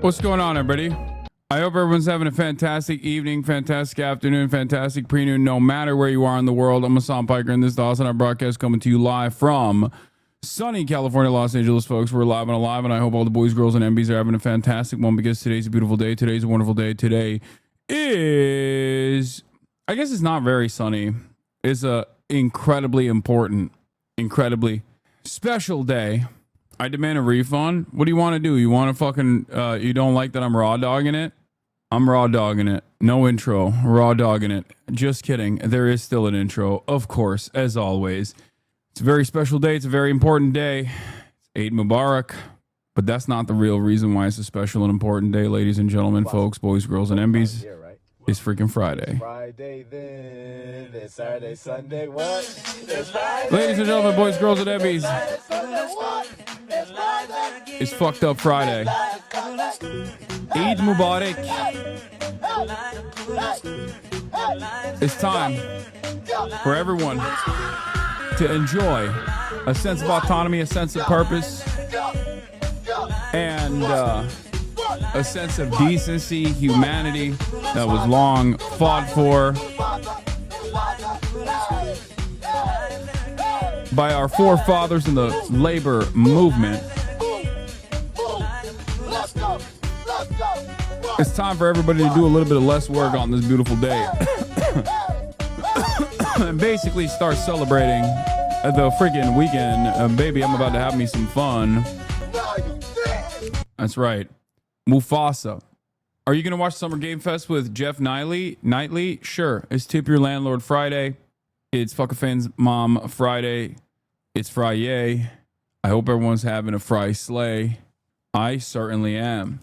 What's going on, everybody? I hope everyone's having a fantastic evening, fantastic afternoon, fantastic pre-noon, no matter where you are in the world. I'm Hassan Piker, and this is the Hassan Piker broadcast coming to you live from sunny California, Los Angeles, folks. We're live and alive, and I hope all the boys, girls, and MBs are having a fantastic one because today's a beautiful day. Today's a wonderful day. Today is, I guess it's not very sunny. It's a incredibly important, incredibly special day. I demand a refund. What do you want to do? You want to fucking, you don't like that I'm raw dogging it? I'm raw dogging it. No intro. Raw dogging it. Just kidding. There is still an intro, of course, as always. It's a very special day. It's a very important day. It's Eid Mubarak. But that's not the real reason why it's a special and important day, ladies and gentlemen, folks, boys, girls, and MBs. It's freaking Friday. Friday then, it's Saturday, Sunday, what? It's Friday. Ladies and gentlemen, boys, girls, and MBs. It's fucked up Friday. Eid Mubarak. It's time for everyone to enjoy a sense of autonomy, a sense of purpose, and a sense of decency, humanity that was long fought for by our forefathers in the labor movement. It's time for everybody to do a little bit of less work on this beautiful day and basically start celebrating the freaking weekend. Baby, I'm about to have me some fun. That's right. Mufasa. Are you going to watch Summer Game Fest with Jeff Knightley? Sure. It's Tip Your Landlord Friday. It's Fuck a Fan's Mom Friday. It's Friday. I hope everyone's having a Fry Slay. I certainly am.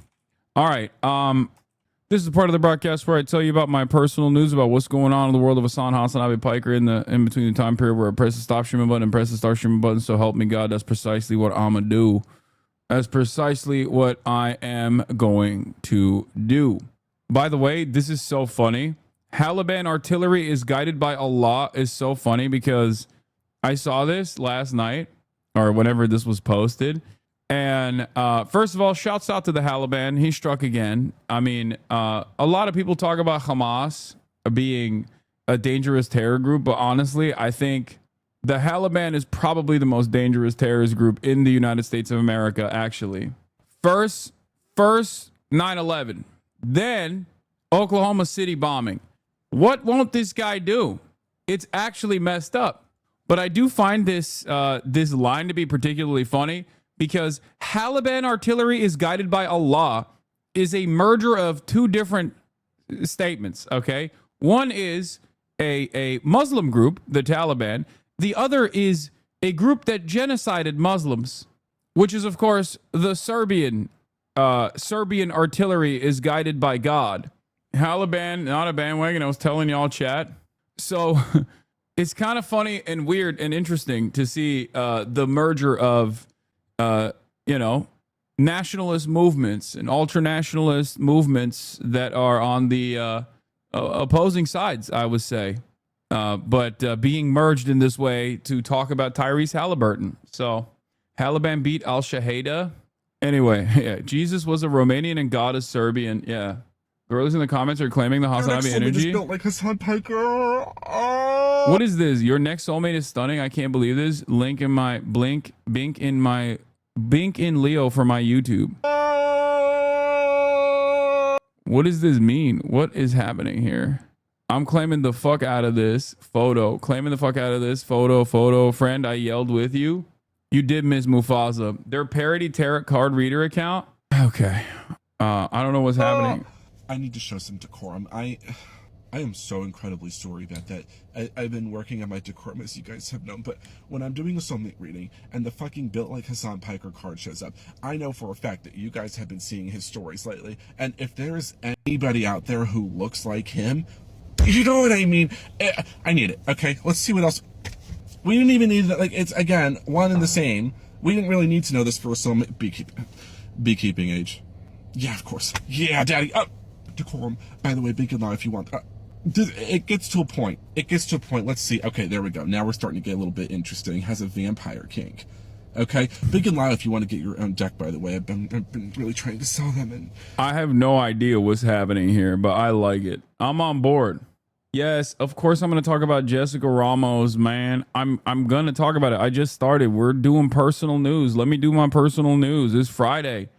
All right. This is the part of the broadcast where I tell you about my personal news about what's going on in the world of Hassan Abi Piker in between the time period where I press the stop streaming button and press the start streaming button. So help me God, that's precisely what I'm gonna do. That's precisely what I am going to do. By the way, this is so funny. Taliban artillery is guided by Allah is so funny because I saw this last night or whenever this was posted. And first of all, shouts out to the Taliban. He struck again. I mean, a lot of people talk about Hamas being a dangerous terror group, but honestly, I think the Taliban is probably the most dangerous terrorist group in the United States of America, actually. First 9/11, then Oklahoma City bombing. What won't this guy do? It's actually messed up. But I do find this line to be particularly funny because Taliban artillery is guided by Allah is a merger of two different statements, okay? One is a Muslim group, the Taliban. The other is a group that genocided Muslims, which is, of course, the Serbian artillery is guided by God. Taliban, not a bandwagon. I was telling y'all, chat. So it's kind of funny and weird and interesting to see the merger of, nationalist movements and ultranationalist movements that are on the opposing sides, I would say. But being merged in this way to talk about Tyrese Halliburton. So Taliban beat Al-Shaheeda. Anyway, yeah, Jesus was a Romanian and God is Serbian. Yeah. Girls in the comments are claiming the Hassan Abi energy. Just built like Hassan Piker. What is this? Your next soulmate is stunning. I can't believe this. Bink in Leo for my YouTube. What does this mean? What is happening here? I'm claiming the fuck out of this photo. Claiming the fuck out of this photo. Friend, I yelled with you. You did miss Mufasa. Their parody tarot card reader account. Okay. I don't know what's happening. I need to show some decorum. I am so incredibly sorry about that. I've been working on my decorum, as you guys have known, but when I'm doing a soulmate reading and the fucking built like Hassan Piker card shows up, I know for a fact that you guys have been seeing his stories lately, and if there's anybody out there who looks like him, you know what I mean? I need it. Okay, let's see what else. We didn't even need that. Like, it's, again, one and the same. We didn't really need to know this for some beekeeping age. Yeah, of course. Yeah, daddy. Decorum. By the way, big and loud if you want. It gets to a point. Let's see. Okay, there we go. Now we're starting to get a little bit interesting. Has a vampire kink. Okay, big and loud if you want to get your own deck. By the way, I've been really trying to sell them, and I have no idea what's happening here, but I like it. I'm on board. Yes, of course I'm going to talk about Jessica Ramos, man. I'm going to talk about it. I just started. We're doing personal news. Let me do my personal news. It's Friday.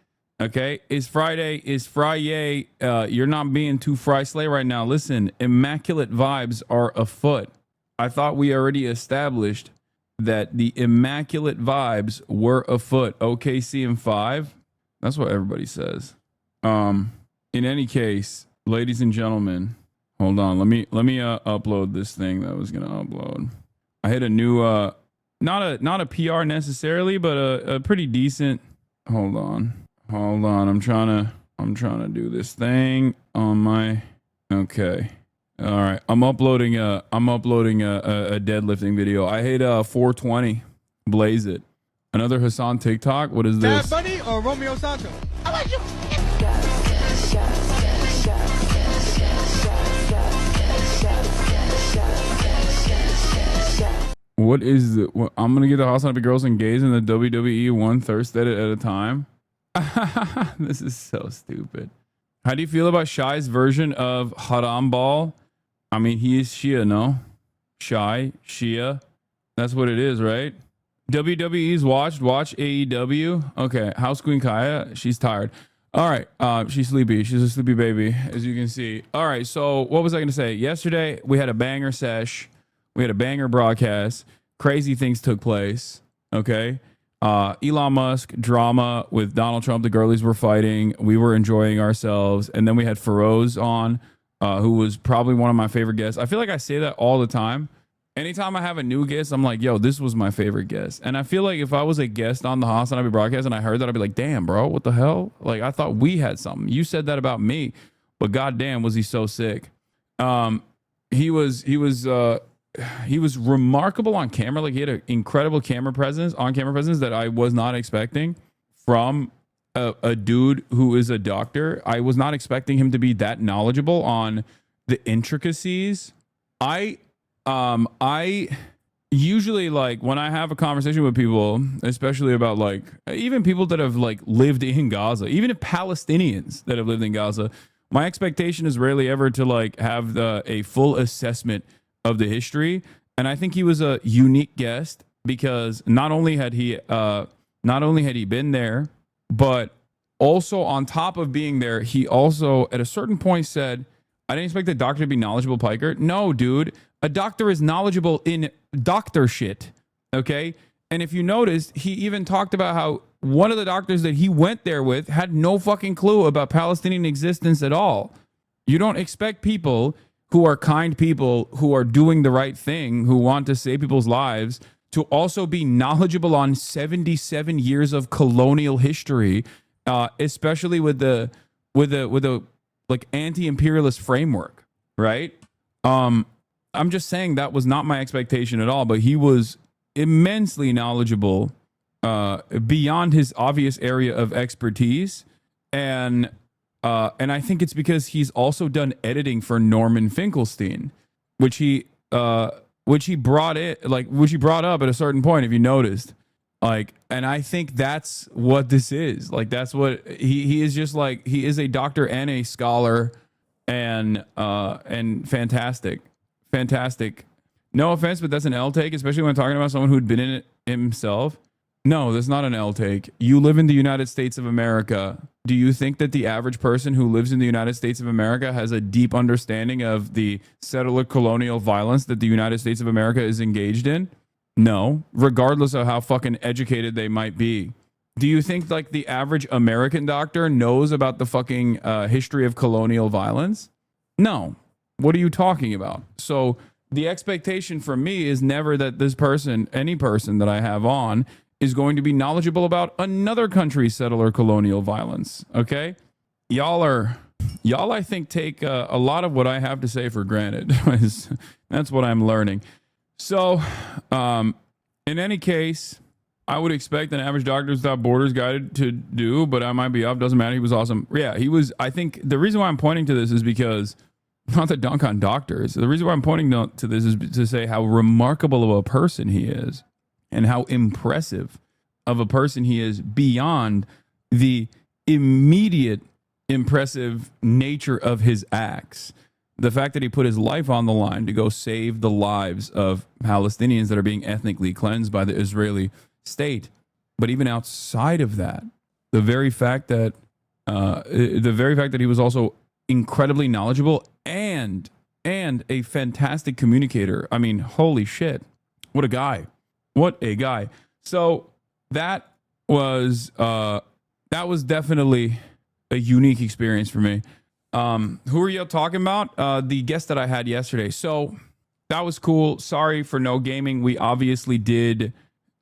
Okay? It's Friday. It's Friday. You're not being too fry slay right now. Listen, immaculate vibes are afoot. I thought we already established that the immaculate vibes were afoot. OKC in 5. That's what everybody says. In any case, ladies and gentlemen, hold on. Let me upload this thing that I was gonna upload. I hit a new not a PR necessarily, but a pretty decent. Hold on. I'm trying to do this thing on my. Okay. All right. I'm uploading a deadlifting video. I hit 420. Blaze it. Another Hassan TikTok. What is this? Bad Bunny or Romeo Santos? I like you. What is the? I'm gonna get the Hassan girls and gays in the WWE one thirst edit at a time. This is so stupid. How do you feel about Shai's version of Haram Ball? I mean, he is Shia, no? Shai, Shia. That's what it is, right? WWE's watch AEW. Okay, House Queen Kaya, she's tired. All right, she's sleepy. She's a sleepy baby, as you can see. All right, so what was I going to say? Yesterday, we had a banger sesh. We had a banger broadcast. Crazy things took place, okay? Elon Musk drama with Donald Trump. The girlies were fighting. We were enjoying ourselves. And then we had Feroz on, who was probably one of my favorite guests. I feel like I say that all the time. Anytime I have a new guest, I'm like, yo, this was my favorite guest. And I feel like if I was a guest on the Hassan Abi broadcast and I heard that, I'd be like, damn, bro, what the hell? Like, I thought we had something. You said that about me, but goddamn, was he so sick. He was remarkable on camera. Like, he had an incredible on-camera presence that I was not expecting from a dude who is a doctor. I was not expecting him to be that knowledgeable on the intricacies. I usually, like, when I have a conversation with people, especially about, like, even people that have, like, lived in Gaza, even if Palestinians that have lived in Gaza, my expectation is rarely ever to, like, have a full assessment of the history. And I think he was a unique guest because not only had he been there, but also on top of being there, he also at a certain point said, I didn't expect the doctor to be knowledgeable, Piker. No, dude. A doctor is knowledgeable in doctor shit. Okay. And if you noticed, he even talked about how one of the doctors that he went there with had no fucking clue about Palestinian existence at all. You don't expect people who are kind people, who are doing the right thing, who want to save people's lives, to also be knowledgeable on 77 years of colonial history, especially with the like anti-imperialist framework, right? I'm just saying that was not my expectation at all, but he was immensely knowledgeable beyond his obvious area of expertise. And I think it's because he's also done editing for Norman Finkelstein, which he brought up at a certain point, if you noticed. Like, and I think that's what this is. Like, that's what he is. Just like, he is a doctor and a scholar, and fantastic. No offense, but that's an L take, especially when talking about someone who'd been in it himself. No, that's not an L take. You live in the United States of America. Do you think that the average person who lives in the United States of America has a deep understanding of the settler colonial violence that the United States of America is engaged in? No, regardless of how fucking educated they might be. Do you think like the average American doctor knows about the fucking history of colonial violence? No. What are you talking about? So the expectation from me is never that this person, any person that I have on, is going to be knowledgeable about another country's settler colonial violence. Okay? Y'all, I think, take a lot of what I have to say for granted. That's what I'm learning. So, in any case, I would expect an average Doctors Without Borders guy to do, but I might be up. Doesn't matter. He was awesome. Yeah, he was. I think the reason why I'm pointing to this is because, not to dunk on doctors, the reason why I'm pointing to this is to say how remarkable of a person he is and how impressive of a person he is beyond the immediate impressive nature of his acts. The fact that he put his life on the line to go save the lives of Palestinians that are being ethnically cleansed by the Israeli state. But even outside of that, the very fact that he was also incredibly knowledgeable and a fantastic communicator. I mean, holy shit. What a guy. What a guy. So that was definitely a unique experience for me. Who are you talking about? The guest that I had yesterday. So that was cool. Sorry for no gaming. We obviously did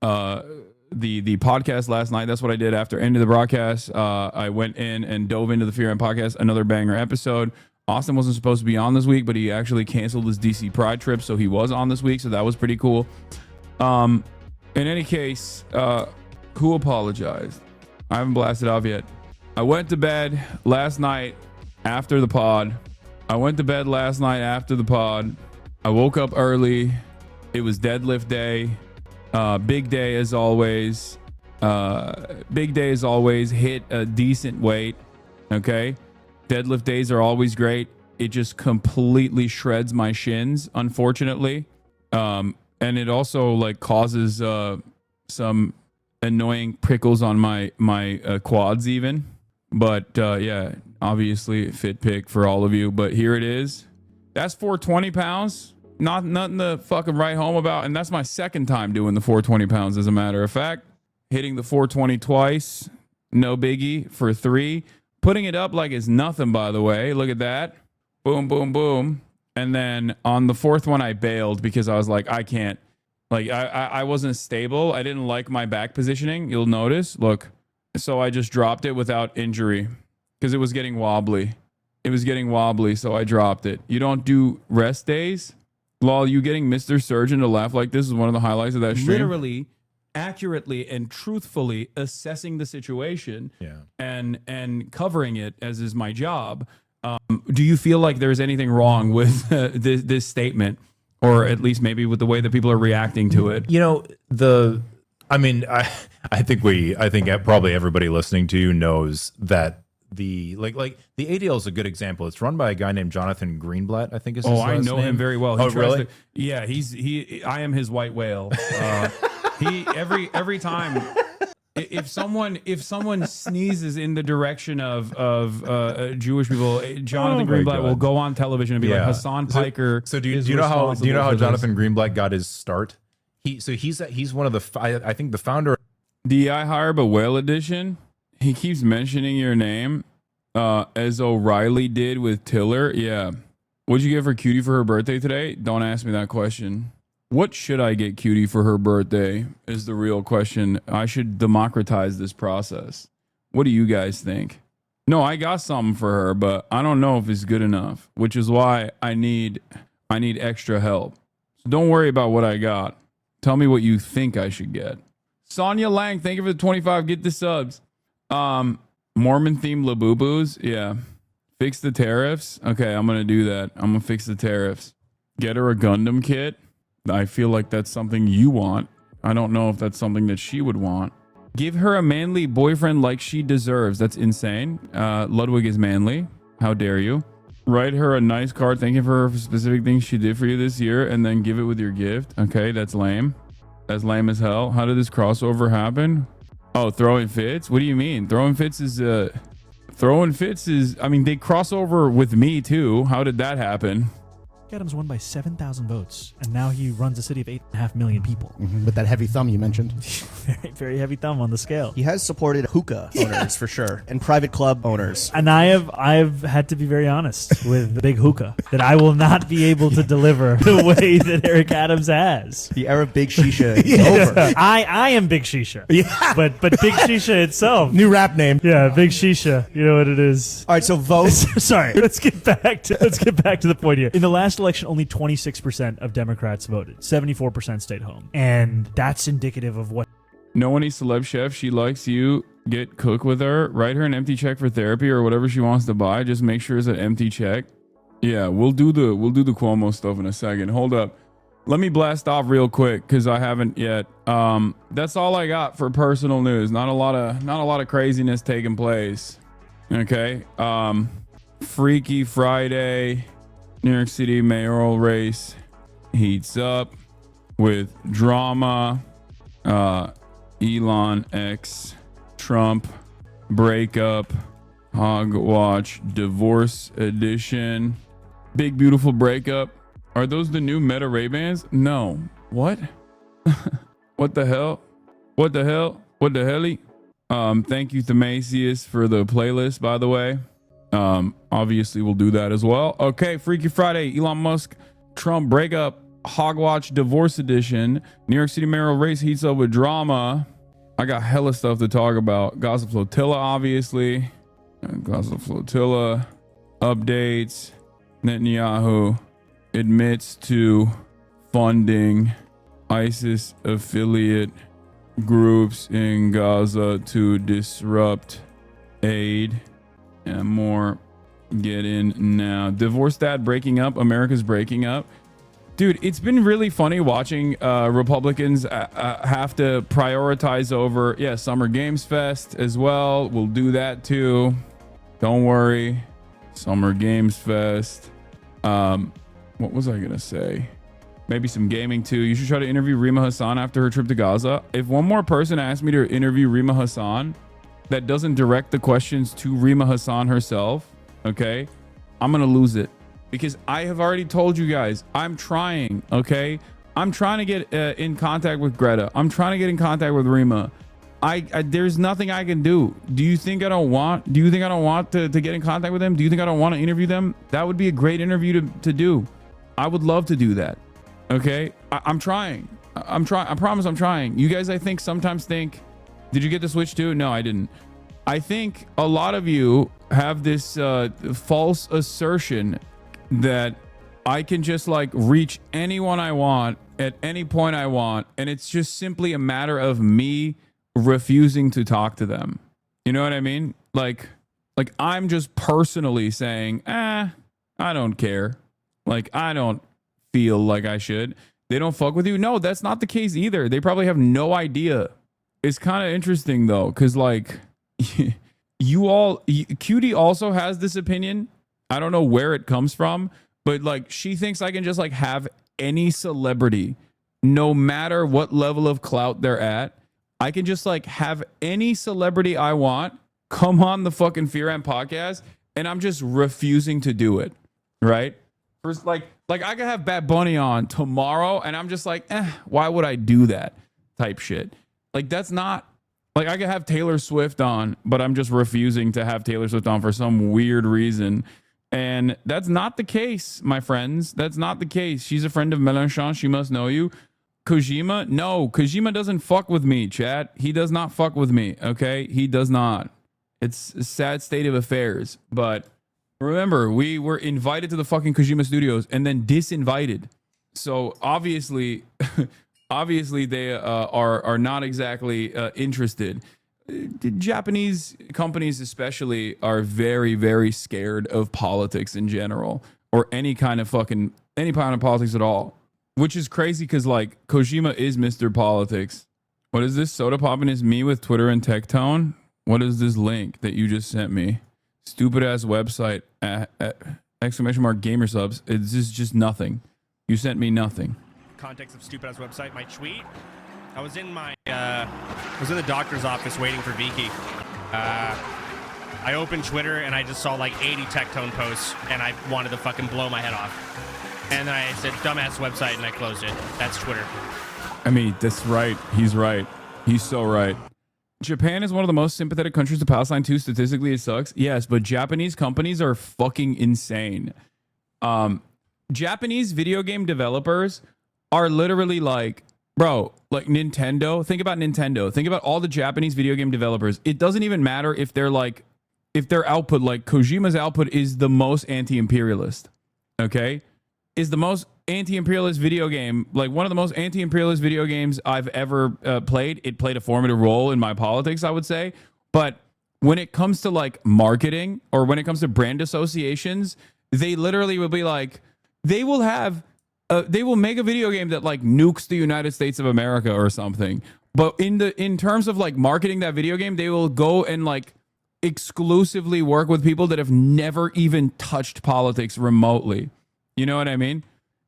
the podcast last night. That's what I did after end of the broadcast. I went in and dove into the Fear and Podcast, another banger episode. Austin wasn't supposed to be on this week, but he actually canceled his DC Pride trip, so he was on this week. So that was pretty cool. In any case, who apologized? I haven't blasted off yet. I went to bed last night after the pod. I woke up early. It was deadlift day. Big day as always. Hit a decent weight. Okay. Deadlift days are always great. It just completely shreds my shins, unfortunately. And it also like causes some annoying prickles on my quads even. But yeah, obviously fit pick for all of you. But here it is. That's 420 pounds. Nothing to fucking write home about. And that's my second time doing the 420 pounds, as a matter of fact. Hitting the 420 twice. No biggie for 3. Putting it up like it's nothing, by the way. Look at that. Boom, boom, boom. And then on the 4th one, I bailed because I was like, I can't. Like, I wasn't stable. I didn't like my back positioning. You'll notice. Look. So I just dropped it without injury because it was getting wobbly. So I dropped it. You don't do rest days? Lol, you getting Mr. Surgeon to laugh like this is one of the highlights of that stream. Literally, accurately, and truthfully assessing the situation and covering it, as is my job. Do you feel like there's anything wrong with this statement, or at least maybe with the way that people are reacting to it? You know, I think probably everybody listening to you knows that the ADL is a good example. It's run by a guy named Jonathan Greenblatt, I think is his last name. I know him very well. Oh, really? Yeah, I am his white whale. He every time if someone sneezes in the direction of Jewish people, Jonathan Greenblatt will go on television and be like, Hassan Piker. So do you know how Jonathan Greenblatt got his start? He's one of the I think the founder. D.I. Harb, a whale edition. He keeps mentioning your name, as O'Reilly did with Tiller. Yeah. What'd you get for Cutie for her birthday today? Don't ask me that question. What should I get Cutie for her birthday is the real question. I should democratize this process. What do you guys think? No, I got something for her, but I don't know if it's good enough, which is why I need extra help. So don't worry about what I got. Tell me what you think I should get. Sonia Lang, thank you for the 25. Get the subs. Mormon themed Labubu's. Yeah. Fix the tariffs. Okay, I'm going to do that. I'm going to fix the tariffs. Get her a Gundam kit. I feel like that's something you want. I don't know if that's something that she would want. Give her a manly boyfriend like she deserves. That's insane. Ludwig is manly. How dare you? Write her a nice card thanking her for specific things she did for you this year and then give it with your gift. Okay, that's lame. That's lame as hell. How did this crossover happen? Oh, throwing fits? What do you mean? Throwing fits is I mean, they cross over with me too. How did that happen? Adams won by 7,000 votes, and now he runs a city of 8.5 million people. Mm-hmm. With that heavy thumb you mentioned. Very, very heavy thumb on the scale. He has supported hookah owners for sure, and private club owners. And I've had to be very honest with the big hookah that I will not be able to deliver the way that Eric Adams has. The era of Big Shisha is over. I am Big Shisha. Yeah. But Big Shisha itself. New rap name. Yeah, Big Shisha. You know what it is. All right, so vote. Sorry, let's get back to the point here. In the last election, only 26% of Democrats voted. 74% stayed home. And that's indicative of what... Know any celeb chef she likes you? Get cook with her. Write her an empty check for therapy or whatever she wants to buy. Just make sure it's an empty check. Yeah, we'll do the Cuomo stuff in a second. Hold up. Let me blast off real quick because I haven't yet. That's all I got for personal news. Not a lot of craziness taking place. Okay. Freaky Friday, New York City mayoral race heats up with drama. Elon X Trump breakup, Hogwatch divorce edition, big beautiful breakup. Are those the new Meta Ray-Bans? No. What? What the hell? What the hell? What the helly? Thank you, Themasius, for the playlist, by the way. Obviously, we'll do that as well. Okay, Freaky Friday, Elon Musk, Trump breakup, Hogwatch divorce edition, New York City mayoral race heats up with drama. I got hella stuff to talk about. Gaza Flotilla, obviously. Gaza Flotilla updates. Netanyahu admits to funding ISIS affiliate groups in Gaza to disrupt aid, and more. Get in now. Divorce dad breaking up. America's breaking up. Dude, it's been really funny watching Republicans have to prioritize over, Summer Games Fest as well. We'll do that too. Don't worry. Summer Games Fest. What was I gonna say? Maybe some gaming too. You should try to interview Rima Hassan after her trip to Gaza. If one more person asks me to interview Rima Hassan that doesn't direct the questions to Rima Hassan herself, okay, I'm gonna lose it. Because I have already told you guys, I'm trying, okay? I'm trying to get in contact with Greta. I'm trying to get in contact with Rima. There's nothing I can do. Do you think I don't want to get in contact with them? Do you think I don't want to interview them? That would be a great interview to do. I would love to do that. Okay? I'm trying. I'm trying. I promise I'm trying. You guys, I think, sometimes think, did you get the Switch too? No, I didn't. I think a lot of you have this false assertion that I can just like reach anyone I want at any point I want, and it's just simply a matter of me refusing to talk to them. You know what I mean? Like I'm just personally saying, I don't care. Like, I don't feel like I should. They don't fuck with you. No, that's not the case either. They probably have no idea. It's kind of interesting though, because like Cutie also has this opinion. I don't know where it comes from, but like she thinks I can just like have any celebrity, no matter what level of clout they're at. I can just like have any celebrity I want come on the fucking Fear and podcast, and I'm just refusing to do it. Right? First, like I could have Bad Bunny on tomorrow, and I'm just like, why would I do that? Type shit. Like that's not like I could have Taylor Swift on, but I'm just refusing to have Taylor Swift on for some weird reason. And that's not the case, my friends. That's not the case. She's a friend of Mélenchon. She must know you. Kojima? No, Kojima doesn't fuck with me, chat. He does not fuck with me, okay? He does not. It's a sad state of affairs. But remember, we were invited to the fucking Kojima Studios and then disinvited. So obviously, they are not exactly interested. The Japanese companies especially are very, very scared of politics in general, or any kind of politics at all, which is crazy because like Kojima is Mr. Politics. What is this? Soda Poppin' is me with Twitter and Tectone. What is this link that you just sent me? Stupid ass website. Exclamation mark gamer subs. This is just nothing. You sent me nothing. Context of stupid ass website. My tweet. I was in the doctor's office waiting for Viki. I opened Twitter and I just saw like 80 Tectone posts and I wanted to fucking blow my head off. And then I said, dumbass website, and I closed it. That's Twitter. I mean, that's right. He's right. He's so right. Japan is one of the most sympathetic countries to Palestine too. Statistically, it sucks. Yes, but Japanese companies are fucking insane. Japanese video game developers are literally like, bro, like Nintendo. Think about Nintendo. Think about all the Japanese video game developers. It doesn't even matter if they're like, if their output, like Kojima's output is the most anti-imperialist, okay? Is the most anti-imperialist video game, like one of the most anti-imperialist video games I've ever played. It played a formative role in my politics, I would say. But when it comes to like marketing or when it comes to brand associations, they literally will be like, they will have they will make a video game that like nukes the United States of America or something. But in terms of like marketing that video game, they will go and like exclusively work with people that have never even touched politics remotely. You know what I mean?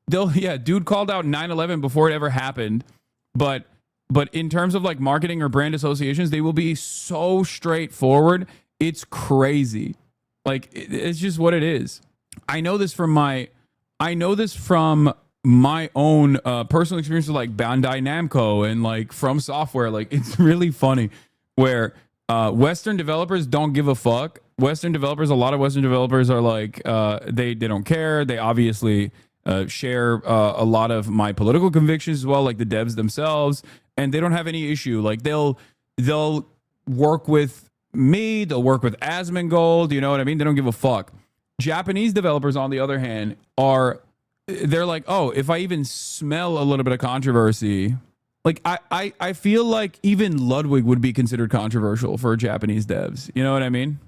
Dude called out 9/11 before it ever happened, but in terms of like marketing or brand associations, they will be so straightforward. It's crazy. Like it's just what it is. I know this from my own personal experience with like Bandai Namco and like From Software. Like it's really funny where Western developers don't give a fuck. A lot of Western developers are like they don't care. They obviously share a lot of my political convictions as well, like the devs themselves, and they don't have any issue. Like they'll work with me, they'll work with Asmongold, you know what I mean? They don't give a fuck. Japanese developers, on the other hand, they're like, oh, if I even smell a little bit of controversy, like I feel like even Ludwig would be considered controversial for Japanese devs. You know what I mean?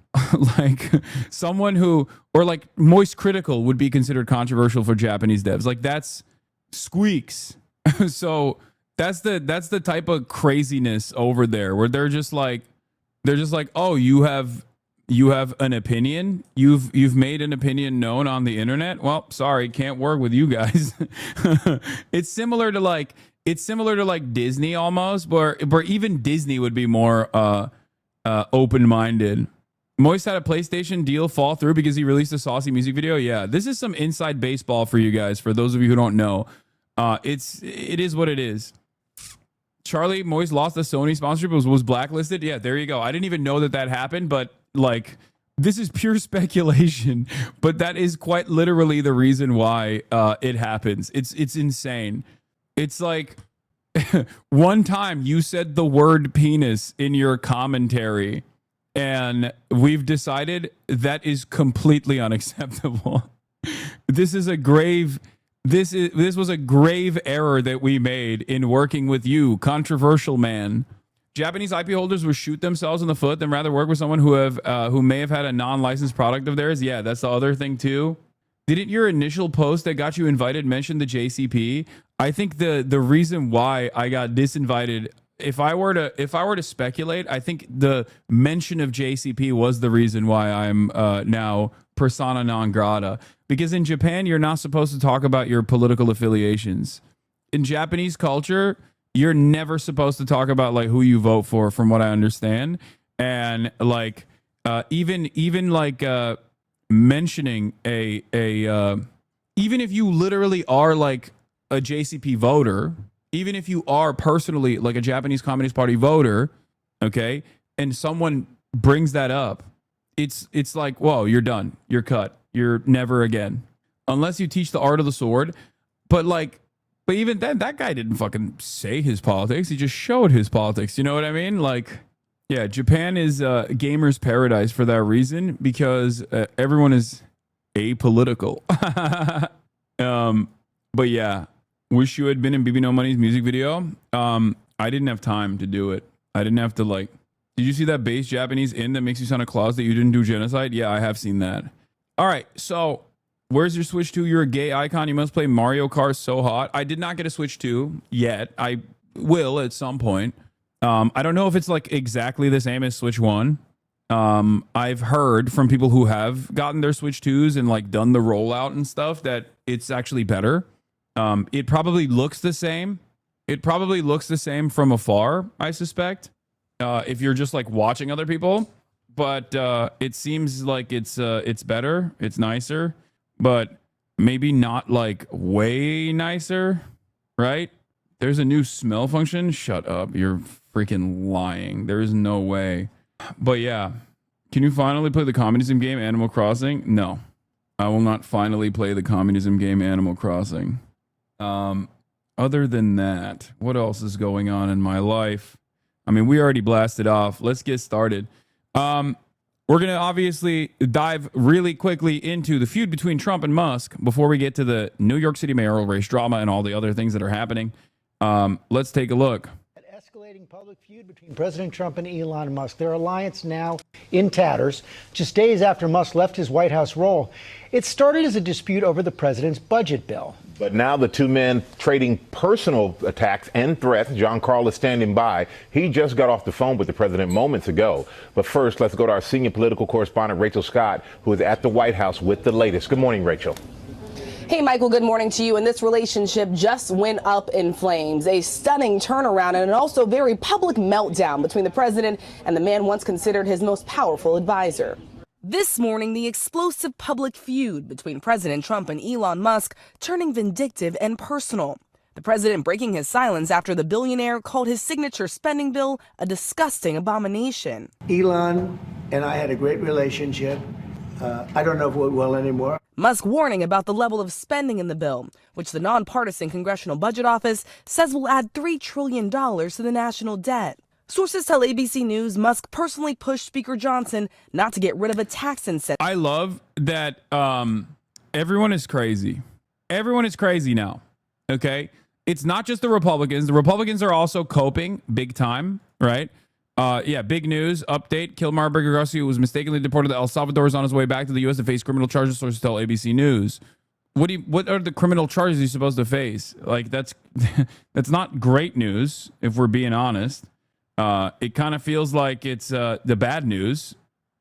Like someone or like Moist Critical would be considered controversial for Japanese devs. Like that's squeaks. So that's the type of craziness over there where they're just like, oh, you have an opinion. You've made an opinion known on the internet. Well, sorry, can't work with you guys. It's similar to like Disney almost, but even Disney would be more open-minded. Moist had a PlayStation deal fall through because he released a saucy music video. Yeah, this is some inside baseball for you guys. For those of you who don't know, it is what it is. Charlie Moist lost the Sony sponsorship, was blacklisted. Yeah, there you go. I didn't even know that happened, but like this is pure speculation. But that is quite literally the reason why it happens. It's insane. It's like one time you said the word penis in your commentary, and we've decided that is completely unacceptable. This was a grave error that we made in working with you, controversial man. Japanese IP holders will shoot themselves in the foot than rather work with someone who may have had a non-licensed product of theirs. Yeah, that's the other thing too. Didn't your initial post that got you invited mention the JCP? I think the reason why I got disinvited, if I were to speculate, I think the mention of JCP was the reason why I'm now persona non grata. Because in Japan, you're not supposed to talk about your political affiliations. In Japanese culture, you're never supposed to talk about like who you vote for, from what I understand. And like even like mentioning even if you literally are like a JCP voter, even if you are personally like a Japanese Communist Party voter, okay, and someone brings that up, it's like, whoa, you're done. You're cut. You're never again. Unless you teach the art of the sword. But even then, that guy didn't fucking say his politics. He just showed his politics. You know what I mean? Like, yeah, Japan is gamer's paradise for that reason, because everyone is apolitical. But yeah, wish you had been in BB No Money's music video. I didn't have time to do it. I didn't have to like. Did you see that base Japanese in that makes you sound a clause that you didn't do genocide? Yeah, I have seen that. All right, so where's your Switch 2? You're a gay icon. You must play Mario Kart so hot. I did not get a Switch 2 yet. I will at some point. I don't know if it's like exactly the same as Switch 1. I've heard from people who have gotten their Switch 2s and like done the rollout and stuff that it's actually better. It probably looks the same. It probably looks the same from afar, I suspect, if you're just like watching other people. But it seems like it's better. It's nicer, but maybe not like way nicer, right? There's a new smell function. Shut up. You're freaking lying. There is no way. But yeah, can you finally play the communism game Animal Crossing? No, I will not finally play the communism game Animal Crossing. Other than that, what else is going on in my life? I mean, we already blasted off. Let's get started. We're going to obviously dive really quickly into the feud between Trump and Musk before we get to the New York City mayoral race drama and all the other things that are happening. Let's take a look. Escalating public feud between President Trump and Elon Musk. Their alliance now in tatters, just days after Musk left his White House role. It started as a dispute over the president's budget bill. But now the two men trading personal attacks and threats. John Carl is standing by. He just got off the phone with the president moments ago. But first, let's go to our senior political correspondent, Rachel Scott, who is at the White House with the latest. Good morning, Rachel. Hey, Michael, good morning to you. And this relationship just went up in flames. A stunning turnaround and an also very public meltdown between the president and the man once considered his most powerful advisor. This morning, the explosive public feud between President Trump and Elon Musk turning vindictive and personal. The president breaking his silence after the billionaire called his signature spending bill a disgusting abomination. Elon and I had a great relationship. I don't know if we're well anymore. Musk warning about the level of spending in the bill, which the nonpartisan Congressional Budget Office says will add $3 trillion to the national debt. Sources tell ABC News Musk personally pushed Speaker Johnson not to get rid of a tax incentive. I love that everyone is crazy. Everyone is crazy now. Okay? It's not just the Republicans. The Republicans are also coping big time, right? Big news update. Kilmar Berger-Garcia was mistakenly deported to El Salvador, is on his way back to the U.S. to face criminal charges, sources tell ABC News. What are the criminal charges he's supposed to face? Like, that's not great news, if we're being honest. It kind of feels like it's the bad news.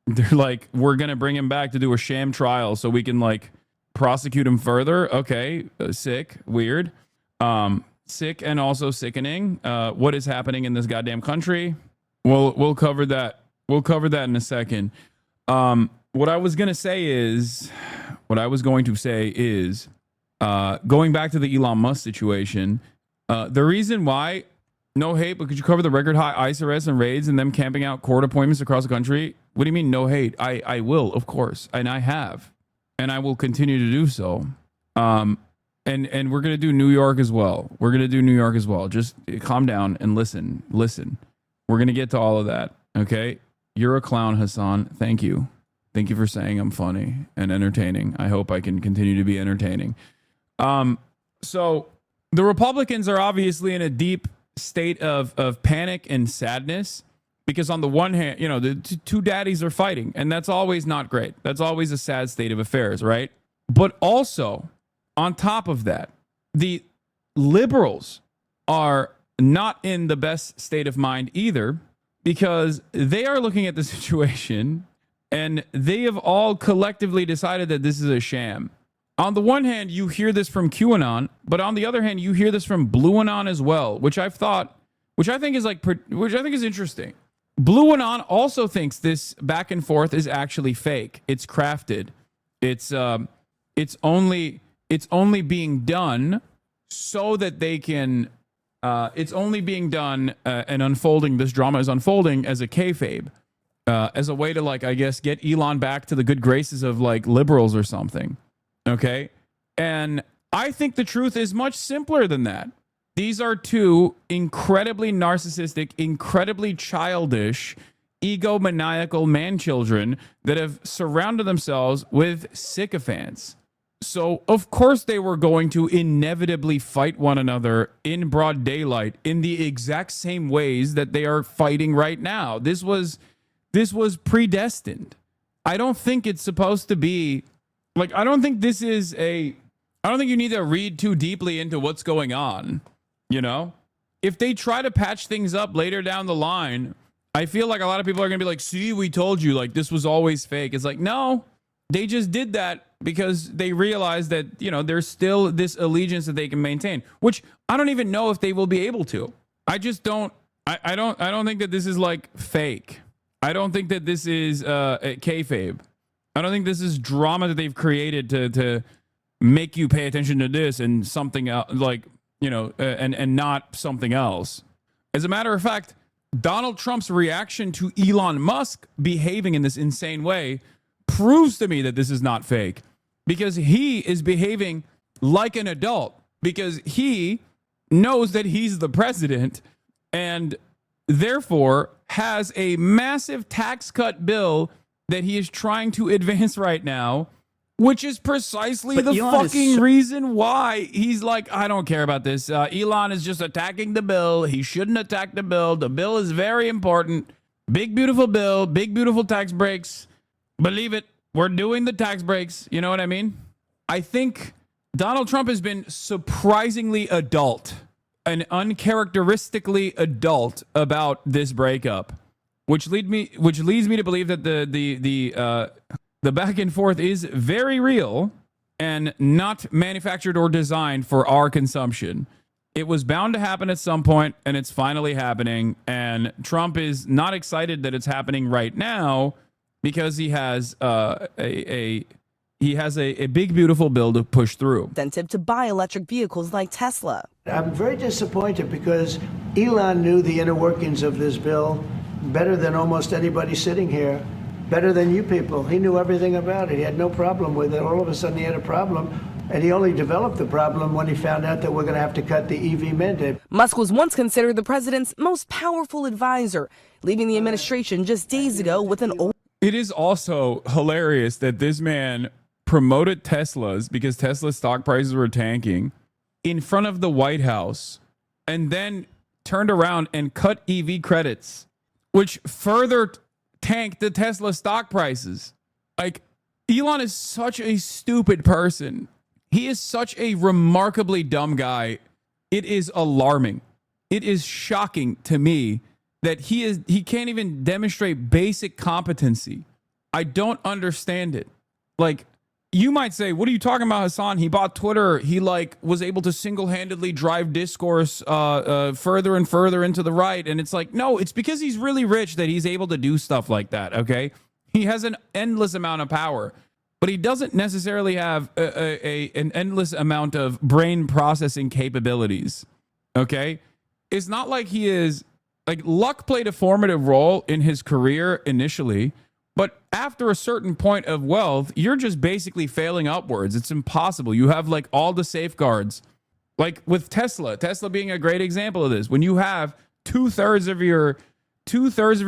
They're like, we're going to bring him back to do a sham trial so we can, like, prosecute him further. Okay, sick, weird. Sick and also sickening. What is happening in this goddamn country? We'll cover that. We'll cover that in a second. What I was going to say is, going back to the Elon Musk situation, the reason why, no hate, but could you cover the record high ICE arrests and raids and them camping out court appointments across the country? What do you mean no hate? I will, of course, and I have, and I will continue to do so. And we're going to do New York as well. Just calm down and listen. We're going to get to all of that. Okay. You're a clown, Hassan. Thank you. Thank you for saying I'm funny and entertaining. I hope I can continue to be entertaining. So the Republicans are obviously in a deep state of panic and sadness because on the one hand, you know, the two daddies are fighting, and that's always not great. That's always a sad state of affairs, right? But also, on top of that, the liberals are not in the best state of mind either, because they are looking at the situation and they have all collectively decided that this is a sham. On the one hand, you hear this from QAnon, but on the other hand, you hear this from BlueAnon as well, which I think is interesting. BlueAnon also thinks this back and forth is actually fake. It's crafted. It's only being done so that they can. It's only being done and unfolding. This drama is unfolding as a kayfabe, as a way to, like, I guess, get Elon back to the good graces of, like, liberals or something. Okay. And I think the truth is much simpler than that. These are two incredibly narcissistic, incredibly childish, egomaniacal man-children that have surrounded themselves with sycophants. So, of course, they were going to inevitably fight one another in broad daylight in the exact same ways that they are fighting right now. This was predestined. I don't think it's supposed to be, like, I don't think you need to read too deeply into what's going on, you know? If they try to patch things up later down the line, I feel like a lot of people are going to be like, see, we told you, like, this was always fake. It's like, no, they just did that because they realized that, you know, there's still this allegiance that they can maintain, which I don't even know if they will be able to. I just don't, I don't think that this is, like, fake. I don't think that this is a kayfabe. I don't think this is drama that they've created to make you pay attention to this and something else, like, you know, and not something else. As a matter of fact, Donald Trump's reaction to Elon Musk behaving in this insane way proves to me that this is not fake, because he is behaving like an adult, because he knows that he's the president and therefore has a massive tax cut bill that he is trying to advance right now, which is precisely the fucking reason why he's like, I don't care about this. Elon is just attacking the bill. He shouldn't attack the bill. The bill is very important. Big, beautiful bill. Big, beautiful tax breaks. Believe it. We're doing the tax breaks. You know what I mean? I think Donald Trump has been surprisingly adult and uncharacteristically adult about this breakup, which leads me to believe that the back and forth is very real and not manufactured or designed for our consumption. It was bound to happen at some point, and it's finally happening. And Trump is not excited that it's happening right now because he has a big, beautiful bill to push through. Incentive to buy electric vehicles like Tesla. I'm very disappointed because Elon knew the inner workings of this bill better than almost anybody sitting here, better than you people. He knew everything about it. He had no problem with it. All of a sudden he had a problem. And he only developed the problem when he found out that we're going to have to cut the EV mandate. Musk was once considered the president's most powerful advisor, leaving the administration just days ago with an old... It is also hilarious that this man promoted Teslas because Tesla stock prices were tanking in front of the White House and then turned around and cut EV credits, which further tanked the Tesla stock prices. Like, Elon is such a stupid person. He is such a remarkably dumb guy. It is alarming. It is shocking to me that he can't even demonstrate basic competency. I don't understand it. Like, you might say, what are you talking about, Hassan? He bought Twitter. He was able to single-handedly drive discourse further and further into the right. And it's like, no, it's because he's really rich that he's able to do stuff like that. Okay. He has an endless amount of power, but he doesn't necessarily have an endless amount of brain processing capabilities. Okay. It's not like he is luck played a formative role in his career initially, but after a certain point of wealth, you're just basically failing upwards. It's impossible. You have all the safeguards, like with Tesla being a great example of this. When you have two-thirds of your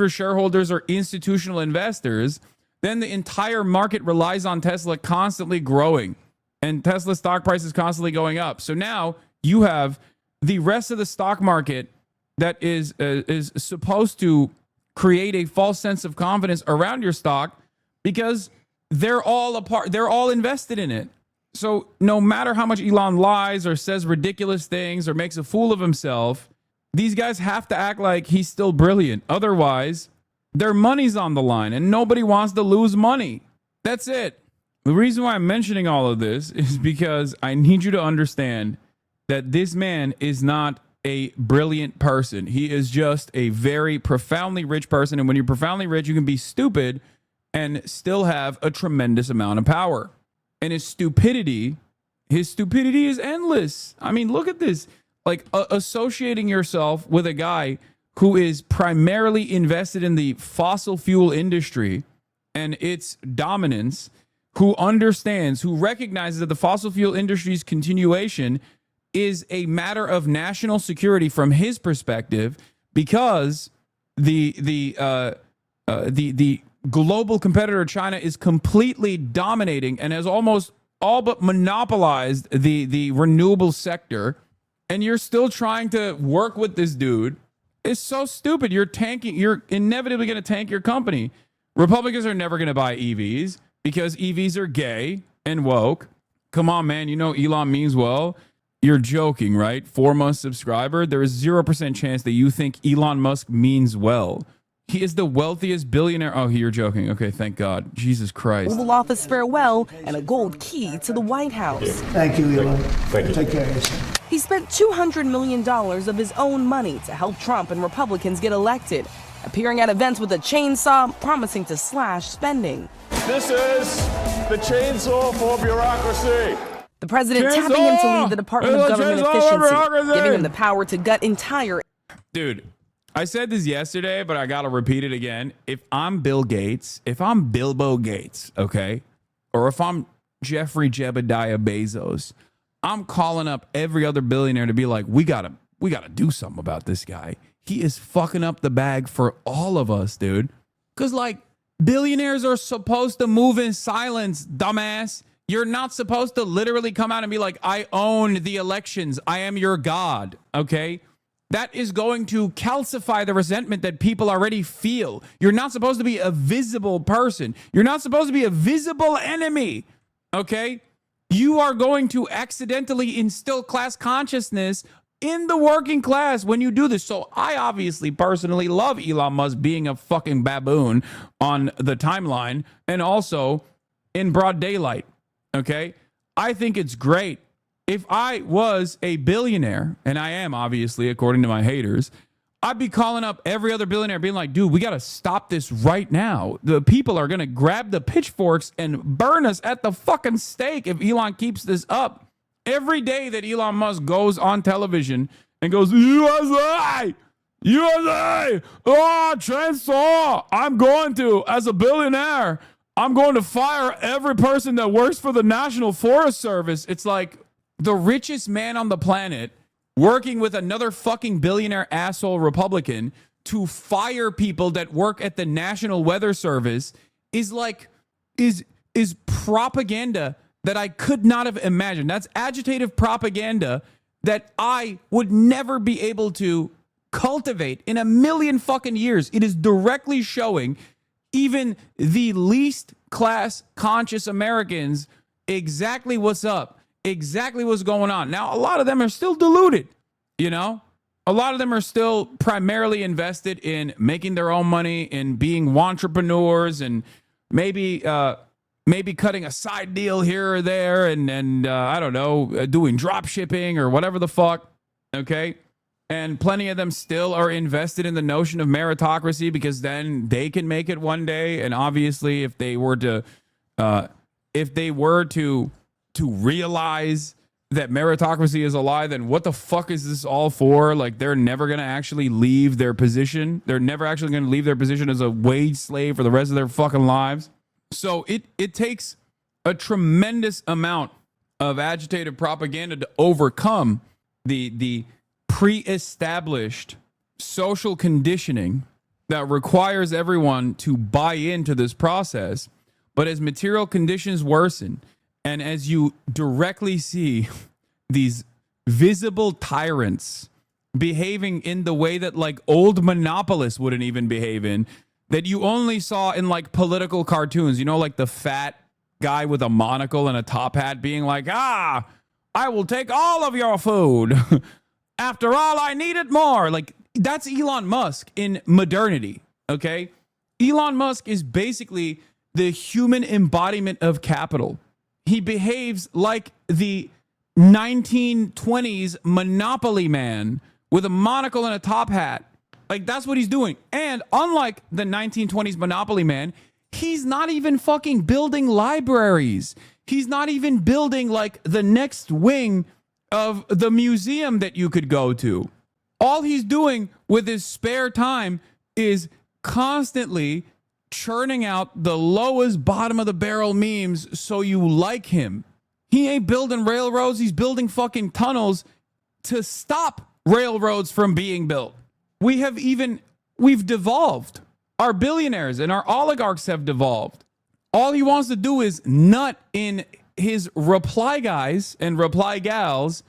shareholders are institutional investors, then the entire market relies on Tesla constantly growing, and Tesla stock price is constantly going up. So now you have the rest of the stock market that is supposed to create a false sense of confidence around your stock because they're all invested in it. So no matter how much Elon lies or says ridiculous things or makes a fool of himself, these guys have to act like he's still brilliant. Otherwise, their money's on the line and nobody wants to lose money. That's it. The reason why I'm mentioning all of this is because I need you to understand that this man is not a brilliant person. He is just a very profoundly rich person. And when you're profoundly rich, you can be stupid and still have a tremendous amount of power. And his stupidity is endless. I mean, look at this. Associating yourself with a guy who is primarily invested in the fossil fuel industry and its dominance, who recognizes that the fossil fuel industry's continuation is a matter of national security from his perspective, because the global competitor China is completely dominating and has almost all but monopolized the renewable sector, and you're still trying to work with this dude. It's so stupid. You're inevitably going to tank your company. Republicans are never going to buy EVs because EVs are gay and woke. Come on, man. You know Elon means well. You're joking, right? 4 month subscriber. There is 0% chance that you think Elon Musk means well. He is the wealthiest billionaire. Oh, you're joking. Okay, thank God. Jesus Christ. Oval Office farewell and a gold key to the White House. Thank you, Elon. Thank you. Take care of yourself. He spent $200 million of his own money to help Trump and Republicans get elected, appearing at events with a chainsaw, promising to slash spending. This is the chainsaw for bureaucracy. The president tapping him to lead the Department of Government Efficiency, giving him the power to gut entire... Dude, I said this yesterday, but I got to repeat it again. If I'm Bill Gates, if I'm Bilbo Gates, okay, or if I'm Jeffrey Jebediah Bezos, I'm calling up every other billionaire to be like, we gotta do something about this guy. He is fucking up the bag for all of us, dude. Because, billionaires are supposed to move in silence, dumbass. You're not supposed to literally come out and be like, I own the elections. I am your God. Okay. That is going to calcify the resentment that people already feel. You're not supposed to be a visible person. You're not supposed to be a visible enemy. Okay. You are going to accidentally instill class consciousness in the working class when you do this. So I obviously personally love Elon Musk being a fucking baboon on the timeline and also in broad daylight. Okay? I think it's great. If I was a billionaire, and I am obviously, according to my haters, I'd be calling up every other billionaire being like, dude, we got to stop this right now. The people are going to grab the pitchforks and burn us at the fucking stake if Elon keeps this up. Every day that Elon Musk goes on television and goes, USA, oh, chainsaw, I'm going to, as a billionaire, I'm going to fire every person that works for the National Forest Service. It's like the richest man on the planet working with another fucking billionaire asshole Republican to fire people that work at the National Weather Service is like, is propaganda that I could not have imagined. That's agitative propaganda that I would never be able to cultivate in a million fucking years. It is directly showing even the least class conscious Americans exactly what's up, exactly what's going on. Now, a lot of them are still deluded, you know? A lot of them are still primarily invested in making their own money, in being entrepreneurs, and maybe cutting a side deal here or there, and I don't know, doing drop shipping or whatever the fuck, okay? And plenty of them still are invested in the notion of meritocracy because then they can make it one day. And obviously, if they were to realize that meritocracy is a lie, then what the fuck is this all for? Like, they're never going to actually leave their position. They're never actually going to leave their position as a wage slave for the rest of their fucking lives. So it takes a tremendous amount of agitated propaganda to overcome the pre-established social conditioning that requires everyone to buy into this process. But as material conditions worsen, and as you directly see these visible tyrants behaving in the way that like old monopolists wouldn't even behave in, that you only saw in like political cartoons, you know, like the fat guy with a monocle and a top hat being like, I will take all of your food. After all, I need it more. Like, that's Elon Musk in modernity, okay? Elon Musk is basically the human embodiment of capital. He behaves like the 1920s monopoly man with a monocle and a top hat. Like, that's what he's doing. And unlike the 1920s monopoly man, he's not even fucking building libraries. He's not even building like the next wing of the museum that you could go to. All he's doing with his spare time is constantly churning out the lowest bottom of the barrel memes so you like him. He ain't building railroads. He's building fucking tunnels to stop railroads from being built. We've devolved. Our billionaires and our oligarchs have devolved. All he wants to do is nut in his reply guys and reply gals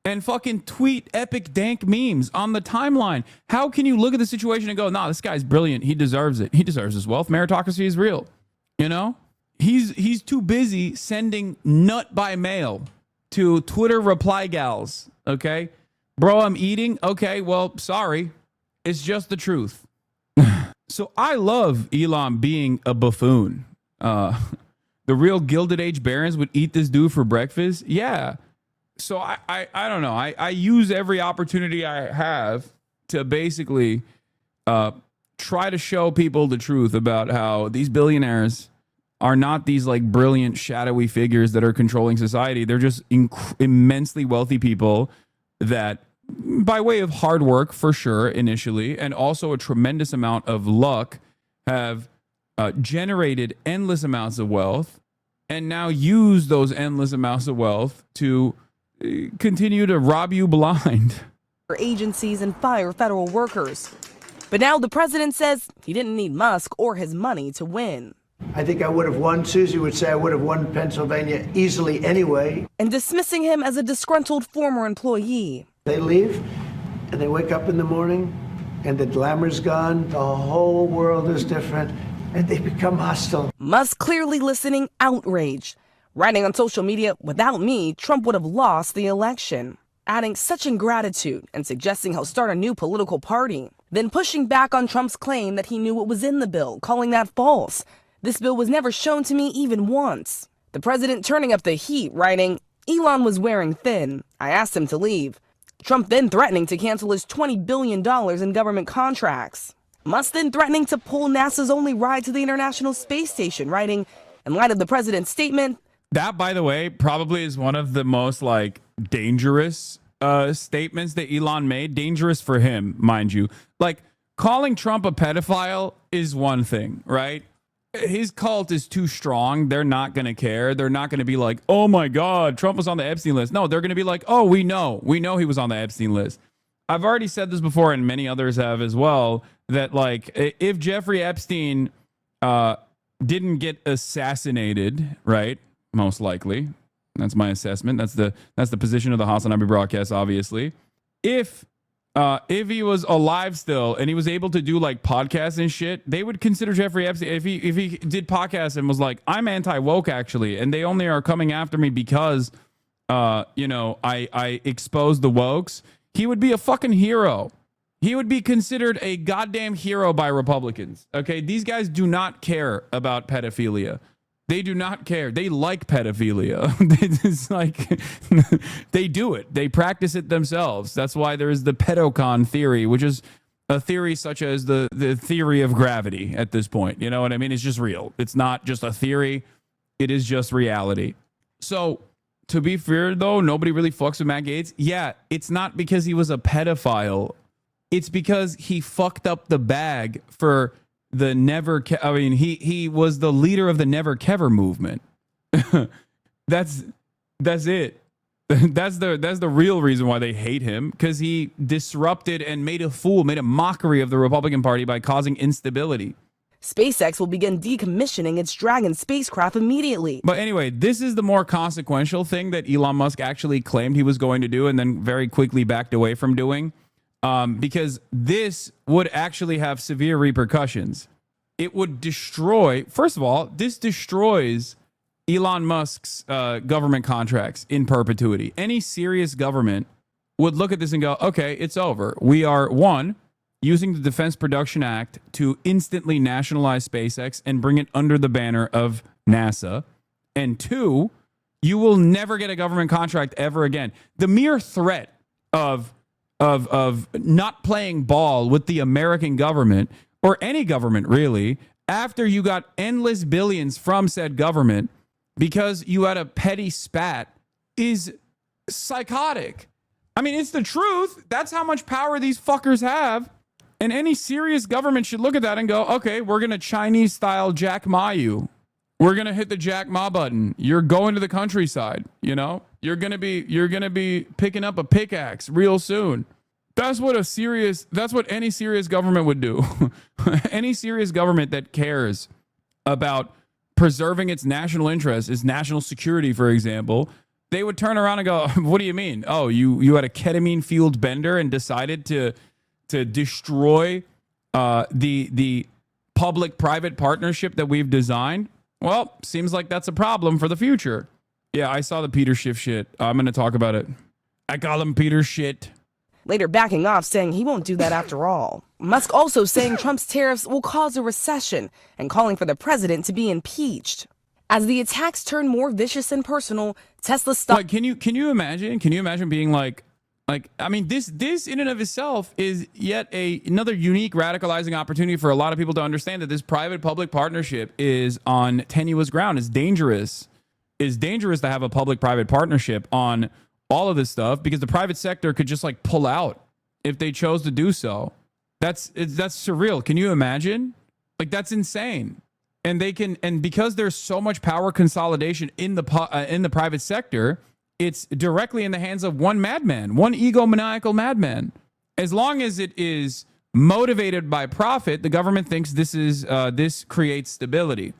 and fucking tweet epic dank memes on the timeline. How can you look at the situation and go, nah, this guy's brilliant. He deserves it. He deserves his wealth. Meritocracy is real. You know? He's too busy sending nut by mail to Twitter reply gals. Okay? Bro, I'm eating. Okay, well, sorry. It's just the truth. So I love Elon being a buffoon. The real Gilded Age barons would eat this dude for breakfast. Yeah. So I don't know. I use every opportunity I have to basically try to show people the truth about how these billionaires are not these like brilliant shadowy figures that are controlling society. They're just immensely wealthy people that, by way of hard work for sure initially, and also a tremendous amount of luck, have generated endless amounts of wealth, and now use those endless amounts of wealth to continue to rob you blind. Agencies and fire federal workers. But now the president says he didn't need Musk or his money to win. I think I would have won. Susie would say I would have won Pennsylvania easily anyway. And dismissing him as a disgruntled former employee. They leave and they wake up in the morning and the glamour's gone. The whole world is different and they become hostile. Musk clearly listening outraged, Writing on social media, "Without me, Trump would have lost the election," adding such ingratitude and suggesting he'll start a new political party. Then pushing back on Trump's claim that he knew what was in the bill, calling that false. "This bill was never shown to me even once." The president turning up the heat, writing, "Elon was wearing thin. I asked him to leave." Trump then threatening to cancel his $20 billion in government contracts. Musk then threatening to pull NASA's only ride to the International Space Station, writing, "In light of the president's statement..." That, by the way, probably is one of the most like dangerous statements that Elon made. Dangerous for him, mind you. Like, calling Trump a pedophile is one thing, right? His cult is too strong. They're not going to care. They're not going to be like, "Oh my God, Trump was on the Epstein list." No, they're going to be like, "Oh, we know he was on the Epstein list." I've already said this before, and many others have as well, that like if Jeffrey Epstein didn't get assassinated, right? Most likely. That's my assessment. That's the position of the Hasanabi broadcast, obviously. If he was alive still and he was able to do like podcasts and shit, they would consider Jeffrey Epstein, if he did podcasts and was like, "I'm anti-woke actually, and they only are coming after me because I exposed the wokes," he would be a fucking hero. He would be considered a goddamn hero by Republicans. Okay, these guys do not care about pedophilia. They do not care. They like pedophilia. It's like they do it. They practice it themselves. That's why there is the pedocon theory, which is a theory such as the theory of gravity at this point. You know what I mean? It's just real. It's not just a theory. It is just reality. So to be fair, though, nobody really fucks with Matt Gaetz. Yeah, it's not because he was a pedophile. It's because he fucked up the bag for the Never. He was the leader of the Never Kever movement. That's it. That's the real reason why they hate him, because he disrupted and made a mockery of the Republican Party by causing instability. SpaceX will begin decommissioning its Dragon spacecraft immediately. But anyway, this is the more consequential thing that Elon Musk actually claimed he was going to do and then very quickly backed away from doing. Because this would actually have severe repercussions. It would destroy, first of all, this destroys Elon Musk's government contracts in perpetuity. Any serious government would look at this and go, "Okay, it's over. We are, one, using the Defense Production Act to instantly nationalize SpaceX and bring it under the banner of NASA. And two, you will never get a government contract ever again." The mere threat of not playing ball with the American government, or any government really, after you got endless billions from said government because you had a petty spat, is psychotic. I mean, it's the truth. That's how much power these fuckers have. And any serious government should look at that and go, "Okay, we're going to Chinese style Jack Ma you. We're going to hit the Jack Ma button. You're going to the countryside, you know? You're going to be picking up a pickaxe real soon." That's what any serious government would do. Any serious government that cares about preserving its national interests, its national security, for example, they would turn around and go, "What do you mean? Oh, you had a ketamine fueled bender and decided to destroy the public private partnership that we've designed? Well, seems like that's a problem for the future." Yeah, I saw the Peter Schiff shit. I'm going to talk about it. I call him Peter Shit. Later backing off, saying he won't do that after all. Musk also saying Trump's tariffs will cause a recession and calling for the president to be impeached. As the attacks turn more vicious and personal, Tesla stock. Like, can you imagine? Can you imagine being like I mean, this in and of itself is yet another unique radicalizing opportunity for a lot of people to understand that this private-public partnership is on tenuous ground. It's dangerous. It's dangerous to have a public-private partnership on all of this stuff, because the private sector could just like pull out if they chose to do so. That's surreal. Can you imagine? Like, that's insane. And because there's so much power consolidation in the private sector, it's directly in the hands of one madman, one egomaniacal madman. As long as it is motivated by profit, the government thinks this creates stability.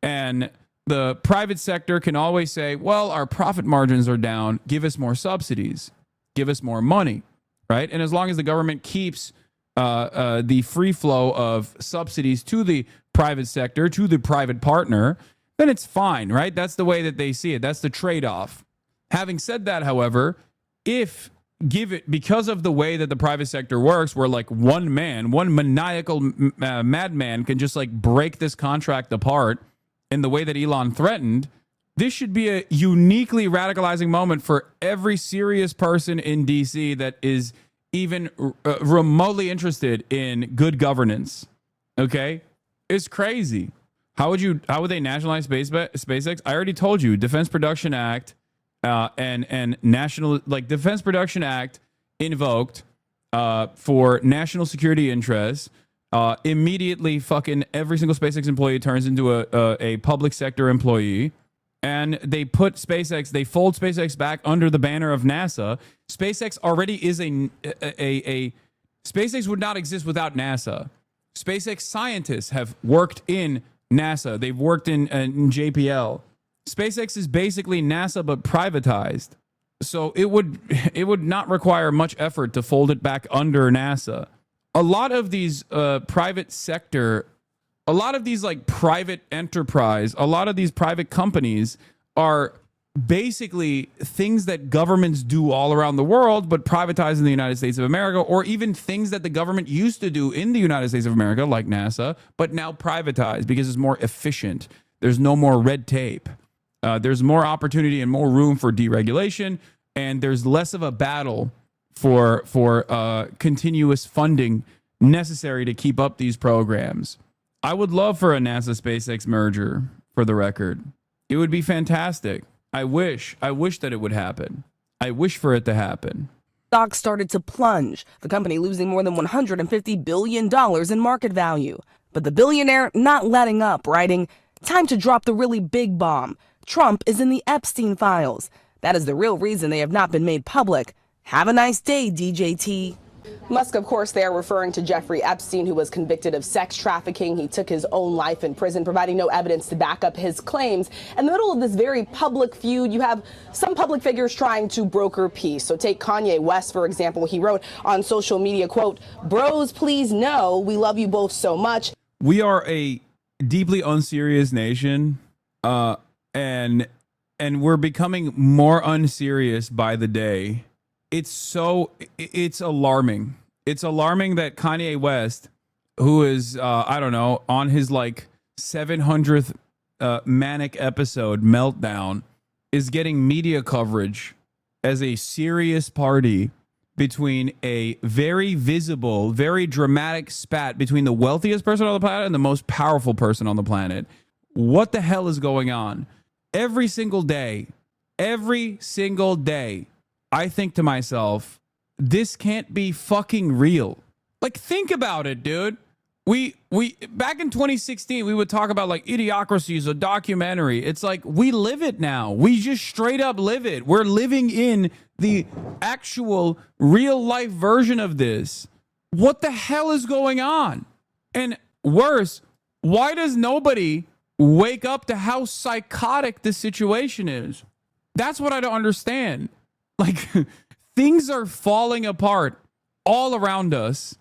And the private sector can always say, "Well, our profit margins are down. Give us more subsidies. Give us more money," right? And as long as the government keeps the free flow of subsidies to the private sector, to the private partner, then it's fine, right? That's the way that they see it. That's the trade-off. Having said that, however, because of the way that the private sector works, where like one maniacal madman can just like break this contract apart in the way that Elon threatened, this should be a uniquely radicalizing moment for every serious person in DC that is even remotely interested in good governance. Okay? It's crazy. How would they nationalize SpaceX? I already told you, Defense Production Act and national, like Defense Production Act invoked for national security interests. Immediately fucking every single SpaceX employee turns into a public sector employee. And they fold SpaceX back under the banner of NASA. SpaceX already is SpaceX would not exist without NASA. SpaceX scientists have worked in NASA. They've worked in JPL. SpaceX is basically NASA but privatized. So it would not require much effort to fold it back under NASA. A lot of these private sector, a lot of these like private enterprise, a lot of these private companies are basically things that governments do all around the world, but privatized in the United States of America, or even things that the government used to do in the United States of America, like NASA, but now privatized because it's more efficient. There's no more red tape. There's more opportunity and more room for deregulation, and there's less of a battle for continuous funding necessary to keep up these programs. I would love for a NASA SpaceX merger, for the record. It would be fantastic. I wish that it would happen. I wish for it to happen. Stocks started to plunge, the company losing more than $150 billion in market value. But the billionaire not letting up, writing, "Time to drop the really big bomb. Trump is in the Epstein files. That is the real reason they have not been made public. Have a nice day, DJT." Musk, of course, there referring to Jeffrey Epstein, who was convicted of sex trafficking. He took his own life in prison, providing no evidence to back up his claims. In the middle of this very public feud, you have some public figures trying to broker peace. So take Kanye West, for example. He wrote on social media, quote, "Bros, please know we love you both so much." We are a deeply unserious nation, and we're becoming more unserious by the day. It's alarming. It's alarming that Kanye West, who is, I don't know, on his like 700th manic episode meltdown, is getting media coverage as a serious party between a very visible, very dramatic spat between the wealthiest person on the planet and the most powerful person on the planet. What the hell is going on? Every single day, I think to myself, this can't be fucking real. Like, think about it, dude. We back in 2016, we would talk about like Idiocracy is a documentary. It's like we live it now. We just straight up live it. We're living in the actual real life version of this. What the hell is going on? And worse, why does nobody wake up to how psychotic this situation is? That's what I don't understand. Like, things are falling apart all around us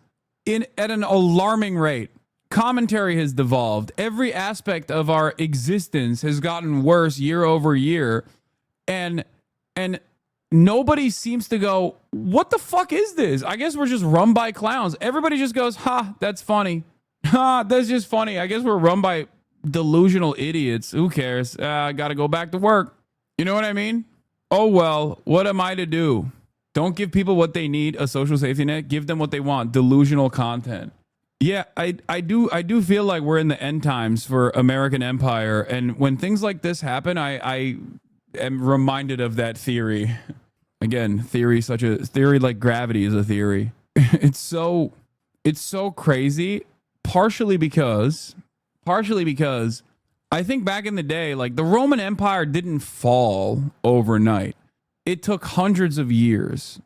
at an alarming rate. Commentary has devolved. Every aspect of our existence has gotten worse year over year. And nobody seems to go, what the fuck is this? I guess we're just run by clowns. Everybody just goes, ha, that's funny. Ha, that's just funny. I guess we're run by delusional idiots. Who cares? I got to go back to work. You know what I mean? Oh, well, what am I to do? Don't give people what they need, a social safety net. Give them what they want, delusional content. Yeah, I do feel like we're in the end times for American empire. And when things like this happen, I am reminded of that theory. Again, theory like gravity is a theory. It's so crazy, partially because I think back in the day, like the Roman Empire didn't fall overnight. It took hundreds of years.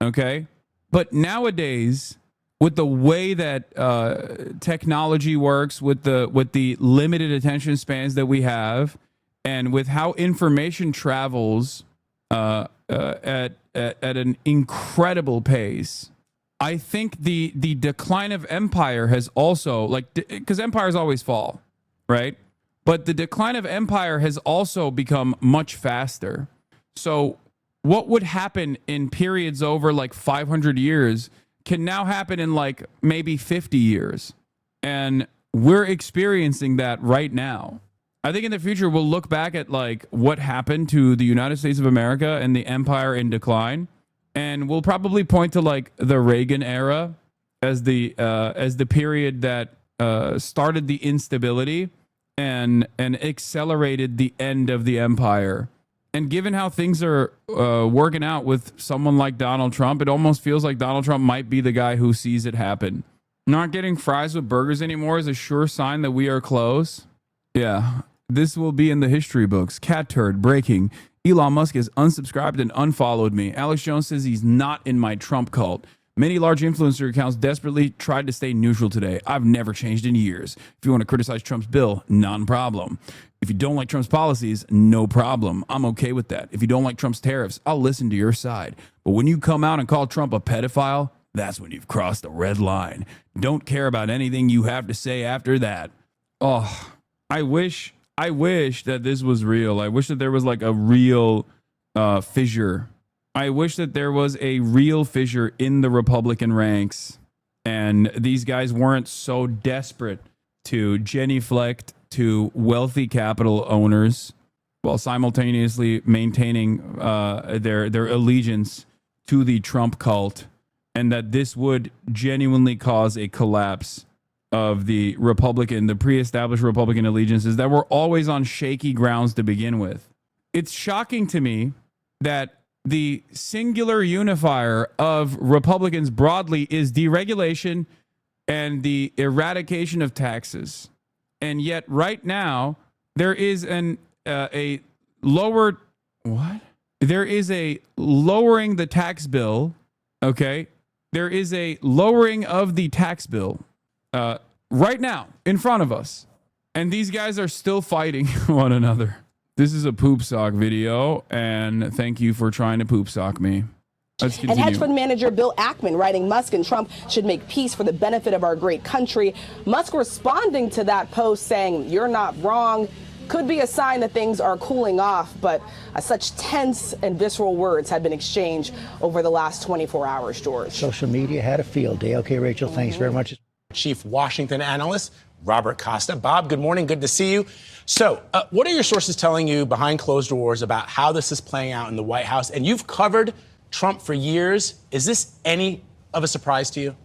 Okay. But nowadays, with the way that technology works, with the limited attention spans that we have, and with how information travels at an incredible pace, I think the decline of empire has also, like, because empires always fall, right? but the decline of empire has also become much faster. So what would happen in periods over like 500 years can now happen in like maybe 50 years. And we're experiencing that right now. I think in the future, we'll look back at like what happened to the United States of America and the empire in decline. And we'll probably point to like the Reagan era as the period that started the instability and accelerated the end of the empire. And given how things are working out with someone like Donald Trump, it almost feels like Donald Trump might be the guy who sees it happen. Not getting fries with burgers anymore is a sure sign that we are close. Yeah, this will be in the history books. Cat turd breaking. Elon Musk has unsubscribed and unfollowed me. Alex Jones says he's not in my Trump cult. Many large influencer accounts desperately tried to stay neutral today. I've never changed in years. If you want to criticize Trump's bill, non-problem. If you don't like Trump's policies, no problem. I'm okay with that. If you don't like Trump's tariffs, I'll listen to your side. But when you come out and call Trump a pedophile, that's when you've crossed a red line. Don't care about anything you have to say after that. Oh, I wish that this was real. I wish that there was like a real fissure. I wish that there was a real fissure in the Republican ranks and these guys weren't so desperate to genuflect to wealthy capital owners while simultaneously maintaining their allegiance to the Trump cult, and that this would genuinely cause a collapse of the pre-established Republican allegiances that were always on shaky grounds to begin with. It's shocking to me that the singular unifier of Republicans broadly is deregulation and the eradication of taxes. And yet right now there is There is a lowering the tax bill. Okay. There is a lowering of the tax bill right now in front of us. And these guys are still fighting one another. This is a poop sock video, and thank you for trying to poop sock me. Let's continue. And hedge fund manager Bill Ackman writing Musk and Trump should make peace for the benefit of our great country. Musk responding to that post saying, "You're not wrong," could be a sign that things are cooling off, but such tense and visceral words have been exchanged over the last 24 hours, George. Social media had a field day. Okay, Rachel, thanks very much. Chief Washington analyst Robert Costa. Bob, good morning. Good to see you. So what are your sources telling you behind closed doors about how this is playing out in the White House? And you've covered Trump for years. Is this any of a surprise to you?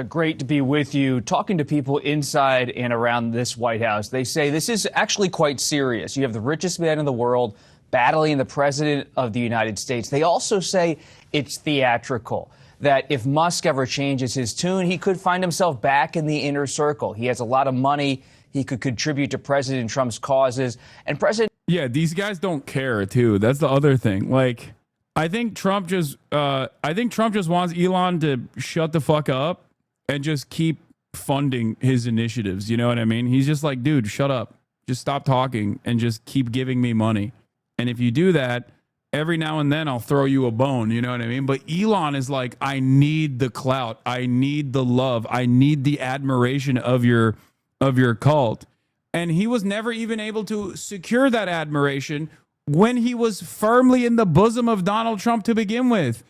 Great to be with you. Talking to people inside and around this White House, they say this is actually quite serious. You have the richest man in the world battling the president of the United States. They also say it's theatrical, that if Musk ever changes his tune, he could find himself back in the inner circle. He has a lot of money. He could contribute to President Trump's causes. And Yeah, these guys don't care, too. That's the other thing. Like, I think Trump just wants Elon to shut the fuck up and just keep funding his initiatives. You know what I mean? He's just like, dude, shut up. Just stop talking and just keep giving me money. And if you do that, every now and then I'll throw you a bone. You know what I mean? But Elon is like, I need the clout. I need the love. I need the admiration of your cult. And he was never even able to secure that admiration when he was firmly in the bosom of Donald Trump to begin with,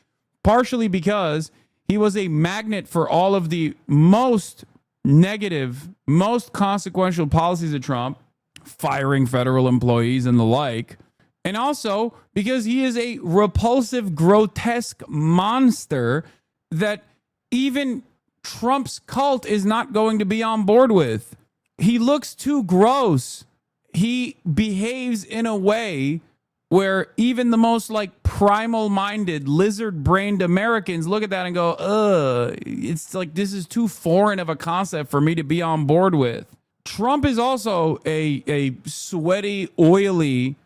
partially because he was a magnet for all of the most negative, most consequential policies of Trump, firing federal employees and the like, and also because he is a repulsive, grotesque monster that even Trump's cult is not going to be on board with. He looks too gross. He behaves in a way where even the most like primal-minded, lizard-brained Americans look at that and go, it's like this is too foreign of a concept for me to be on board with. Trump is also a sweaty, oily,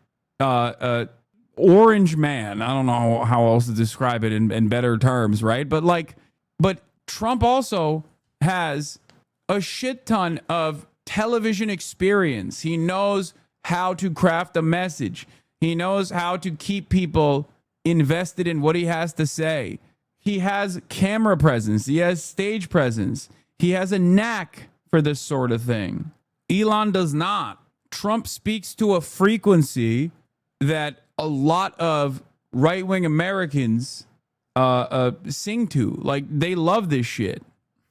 orange man. I don't know how else to describe it in better terms, right? But Trump also has a shit ton of television experience. He knows how to craft a message. He knows how to keep people invested in what he has to say. He has camera presence. He has stage presence. He has a knack for this sort of thing. Elon does not. Trump speaks to a frequency that a lot of right-wing Americans sing to. Like, they love this shit.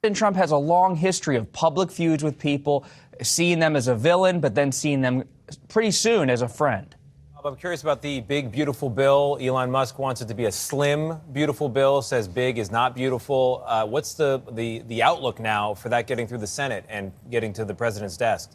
President Trump has a long history of public feuds with people, seeing them as a villain, but then seeing them pretty soon as a friend. I'm curious about the big, beautiful bill. Elon Musk wants it to be a slim, beautiful bill, says big is not beautiful. What's the outlook now for that getting through the Senate and getting to the president's desk?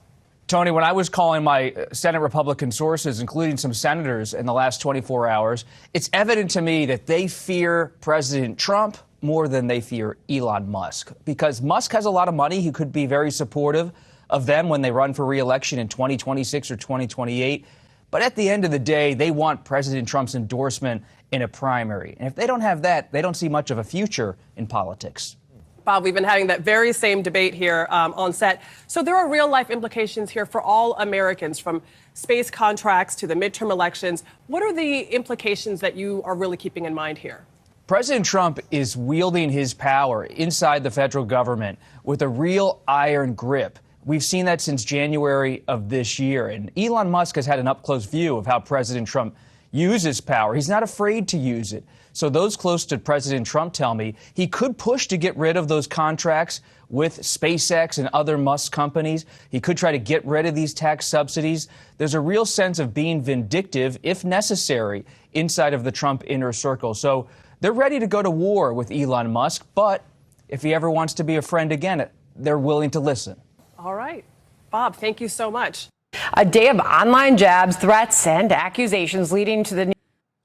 Tony, when I was calling my Senate Republican sources, including some senators in the last 24 hours, it's evident to me that they fear President Trump more than they fear Elon Musk, because Musk has a lot of money. He could be very supportive of them when they run for re-election in 2026 or 2028. But at the end of the day, they want President Trump's endorsement in a primary. And if they don't have that, they don't see much of a future in politics. Bob, we've been having that very same debate here on set. So there are real life implications here for all Americans, from space contracts to the midterm elections. What are the implications that you are really keeping in mind here? President Trump is wielding his power inside the federal government with a real iron grip. We've seen that since January of this year. And Elon Musk has had an up-close view of how President Trump uses power. He's not afraid to use it. So those close to President Trump tell me he could push to get rid of those contracts with SpaceX and other Musk companies. He could try to get rid of these tax subsidies. There's a real sense of being vindictive, if necessary, inside of the Trump inner circle. So they're ready to go to war with Elon Musk. But if he ever wants to be a friend again, they're willing to listen. All right. Bob, thank you so much. A day of online jabs, threats, and accusations leading to the...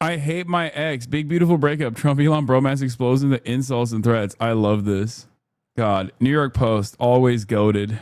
I hate my ex. Big, beautiful breakup. Trump, Elon bromance explodes into insults and threats. I love this. God. New York Post, always goated.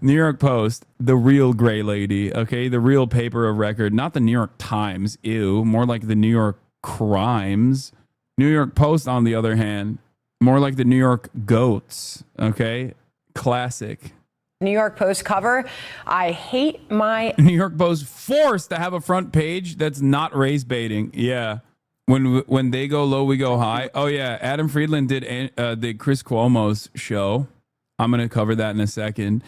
New York Post, the real gray lady. Okay, the real paper of record. Not the New York Times. Ew. More like the New York Crimes. New York Post, on the other hand, more like the New York Goats. Okay? Classic. New York Post cover. I hate my... New York Post forced to have a front page that's not race baiting. Yeah. When they go low, we go high. Oh, yeah. Adam Friedland did Chris Cuomo's show. I'm going to cover that in a second.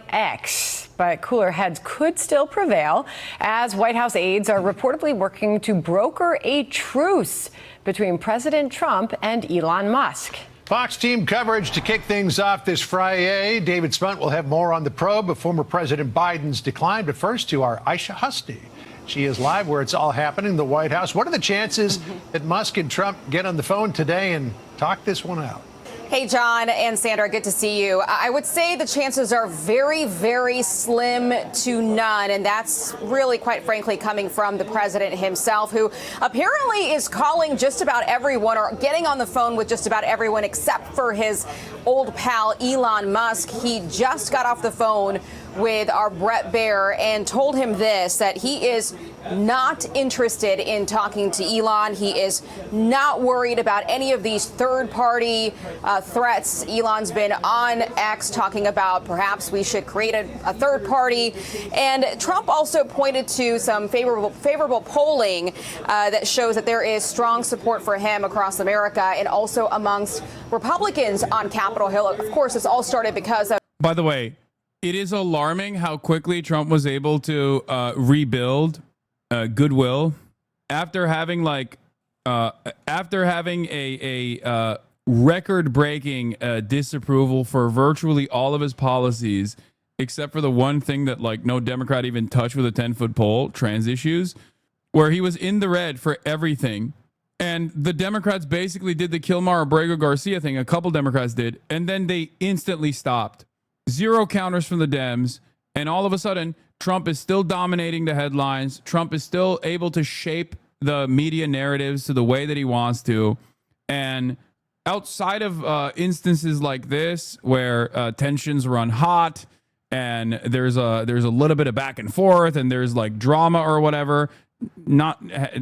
X, but cooler heads could still prevail as White House aides are reportedly working to broker a truce between President Trump and Elon Musk. Fox team coverage to kick things off this Friday. David Spunt will have more on the probe of former President Biden's decline. But first to our Aisha Husty. She is live where it's all happening in the White House. What are the chances that Musk and Trump get on the phone today and talk this one out? Hey, John and Sandra, good to see you. I would say the chances are very, very slim to none. And that's really, quite frankly, coming from the president himself, who apparently is calling just about everyone or getting on the phone with just about everyone except for his old pal, Elon Musk. He just got off the phone with our Brett Baer and told him this, that he is not interested in talking to Elon. He is not worried about any of these third-party threats. Elon's been on X talking about perhaps we should create a third party. And Trump also pointed to some favorable polling that shows that there is strong support for him across America and also amongst Republicans on Capitol Hill. Of course, this all started because of... By the way, it is alarming how quickly Trump was able to rebuild goodwill after having a record-breaking disapproval for virtually all of his policies, except for the one thing that no Democrat even touched with a 10-foot pole, trans issues, where he was in the red for everything. And the Democrats basically did the Kilmar Abrego Garcia thing. A couple Democrats did, and then they instantly stopped. Zero counters from the Dems, and all of a sudden, Trump is still dominating the headlines. Trump is still able to shape the media narratives to the way that he wants to. And outside of instances like this, where tensions run hot and there's a little bit of back and forth and there's drama or whatever,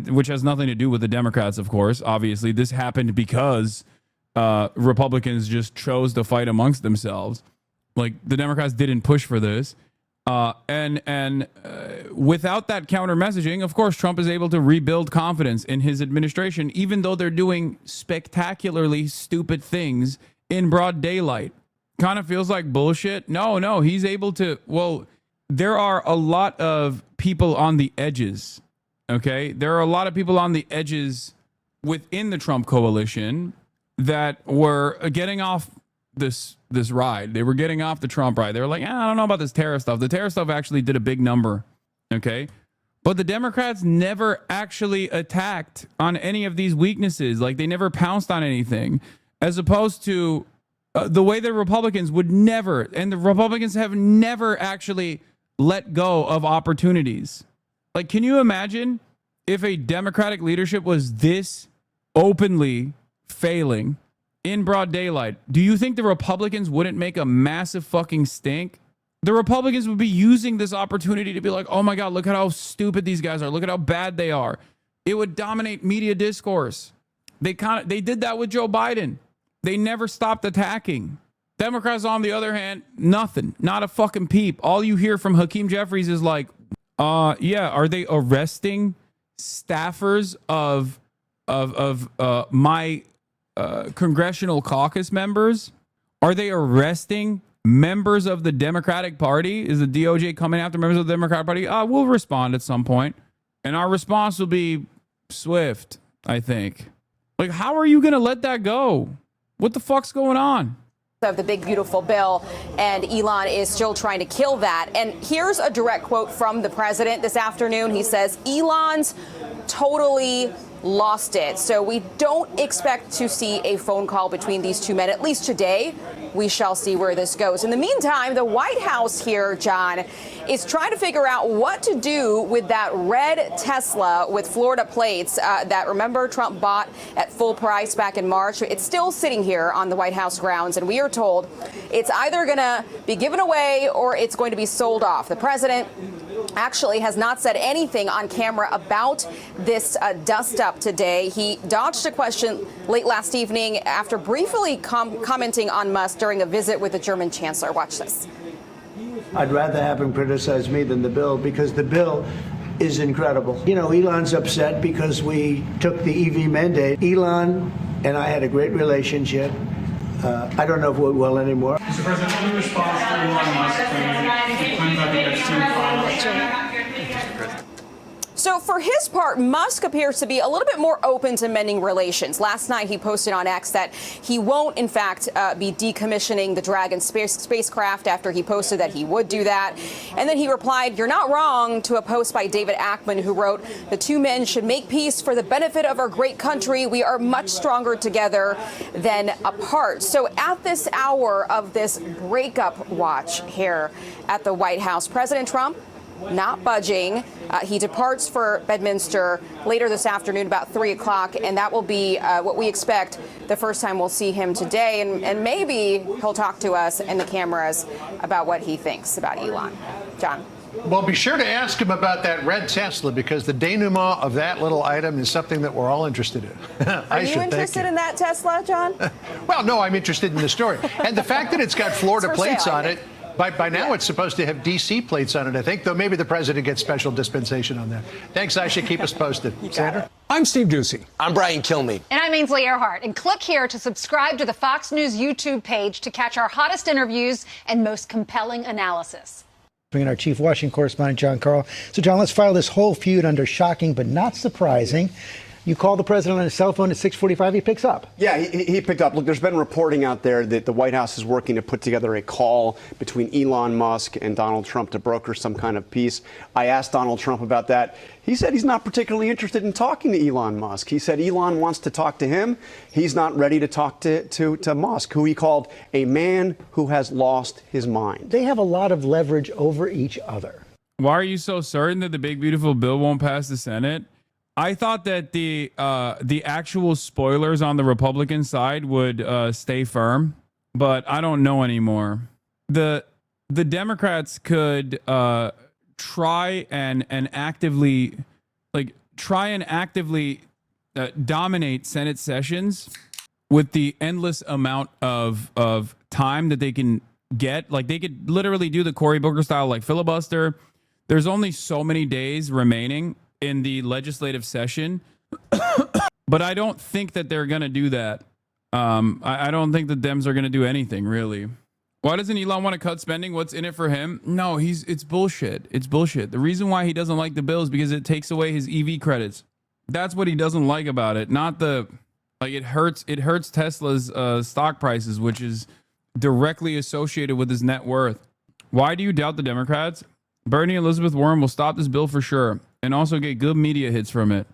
which has nothing to do with the Democrats, of course. Obviously, this happened because Republicans just chose to fight amongst themselves. The Democrats didn't push for this. And without that counter messaging, of course, Trump is able to rebuild confidence in his administration, even though they're doing spectacularly stupid things in broad daylight. Kind of feels like bullshit. No, he's able to, there are a lot of people on the edges. Okay, there are a lot of people on the edges within the Trump coalition that were getting off this ride. They were getting off the Trump ride. They were like, I don't know about this tariff stuff. The tariff stuff actually did a big number. Okay. But the Democrats never actually attacked on any of these weaknesses. Like, they never pounced on anything, as opposed to the way the Republicans would never, and the Republicans have never actually let go of opportunities. Like, can you imagine if a Democratic leadership was this openly failing in broad daylight? Do you think the Republicans wouldn't make a massive fucking stink? The Republicans would be using this opportunity to be like, oh my God, look at how stupid these guys are. Look at how bad they are. It would dominate media discourse. They did that with Joe Biden. They never stopped attacking. Democrats, on the other hand, nothing. Not a fucking peep. All you hear from Hakeem Jeffries is like, yeah, are they arresting staffers of my congressional caucus members? Are they arresting members of the Democratic Party? Is the DOJ coming after members of the Democratic Party? We'll respond at some point. And our response will be swift, I think. Like, how are you going to let that go? What the fuck's going on? Of the big, beautiful bill, and Elon is still trying to kill that. And here's a direct quote from the president this afternoon. He says, Elon's totally lost it. So we don't expect to see a phone call between these two men, at least today. We shall see where this goes. In the meantime, the White House here, John, is trying to figure out what to do with that red Tesla with Florida plates that, remember, Trump bought at full price back in March. It's still sitting here on the White House grounds, and we are told it's either going to be given away or it's going to be sold off. The president actually has not said anything on camera about this dust-up today. He dodged a question late last evening after briefly commenting on Musk during a visit with the German chancellor. Watch this. I'd rather have him criticize me than the bill, because the bill is incredible. You know, Elon's upset because we took the EV mandate. Elon and I had a great relationship. I don't know if we will anymore. Mr. President, what are your response to Elon Musk claims about the Epstein So for his part, Musk appears to be a little bit more open to mending relations. Last night, he posted on X that he won't, in fact, be decommissioning the Dragon spacecraft after he posted that he would do that. And then he replied, "You're not wrong," to a post by David Ackman, who wrote, "The two men should make peace for the benefit of our great country. We are much stronger together than apart." So at this hour of this breakup watch here at the White House, President Trump not budging. He departs for Bedminster later this afternoon, about 3 o'clock, and that will be what we expect the first time we'll see him today. And maybe he'll talk to us in the cameras about what he thinks about Elon. John. Well, be sure to ask him about that red Tesla, because the denouement of that little item is something that we're all interested in. Are you interested in that Tesla, John? Well, no, I'm interested in the story. And the fact that it's got Florida plates sale, on it. By now, it's supposed to have D.C. plates on it, I think, though maybe the president gets special dispensation on that. Thanks, Aisha. Keep us posted. Sandra? I'm Steve Doocy. I'm Brian Kilmeade. And I'm Ainsley Earhart. And click here to subscribe to the Fox News YouTube page to catch our hottest interviews and most compelling analysis. And our chief Washington correspondent, John Karl. So, John, let's file this whole feud under shocking but not surprising. You call the president on his cell phone at 6:45, he picks up. Yeah, he picked up. Look, there's been reporting out there that the White House is working to put together a call between Elon Musk and Donald Trump to broker some kind of peace. I asked Donald Trump about that. He said he's not particularly interested in talking to Elon Musk. He said Elon wants to talk to him. He's not ready to talk to Musk, who he called a man who has lost his mind. They have a lot of leverage over each other. Why are you so certain that the big, beautiful bill won't pass the Senate? I thought that the actual spoilers on the Republican side would stay firm, but I don't know anymore. The Democrats could try and actively dominate Senate sessions with the endless amount of time that they can get. Like, they could literally do the Cory Booker style, like, filibuster. There's only so many days remaining in the legislative session, but I don't think that they're going to do that. I don't think the Dems are going to do anything, really. Why doesn't Elon want to cut spending? What's in it for him? No, it's bullshit. It's bullshit. The reason why he doesn't like the bill is because it takes away his EV credits. That's what he doesn't like about it. Not the, like, it hurts Tesla's stock prices, which is directly associated with his net worth. Why do you doubt the Democrats? Bernie and Elizabeth Warren will stop this bill for sure and also get good media hits from it.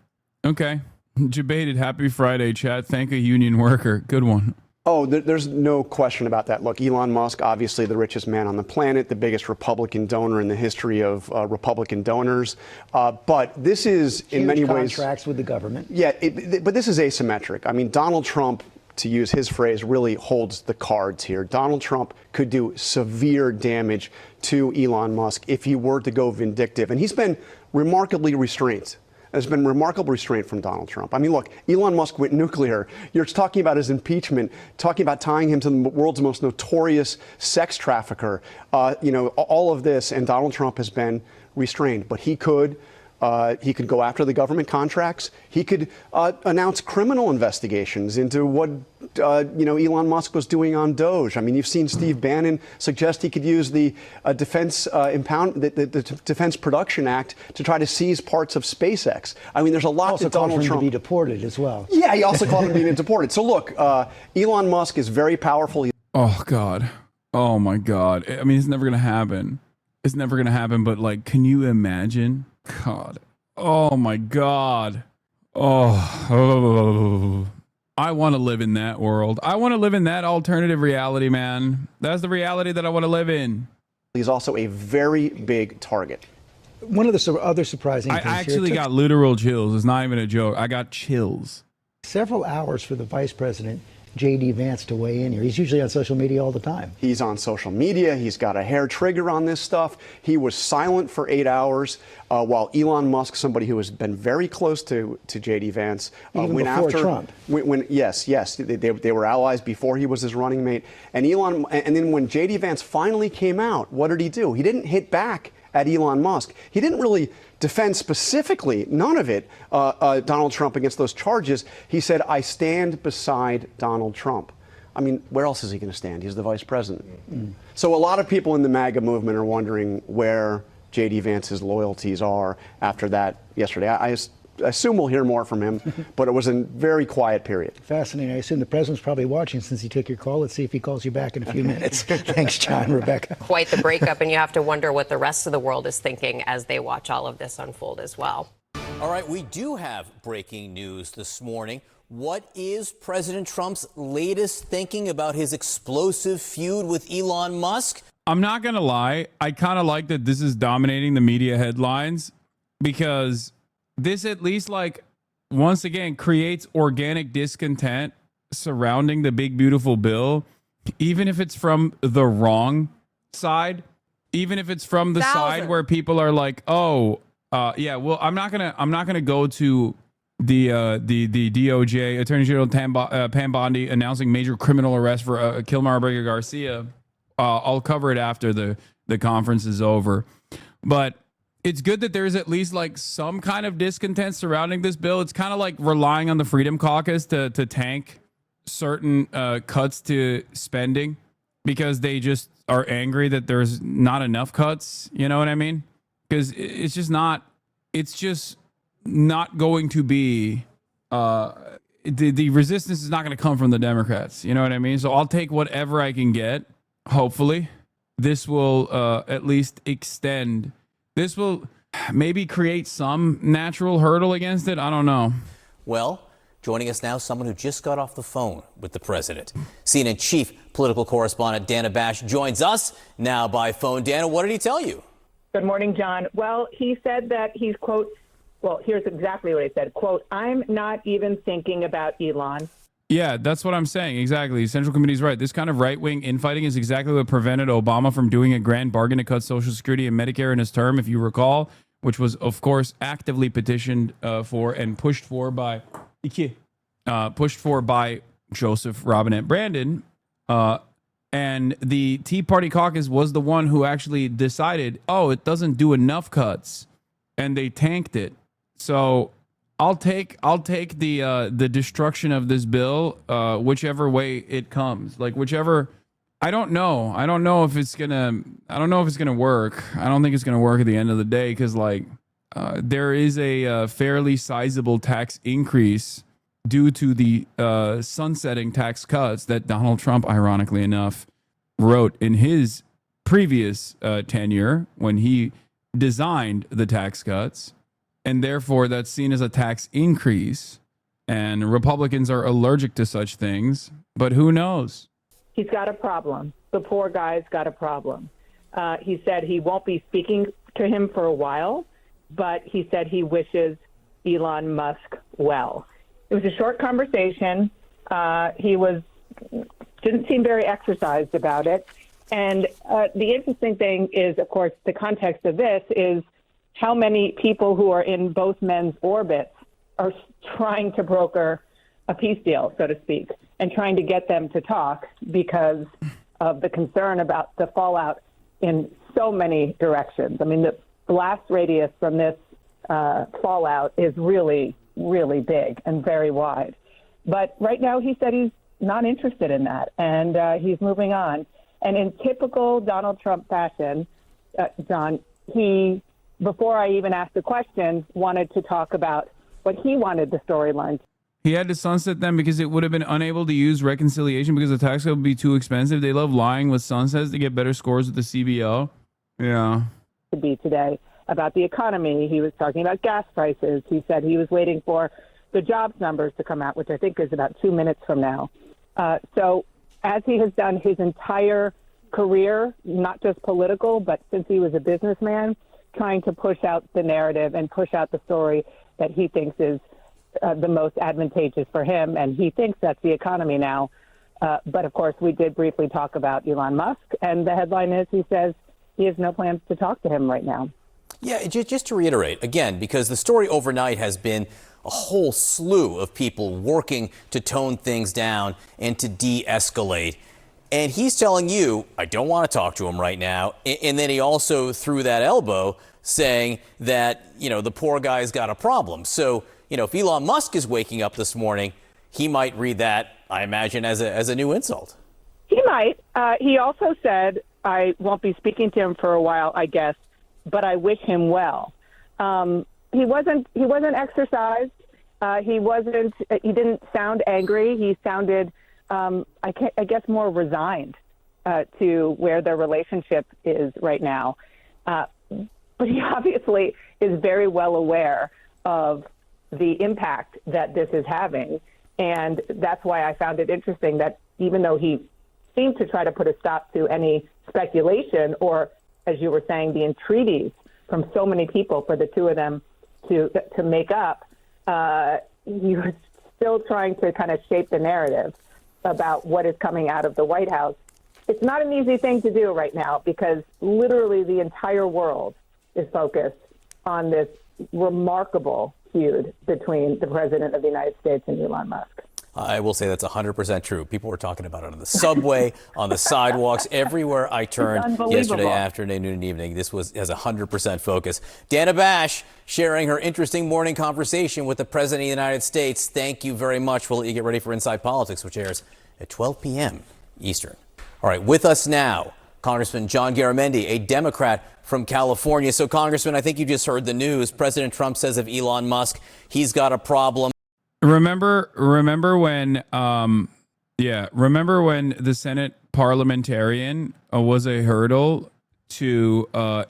Okay. Debated. Happy Friday, chat. Thank a union worker. Good one. Oh, there's no question about that. Look, Elon Musk, obviously the richest man on the planet, the biggest Republican donor in the history of Republican donors. But this is, in many ways, contracts with the government. Yeah, but this is asymmetric. I mean, Donald Trump, to use his phrase, really holds the cards here. Donald Trump could do severe damage to Elon Musk if he were to go vindictive. And he's been remarkably restrained. There's been remarkable restraint from Donald Trump. I mean, look, Elon Musk went nuclear. You're talking about his impeachment, talking about tying him to the world's most notorious sex trafficker, all of this, and Donald Trump has been restrained. But he could go after the government contracts. He could announce criminal investigations into what Elon Musk was doing on Doge. I mean, you've seen Steve Bannon suggest he could use the Defense Production Act to try to seize parts of SpaceX. I mean, there's a lot that Donald Trump to be deported as well. Yeah, he also called him being deported. So look, Elon Musk is very powerful. Oh God. Oh my God. I mean, it's never gonna happen. It's never gonna happen. But like, can you imagine? God. Oh my God. Oh. I want to live in that world. I want to live in that alternative reality, man. That's the reality that I want to live in. He's also a very big target. One of the other surprising things I actually got literal chills. It's not even a joke. I got chills. Several hours for the vice president, J.D. Vance, to weigh in here. He's usually on social media all the time. He's on social media. He's got a hair trigger on this stuff. He was silent for 8 hours while Elon Musk, somebody who has been very close to J.D. Vance, even went before after Trump. Yes, they were allies before he was his running mate. And then when J.D. Vance finally came out, what did he do? He didn't hit back at Elon Musk. He didn't really defend specifically, none of it, Donald Trump against those charges. He said, I stand beside Donald Trump. I mean, where else is he going to stand? He's the vice president. So a lot of people in the MAGA movement are wondering where J.D. Vance's loyalties are after that yesterday. I assume we'll hear more from him, but it was a very quiet period. Fascinating. I assume the president's probably watching since he took your call. Let's see if he calls you back in a few minutes. Thanks, John. Rebecca. Quite the breakup, and you have to wonder what the rest of the world is thinking as they watch all of this unfold as well. All right, we do have breaking news this morning. What is President Trump's latest thinking about his explosive feud with Elon Musk? I'm not going to lie. I kind of like that this is dominating the media headlines because this at least, like, once again, creates organic discontent surrounding the big, beautiful bill, even if it's from the wrong side, even if it's from the side where people are like, oh, yeah, well, I'm not gonna go to the DOJ Attorney General Pam Bondi announcing major criminal arrest for Kilmar Brega Garcia. I'll cover it after the conference is over, but it's good that there's at least like some kind of discontent surrounding this bill. It's kind of like relying on the Freedom Caucus to tank certain cuts to spending because they just are angry that there's not enough cuts. You know what I mean? Because it's just not going to be the resistance is not going to come from the Democrats. You know what I mean? So I'll take whatever I can get. Hopefully, this will at least extend. This will maybe create some natural hurdle against it. I don't know. Well, joining us now, someone who just got off the phone with the president. CNN chief political correspondent Dana Bash joins us now by phone. Dana, what did he tell you? Good morning, John. Well, he said that he's, quote, well, here's exactly what he said, quote, I'm not even thinking about Elon. Yeah, that's what I'm saying. Exactly. Central Committee's right. This kind of right-wing infighting is exactly what prevented Obama from doing a grand bargain to cut Social Security and Medicare in his term, if you recall, which was, of course, actively petitioned for and pushed for by Joseph Robinette Brandon. And the Tea Party caucus was the one who actually decided, oh, it doesn't do enough cuts, and they tanked it. So I'll take the destruction of this bill, whichever way it comes, like whichever I don't know. I don't know if it's gonna work. I don't think it's gonna work at the end of the day because there is a fairly sizable tax increase due to the sunsetting tax cuts that Donald Trump, ironically enough, wrote in his previous tenure when he designed the tax cuts, and therefore that's seen as a tax increase. And Republicans are allergic to such things, but who knows? He's got a problem. The poor guy's got a problem. He said he won't be speaking to him for a while, but he said he wishes Elon Musk well. It was a short conversation. He didn't seem very exercised about it. And the interesting thing is, of course, the context of this is how many people who are in both men's orbits are trying to broker a peace deal, so to speak, and trying to get them to talk because of the concern about the fallout in so many directions. I mean, the blast radius from this fallout is really, really big and very wide. But right now he said he's not interested in that, and he's moving on. And in typical Donald Trump fashion, John, he, before I even asked the question, wanted to talk about what he wanted the storyline. He had to sunset them because it would have been unable to use reconciliation because the tax code would be too expensive. They love lying with sunsets to get better scores with the CBO. Yeah. To be today about the economy. He was talking about gas prices. He said he was waiting for the jobs numbers to come out, which I think is about 2 minutes from now. So as he has done his entire career, not just political, but since he was a businessman, trying to push out the narrative and push out the story that he thinks is the most advantageous for him, and he thinks that's the economy now. But of course, we did briefly talk about Elon Musk, and the headline is he says he has no plans to talk to him right now. Yeah, just to reiterate, again, because the story overnight has been a whole slew of people working to tone things down and to de-escalate. And he's telling you, I don't want to talk to him right now. And then he also threw that elbow saying that, the poor guy's got a problem. So, if Elon Musk is waking up this morning, he might read that, I imagine, as a new insult. He might. He also said, I won't be speaking to him for a while, I guess, but I wish him well. He wasn't exercised. He didn't sound angry. He sounded, I guess, more resigned to where their relationship is right now. But he obviously is very well aware of the impact that this is having. And that's why I found it interesting that even though he seemed to try to put a stop to any speculation or, as you were saying, the entreaties from so many people for the two of them to make up, he was still trying to kind of shape the narrative about what is coming out of the White House. It's not an easy thing to do right now because literally the entire world is focused on this remarkable feud between the president of the United States and Elon Musk. I will say that's 100% true. People were talking about it on the subway, on the sidewalks, everywhere I turned yesterday afternoon and evening. This has 100% focus. Dana Bash sharing her interesting morning conversation with the President of the United States. Thank you very much. We'll let you get ready for Inside Politics, which airs at 12 p.m. Eastern. All right, with us now, Congressman John Garamendi, a Democrat from California. So, Congressman, I think you just heard the news. President Trump says of Elon Musk, he's got a problem. Remember when the Senate parliamentarian was a hurdle to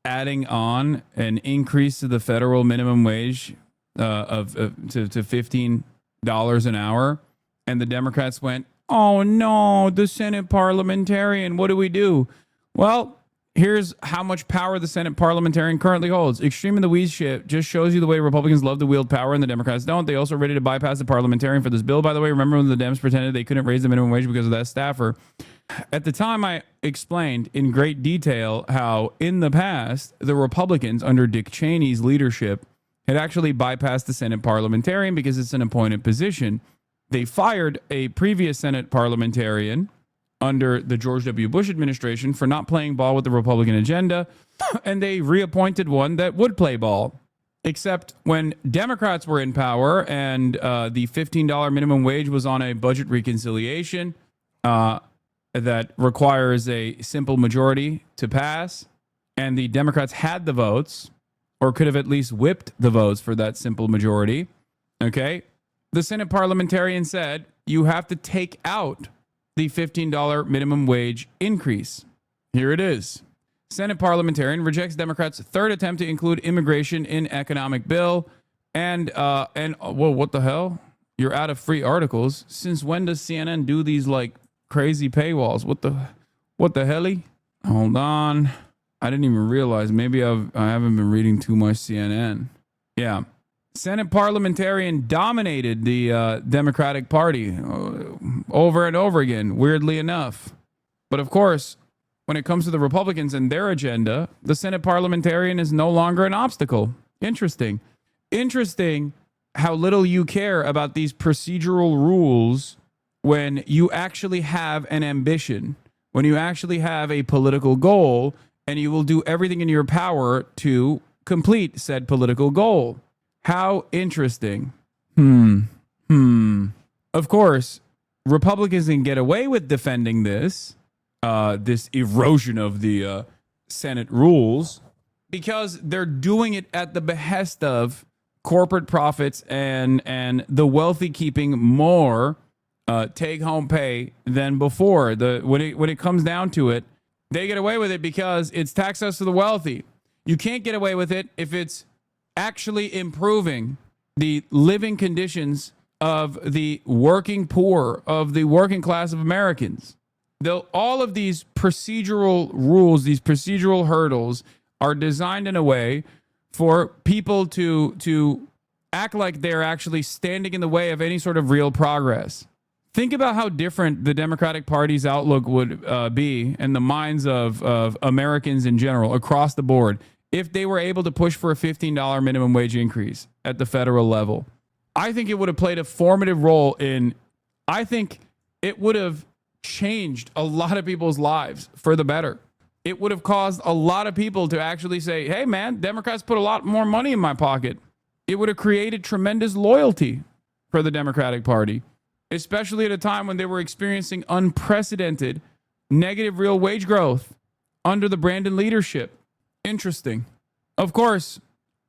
adding on an increase to the federal minimum wage to $15 an hour, and the Democrats went, "Oh no, the Senate parliamentarian, what do we do?" Well, here's how much power the Senate parliamentarian currently holds. Extreme in the weeds shit just shows you the way Republicans love to wield power and the Democrats don't. They also ready to bypass the parliamentarian for this bill, by the way. Remember when the Dems pretended they couldn't raise the minimum wage because of that staffer? At the time, I explained in great detail how in the past, the Republicans under Dick Cheney's leadership had actually bypassed the Senate parliamentarian because it's an appointed position. They fired a previous Senate parliamentarian under the George W. Bush administration for not playing ball with the Republican agenda, and they reappointed one that would play ball. Except when Democrats were in power and the $15 minimum wage was on a budget reconciliation, that requires a simple majority to pass, and the Democrats had the votes, or could have at least whipped the votes for that simple majority. Okay. The Senate parliamentarian said you have to take out the $15 minimum wage increase. Here it is. Senate parliamentarian rejects Democrats' third attempt to include immigration in economic bill. And well, what the hell? You're out of free articles. Since when does CNN do these like crazy paywalls? What the helly? Hold on. I didn't even realize. Maybe I haven't been reading too much CNN. Yeah. Senate parliamentarian dominated the Democratic Party over and over again, weirdly enough. But of course, when it comes to the Republicans and their agenda, the Senate parliamentarian is no longer an obstacle. Interesting how little you care about these procedural rules when you actually have an ambition, when you actually have a political goal, and you will do everything in your power to complete said political goal. How interesting. Of course, Republicans can get away with defending this erosion of the Senate rules because they're doing it at the behest of corporate profits and the wealthy keeping more take-home pay than before. When it comes down to it, they get away with it because it's tax us to the wealthy. You can't get away with it if it's actually improving the living conditions of the working poor, of the working class of Americans. All of these procedural rules, these procedural hurdles are designed in a way for people to act like they're actually standing in the way of any sort of real progress. Think about how different the Democratic Party's outlook would be in the minds of Americans in general across the board if they were able to push for a $15 minimum wage increase at the federal level. I think it would have played a formative role I think it would have changed a lot of people's lives for the better. It would have caused a lot of people to actually say, hey, man, Democrats put a lot more money in my pocket. It would have created tremendous loyalty for the Democratic Party, especially at a time when they were experiencing unprecedented negative real wage growth under the Brandon leadership. Interesting. Of course,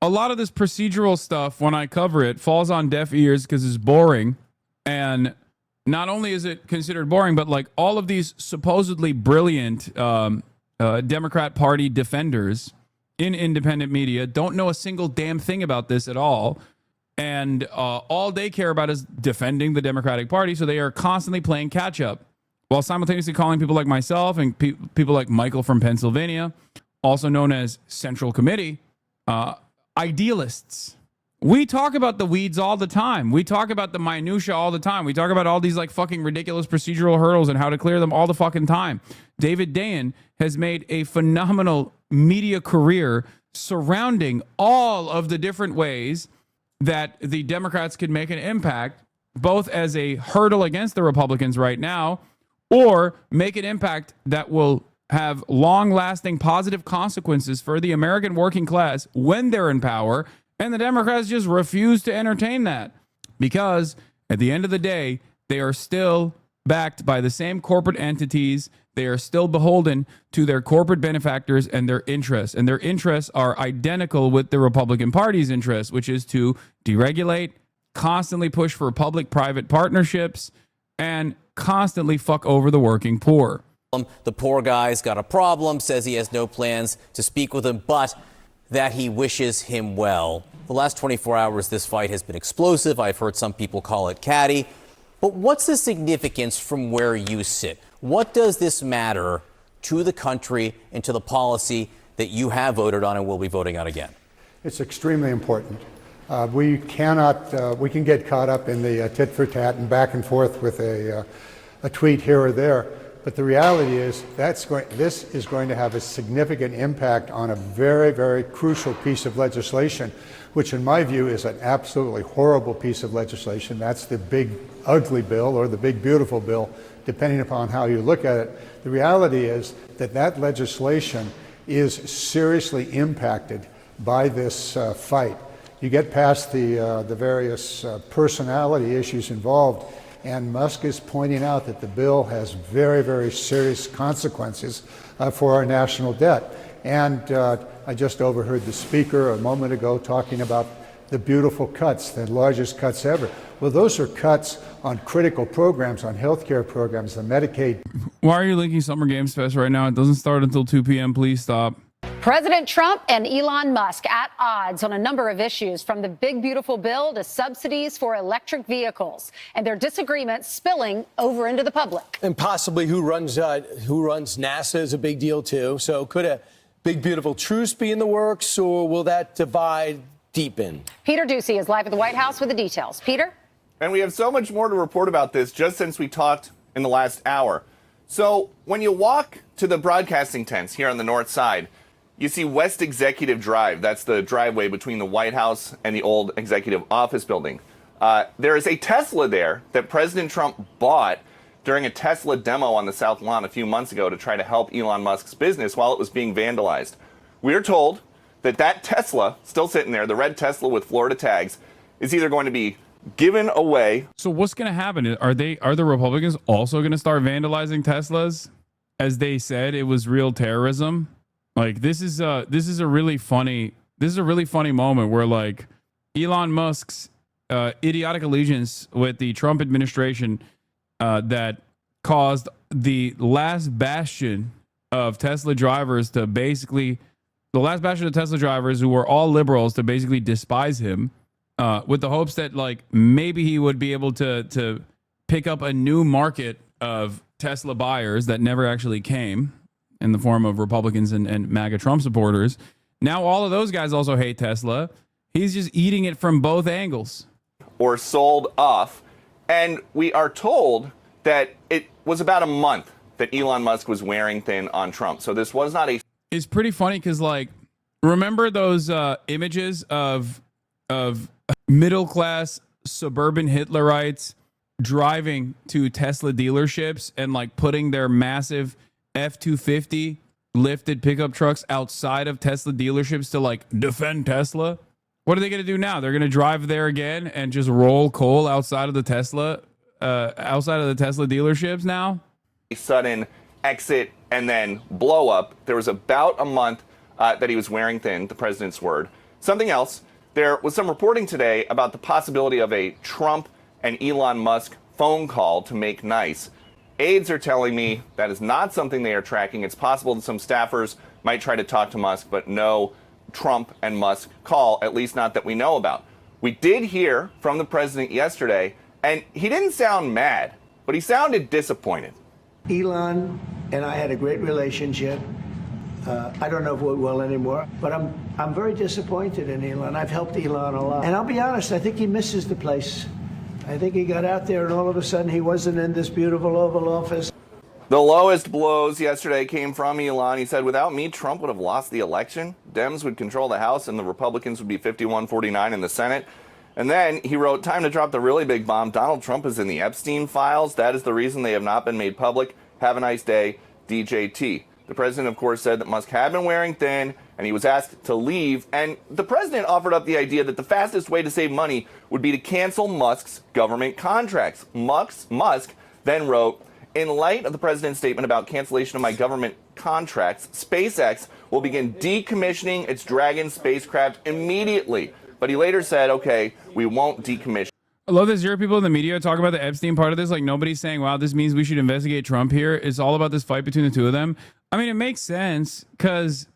a lot of this procedural stuff, when I cover it, falls on deaf ears because it's boring. And not only is it considered boring, but like all of these supposedly brilliant Democrat Party defenders in independent media don't know a single damn thing about this at all. And all they care about is defending the Democratic Party. So they are constantly playing catch up while simultaneously calling people like myself and people like Michael from Pennsylvania, also known as Central Committee, idealists. We talk about the weeds all the time. We talk about the minutia all the time. We talk about all these like fucking ridiculous procedural hurdles and how to clear them all the fucking time. David Dayen has made a phenomenal media career surrounding all of the different ways that the Democrats could make an impact, both as a hurdle against the Republicans right now, or make an impact that will have long-lasting positive consequences for the American working class when they're in power. And the Democrats just refuse to entertain that because at the end of the day, they are still backed by the same corporate entities. They are still beholden to their corporate benefactors and their interests. And their interests are identical with the Republican Party's interests, which is to deregulate, constantly push for public-private partnerships, and constantly fuck over the working poor. The poor guy's got a problem, says he has no plans to speak with him, but that he wishes him well. The last 24 hours, this fight has been explosive. I've heard some people call it catty. But what's the significance from where you sit? What does this matter to the country and to the policy that you have voted on and will be voting on again? It's extremely important. We can get caught up in the tit for tat and back and forth with a tweet here or there. But the reality is this is going to have a significant impact on a very, very crucial piece of legislation, which in my view is an absolutely horrible piece of legislation. That's the big ugly bill or the big beautiful bill, depending upon how you look at it. The reality is that legislation is seriously impacted by this fight. You get past the various personality issues involved, And Musk is pointing out that the bill has very, very serious consequences for our national debt. And I just overheard the speaker a moment ago talking about the beautiful cuts, the largest cuts ever. Well, those are cuts on critical programs, on healthcare programs, the Medicaid. Why are you linking Summer Games Fest right now? It doesn't start until 2 p.m. Please stop. President Trump and Elon Musk at odds on a number of issues, from the big, beautiful bill to subsidies for electric vehicles, and their disagreements spilling over into the public. And possibly who runs NASA is a big deal, too. So could a big, beautiful truce be in the works, or will that divide deepen? Peter Doocy is live at the White House with the details. Peter? And we have so much more to report about this just since we talked in the last hour. So when you walk to the broadcasting tents here on the north side, you see West Executive Drive. That's the driveway between the White House and the old executive office building. There is a Tesla there that President Trump bought during a Tesla demo on the South Lawn a few months ago to try to help Elon Musk's business while it was being vandalized. We're told that that Tesla, still sitting there, the red Tesla with Florida tags, is either going to be given away. So what's going to happen? Are the Republicans also going to start vandalizing Teslas, as they said it was real terrorism? Like, this is a really funny moment where, like, Elon Musk's idiotic allegiance with the Trump administration that caused the last bastion of Tesla drivers to basically, the last bastion of Tesla drivers who were all liberals, to basically despise him, with the hopes that, like, maybe he would be able to pick up a new market of Tesla buyers that never actually came, in the form of Republicans and MAGA Trump supporters. Now all of those guys also hate Tesla. He's just eating it from both angles. Or sold off. And we are told that it was about a month that Elon Musk was wearing thin on Trump. So this was not a... It's pretty funny because, like, remember those images of middle-class suburban Hitlerites driving to Tesla dealerships and, like, putting their massive F-250 lifted pickup trucks outside of Tesla dealerships to, like, defend Tesla? What are they going to do now? They're going to drive there again and just roll coal outside of the Tesla dealerships now? A sudden exit and then blow up. There was about a month that he was wearing thin, the president's word. Something else, there was some reporting today about the possibility of a Trump and Elon Musk phone call to make nice. Aides are telling me that is not something they are tracking. It's possible that some staffers might try to talk to Musk, but no Trump and Musk call, at least not that we know about. We did hear from the president yesterday, and he didn't sound mad, but he sounded disappointed. Elon and I had a great relationship. I don't know if we will anymore, but I'm very disappointed in Elon. I've helped Elon a lot. And I'll be honest, I think he misses the place. I think he got out there and all of a sudden he wasn't in this beautiful Oval Office. The lowest blows yesterday came from Elon. He said, without me, Trump would have lost the election. Dems would control the House and the Republicans would be 51-49 in the Senate. And then he wrote, time to drop the really big bomb. Donald Trump is in the Epstein files. That is the reason they have not been made public. Have a nice day, DJT. The president, of course, said that Musk had been wearing thin and he was asked to leave. And the president offered up the idea that the fastest way to save money would be to cancel Musk's government contracts. Musk then wrote, in light of the president's statement about cancellation of my government contracts, SpaceX will begin decommissioning its Dragon spacecraft immediately. But he later said, okay, we won't decommission. I love this. Zero people in the media talk about the Epstein part of this. Like, nobody's saying, wow, this means we should investigate Trump here. It's all about this fight between the two of them. I mean, it makes sense because,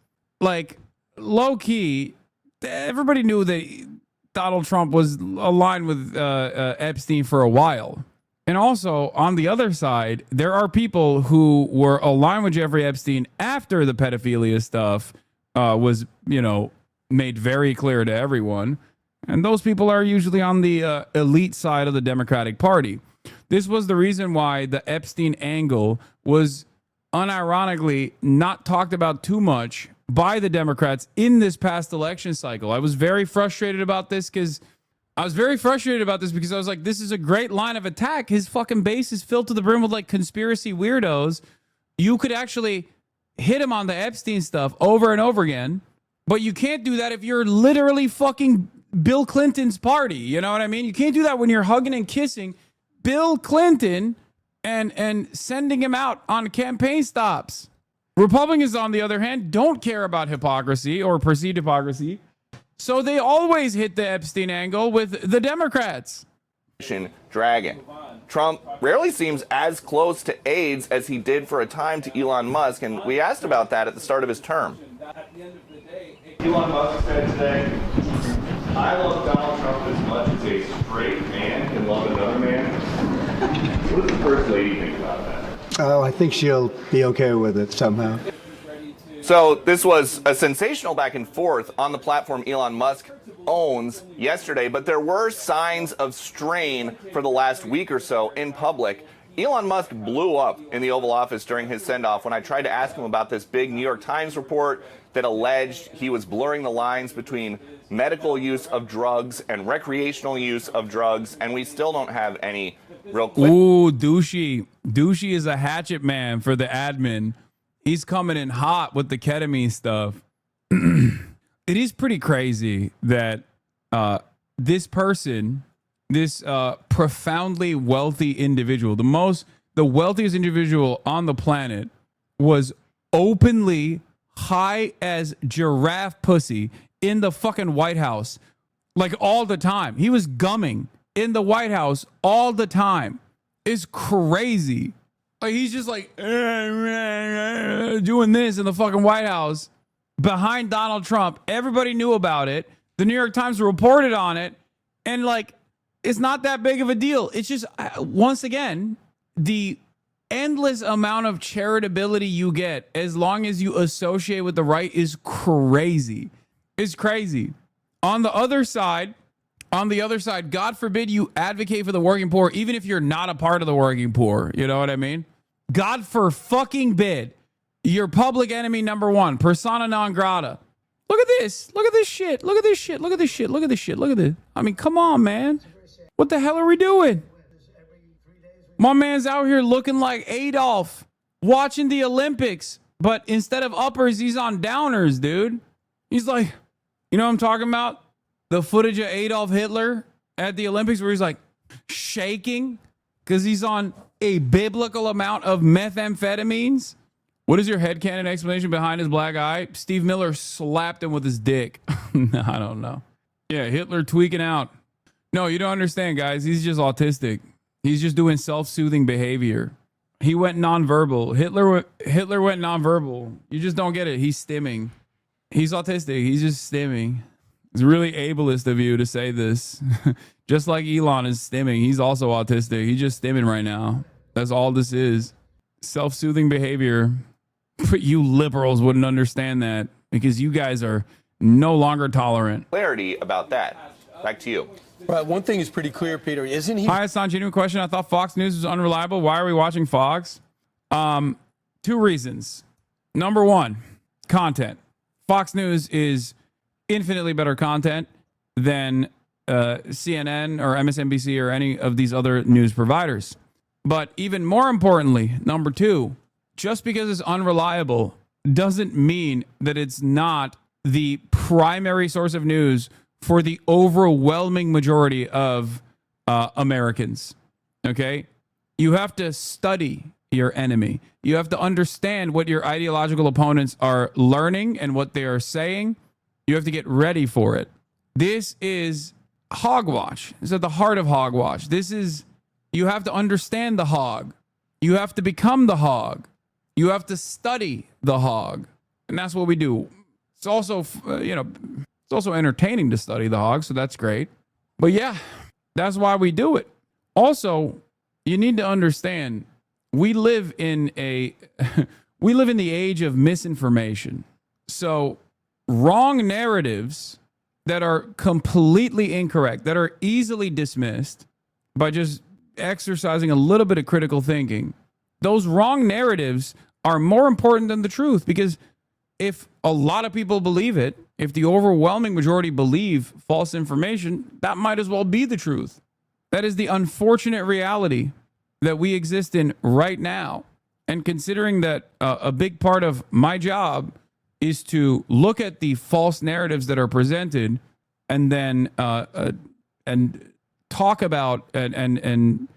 like, low key, everybody knew that Donald Trump was aligned with Epstein for a while. And also, on the other side, there are people who were aligned with Jeffrey Epstein after the pedophilia stuff was, made very clear to everyone. And those people are usually on the elite side of the Democratic Party. This was the reason why the Epstein angle was unironically not talked about too much by the Democrats in this past election cycle. I was very frustrated about this because I was like, this is a great line of attack. His fucking base is filled to the brim with, like, conspiracy weirdos. You could actually hit him on the Epstein stuff over and over again, but you can't do that if you're literally fucking Bill Clinton's party. You know what I mean? You can't do that when you're hugging and kissing Bill Clinton and sending him out on campaign stops. Republicans, on the other hand, don't care about hypocrisy or perceived hypocrisy. So they always hit the Epstein angle with the Democrats. Dragon. Trump rarely seems as close to AIDS as he did for a time to Elon Musk, and we asked about that at the start of his term. Elon Musk said today, I love Donald Trump as much as a straight man can love another man. What does the First Lady think about that? Oh, I think she'll be okay with it somehow. So this was a sensational back and forth on the platform Elon Musk owns yesterday, but there were signs of strain for the last week or so in public. Elon Musk blew up in the Oval Office during his send-off when I tried to ask him about this big New York Times report that alleged he was blurring the lines between medical use of drugs and recreational use of drugs, and we still don't have any real clear. Ooh, douchey. Douchey is a hatchet man for the admin. He's coming in hot with the ketamine stuff. It is pretty crazy that this person, this profoundly wealthy individual, the wealthiest individual on the planet, was openly high as giraffe pussy in the fucking White House, like all the time. He was gumming in the White House all the time. It's crazy. Like, he's just like doing this in the fucking White House behind Donald Trump. Everybody knew about it. The New York Times reported on it. And like, it's not that big of a deal. It's just, once again, the endless amount of charitability you get as long as you associate with the right is crazy. It's crazy. On the other side, God forbid you advocate for the working poor, even if you're not a part of the working poor. You know what I mean? God for fucking bid. You're public enemy number one, persona non grata. Look at this. Look at this shit. Look at this shit. Look at this shit. Look at this shit. Look at this. I mean, come on, man. What the hell are we doing? My man's out here looking like Adolf watching the Olympics, but instead of uppers, he's on downers, dude. He's like, you know what I'm talking about? The footage of Adolf Hitler at the Olympics where he's like shaking because he's on a biblical amount of methamphetamines. What is your headcanon explanation behind his black eye? Steve Miller slapped him with his dick. No, I don't know. Yeah, Hitler tweaking out. No, you don't understand, guys. He's just autistic. He's just doing self-soothing behavior. He went nonverbal. Hitler went nonverbal. You just don't get it. He's stimming. He's autistic. He's just stimming. It's really ableist of you to say this. Just like Elon is stimming. He's also autistic. He's just stimming right now. That's all this is. Self-soothing behavior. But you liberals wouldn't understand that because you guys are no longer tolerant. Clarity about that. Back to you. Right, one thing is pretty clear, Peter. Isn't he? Hi, it's not a genuine question. I thought Fox News was unreliable. Why are we watching Fox? 2 reasons. Number one, content. Fox News is infinitely better content than CNN or MSNBC or any of these other news providers. But even more importantly, number two, just because it's unreliable doesn't mean that it's not the primary source of news for the overwhelming majority of Americans. Okay? You have to study your enemy. You have to understand what your ideological opponents are learning and what they are saying. You have to get ready for it. This is hogwash. It's at the heart of hogwash. This is, you have to understand the hog. You have to become the hog. You have to study the hog. And that's what we do. It's also, it's also entertaining to study the hog, so that's great. But yeah, that's why we do it. Also, you need to understand we live in the age of misinformation. So wrong narratives that are completely incorrect, that are easily dismissed by just exercising a little bit of critical thinking, those wrong narratives are more important than the truth, because if a lot of people believe it, if the overwhelming majority believe false information, that might as well be the truth. That is the unfortunate reality that we exist in right now. And considering that a big part of my job is to look at the false narratives that are presented and then and talk about and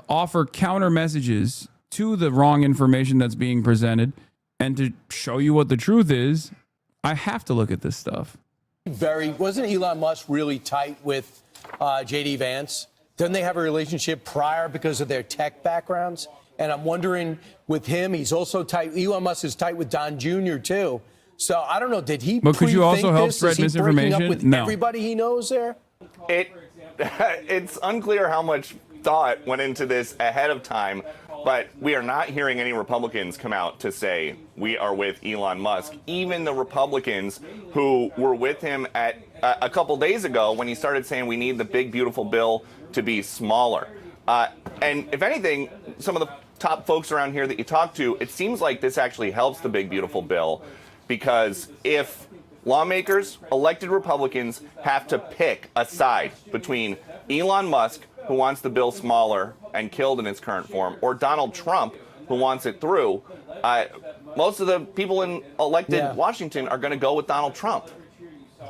offer counter messages to the wrong information that's being presented and to show you what the truth is, I have to look at this stuff. Wasn't Elon Musk really tight with J.D. Vance? Didn't they have a relationship prior because of their tech backgrounds? And I'm wondering with him, he's also tight. Elon Musk is tight with Don Jr. too. So I don't know. Did he? But could you also help this? spread Is he breaking misinformation? up with No. everybody he knows there? It's unclear how much thought went into this ahead of time, but we are not hearing any Republicans come out to say we are with Elon Musk. Even the Republicans who were with him at a couple days ago when he started saying we need the big, beautiful bill to be smaller. And if anything, some of the top folks around here that you talk to, it seems like this actually helps the big, beautiful bill, because if lawmakers, elected Republicans, have to pick a side between Elon Musk, who wants the bill smaller and killed in its current form, or Donald Trump, who wants it through, most of the people in elected Washington are going to go with Donald Trump.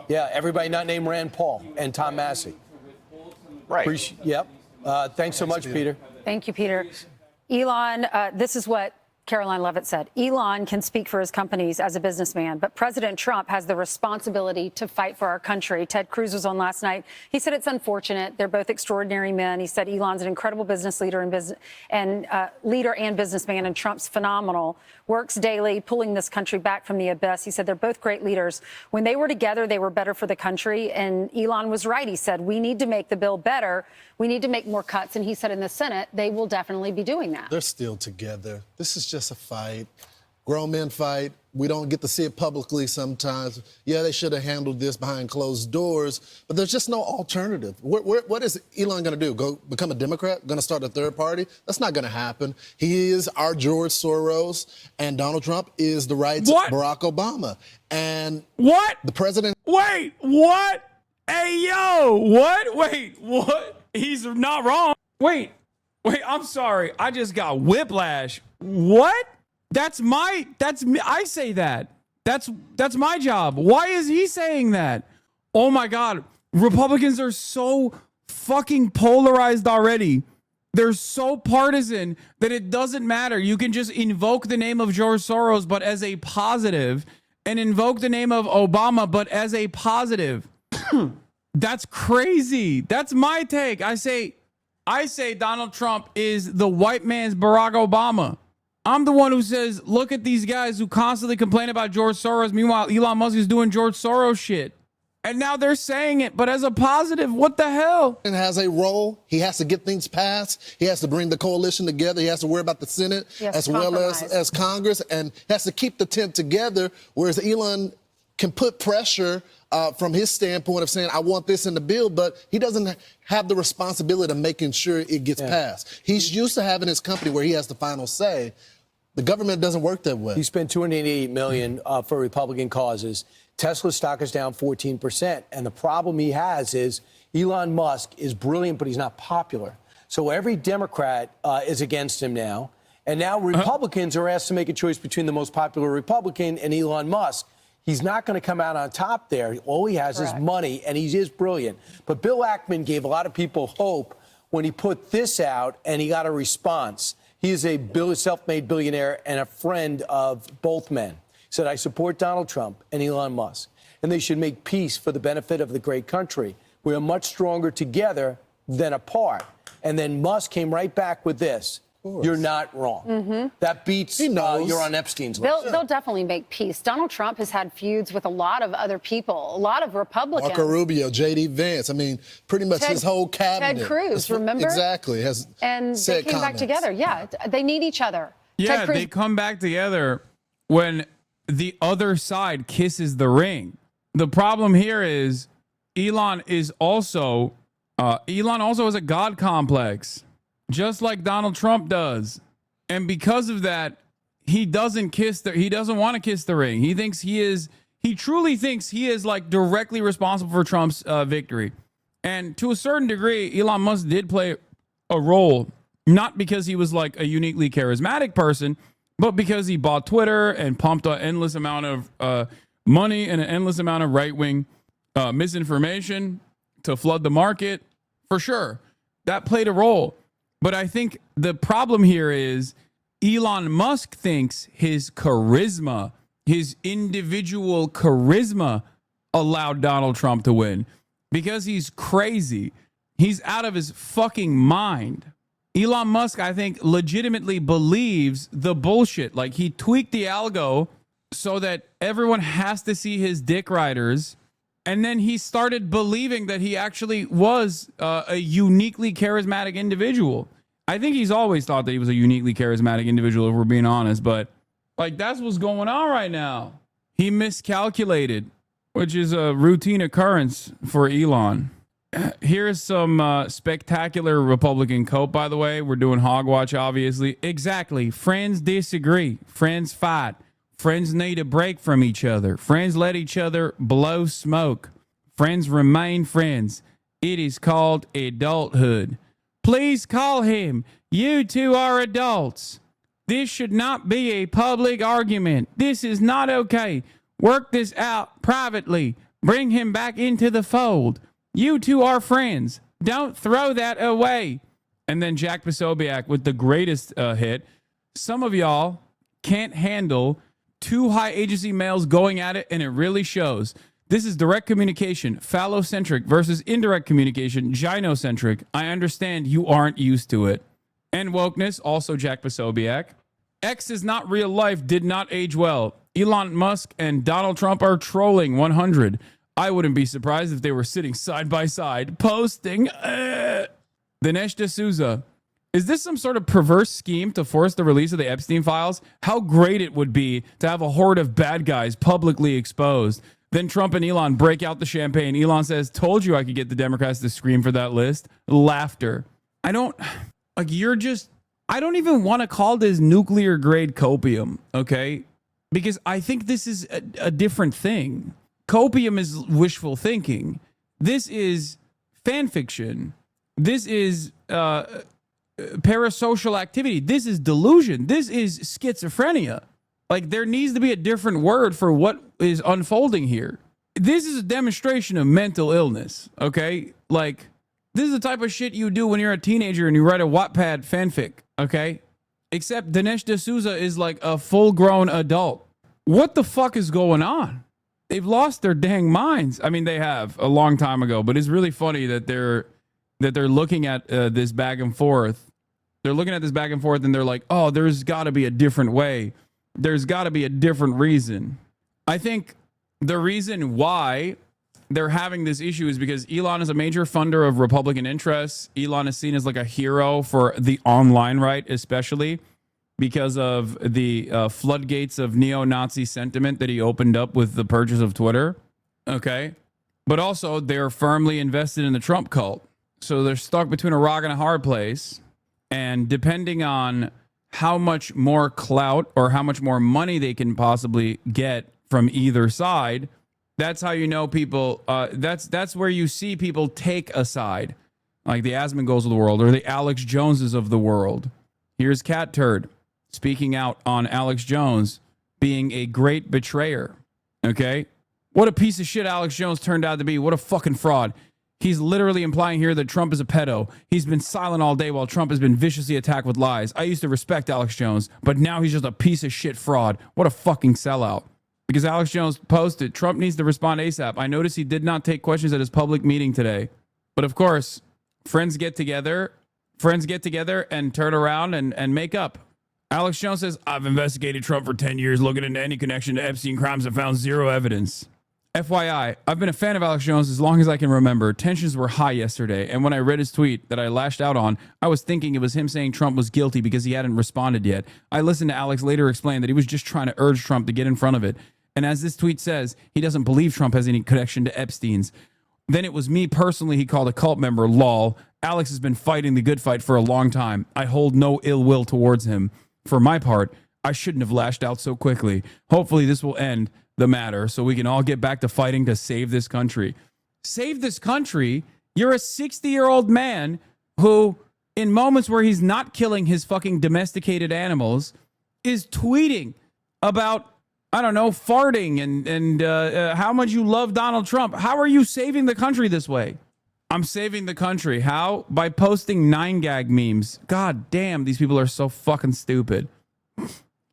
Yeah, everybody not named Rand Paul and Tom Massey. Right. Yep. Thanks so much, Peter. Thank you, Peter. Elon, this is what Caroline Levitt said. Elon can speak for his companies as a businessman, but President Trump has the responsibility to fight for our country. Ted Cruz was on last night. He said it's unfortunate. They're both extraordinary men. He said Elon's an incredible business leader and businessman, and Trump's phenomenal. Works daily, pulling this country back from the abyss. He said they're both great leaders. When they were together, they were better for the country. And Elon was right. He said we need to make the bill better. We need to make more cuts. And he said in the Senate, they will definitely be doing that. They're still together. This is just a fight. Grown men fight. We don't get to see it publicly sometimes. Yeah, they should have handled this behind closed doors, but there's just no alternative. What is Elon going to do? Go become a Democrat? Going to start a third party? That's not going to happen. He is our George Soros, and Donald Trump is the right Barack Obama. And the president. Wait, what? Hey, yo, what? Wait, what? He's not wrong. Wait, I'm sorry. I just got whiplash. What? That's me. I say that. That's my job. Why is he saying that? Oh my God. Republicans are so fucking polarized already. They're so partisan that it doesn't matter. You can just invoke the name of George Soros, but as a positive, and invoke the name of Obama, but as a positive. That's crazy. That's my take. I say Donald Trump is the white man's Barack Obama. I'm the one who says, look at these guys who constantly complain about George Soros. Meanwhile, Elon Musk is doing George Soros shit. And now they're saying it, but as a positive, what the hell? And has a role. He has to get things passed. He has to bring the coalition together. He has to worry about the Senate as well as Congress, and has to keep the tent together, whereas Elon can put pressure from his standpoint of saying, I want this in the bill, but he doesn't have the responsibility of making sure it gets passed. He's used to having his company where he has the final say. The government doesn't work that way. He spent $288 million for Republican causes. Tesla stock is down 14%. And the problem he has is Elon Musk is brilliant, but he's not popular. So every Democrat is against him now. And now Republicans are asked to make a choice between the most popular Republican and Elon Musk. He's not going to come out on top there. All he has is money, and he is brilliant. But Bill Ackman gave a lot of people hope when he put this out, and he got a response. He is a self-made billionaire and a friend of both men. He said, I support Donald Trump and Elon Musk, and they should make peace for the benefit of the great country. We are much stronger together than apart. And then Musk came right back with this. You're not wrong. Mm-hmm. That beats you're on Epstein's list. They'll definitely make peace. Donald Trump has had feuds with a lot of other people, a lot of Republicans. Marco Rubio, J.D. Vance. I mean, pretty much his whole cabinet. Ted Cruz, remember? Exactly. And they came back together. Yeah, they need each other. Yeah, they come back together when the other side kisses the ring. The problem here is Elon also has a God complex, just like Donald Trump does. And because of that, he doesn't want to kiss the ring. He truly thinks he is like directly responsible for Trump's victory. And to a certain degree, Elon Musk did play a role, not because he was like a uniquely charismatic person, but because he bought Twitter and pumped an endless amount of money and an endless amount of right-wing misinformation to flood the market. For sure, that played a role. But I think the problem here is Elon Musk thinks his charisma, his individual charisma, allowed Donald Trump to win because he's crazy. He's out of his fucking mind. Elon Musk, I think, legitimately believes the bullshit. Like, he tweaked the algo so that everyone has to see his dick riders. And then he started believing that he actually was a uniquely charismatic individual. I think he's always thought that he was a uniquely charismatic individual, if we're being honest. But, like, that's what's going on right now. He miscalculated, which is a routine occurrence for Elon. Here's some spectacular Republican cope, by the way. We're doing Hogwatch, obviously. Exactly. Friends disagree. Friends fight. Friends need a break from each other. Friends let each other blow smoke. Friends remain friends. It is called adulthood. Please call him. You two are adults. This should not be a public argument. This is not okay. Work this out privately. Bring him back into the fold. You two are friends. Don't throw that away. And then Jack Posobiec with the greatest hit. Some of y'all can't handle two high agency males going at it, and it really shows. This is direct communication, phallocentric versus indirect communication, gynocentric. I understand you aren't used to it. And wokeness, also Jack Posobiec. X is not real life, did not age well. Elon Musk and Donald Trump are trolling 100. I wouldn't be surprised if they were sitting side by side, posting. Dinesh D'Souza. Is this some sort of perverse scheme to force the release of the Epstein files? How great it would be to have a horde of bad guys publicly exposed. Then Trump and Elon break out the champagne. Elon says, told you I could get the Democrats to scream for that list. Laughter. I don't even want to call this nuclear grade copium, okay? Because I think this is a different thing. Copium is wishful thinking. This is fan fiction. This is parasocial activity. This is delusion. This is schizophrenia. Like, there needs to be a different word for what is unfolding here. This is a demonstration of mental illness, okay? Like, this is the type of shit you do when you're a teenager and you write a Wattpad fanfic, okay? Except Dinesh D'Souza is like a full-grown adult. What the fuck is going on? They've lost their dang minds. I mean, they have a long time ago, but it's really funny that they're looking at this back and forth. They're looking at this back and forth and they're like, oh, there's got to be a different way. There's got to be a different reason. I think the reason why they're having this issue is because Elon is a major funder of Republican interests. Elon is seen as like a hero for the online right, especially because of the floodgates of neo-Nazi sentiment that he opened up with the purchase of Twitter. Okay. But also they're firmly invested in the Trump cult. So they're stuck between a rock and a hard place. And depending on how much more clout or how much more money they can possibly get from either side, that's how you know people, that's where you see people take a side, like the Asmongols of the world or the Alex Joneses of the world. Here's Cat Turd speaking out on Alex Jones being a great betrayer. Okay? What a piece of shit Alex Jones turned out to be. What a fucking fraud. He's literally implying here that Trump is a pedo. He's been silent all day while Trump has been viciously attacked with lies. I used to respect Alex Jones, but now he's just a piece of shit fraud. What a fucking sellout. Because Alex Jones posted, Trump needs to respond ASAP. I noticed he did not take questions at his public meeting today. But of course, friends get together and turn around and make up. Alex Jones says, I've investigated Trump for 10 years, looking into any connection to Epstein crimes and found zero evidence. FYI, I've been a fan of Alex Jones as long as I can remember. Tensions were high yesterday, and when I read his tweet that I lashed out on, I was thinking it was him saying Trump was guilty because he hadn't responded yet. I listened to Alex later explain that he was just trying to urge Trump to get in front of it. And as this tweet says, he doesn't believe Trump has any connection to Epstein's. Then it was me personally he called a cult member, lol. Alex has been fighting the good fight for a long time. I hold no ill will towards him. For my part, I shouldn't have lashed out so quickly. Hopefully this will end the matter so we can all get back to fighting to save this country. Save this country? You're a 60-year-old man who, in moments where he's not killing his fucking domesticated animals, is tweeting about, I don't know, farting and how much you love Donald Trump. How are you saving the country this way? I'm saving the country. How? By posting 9gag memes. God damn, these people are so fucking stupid.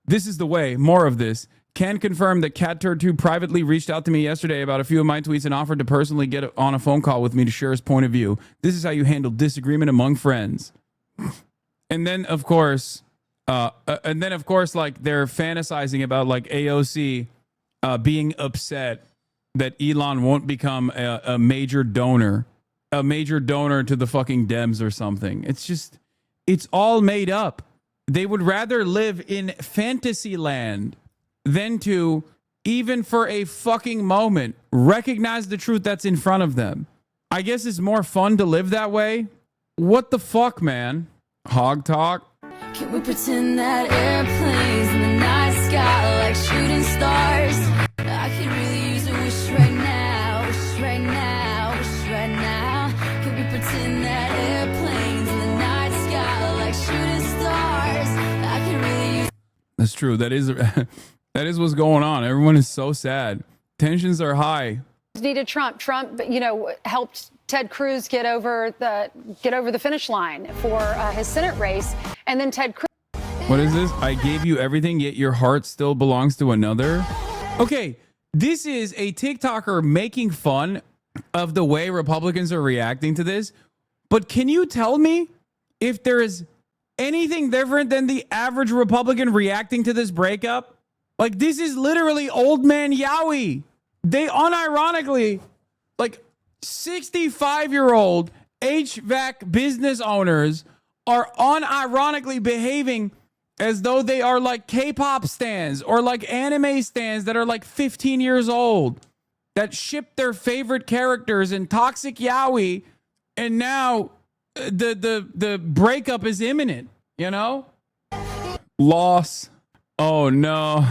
This is the way. More of this. Can confirm that Cat Turd 2 privately reached out to me yesterday about a few of my tweets and offered to personally get on a phone call with me to share his point of view. This is how you handle disagreement among friends. And then, of course, like they're fantasizing about like AOC being upset that Elon won't become a major donor to the fucking Dems or something. It's all made up. They would rather live in fantasy land than to, even for a fucking moment, recognize the truth that's in front of them. I guess it's more fun to live that way. What the fuck, man? Hog talk. Can we pretend that airplanes in the night sky like shooting stars? I could really use a wish right now, wish right now, wish right now. Can we pretend that airplanes in the night sky like shooting stars? I could really use. That's true. That is what's going on. Everyone is so sad. Tensions are high. Needed Trump. Trump, helped Ted Cruz get over the finish line for his Senate race, and then Ted Cruz. What is this? I gave you everything, yet your heart still belongs to another. Okay, this is a TikToker making fun of the way Republicans are reacting to this. But can you tell me if there is anything different than the average Republican reacting to this breakup? Like, this is literally old man Yowie. They unironically, like, 65-year-old HVAC business owners are unironically behaving as though they are like K-pop stans or like anime stans that are like 15 years old that ship their favorite characters in Toxic Yowie, and now the breakup is imminent, you know? Loss. Oh no.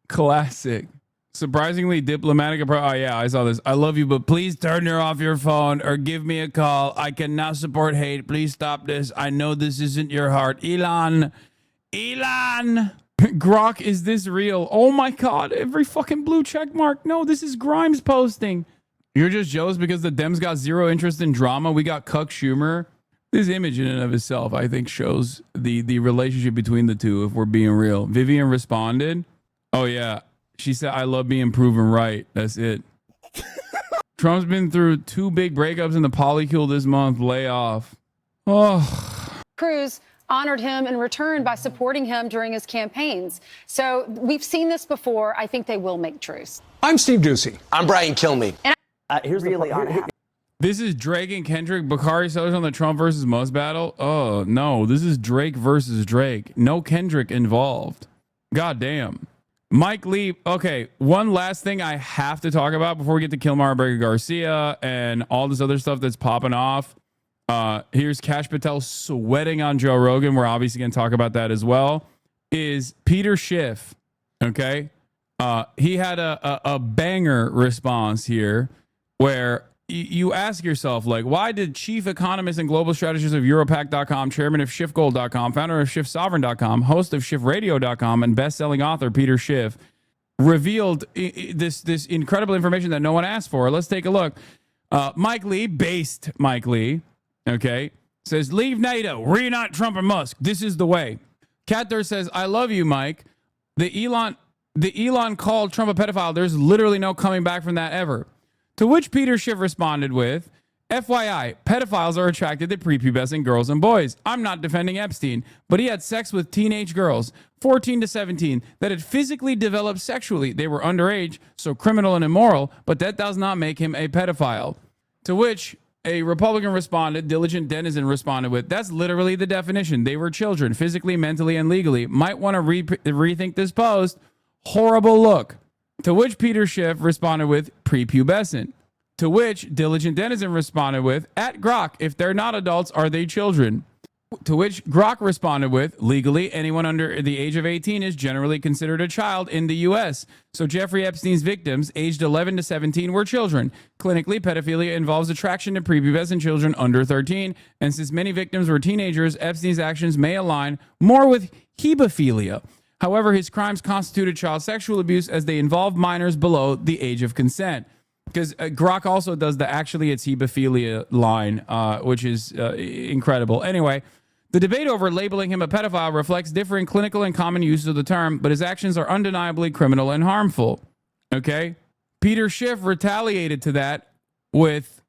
Classic. Surprisingly diplomatic approach. Oh yeah, I saw this. I love you, but please turn off your phone or give me a call. I cannot support hate. Please stop this. I know this isn't your heart. Elon. Grok, is this real? Oh my God. Every fucking blue check mark. No, this is Grimes posting. You're just jealous because the Dems got zero interest in drama. We got Cuck Schumer. This image in and of itself, I think, shows the relationship between the two, if we're being real. Vivian responded. Oh yeah. She said, I love being proven right. That's it. Trump's been through 2 big breakups in the polycule this month. Lay off. Oh. Cruz honored him in return by supporting him during his campaigns. So we've seen this before. I think they will make truce. I'm Steve Doocy. I'm Brian Kilmeade. Here's really the This is Drake and Kendrick. Bakari Sellers on the Trump versus Musk battle. Oh, no. This is Drake versus Drake. No Kendrick involved. God damn. Mike Lee. Okay, one last thing I have to talk about before we get to Kilmar Berger Garcia and all this other stuff that's popping off. Here's Kash Patel sweating on Joe Rogan. We're obviously going to talk about that as well. Is Peter Schiff. Okay. He had a banger response here where you ask yourself, like, why did chief economist and global strategist of Europac.com, chairman of SchiffGold.com, founder of SchiffSovereign.com, host of SchiffRadio.com, and best-selling author Peter Schiff revealed this incredible information that no one asked for? Let's take a look. Mike Lee, okay, says, leave NATO, reunite Trump and Musk. This is the way. Cather says, I love you, Mike. The Elon called Trump a pedophile. There's literally no coming back from that ever. To which Peter Schiff responded with, FYI, pedophiles are attracted to prepubescent girls and boys. I'm not defending Epstein, but he had sex with teenage girls, 14 to 17, that had physically developed sexually. They were underage, so criminal and immoral, but that does not make him a pedophile. To which a Republican responded, Diligent Denizen responded with, that's literally the definition. They were children, physically, mentally, and legally. Might want to rethink this post. Horrible look. To which Peter Schiff responded with, prepubescent. To which Diligent Denizen responded with, at Grok, if they're not adults, are they children? To which Grok responded with, legally, anyone under the age of 18 is generally considered a child in the U.S. So Jeffrey Epstein's victims, aged 11 to 17, were children. Clinically, pedophilia involves attraction to prepubescent children under 13. And since many victims were teenagers, Epstein's actions may align more with hebephilia. However, his crimes constituted child sexual abuse as they involved minors below the age of consent. because Grok also does the actually it's hebephilia line, which is incredible. Anyway, the debate over labeling him a pedophile reflects differing clinical and common uses of the term, but his actions are undeniably criminal and harmful. Okay? Peter Schiff retaliated to that with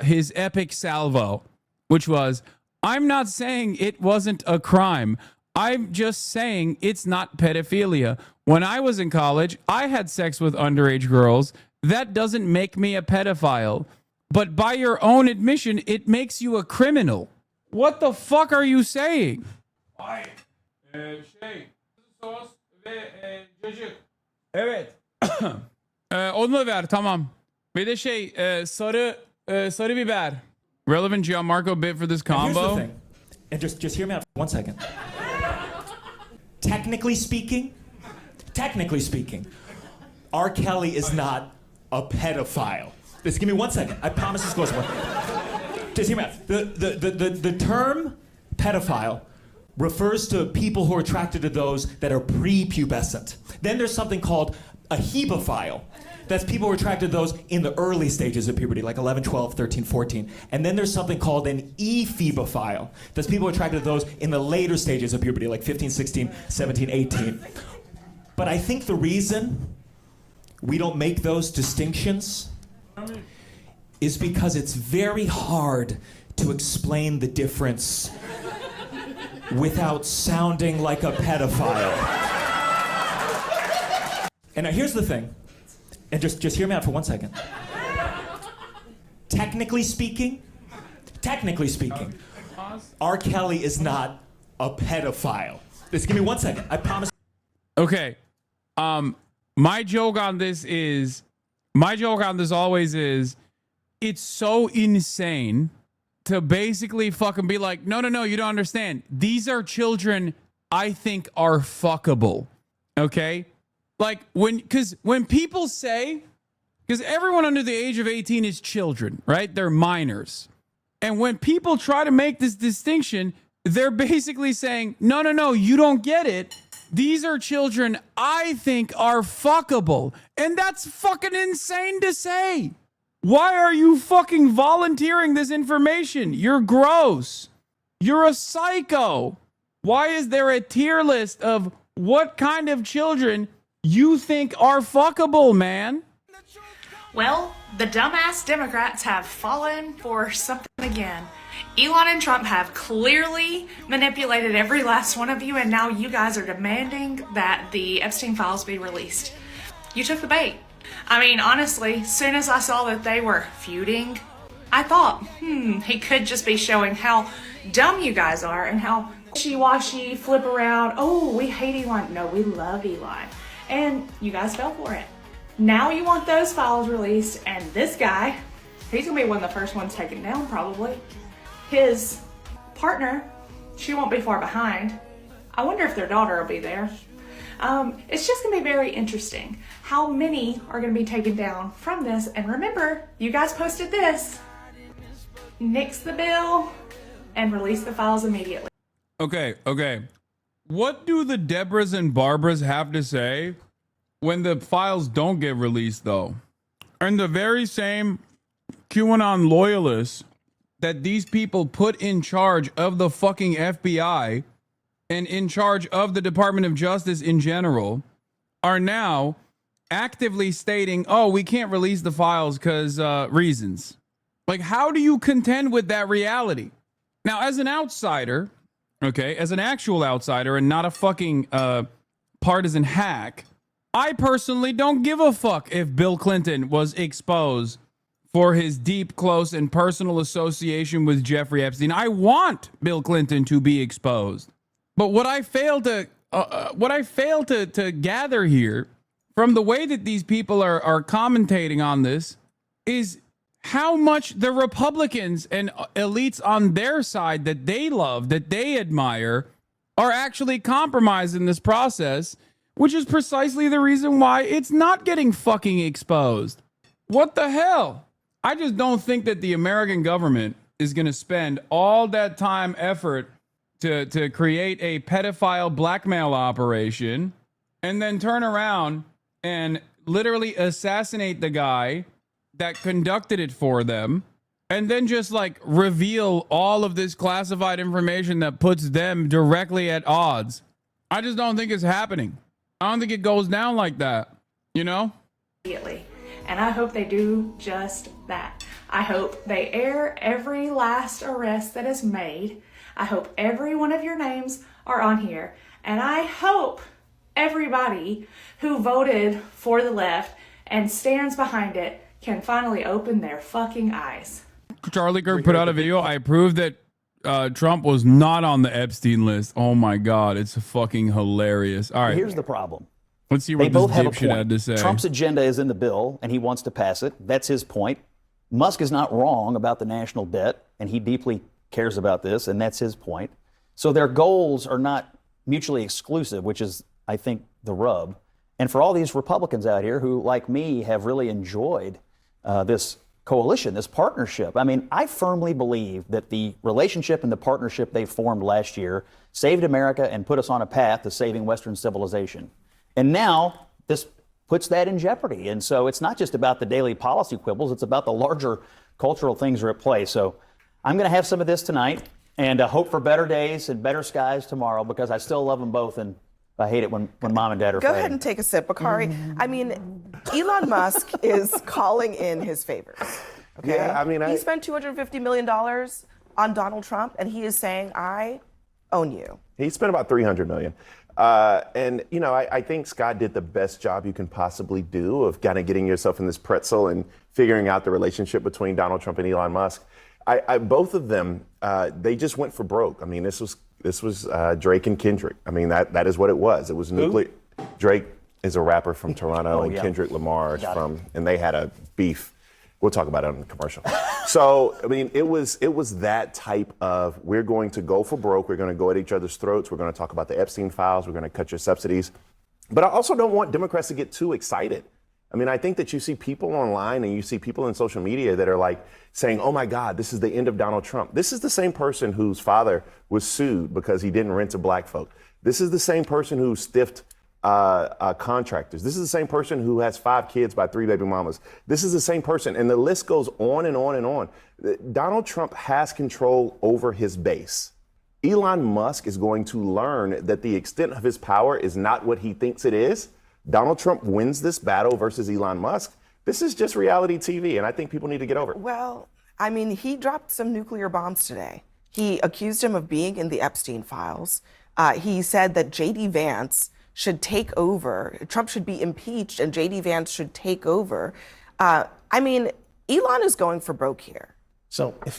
his epic salvo, which was, I'm not saying it wasn't a crime. I'm just saying it's not pedophilia. When I was in college, I had sex with underage girls. That doesn't make me a pedophile. But by your own admission, it makes you a criminal. What the fuck are you saying? Evet. Onu da ver, tamam. Bir de sarı biber. Relevant Gianmarco bit for this combo. And here's the thing. And just hear me out for 1 second. Technically speaking, R. Kelly is not a pedophile. Just give me 1 second. I promise this goes away. Just hear me out. The term pedophile refers to people who are attracted to those that are prepubescent. Then there's something called a hebephile. That's people who are attracted to those in the early stages of puberty, like 11, 12, 13, 14. And then there's something called an ephebophile. That's people who are attracted to those in the later stages of puberty, like 15, 16, 17, 18. But I think the reason we don't make those distinctions is because it's very hard to explain the difference without sounding like a pedophile. And now here's the thing, and just hear me out for 1 second. Technically speaking, R. Kelly is not a pedophile. Just give me 1 second, I promise. Okay. My joke on this always is, it's so insane to basically fucking be like, no, you don't understand. These are children I think are fuckable. Okay? Like, because when people say, because everyone under the age of 18 is children, right? They're minors. And when people try to make this distinction, they're basically saying, no, you don't get it. These are children I think are fuckable. And that's fucking insane to say. Why are you fucking volunteering this information? You're gross. You're a psycho. Why is there a tier list of what kind of children you think are fuckable, man? Well, the dumbass Democrats have fallen for something again. Elon and Trump have clearly manipulated every last one of you, and now you guys are demanding that the Epstein files be released. You took the bait. I mean, honestly, as soon as I saw that they were feuding, I thought, he could just be showing how dumb you guys are and how wishy-washy, flip around. Oh, we hate Elon. No, we love Elon. And you guys fell for it. Now you want those files released, and this guy, he's gonna be one of the first ones taken down, probably. His partner, she won't be far behind. I wonder if their daughter will be there. It's just gonna be very interesting how many are gonna be taken down from this. And remember, you guys posted this. Nix the bill and release the files immediately. Okay. What do the Debras and Barbaras have to say when the files don't get released, though? And the very same QAnon loyalists that these people put in charge of the fucking FBI and in charge of the Department of Justice in general are now actively stating, oh, we can't release the files because reasons. Like, how do you contend with that reality? Now, as an outsider, okay, as an actual outsider and not a fucking partisan hack, I personally don't give a fuck if Bill Clinton was exposed for his deep, close, and personal association with Jeffrey Epstein. I want Bill Clinton to be exposed. But what I fail to gather here from the way that these people are commentating on this is how much the Republicans and elites on their side that they love, that they admire, are actually compromised in this process, which is precisely the reason why it's not getting fucking exposed. What the hell? I just don't think that the American government is going to spend all that time, effort to create a pedophile blackmail operation and then turn around and literally assassinate the guy that conducted it for them and then just like reveal all of this classified information that puts them directly at odds. I just don't think it's happening. I don't think it goes down like that, you know? Immediately. And I hope they do just that. I hope they air every last arrest that is made. I hope every one of your names are on here. And I hope everybody who voted for the left and stands behind it can finally open their fucking eyes. Charlie Kirk put out a video. I proved that Trump was not on the Epstein list. Oh my God, it's fucking hilarious. All right. Here's the problem. Let's see They what this both have a dipshit had to point. say. Trump's agenda is in the bill, and he wants to pass it. That's his point. Musk is not wrong about the national debt, and he deeply cares about this, and that's his point. So their goals are not mutually exclusive, which is, I think, the rub. And for all these Republicans out here who, like me, have really enjoyed this coalition, this partnership. I mean, I firmly believe that the relationship and the partnership they formed last year saved America and put us on a path to saving Western civilization. And now this puts that in jeopardy. And so it's not just about the daily policy quibbles, it's about the larger cultural things that are at play. So I'm going to have some of this tonight and hope for better days and better skies tomorrow, because I still love them both, and I hate it when mom and dad are Go fighting. ahead and take a sip, Bakari. I mean, Elon Musk is calling in his favors. Okay? Yeah, I mean, he spent $250 million on Donald Trump, and he is saying, I own you. He spent about $300 million. And, you know, I think Scott did the best job you can possibly do of kind of getting yourself in this pretzel and figuring out the relationship between Donald Trump and Elon Musk. Both of them, they just went for broke. I mean, this was Drake and Kendrick. I mean, that is what it was. It was nuclear. Drake is a rapper from Toronto, and Kendrick Lamar is from, and they had a beef. We'll talk about it on the commercial. So, I mean, it was that type of, we're going to go for broke. We're going to go at each other's throats. We're going to talk about the Epstein files. We're going to cut your subsidies. But I also don't want Democrats to get too excited. I mean, I think that you see people online and you see people in social media that are like saying, oh my God, this is the end of Donald Trump. This is the same person whose father was sued because he didn't rent to black folk. This is the same person who stiffed contractors. This is the same person who has 5 kids by 3 baby mamas. This is the same person. And the list goes on and on and on. Donald Trump has control over his base. Elon Musk is going to learn that the extent of his power is not what he thinks it is. Donald Trump wins this battle versus Elon Musk. This is just reality TV, and I think people need to get over it. Well, I mean, he dropped some nuclear bombs today. He accused him of being in the Epstein files. He said that J.D. Vance should take over. Trump should be impeached, and J.D. Vance should take over. I mean, Elon is going for broke here. So if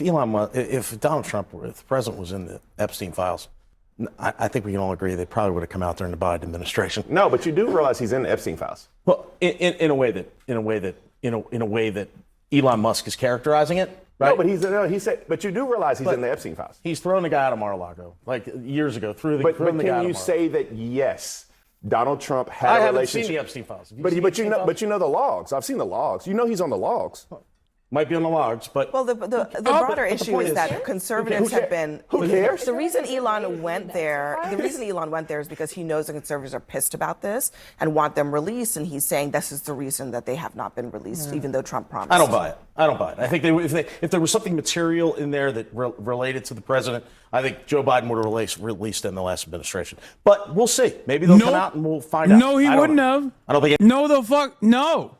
Donald Trump, if the president was in the Epstein files, I think we can all agree they probably would have come out during the Biden administration. No, but you do realize he's in the Epstein files. Well, in a way that Elon Musk is characterizing it. Right? No, but he said. But you do realize he's in the Epstein files. He's thrown the guy out of Mar-a-Lago like years ago. But can you say that yes, Donald Trump had a relationship? I haven't seen the Epstein files. But you know the logs. I've seen the logs. You know he's on the logs. Might be on the logs, but well, the broader issue is that conservatives have been. Who cares? The reason Elon went there, is because he knows the conservatives are pissed about this and want them released, and he's saying this is the reason that they have not been released, even though Trump promised. I don't buy it. I think if there was something material in there that related to the president, I think Joe Biden would have released it in the last administration. But we'll see. Maybe they'll come out and we'll find out. No, he wouldn't have. I don't think. No, the fuck. No,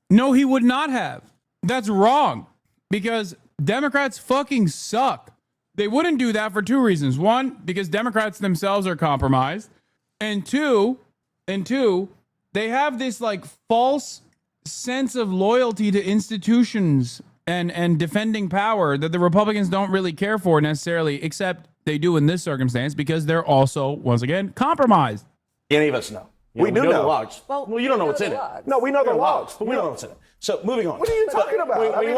he would not have. That's wrong, because Democrats fucking suck. They wouldn't do that for 2 reasons. 1, because Democrats themselves are compromised. And two, they have this like false sense of loyalty to institutions and defending power that the Republicans don't really care for necessarily, except they do in this circumstance because they're also, once again, compromised. Any of us know. We do know the logs. Well, you don't know what's in it. No, we know the logs, but we don't know what's in it. So moving on. What are you talking about? When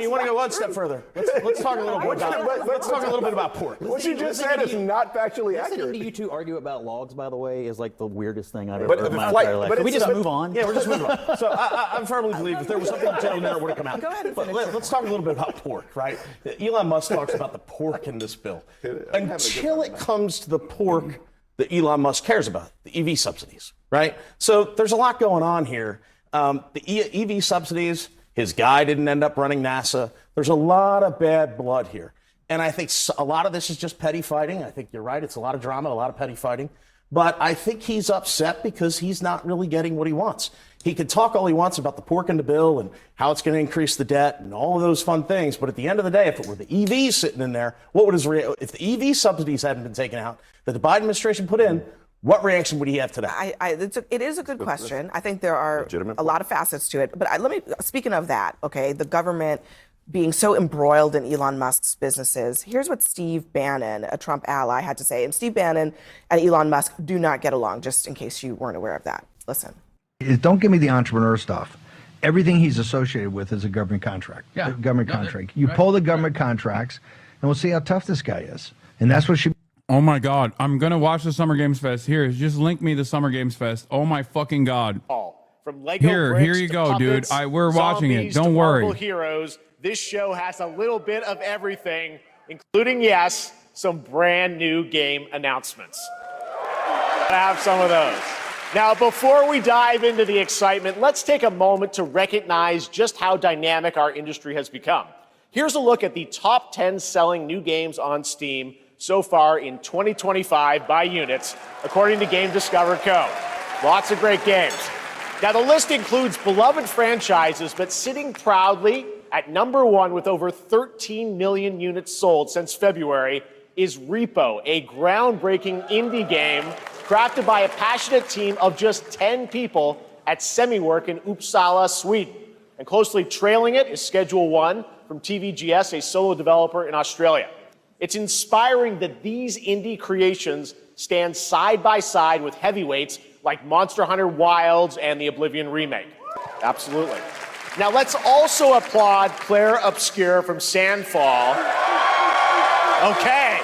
you want to go one step further, let's talk a little bit about pork. What you just said is not factually accurate. Listening to you two argue about logs, by the way, is like the weirdest thing I've But ever heard in my like- entire life. but Can we it's- just move on? Yeah, we're just moving on. So I firmly believe if there was something material in there, it would have come out. Go ahead and But finish let's talk a little bit about pork, right? Elon Musk talks about the pork in this bill. Until it comes to the pork that Elon Musk cares about, the EV subsidies, right? So there's a lot going on here. The EV subsidies, His guy didn't end up running NASA. There's a lot of bad blood here. And I think a lot of this is just petty fighting. I think you're right. It's a lot of drama, a lot of petty fighting. But I think he's upset because he's not really getting what he wants. He can talk all he wants about the pork in the bill and how it's going to increase the debt and all of those fun things. But at the end of the day, if it were the EVs sitting in there, what would if the EV subsidies hadn't been taken out that the Biden administration put in, what reaction would he have today? It is a good question. I think there are a lot of facets to it. But speaking of that, okay, the government being so embroiled in Elon Musk's businesses, here's what Steve Bannon, a Trump ally, had to say. And Steve Bannon and Elon Musk do not get along, just in case you weren't aware of that. Listen. Don't give me the entrepreneur stuff. Everything he's associated with is a government contract. Yeah. Government contract. You pull the government contracts, and we'll see how tough this guy is. And that's what should. Oh my God. I'm going to watch the Summer Games Fest. Here, just link me the Summer Games Fest. Oh my fucking God. From Lego here you to go, puppets, dude. We're watching it. zombies Don't to worry. Marvel heroes. This show has a little bit of everything, including, yes, some brand new game announcements. I have some of those. Now, before we dive into the excitement, let's take a moment to recognize just how dynamic our industry has become. Here's a look at the top 10 selling new games on Steam so far in 2025 by units, according to Game Discover Co. Lots of great games. Now, the list includes beloved franchises, but sitting proudly at number one with over 13 million units sold since February is Repo, a groundbreaking indie game crafted by a passionate team of just 10 people at SemiWork in Uppsala, Sweden. And closely trailing it is Schedule One from TVGS, a solo developer in Australia. It's inspiring that these indie creations stand side by side with heavyweights like Monster Hunter Wilds and the Oblivion remake. Absolutely. Now let's also applaud Claire Obscure from Sandfall. Okay.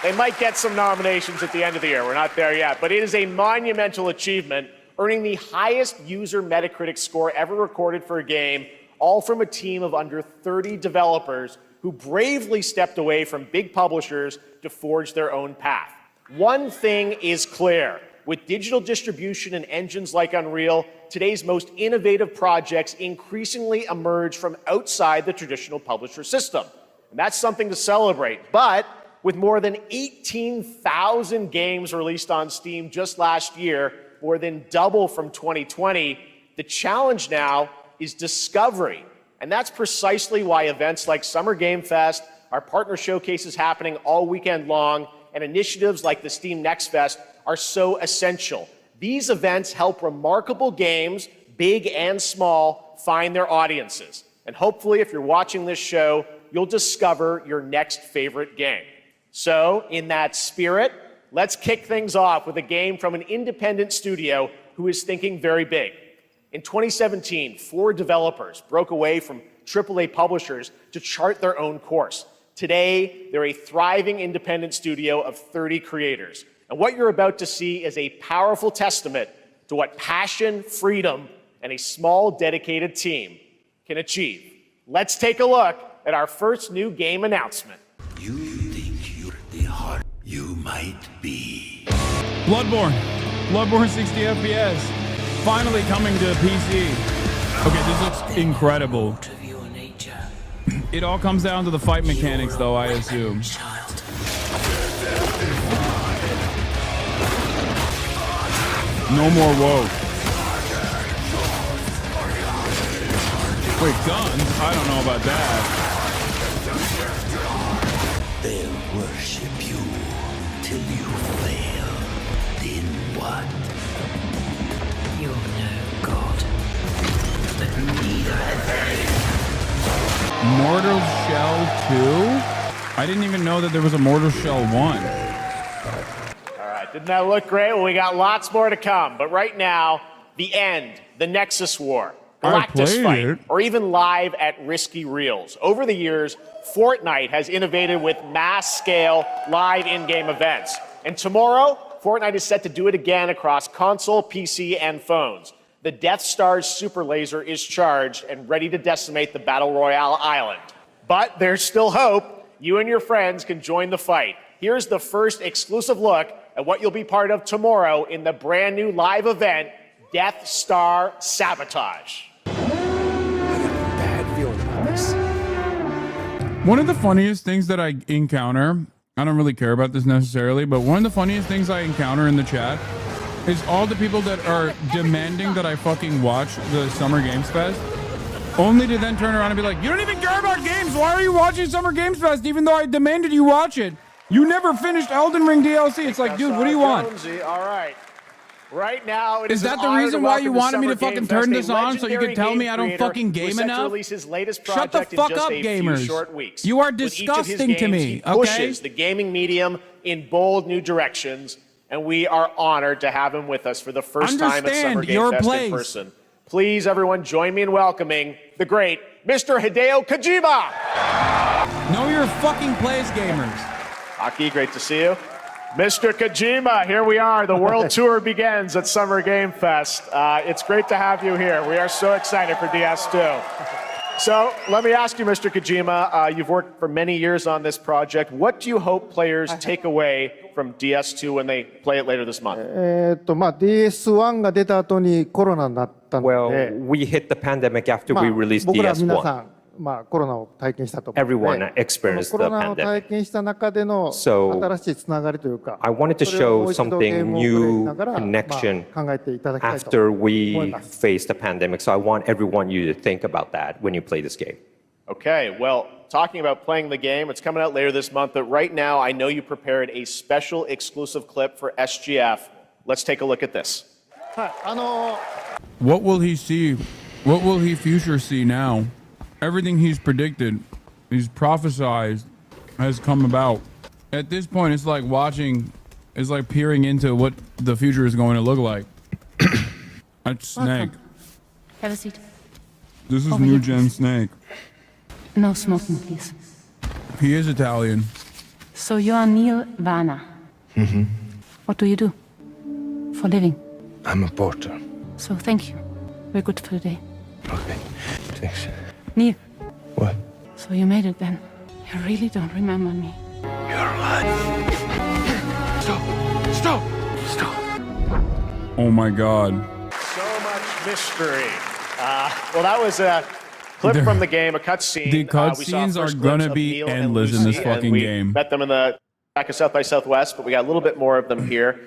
They might get some nominations at the end of the year. We're not there yet. But it is a monumental achievement, earning the highest user Metacritic score ever recorded for a game, all from a team of under 30 developers who bravely stepped away from big publishers to forge their own path. One thing is clear. With digital distribution and engines like Unreal, today's most innovative projects increasingly emerge from outside the traditional publisher system. And that's something to celebrate. But with more than 18,000 games released on Steam just last year, more than double from 2020, the challenge now is discovery. And that's precisely why events like Summer Game Fest, our partner showcases happening all weekend long, and initiatives like the Steam Next Fest are so essential. These events help remarkable games, big and small, find their audiences. And hopefully, if you're watching this show, you'll discover your next favorite game. So, in that spirit, let's kick things off with a game from an independent studio who is thinking very big. In 2017, 4 developers broke away from AAA publishers to chart their own course. Today, they're a thriving independent studio of 30 creators. And what you're about to see is a powerful testament to what passion, freedom, and a small, dedicated team can achieve. Let's take a look at our first new game announcement. You think you're the heart you might be. Bloodborne 60 FPS. Finally coming to PC. Okay, this looks incredible. It all comes down to the fight mechanics, though, I assume. No more woke. Wait, guns? I don't know about that. They'll worship you till you fail. Then what? You're no god, but neither have they. Mortal Shell 2? I didn't even know that there was a Mortal Shell 1. All right, didn't that look great? Well, we got lots more to come. But right now, the end, the Nexus War, Galactus Fight, or even live at Risky Reels. Over the years, Fortnite has innovated with mass-scale live in-game events. And tomorrow, Fortnite is set to do it again across console, PC, and phones. The Death Star's super laser is charged and ready to decimate the Battle Royale island. But there's still hope. You and your friends can join the fight. Here's the first exclusive look at what you'll be part of tomorrow in the brand new live event, Death Star Sabotage. Bad One of the funniest things that I encounter, I don't really care about this necessarily, but one of the funniest things I encounter in the chat is all the people that are demanding that I fucking watch the Summer Games Fest, only to then turn around and be like, you don't even care about games. Why are you watching Summer Games Fest even though I demanded you watch it? You never finished Elden Ring DLC. It's like, dude, what do you want? Jonesy, all right. Right now, it Is an that the honor reason to why you welcome wanted me to Summer fucking Game turn Fest, this a on so you legendary could tell me game I don't creator fucking who game is set to enough? release his latest Shut the project fuck in just up, a few gamers. short weeks. You are With each of his disgusting to games, me, he pushes okay? the gaming medium in bold new directions, and we are honored to have him with us for the first time at Summer Game Fest in person. Please, everyone, join me in welcoming the great Mr. Hideo Kojima. Know your fucking plays, gamers. Aki, great to see you. Mr. Kojima, here we are. The world tour begins at Summer Game Fest. It's great to have you here. We are so excited for DS2. So let me ask you, Mr. Kojima, you've worked for many years on this project. What do you hope players take away from DS2 when they play it later this month? DS1 が出た後にコロナになったので、 Well, we hit the pandemic after we released 僕ら皆さ DS1. ん、コロナを体験したと思うので、 Everyone experienced コロ the ナを pandemic. 体験した中での So, 新しいつながりというか、 I wanted to それをも show う一度ゲー something ムをプレイし new ながら、 connection 考えていただきたいと after 思い we ます。 faced the pandemic. So I want everyone you to think about that when you play this game. Okay, well, talking about playing the game, it's coming out later this month, but right now I know you prepared a special exclusive clip for SGF. Let's take a look at this. はい、What will he see? What will he future see now? Everything he's predicted, he's prophesized, has come about. At this point, it's like watching, it's like peering into what the future is going to look like. That's Snake. Have a seat. This is Over New here, Gen please. Snake. No smoking, please. He is Italian. So you are Neil Varner. Mm-hmm. What do you do for a living? I'm a porter. So thank you. Very good for the day. Okay, thanks. Neil. What? So you made it then. You really don't remember me. You're alive. Stop! Oh my God. So much mystery. Well, that was a clip from the game, a cutscene. The We saw cutscenes first are gonna glimpse of be Neil and endless in this Lucy, and fucking we game. met them in the back of South by Southwest, but we got a little bit more of them here.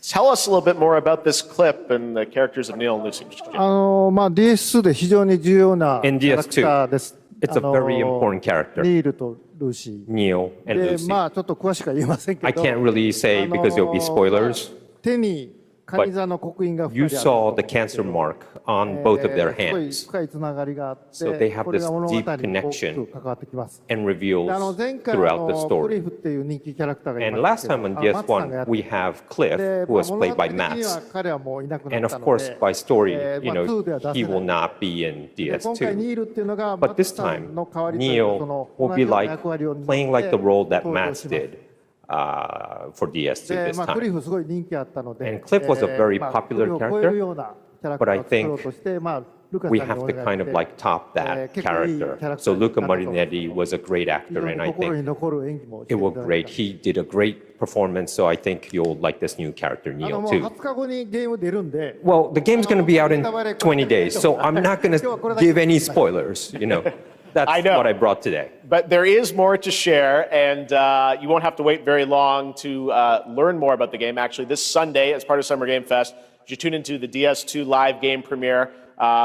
Tell us a little bit more about this clip and the characters of Neil and Lucy. DS2 で非常に重要なキ In ャラクター DS2, です it's a very important character. ニールとルーシー。 Neil and で、 Lucy. ちょっと詳しくは言えませんけど、 I can't really say because there'll be spoilers. 手にカニ座の刻印が You 2人あ saw the cancer mark on both of their すごい hands 深いつながりがあって、 So they have これが this 物語に deep 大き connection く関わってきます。 and で reveals 前回 throughout the ク story. リフっていう人気キャラクターがい And まし last た time け on ど、マツさんがや DS1, って we have Cliff, で who was 物 played 語 by 的には Mats. 彼はもういなくな And った of の course, で、 by story, you 2では know, 出せ he ない will not be in で今回ニ DS2. ールっていうのが But マツ this さんの time, 代わりというか、 Neil その will 同 be じような like 役割を担って playing like the role that 登場 Mats します。 did for DS2 で、 this クリ time. フすごい人気あったので、 And Cliff was a very popular クリフを超えるようなキャラク But タ I ーを作ろう think として、ルカ we さんに have お to 願 kind い of し like て、 top that 結構いいキャ character. ラクター So にな Luca ったと思います Marinetti was a great 非 actor, 常に and I 心に think 残る演技もして it いた was だい great. た。 He did a great performance, so I think you'll like this new character, も Neil, う too. 20日後にゲーム出るんで、 Well, the game's going to be out in 20 days, so I'm not going to give any spoilers, you know. That's I know. what I brought today. But there is more to share, and you won't have to wait very long to learn more about the game. Actually, this Sunday, as part of Summer Game Fest, you tune into the DS2 live game premiere,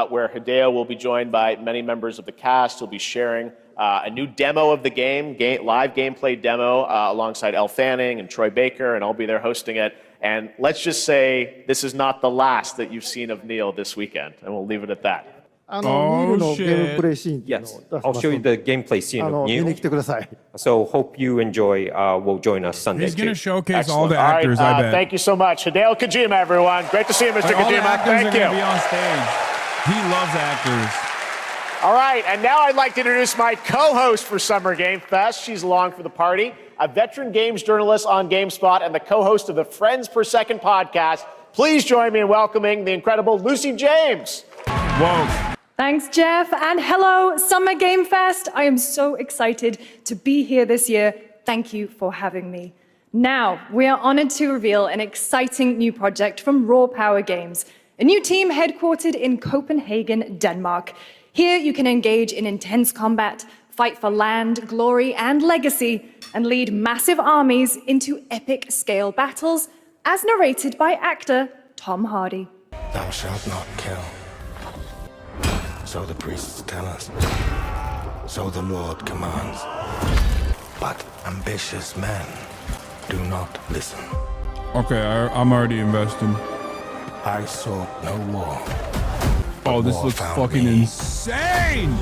where Hideo will be joined by many members of the cast. He'll be sharing a new demo of the game, live gameplay demo, alongside Elle Fanning and Troy Baker, and I'll be there hosting it. And let's just say this is not the last that you've seen of Neil this weekend, and we'll leave it at that. ニールのゲームプレイシーンっていうのを Yes, 出しま I'll す show の you で、 the gameplay scene of 見に Neil. 来てください。 So hope you enjoy. Will join us Sunday He's going too. to showcase all Excellent. the All right, actors, I bet. thank you so much. Hideo Kojima, everyone. Great to see you, Mr. Like, all the Kojima. actors Thank are going to be you. on stage. He loves actors. All right, and now I'd like to introduce my co-host for Summer Game Fest. She's along for the party, a veteran games journalist on GameSpot and the co-host of the Friends Per Second podcast. Please join me in welcoming the incredible Lucy James. Whoa. Thanks, Jeff, and hello, Summer Game Fest. I am so excited to be here this year. Thank you for having me. Now, we are honored to reveal an exciting new project from Raw Power Games, a new team headquartered in Copenhagen, Denmark. Here, you can engage in intense combat, fight for land, glory, and legacy, and lead massive armies into epic scale battles, as narrated by actor Tom Hardy. Thou shalt not kill. So the priests tell us. So the Lord commands. But ambitious men do not listen. Okay, I'm already investing. I sought no war. Oh, this war looks found fucking me. insane!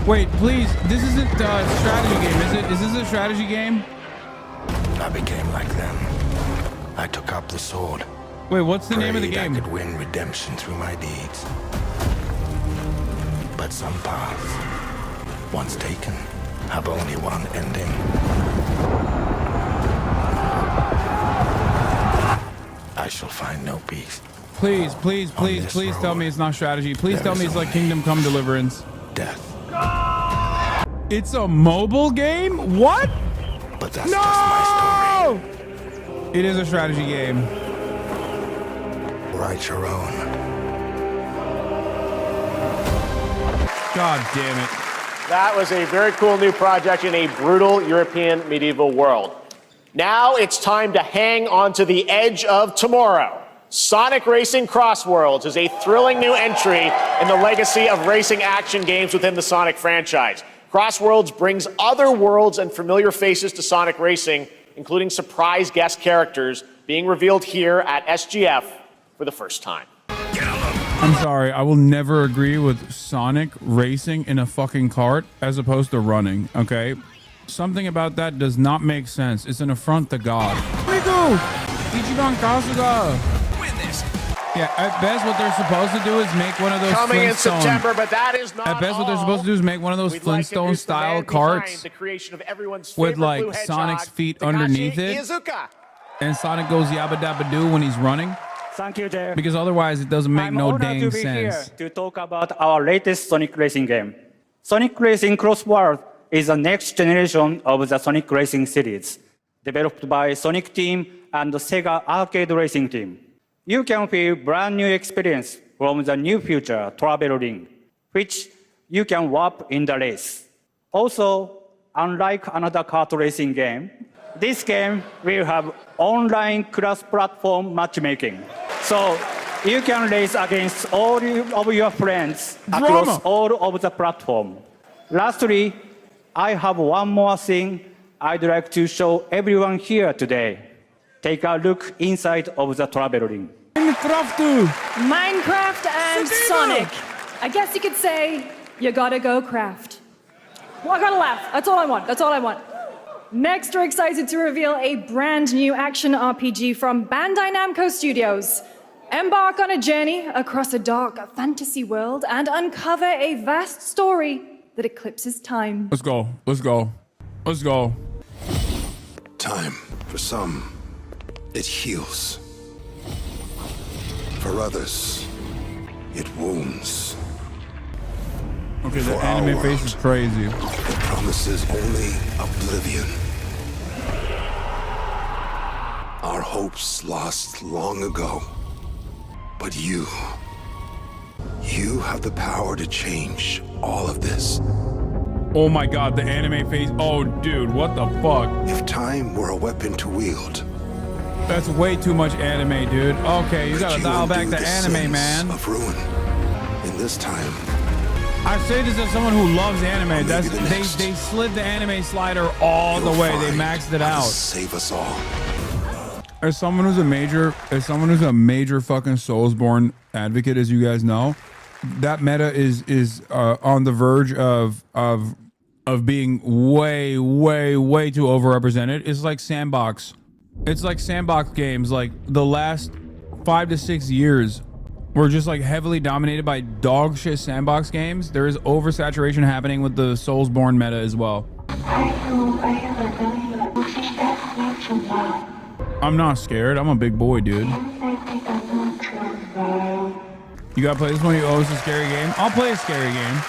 Wait, please, this isn't a strategy game, is it? Is this a strategy game? I became like them. I took up the sword. Wait, what's the name of the game? I could win redemption through my deeds. But some paths, once taken, have only one ending. I shall find no peace. Please, please, please, please tell me it's not strategy. Please tell me it's like Kingdom Come Deliverance. Death. It's a mobile game? What? But that's just my story. It is a strategy game. Write your own. God damn it. That was a very cool new project in a brutal European medieval world. Now it's time to hang on to the edge of tomorrow. Sonic Racing Crossworlds is a thrilling new entry in the legacy of racing action games within the Sonic franchise. Crossworlds brings other worlds and familiar faces to Sonic Racing, including surprise guest characters being revealed here at SGF for the first time. I'm sorry, I will never agree with Sonic racing in a fucking cart as opposed to running, okay? Something about that does not make sense. It's an affront to God. Riku! Ichiban Kasuga! Win this! Yeah, at best what they're supposed to do is make one of those Coming in Flintstone... September, but that is not At best what they're supposed to do is make one of those We'd like to introduce the Flintstone-style man behind carts the creation of everyone's with, favorite like, blue hedgehog, Sonic's feet Takashi underneath it. Iizuka. And Sonic goes yabba dabba doo when he's running. Thank you, Jeff. Because otherwise it doesn't make I'm no honored dang to be sense. here to talk about our latest Sonic Racing game. Sonic Racing Crossworld is the next generation of the Sonic Racing series, developed by Sonic Team and the Sega Arcade Racing Team. You can feel brand new experience from the new future travel ring, which you can warp in the race. Also, unlike another kart racing game, this game will have online cross-platform matchmaking. So you can race against all of your friends across all of the platform. Lastly, I have one more thing I'd like to show everyone here today. Take a look inside of the travel ring. Minecraft and Sonic. I guess you could say, you gotta go craft. Well, I gotta laugh. That's all I want. That's all I want. Next, we're excited to reveal a brand new action RPG from Bandai Namco Studios. Embark on a journey across a dark fantasy world and uncover a vast story that eclipses time. Let's go. Let's go. Let's go. Time, for some, it heals. For others, it wounds. Okay, the For anime our face is crazy. It promises only oblivion. Our hopes lost long ago. But you have the power to change all of this. Oh my god, the anime face. Oh, dude, what the fuck? If time were a weapon to wield, that's way too much anime, dude. Okay, you gotta dial back the anime, man. Of ruin. In this time, I say this as someone who loves anime. They slid the anime slider all the way. They maxed it out. Save us all. As someone who's a major fucking Soulsborne advocate, as you guys know, that meta is on the verge of being way too overrepresented. It's like sandbox. It's like sandbox games. Like the last 5 to 6 years were just like heavily dominated by dog shit sandbox games. There is oversaturation happening with the Soulsborne meta as well. I'm not scared. I'm a big boy, dude. You gotta play this one. Oh, it's a scary game. I'll play a scary game.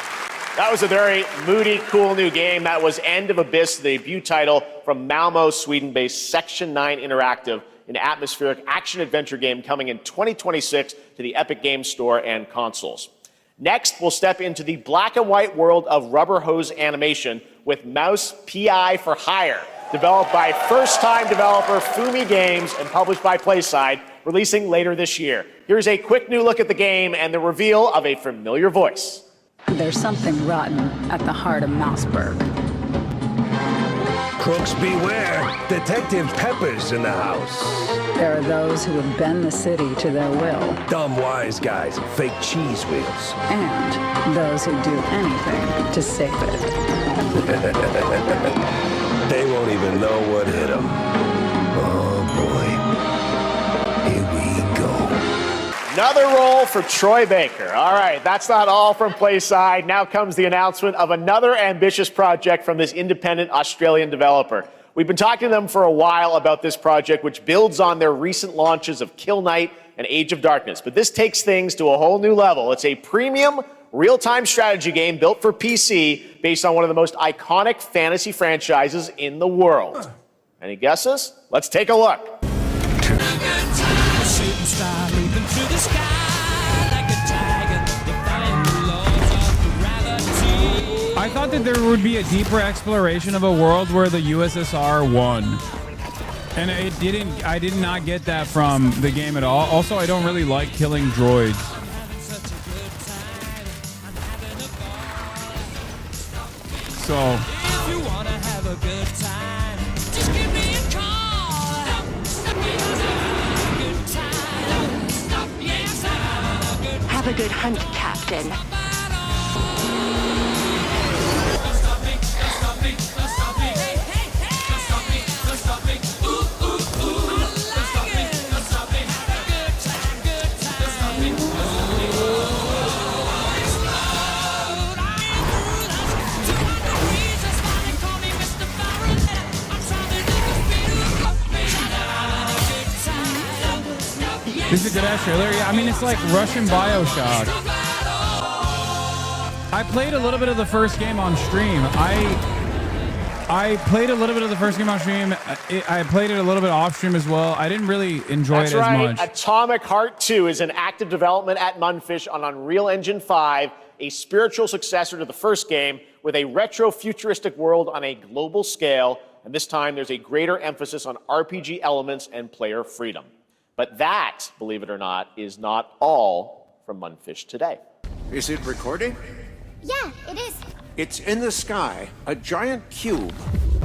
That was a very moody, cool new game. That was End of Abyss, the debut title from Malmo, Sweden-based Section 9 Interactive, an atmospheric action-adventure game coming in 2026 to the Epic Games Store and consoles. Next, we'll step into the black and white world of rubber hose animation with Mouse PI for Hire, developed by first-time developer Fumi Games and published by PlaySide, releasing later this year. Here's a quick new look at the game and the reveal of a familiar voice. There's something rotten at the heart of Mouseburg. Crooks beware. Detective Pepper's in the house. There are those who have bent the city to their will. Dumb wise guys and fake cheese wheels. And those who do anything to save it. They won't even know what hit them. Oh boy. Here we go. Another role for Troy Baker. All right, that's not all from PlaySide. Now comes the announcement of another ambitious project from this independent Australian developer. We've been talking to them for a while about this project, which builds on their recent launches of Kill Knight and Age of Darkness. But this takes things to a whole new level. It's a premium, real-time strategy game built for PC based on one of the most iconic fantasy franchises in the world. Any guesses? Let's take a look. I thought that there would be a deeper exploration of a world where the USSR won. And I did not get that from the game at all. Also, I don't really like killing droids. So Have a good hunt, Captain. this is a good ass trailer. Yeah, I mean, it's like Russian BioShock. I played a little bit of the first game on stream. I played a little bit of the first game on stream. I played it a little bit off stream as well. I didn't really enjoy it as much. Atomic Heart 2 is in active development at Munfish on Unreal Engine 5, a spiritual successor to the first game with a retro-futuristic world on a global scale. And this time there's a greater emphasis on RPG elements and player freedom. But that, believe it or not, is not all from Munfish today. Is it recording? Yeah, it is. It's in the sky, a giant cube.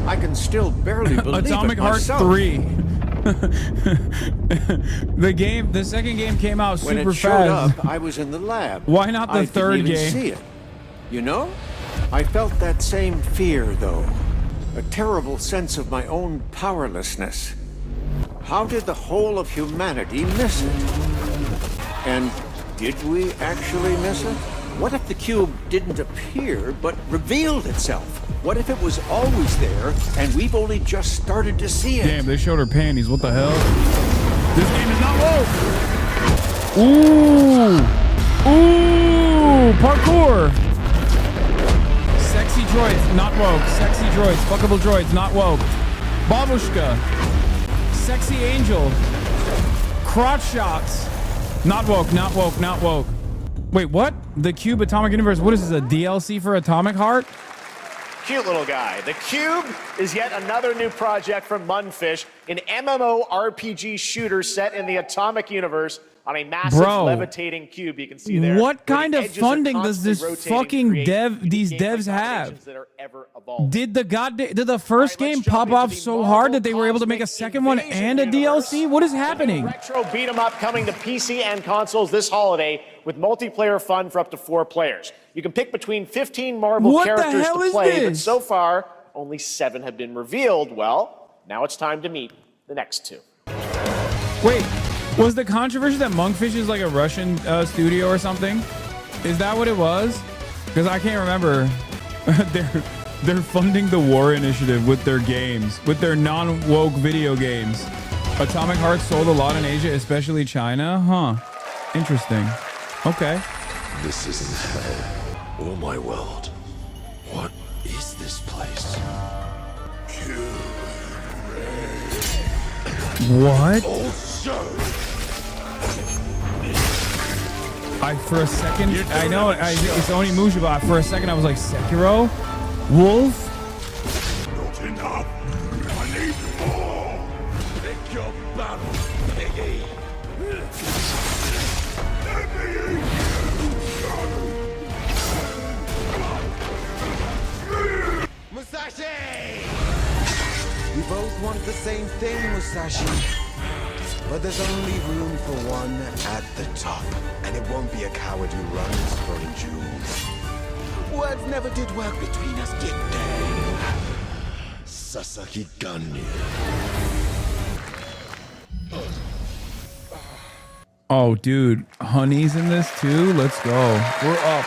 I can still barely believe Atomic it Heart myself. 3. The second game came out super When it showed fast. up, I was in the lab. Why not the I third didn't even game? see it. You know, I felt that same fear, though. A terrible sense of my own powerlessness. How did the whole of humanity miss it? And did we actually miss it? What if the cube didn't appear, but revealed itself? What if it was always there, and we've only just started to see it? Damn, they showed her panties. What the hell? This game is not woke. Ooh. Ooh. Parkour. Sexy droids, not woke. Sexy droids, fuckable droids, not woke. Babushka. Sexy angel. Crotch shots. Not woke, not woke, not woke. Wait, what? The Cube Atomic Universe, what is this, a DLC for Atomic Heart? Cute little guy. The Cube is yet another new project from Munfish, an MMORPG shooter set in the Atomic Universe on a massive levitating cube you can see there. What kind of funding does this fucking these devs have? Did the first game pop off so hard that they were able to make a second one and a DLC? What is happening? Retro beat 'em up coming to PC and consoles this holiday with multiplayer fun for up to 4 players. You can pick between 15 Marvel characters to play, but so far only 7 have been revealed. Well, now it's time to meet the next 2. Wait, was the controversy that Monkfish is like a Russian studio or something? Is that what it was? Because I can't remember. They're funding the war initiative with their games, with their non-woke video games. Atomic Heart sold a lot in Asia, especially China. Huh. Interesting. Okay. This isn't hell or my world. What is this place? What? For a second, I know it's Onimusha, but for a second I was like, Sekiro? Wolf? Not enough. I need more. Pick your battle, piggy. Musashi! We both want the same thing, Musashi. But there's only room for one at the top. And it won't be a coward who runs for jewels. Words never did work between us, did they? Sasaki Ganyu. Oh, dude. Honey's in this too? Let's go. We're up.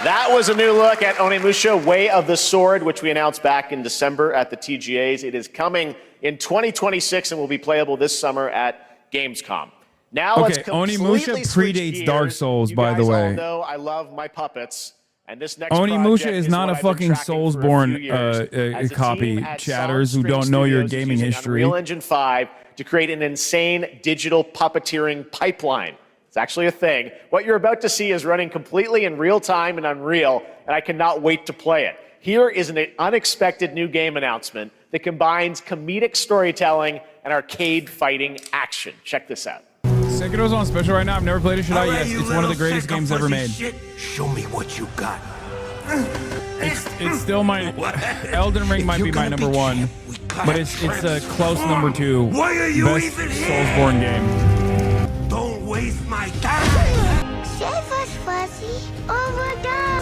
That was a new look at Onimusha Way of the Sword, which we announced back in December at the TGAs. It is coming in 2026 and will be playable this summer at Gamescom. Now let's completely Onimusha switch predates gears. Dark Souls, by the You guys way. all know I love my puppets. And this next Onimusha project is not what a I've been fucking tracking for a few years. As Soulsborne a team copy. at Chatters who Solid don't String know your Studios is gaming using history. Unreal Engine 5 to create an insane digital puppeteering pipeline. It's actually a thing. What you're about to see is running completely in real time in Unreal, and I cannot wait to play it. Here is an unexpected new game announcement that combines comedic storytelling and arcade fighting action. Check this out. Sekiro's on special right now. I've never played it. Should I? Yes, it's one of the greatest games ever made. Show me what you got. It's still my Elden Ring might be my number one, but it's a close number two. Why are you best even here? Soulsborne game. Don't waste my time. Save us, Fuzzy, or we're done.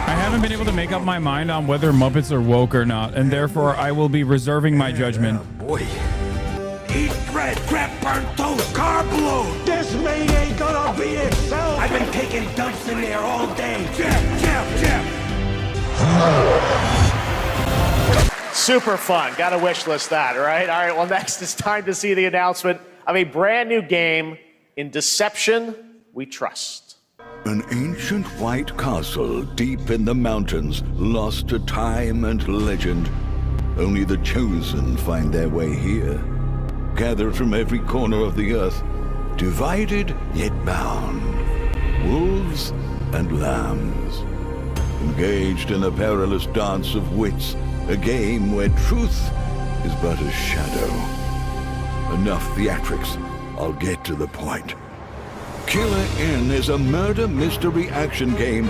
I haven't been able to make up my mind on whether Muppets are woke or not, and therefore I will be reserving my judgment. Boy. Eat bread, crap, burnt toast, carb load. This maid ain't gonna beat itself. I've been taking dumps in there all day. Jeff. Super fun. Got to wish list that, right? All right, well, next it's time to see the announcement of a brand new game in Deception We Trust. An ancient white castle deep in the mountains, lost to time and legend. Only the chosen find their way here. Gathered from every corner of the earth, divided yet bound. Wolves and lambs. Engaged in a perilous dance of wits, a game where truth is but a shadow. Enough theatrics, I'll get to the point. Killer Inn is a murder mystery action game.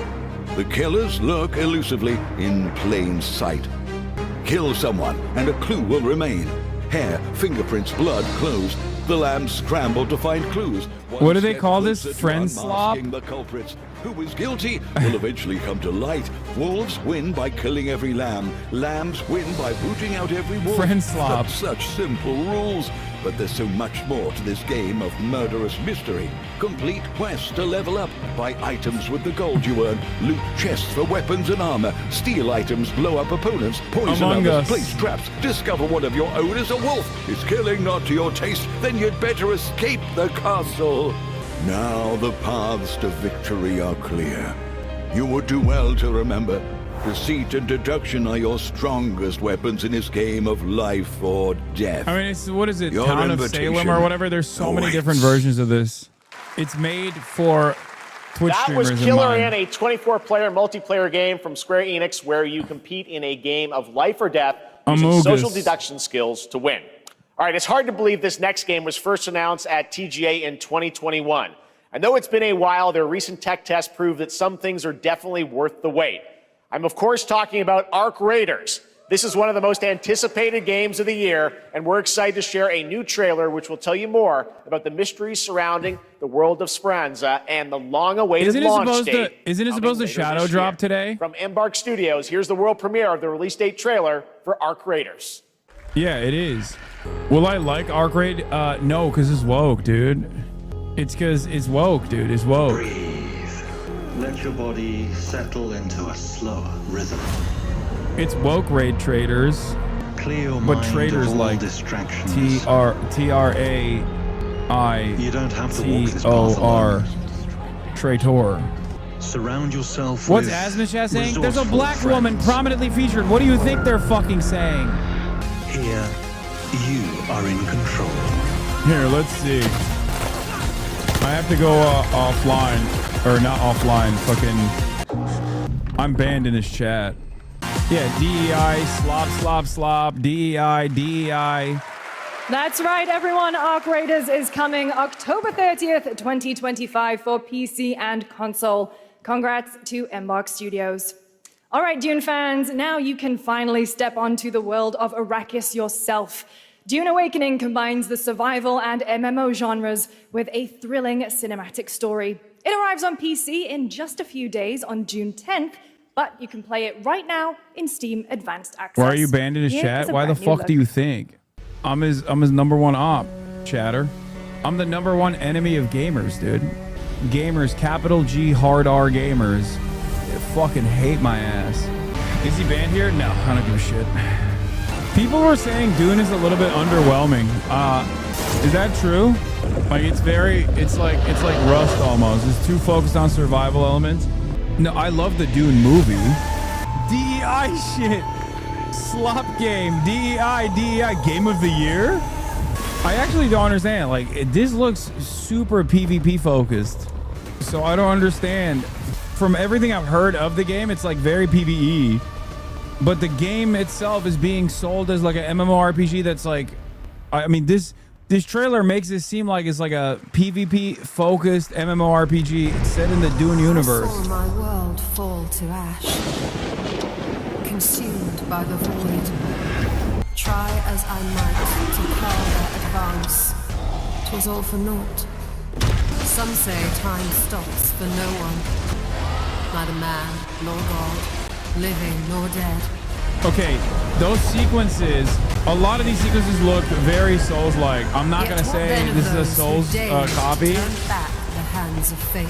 The killers lurk elusively in plain sight. Kill someone and a clue will remain. Hair, fingerprints, blood, clothes. The lambs scramble to find clues. What do they call this? Friend slop? The culprits. Who is guilty will eventually come to light. Wolves win by killing every lamb. Lambs win by booting out every wolf. Friend slop. Such simple rules. But there's so much more to this game of murderous mystery. Complete quests to level up. Buy items with the gold you earn. Loot chests for weapons and armor. Steal items, blow up opponents. Poison Among others, Us. place traps. Discover one of your own is a wolf. Is killing not to your taste? Then you'd better escape the castle. Now the paths to victory are clear. You would do well to remember, deceit and deduction are your strongest weapons in this game of life or death. I mean, what is it? Your Town of invitation Salem or whatever? There's so many awaits. different versions of this. It's made for Twitch That was streamers in Killer mind. Inn, a 24-player multiplayer game from Square Enix where you compete in a game of life or death using Amogus. social deduction skills to win. All right, it's hard to believe this next game was first announced at TGA in 2021. And though it's been a while, their recent tech tests prove that some things are definitely worth the wait. I'm, of course, talking about Arc Raiders. This is one of the most anticipated games of the year, and we're excited to share a new trailer which will tell you more about the mysteries surrounding the world of Speranza and the long-awaited launch date. Isn't it supposed to later shadow this drop year. today? From Embark Studios, here's the world premiere of the release date trailer for Arc Raiders. Yeah, it is. Will I like Arc Raid? No, because it's woke, dude. It's because it's woke, dude. It's woke. Breathe. Let your body settle into a slower rhythm. It's woke raid traders. Clear your But mind traders of all like distractions. You don't have to walk this path alone. Traitor. Surround yourself What's with Asmachaz saying? There's a resourceful black woman friends. prominently featured. What do you think they're fucking saying? Here, you are in control. Here, let's see. I have to go offline. Or not offline. Fucking... I'm banned in his chat. Yeah, DEI, slop, DEI. That's right, everyone. Arc Raiders is coming October 30th, 2025 for PC and console. Congrats to Embark Studios. All right, Dune fans, now you can finally step onto the world of Arrakis yourself. Dune Awakening combines the survival and MMO genres with a thrilling cinematic story. It arrives on PC in just a few days on June 10th, but you can play it right now in Steam Advanced Access. Why are you banned in his chat? Why the fuck do you think? I'm his number one op, chatter. I'm the number one enemy of gamers, dude. Gamers, capital G, hard R gamers. They fucking hate my ass. Is he banned here? No, I don't give a shit. People were saying Dune is a little bit underwhelming. Is that true? Like it's like Rust almost. It's too focused on survival elements. No, I love the Dune movie. DEI shit. Slop game. DEI game of the year? I actually don't understand. Like this looks super PvP focused. So I don't understand. From everything I've heard of the game, it's like very PvE. But the game itself is being sold as like an MMORPG that's like, I mean, this trailer makes it seem like it's like a PvP focused MMORPG set in the Dune universe. I saw my world fall to ash, consumed by the void. Try as I might to further advance, 'twas all for naught. Some say time stops for no one, neither man nor God, living nor dead. Okay, those sequences, a lot of these sequences look very Souls-like. I'm not going to say this is a Souls copy. Turn back the hands of fate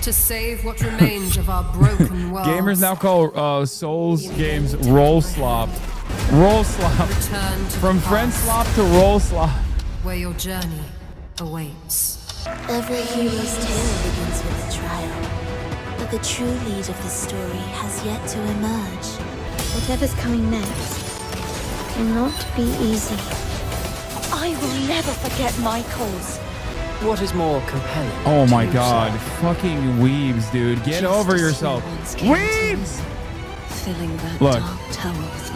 to save what remains of our broken world. Gamers now call Souls games roll slop. Roll slop. From friend slop to roll slop. Where your journey awaits. Every hero's tale begins with a trial, but the true lead of the story has yet to emerge. Whatever's coming next cannot be easy. I will never forget my cause. What is more compelling? Oh my god, fucking weebs, dude. Get over yourself. Weebs! Look,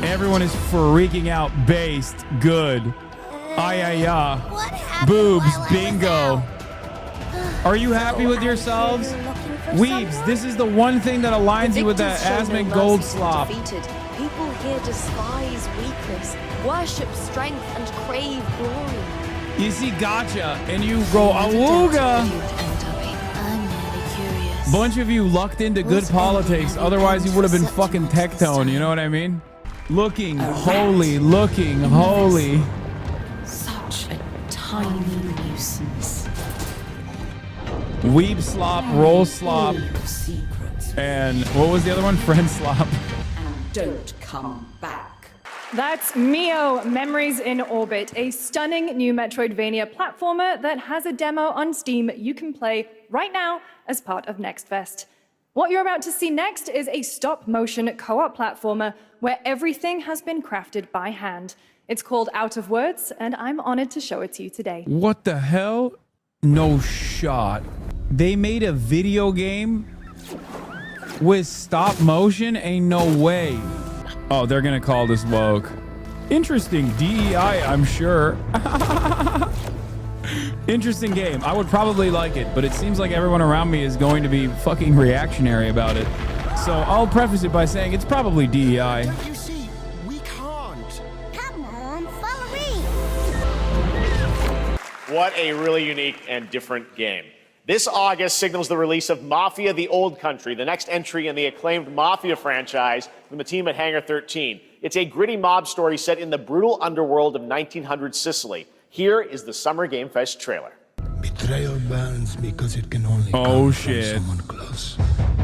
everyone is freaking out based. Good. Boobs, bingo. Are you happy with yourselves? Weebs, this is the one thing that aligns you with that Asmund Gold slop. People here despise weakness, worship strength, and crave glory. You see gotcha, and you go awooga. I'm really curious. Bunch of you lucked into good politics, otherwise you would have been fucking Tectone, you know what I mean? Looking holy, looking holy. Such a tiny nuisance. Weeb slop, roll slop, and what was the other one? Friend slop. Don't come back. That's Mio, Memories in Orbit, a stunning new Metroidvania platformer that has a demo on Steam you can play right now as part of Next Fest. What you're about to see next is a stop-motion co-op platformer where everything has been crafted by hand. It's called Out of Words, and I'm honored to show it to you today. What the hell? No shot. They made a video game with stop motion? Ain't no way. Oh, they're gonna call this woke. Interesting DEI, I'm sure. Interesting game. I would probably like it, but it seems like everyone around me is going to be fucking reactionary about it. So I'll preface it by saying it's probably DEI. You see, we can't. Come on, follow me. What a really unique and different game. This August signals the release of Mafia: The Old Country, the next entry in the acclaimed Mafia franchise from the team at Hangar 13. It's a gritty mob story set in the brutal underworld of 1900 Sicily. Here is the Summer Game Fest trailer. Betrayal burns because it can only come from someone close.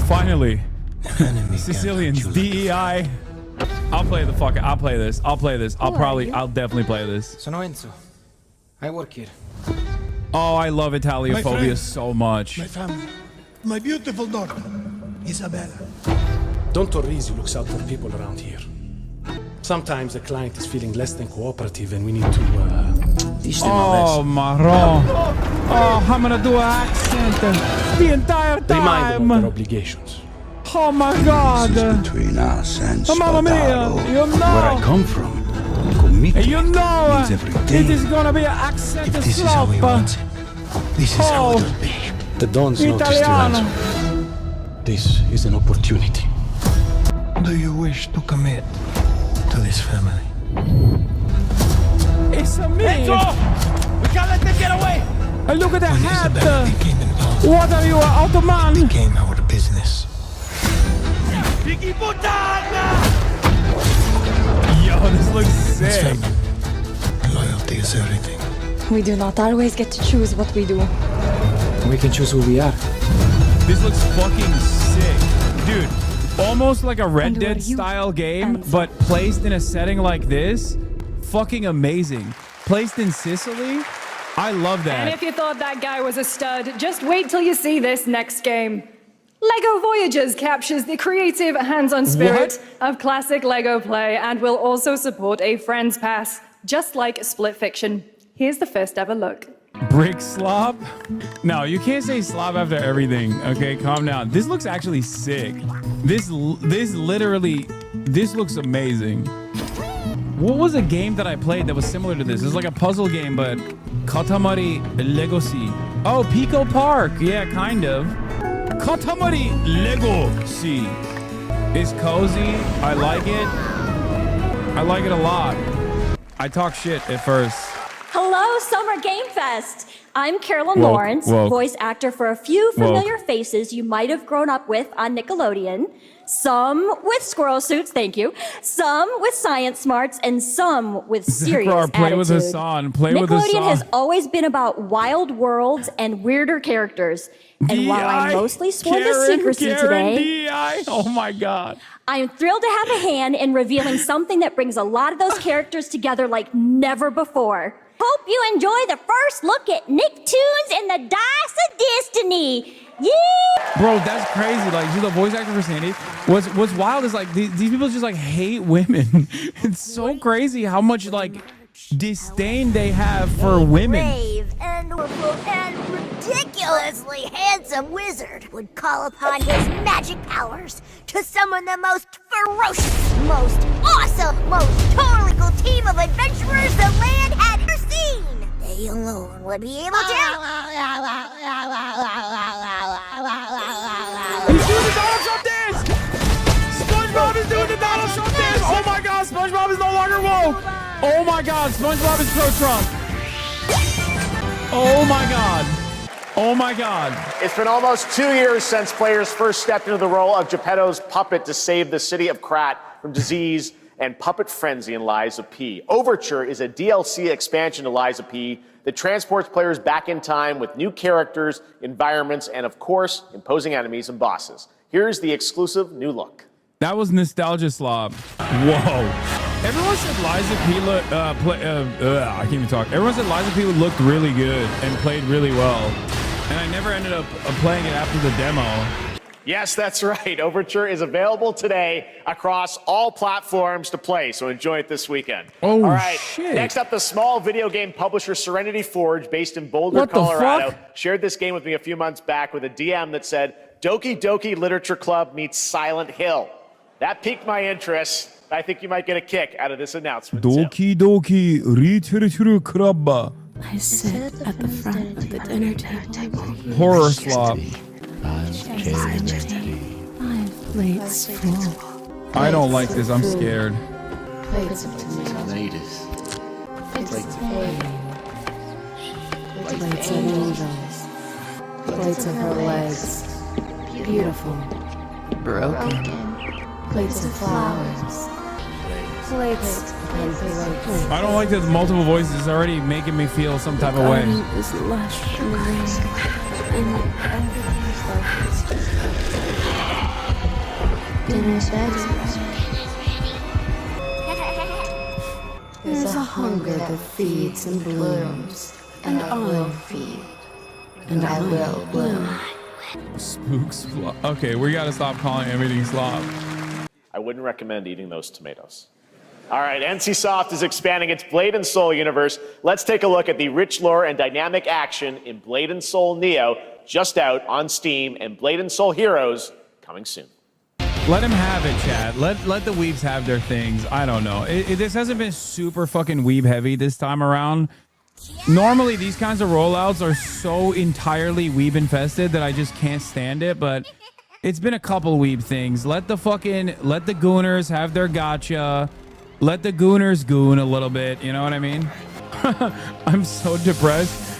Finally. Sicilians, DEI. I'll play this. I'll definitely play this. Sono Enzo. I work here. Oh, I love Italiophobia so much. My family. My beautiful daughter, Isabella. Don Torrisi looks out for people around here. Sometimes the client is feeling less than cooperative and we need to teach them a Oh, lesson. Maron. Oh, I'm gonna do an accent the entire time. Remind them of their obligations. Oh my God. Between us and Oh, Mamma Mia. Spadaro, You know. where I come from, commitment You know means everything. it is gonna be an accent This is how we slop. want it. This is how it will be. The Dons noticed your Italiano. answer. This is an opportunity. Do you wish to commit to this family? It's a me. Hands off! We can't let them get away. And look at that When hat. Isabel became involved, What are you, an Ottoman? it became our business. Yo, this looks It's sick. family. Loyalty is everything. We do not always get to choose what we do. We can choose who we are. This looks fucking sick. Dude, almost like a Red And who Dead are you? style game, And- but placed in a setting like this. Fucking amazing. Placed in Sicily. I love And that. if you thought that guy was a stud, just wait till you see this next game. LEGO Voyagers captures the creative, hands-on spirit of classic LEGO play and will also support a Friends Pass, just like Split Fiction. Here's the first ever look. Brick slob? No, you can't say slob after everything. Okay, calm down. This looks actually sick. This looks amazing. What was a game that I played that was similar to this? It's like a puzzle game, but Katamari Legacy. Oh, Pico Park. Yeah, kind of. Katamari Legacy. It's cozy. I like it. I like it a lot. I talk shit at first. Hello, Summer Game Fest. I'm Carolyn Woke, Lawrence, woke. voice actor for a few familiar Woke. faces you might have grown up with on Nickelodeon. Some with squirrel suits, thank you. Some with science smarts, and some with serious Zekrar, play with attitude. Hassan. Play with Nickelodeon Hassan. has always been about wild worlds and weirder characters. And while I mostly swore to secrecy today, DI. Oh my God. I am thrilled to have a hand in revealing something that brings a lot of those characters together like never before. Hope you enjoy the first look at Nicktoons and the Dice of Destiny. Yeah! Bro, that's crazy. Like, she's the voice actor for Sandy. What's wild is like these people just like hate women. It's so crazy how much like disdain they have for women. Brave and wonderful and ridiculously handsome wizard would call upon his magic powers to summon the most ferocious, most awesome, most totally cool team of adventurers the land had ever seen. They alone would be able to. He's doing the Donald Trump dance! SpongeBob is doing the Donald Trump dance! Oh my God, SpongeBob is no longer woke! Oh my God, SpongeBob is pro-Trump! Oh my God. Oh my God. It's been almost 2 years since players first stepped into the role of Geppetto's puppet to save the city of Krat from disease and puppet frenzy in Lies of P. Overture is a DLC expansion to Lies of P that transports players back in time with new characters, environments, and of course, imposing enemies and bosses. Here's the exclusive new look. That was Nostalgia Slob. Whoa. Everyone said Liza P I can't even talk. Everyone said Liza P looked really good and played really well. And I never ended up playing it after the demo. Yes, that's right. Overture is available today across all platforms to play, so enjoy it this weekend. Oh, all right. shit. Next up, the small video game publisher Serenity Forge, based in Boulder, What the Colorado, fuck? shared this game with me a few months back with a DM that said, Doki Doki Literature Club meets Silent Hill. That piqued my interest. I think you might get a kick out of this announcement. too. Doki Doki Literature Club. I sit at the front of the dinner table. Horror Slob. My plate's full. I don't like this. I'm scared. Plates of tomatoes. Plates of hay. Plates of angels. Plates of her legs. Beautiful. Broken. Plates of flowers. Plates and plates. I don't like the multiple voices. It's already making me feel some type of way. Is lush and green. And everything's like dinner's ready. There's a hunger that feeds and blooms, and I will feed, and I will bloom. Spooks. Okay, we gotta stop calling everything slob. I wouldn't recommend eating those tomatoes. All right, NCSoft is expanding its Blade and Soul universe. Let's take a look at the rich lore and dynamic action in Blade and Soul Neo, just out on Steam, and Blade and Soul Heroes coming soon. Let him have it, Chad. Let the weebs have their things. I don't know. This hasn't been super fucking weeb heavy this time around. Normally, these kinds of rollouts are so entirely weeb infested that I just can't stand it, but it's been a couple weeb things. Let the gooners have their gotcha. Let the gooners goon a little bit. You know what I mean? I'm so depressed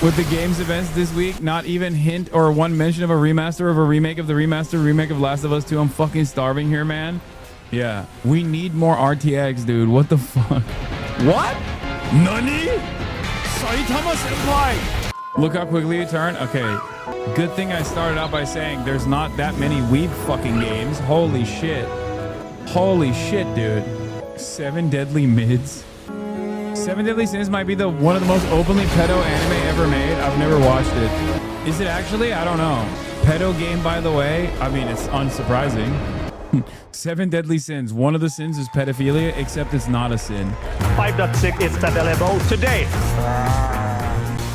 with the games events this week. Not even hint or one mention of a remaster of a remake of the remake of Last of Us 2. I'm fucking starving here, man. Yeah, we need more RTX, dude. What the fuck? What? Nani? Saitama Senpai! Look how quickly you turn. Okay, good thing I started out by saying there's not that many weeb fucking games. Holy shit. Holy shit, dude. 7 Deadly Mids. 7 Deadly Sins might be one of the most openly pedo anime ever made. I've never watched it. Is it actually? I don't know. Pedo game, by the way. I mean, it's unsurprising. 7 Deadly Sins. One of the sins is pedophilia, except it's not a sin. 5.6 is available today.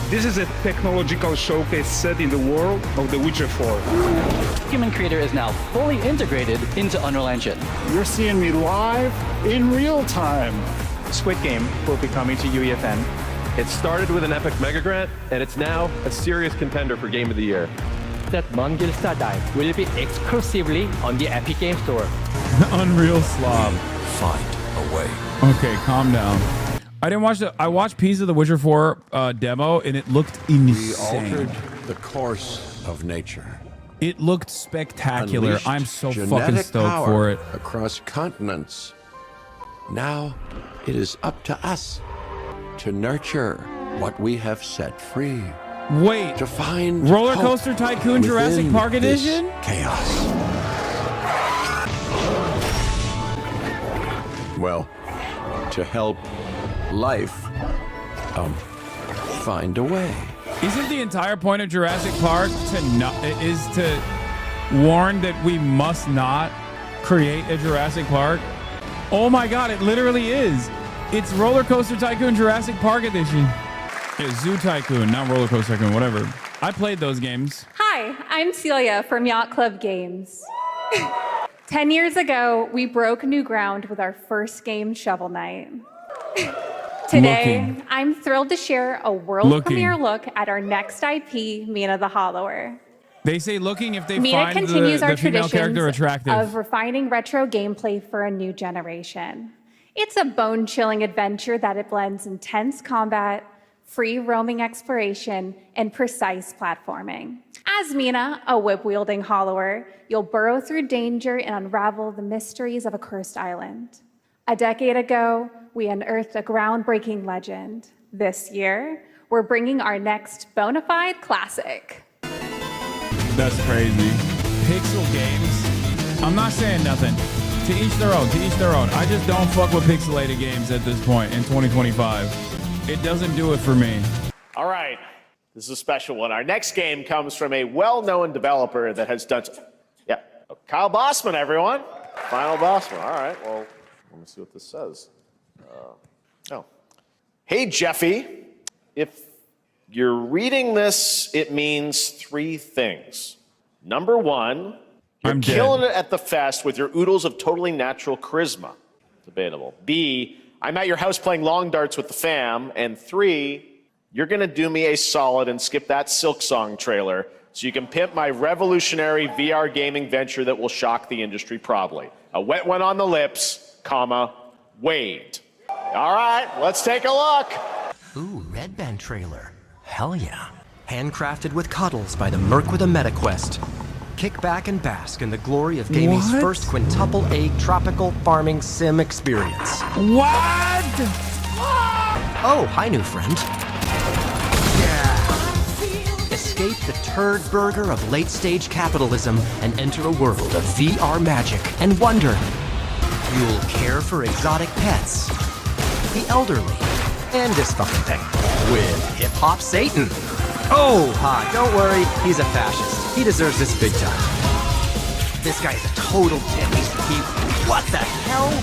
This is a technological showcase set in the world of The Witcher 4. Human Creator is now fully integrated into Unreal Engine. You're seeing me live in real time. Squid Game will be coming to UEFN. It started with an epic mega grant, and it's now a serious contender for Game of the Year. That Mongilsta Dive will be exclusively on the Epic Game Store. Unreal Slob. Find a way. Okay, calm down. I didn't watch I watched pieces of the Witcher 4 demo, and it looked insane. We altered the course of nature. It looked spectacular. Unleashed I'm so fucking genetic stoked power for it. Across continents. Now it is up to us to nurture what we have set free. Wait, to find Roller Coaster Tycoon Jurassic Park Edition? Chaos. Well, to help life find a way. Isn't the entire point of Jurassic Park to warn that we must not create a Jurassic Park? Oh my god, it literally is. It's Roller Coaster Tycoon Jurassic Park Edition. Yeah, Zoo Tycoon, not Roller Coaster Tycoon, whatever. I played those games. Hi, I'm Celia from Yacht Club Games. 10 years ago, we broke new ground with our first game, Shovel Knight. Today, I'm thrilled to share a world premiere look at our next IP, Mina the Hollower. They say looking if they Mina find continues the our female character traditions attractive. of refining retro gameplay for a new generation. It's a bone-chilling adventure that it blends intense combat, free roaming exploration, and precise platforming. As Mina, a whip-wielding hollower, you'll burrow through danger and unravel the mysteries of a cursed island. A decade ago, we unearthed a groundbreaking legend. This year, we're bringing our next bona fide classic. That's crazy. Pixel games. I'm not saying nothing. To each their own, to each their own. I just don't fuck with pixelated games at this point in 2025. It doesn't do it for me. All right, this is a special one. Our next game comes from a well-known developer that has done... Yeah, Kyle Bossman, everyone. Final Bossman. All right, well, let me see what this says. Hey, Jeffy. If you're reading this, it means 3 things. Number 1, you're killing it at the fest with your oodles of totally natural charisma. Debatable. B, I'm at your house playing long darts with the fam. And 3, you're going to do me a solid and skip that Silk Song trailer so you can pimp my revolutionary VR gaming venture that will shock the industry probably. A wet one on the lips, comma, Wade. All right, let's take a look. Ooh, Red Band trailer. Hell yeah. Handcrafted with cuddles by the Merc with a MetaQuest. Kick back and bask in the glory of gaming's first quintuple A tropical farming sim experience. What? Oh, hi, new friend. Yeah. Escape the turd burger of late-stage capitalism and enter a world of VR magic and wonder. You'll care for exotic pets, the elderly, and this fucking thing with hip-hop Satan. Oh, hi, don't worry, he's a fascist. He deserves this big time. This guy's a total dick. What the hell?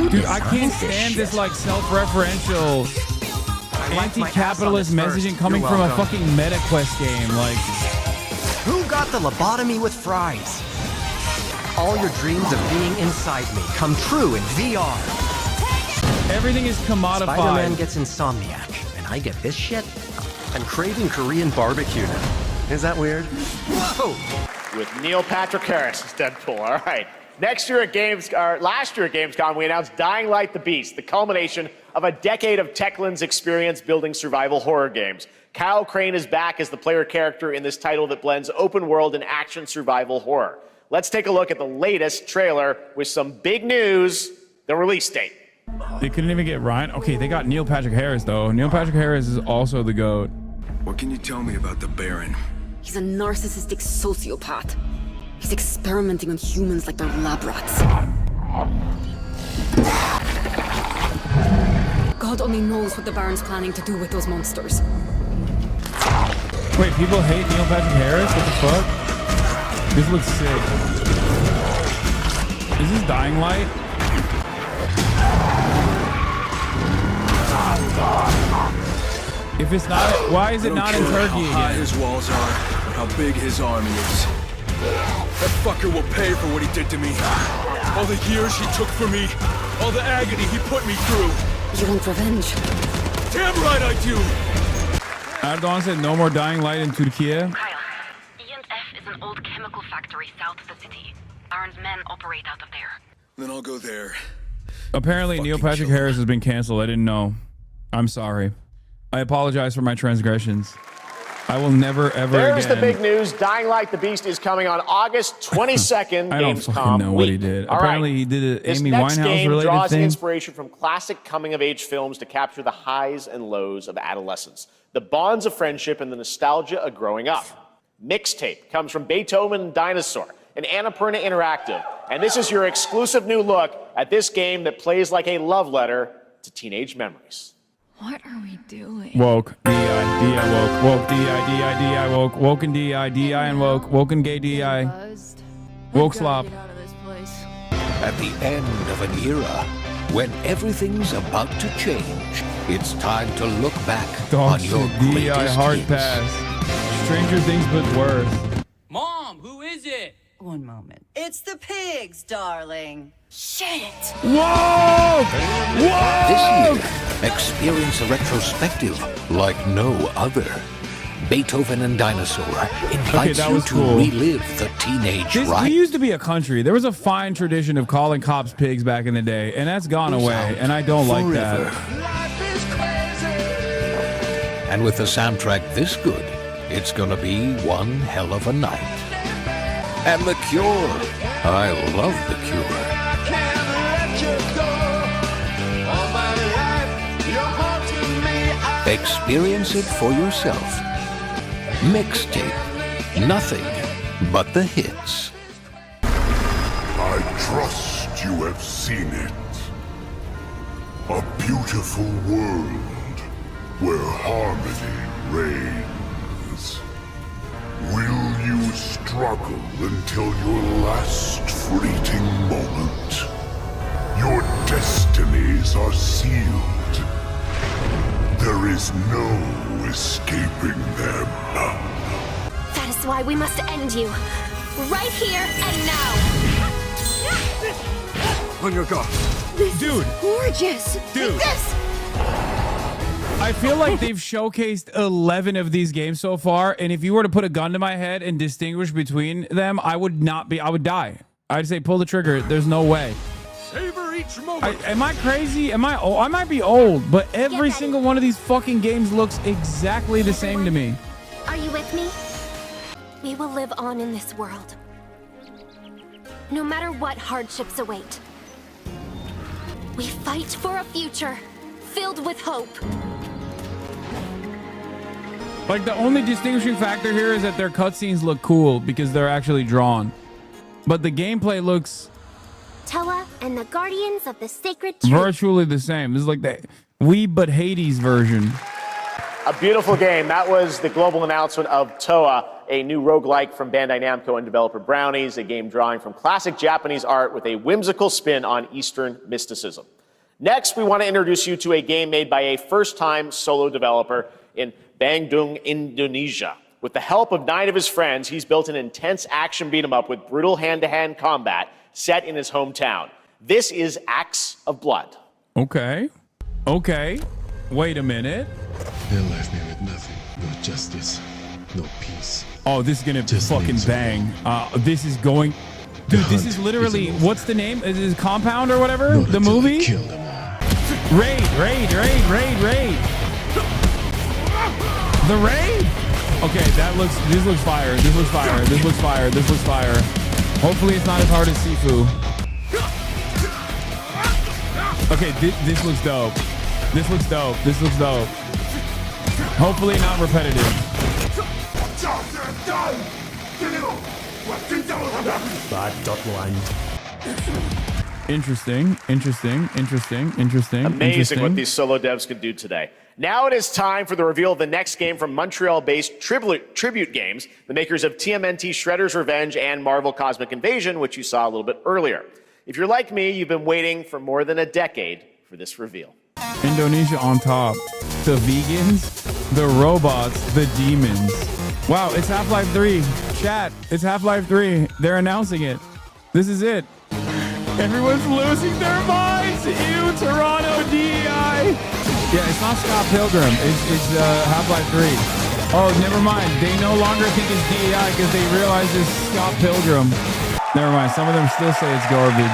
Dude, I can't stand this like self-referential anti-capitalist messaging coming from a fucking MetaQuest game. Like, who got the lobotomy with fries? All your dreams of being inside me come true in VR. Everything is commodified. Spider-Man gets Insomniac, and I get this shit? I'm craving Korean barbecue now. Is that weird? Whoa! With Neil Patrick Harris as Deadpool. All right. Last year at Gamescom, we announced Dying Light: The Beast, the culmination of a decade of Techland's experience building survival horror games. Kyle Crane is back as the player character in this title that blends open world and action survival horror. Let's take a look at the latest trailer with some big news, the release date. They couldn't even get Ryan. Okay, they got Neil Patrick Harris, though. Neil Patrick Harris is also the GOAT. What can you tell me about the Baron? He's a narcissistic sociopath. He's experimenting on humans like they're lab rats. God only knows what the Baron's planning to do with those monsters. Wait, people hate Neil Patrick Harris? What the fuck? This looks sick. Is this Dying Light? If it's not, why is it not in Turkey how high again? his walls are, or how big his army is. That fucker will pay for what he did to me. All the years he took from me, all the agony he put me through. You want revenge? Damn right I do. Erdogan said no more Dying Light in Turkey. E&F is an old chemical factory south of the city. Baron's men operate out of there. Then I'll go there. Apparently, Neil Patrick Harris has been canceled. I didn't know. I'm sorry. I apologize for my transgressions. I will never, ever There's again. the big news. Dying Light: The Beast is coming on August 22nd. I don't fucking know what he did. Apparently, he did an This Amy next Winehouse game related draws thing. inspiration from classic coming-of-age films to capture the highs and lows of adolescence, the bonds of friendship, and the nostalgia of growing up. Mixtape comes from Beethoven and Dinosaur, and Annapurna Interactive, and this is your exclusive new look at this game that plays like a love letter to teenage memories. What are we doing? Woke, D-I, D-I, woke, woke, D-I, D-I, D-I, woke, woken D-I, D-I, and woke, woken gay D-I, woke slop. At the end of an era, when everything's about to change, it's time to look back Dog on your shit, D-I, greatest hard hits. pass. Stranger Things, but worse. Mom, who is it? One moment. It's the pigs, darling. Shit! Whoa! Whoa! This year, experience a retrospective like no other. Beethoven and Dinosaur invites that you was to cool. relive the teenage We rite. used to be a country. There was a fine tradition of calling cops pigs back in the day, and that's gone away, and I don't like that. And with a soundtrack this good, it's gonna be one hell of a night. And The Cure. I love The Cure. Experience it for yourself. Mixtape. Nothing but the hits. I trust you have seen it. A beautiful world where harmony reigns. Will you struggle until your last fleeting moment? Your destinies are sealed. There is no escaping them. That is why we must end you. Right here and now. On your guard. This Dude. is gorgeous. Dude. This. I feel like they've showcased 11 of these games so far, and if you were to put a gun to my head and distinguish between them, I would die. I'd say pull the trigger. There's no way. Savor each moment. Am I crazy? Am I old? I might be old, but every single one of these fucking games looks exactly the same to me. Are you with me? We will live on in this world. No matter what hardships await. We fight for a future filled with hope. Like, the only distinguishing factor here is that their cutscenes look cool because they're actually drawn. But the gameplay looks Tella and the Guardians of the Sacred Tree. virtually the same. This is like the We But Hades version. A beautiful game. That was the global announcement of Toa, a new roguelike from Bandai Namco and developer Brownies, a game drawing from classic Japanese art with a whimsical spin on Eastern mysticism. Next, we want to introduce you to a game made by a first-time solo developer in Bandung, Indonesia. With the help of 9 of his friends, he's built an intense action beat-em-up with brutal hand-to-hand combat set in his hometown. This is Acts of Blood. Okay. Wait a minute. They left me with nothing. No justice. No peace. Oh, this is gonna fucking bang. This is going... Dude, this is literally... What's the name? Is it Compound or whatever? The movie? Kill them all. Raid. The Raid? Okay, this looks fire. This looks fire. Hopefully it's not as hard as Sifu. Okay, this looks dope. This looks dope. Hopefully not repetitive. Interesting. Amazing what these solo devs can do today. Now it is time for the reveal of the next game from Montreal-based Tribute Games, the makers of TMNT Shredder's Revenge and Marvel Cosmic Invasion, which you saw a little bit earlier. If you're like me, you've been waiting for more than a decade for this reveal. Indonesia on top. The vegans, the robots, the demons. Wow, it's Half-Life 3. Chat, it's Half-Life 3. They're announcing it. This is it. Everyone's losing their minds. Ew, Toronto DEI. Yeah, it's not Scott Pilgrim. It's Half-Life 3. Oh, never mind. They no longer think it's DEI because they realize it's Scott Pilgrim. Never mind. Some of them still say it's garbage.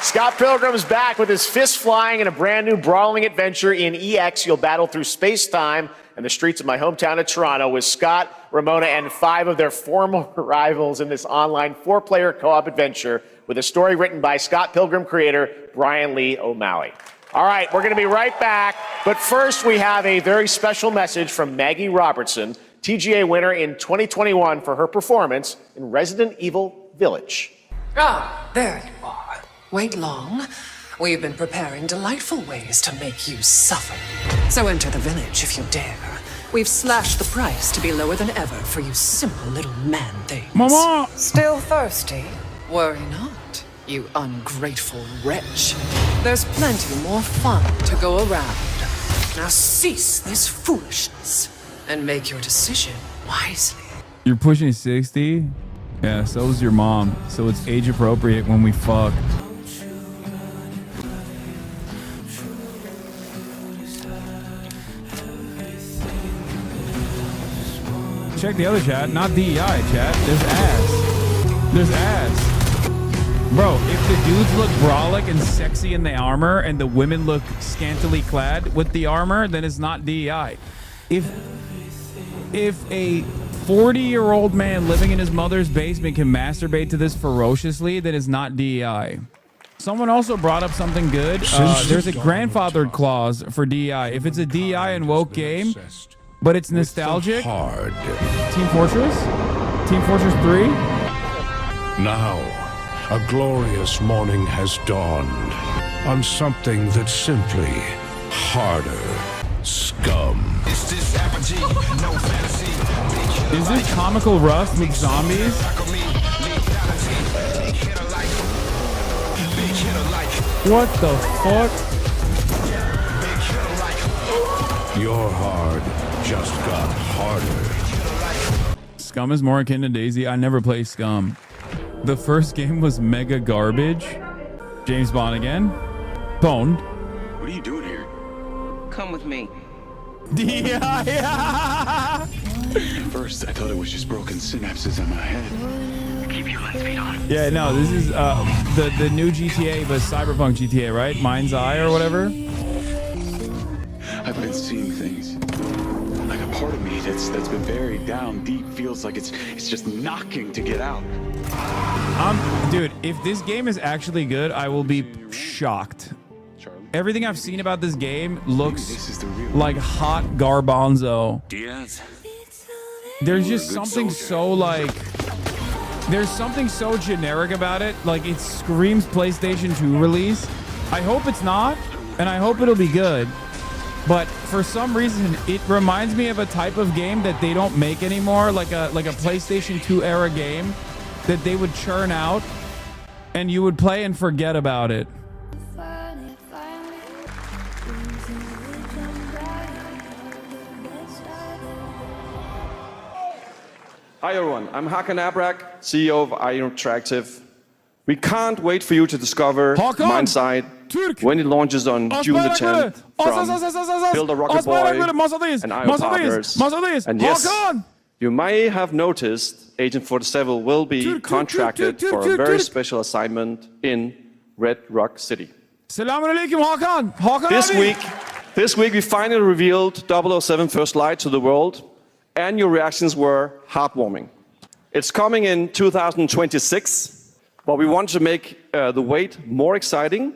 Scott Pilgrim is back with his fists flying in a brand new brawling adventure in EX. You'll battle through space-time and the streets of my hometown of Toronto with Scott, Ramona, and 5 of their former rivals in this online 4-player co-op adventure with a story written by Scott Pilgrim creator Brian Lee O'Malley. All right, we're going to be right back. But first, we have a very special message from Maggie Robertson, TGA winner in 2021 for her performance in Resident Evil Village. Ah, there you are. Wait long. We've been preparing delightful ways to make you suffer. So enter the village if you dare. We've slashed the price to be lower than ever for you simple little man things. Mama! Still thirsty? Worry not, you ungrateful wretch. There's plenty more fun to go around. Now cease this foolishness and make your decision wisely. You're pushing 60? Yeah, so is your mom. So it's age appropriate when we fuck. Check the other chat, not DEI chat. There's ass. Bro, if the dudes look brolic and sexy in the armor and the women look scantily clad with the armor, then it's not DEI. If a 40-year-old man living in his mother's basement can masturbate to this ferociously, then it's not DEI. Someone also brought up something good. There's a grandfathered clause for DEI. If it's a DEI and woke game, but it's nostalgic. Hard. Team Fortress 3. Now, a glorious morning has dawned on something that's simply harder. Scum. Is this Comical Rust with zombies? What the fuck? Your hard just got harder. Scum is more akin to Daisy. I never played Scum. The first game was mega garbage. James Bond again. Boned. What are you doing here? Come with me. Yeah. At first, I thought it was just broken synapses on my head. Keep your lens feed on. Yeah, no, this is the new GTA, but Cyberpunk GTA, right? Mind's Eye or whatever. I've been seeing things. Like a part of me that's been buried down deep feels like it's just knocking to get out. Dude, if this game is actually good, I will be shocked. Everything I've seen about this game looks like hot garbanzo. Diaz. There's just something so like... There's something so generic about it. Like, it screams PlayStation 2 release. I hope it's not, and I hope it'll be good. but for some reason it reminds me of a type of game that they don't make anymore, like a PlayStation 2 era game that they would churn out and you would play and forget about it. Hi everyone, I'm Hakan Abrak, CEO of IO Interactive. We can't wait for you to discover Mindside when it launches on June the 10th from Build a Rocket Boy and IO Partners. And yes, you may have noticed Agent 47 will be contracted for a very special assignment in Red Rock City. This week we finally revealed 007 First Light to the world, and your reactions were heartwarming. It's coming in 2026, but we want to make the wait more exciting.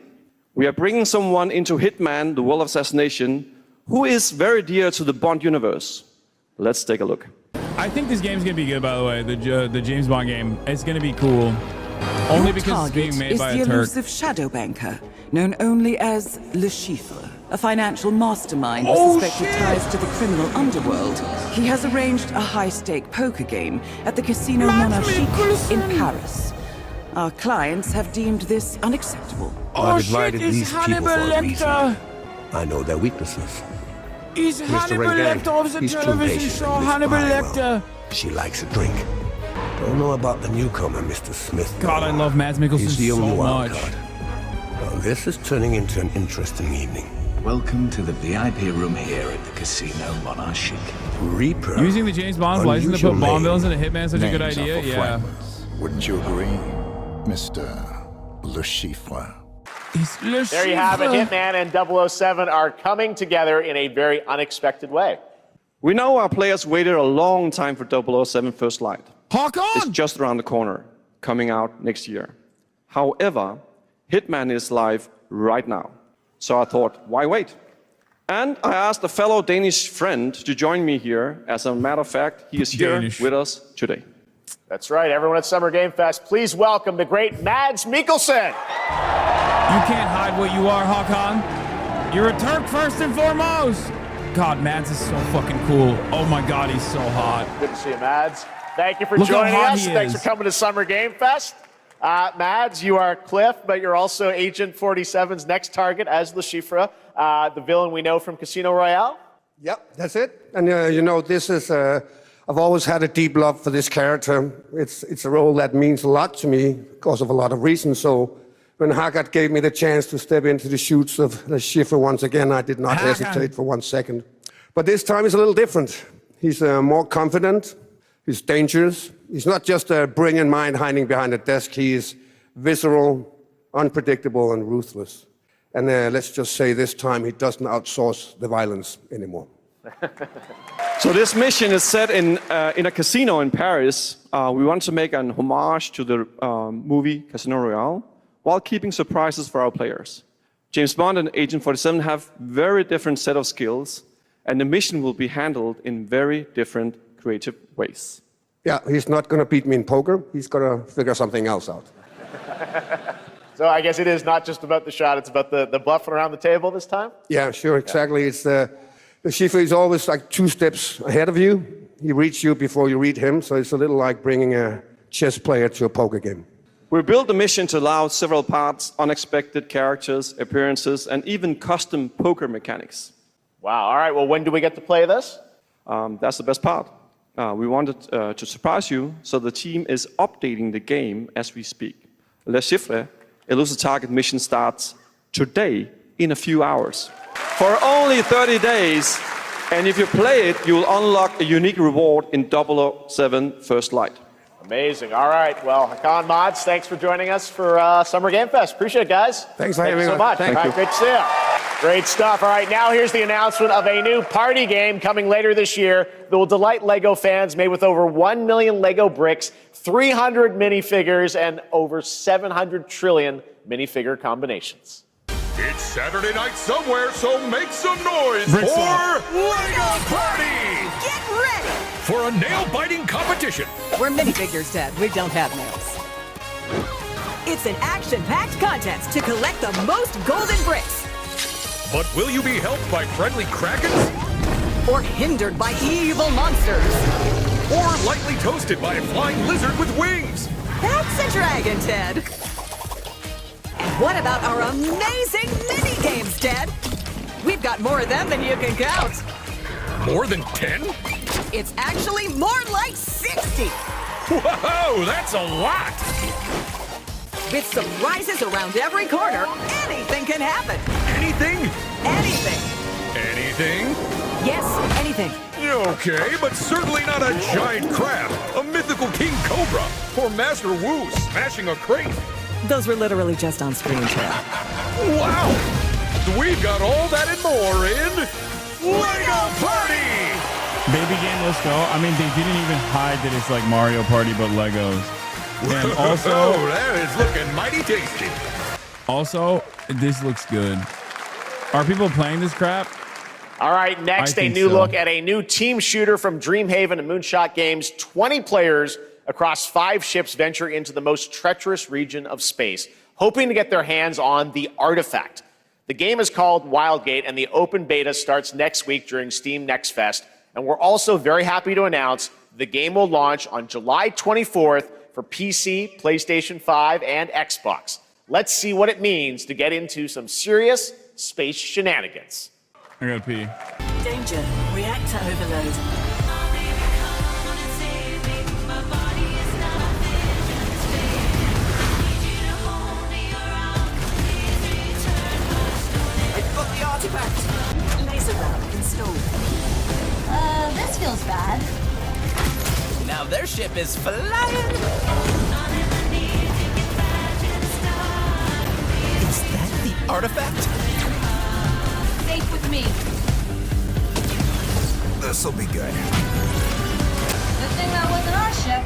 We are bringing someone into Hitman, the World of Assassination, who is very dear to the Bond universe. Let's take a look. I think this game's gonna be good, by the way. The James Bond game. It's gonna be cool. Only because it's being made by a Turk. The elusive shadow banker, known only as Le Chiffre, a financial mastermind with suspected ties to the criminal underworld. He has arranged a high-stake poker game at the Casino Monarchique in Paris. Our clients have deemed this unacceptable. I've invited these people for a reason. I know their weaknesses. He's Hannibal Lecter of the television show Hannibal Lecter. She likes a drink. Don't know about the newcomer, Mr. Smith. God, I love Mads Mikkelsen He's the so only wild much. card. Well, this is turning into an interesting evening. Welcome to the VIP room here at the Casino Monarchique. Reaper. Using the James Bond's license to put bomb villains into Hitman is such a good idea. Yeah. Wouldn't you agree, Mr. Le Chiffre? There you have it. Hitman and 007 are coming together in a very unexpected way. We know our players waited a long time for 007 First Light. It's just around the corner, coming out next year. However, Hitman is live right now. So I thought, why wait? And I asked a fellow Danish friend to join me here. As a matter of fact, he is here with us today. That's right, everyone at Summer Game Fest, please welcome the great Mads Mikkelsen. You can't hide what you are, Hakan. You're a Turk first and foremost. God, Mads is so fucking cool. Oh my God, he's so hot. Good to see you, Mads. Thank you for Look joining how hot us. he Thanks is. for coming to Summer Game Fest. Mads, you are Cliff, but you're also Agent 47's next target as Le Chiffre, the villain we know from Casino Royale. Yep, that's it. And you know, this is, I've always had a deep love for this character. It's a role that means a lot to me because of a lot of reasons. So when Haggard gave me the chance to step into the shoes of Le Chiffre once again, I did not hesitate for 1 second. But this time is a little different. He's more confident. He's dangerous. He's not just a brilliant mind hiding behind a desk. He is visceral, unpredictable, and ruthless. And let's just say this time he doesn't outsource the violence anymore. So this mission is set in a casino in Paris. We want to make an homage to the movie Casino Royale while keeping surprises for our players. James Bond and Agent 47 have very different set of skills, and the mission will be handled in very different creative ways. Yeah, he's not going to beat me in poker. He's going to figure something else out. So I guess it is not just about the shot, it's about the bluffing around the table this time? Yeah, sure, exactly. It's the Chiffre is always like 2 steps ahead of you. He reads you before you read him, so it's a little like bringing a chess player to a poker game. We built the mission to allow several parts, unexpected characters, appearances, and even custom poker mechanics. Wow, all right, well, when do we get to play this? That's the best part. We wanted to surprise you, so the team is updating the game as we speak. Le Chiffre, Elusive Target mission starts today in a few hours. For only 30 days, and if you play it, you will unlock a unique reward in 007 First Light. Amazing. All right. Well, Hakan, Mads, thanks for joining us for Summer Game Fest. Appreciate it, guys. Thanks for having me. So much. Thank All you. right, great to see you. Great stuff. All right, now here's the announcement of a new party game coming later this year that will delight LEGO fans, made with over 1 million LEGO bricks, 300 minifigures, and over 700 trillion minifigure combinations. It's Saturday night somewhere, so make some noise Bricks for up. LEGO Party! Get ready! For a nail-biting competition. We're minifigures, Dad. We don't have nails. It's an action-packed contest to collect the most golden bricks. But will you be helped by friendly krakens? Or hindered by evil monsters. Or lightly toasted by a flying lizard with wings? That's a dragon, Ted. And what about our amazing mini-games, Ted? We've got more of them than you can count. More than 10? It's actually more like 60. Whoa, that's a lot! With surprises around every corner, anything can happen. Anything? Anything. Anything? Yes, anything. Okay, but certainly not a giant crab, a mythical king cobra, or Master Wu smashing a crate. Those were literally just on screen, Ted. Wow! We've got all that and more in LEGO Party! Baby game, let's go. I mean, they didn't even hide that it's like Mario Party, but Legos. And also, oh, that is looking mighty tasty. Also, this looks good. Are people playing this crap? All right, next, a new look at a new team shooter from Dreamhaven and Moonshot Games. 20 players across 5 ships venture into the most treacherous region of space, hoping to get their hands on the artifact. The game is called Wildgate, and the open beta starts next week during Steam Next Fest. And we're also very happy to announce the game will launch on July 24th for PC, PlayStation 5, and Xbox. Let's see what it means to get into some serious space shenanigans. I gotta pee. Danger. Reactor overload. I've got the artifact. Laser round installed. This feels bad. Now their ship is flying. Is that the artifact? Safe with me. This'll be good. Good thing that wasn't our ship.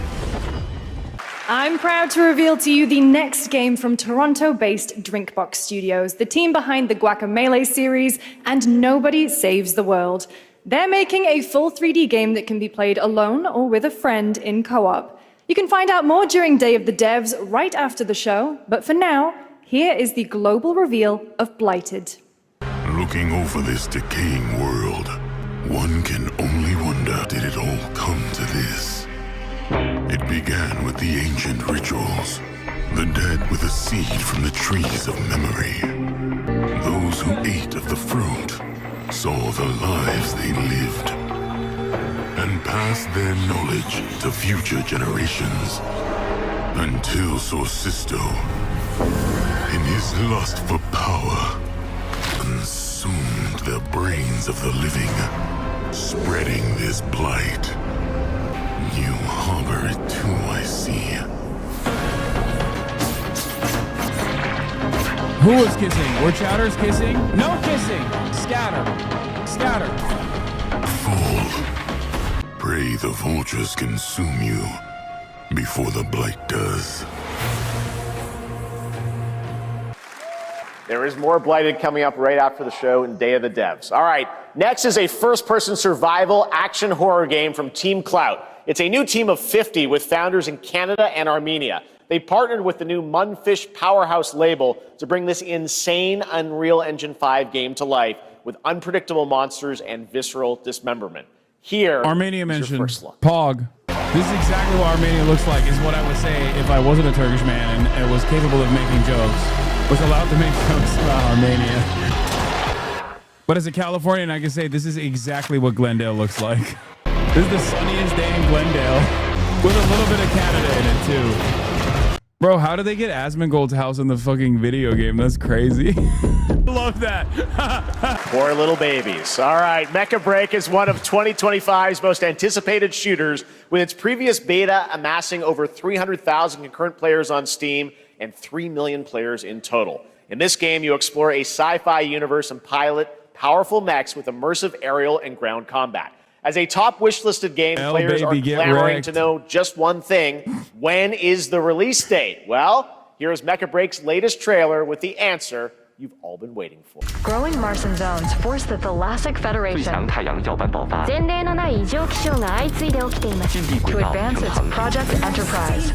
I'm proud to reveal to you the next game from Toronto-based Drinkbox Studios, the team behind the Guacamelee series and Nobody Saves the World. They're making a full 3D game that can be played alone or with a friend in co-op. You can find out more during Day of the Devs right after the show, but for now, here is the global reveal of Blighted. Looking over this decaying world, one can only wonder, did it all come to this? It began with the ancient rituals, the dead with a seed from the trees of memory. Those who ate of the fruit saw the lives they lived and passed their knowledge to future generations until Sorcisto, in his lust for power, consumed the brains of the living, spreading this blight. You harbor it too, I see. Who was kissing? Were Chowders kissing? No kissing! Scatter. Scatter. Fall. Pray the vultures consume you before the blight does. There is more Blighted coming up right after the show in Day of the Devs. All right, next is a first-person survival action horror game from Team Clout. It's a new team of 50 with founders in Canada and Armenia. They partnered with the new Munfish Powerhouse label to bring this insane Unreal Engine 5 game to life with unpredictable monsters and visceral dismemberment. Here, Armenia mentioned Pog. This is exactly what Armenia looks like, is what I would say if I wasn't a Turkish man and was capable of making jokes. Was allowed to make jokes about Armenia. But as a Californian, I can say this is exactly what Glendale looks like. This is the sunniest day in Glendale with a little bit of Canada in it too. Bro, how did they get Asmongold's house in the fucking video game? That's crazy. Love that. Poor little babies. All right, Mecha Break is one of 2025's most anticipated shooters, with its previous beta amassing over 300,000 concurrent players on Steam and 3 million players in total. In this game, you explore a sci-fi universe and pilot powerful mechs with immersive aerial and ground combat. As a top wish-listed game, players are clamoring to know just one thing. When is the release date? Well, here's Mecha Break's latest trailer with the answer you've all been waiting for. Growing Martian zones force the Thalassic Federation to advance its Project Enterprise.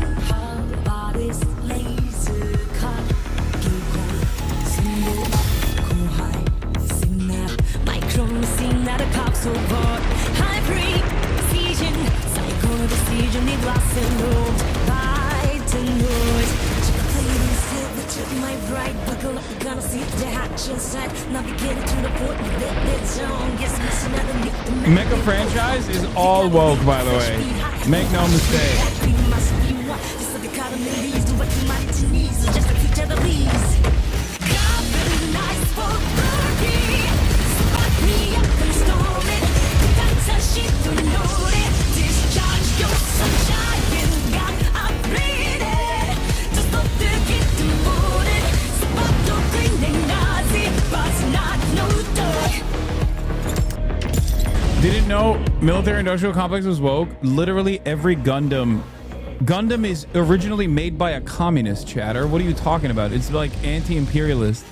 Mecha franchise is all woke, by the way. Make no mistake. Didn't know military industrial complex was woke. Literally every Gundam is originally made by a communist, chatter. What are you talking about? It's like anti-imperialist.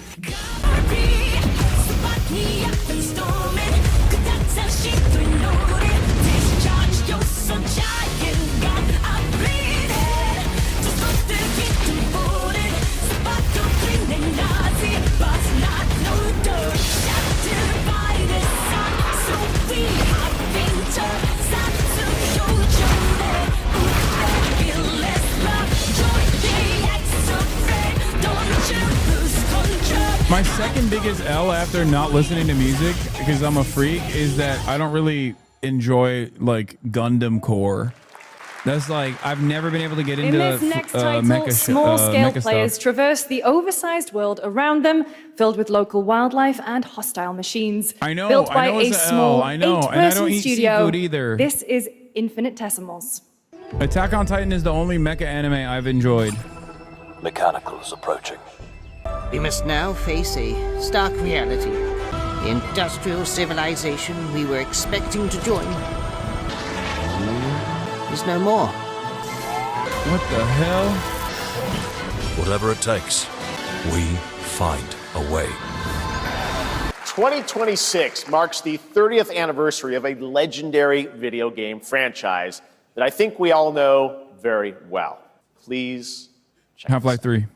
My second biggest L after not listening to music, because I'm a freak, is that I don't really enjoy like Gundam core. That's like, I've never been able to get into In this next title, small-scale players traverse the oversized world around them, filled with local wildlife and hostile machines. I know, Built by a it's an small L, I know, and I don't 8-person eat studio. seafood either. This is Infinitesimals. Attack on Titan is the only mecha anime I've enjoyed. Mechanical is approaching. We must now face a stark reality. The industrial civilization we were expecting to join is no more. What the hell? Whatever it takes, we find a way. 2026 marks the 30th anniversary of a legendary video game franchise that I think we all know very well. Please check Half-Life 3.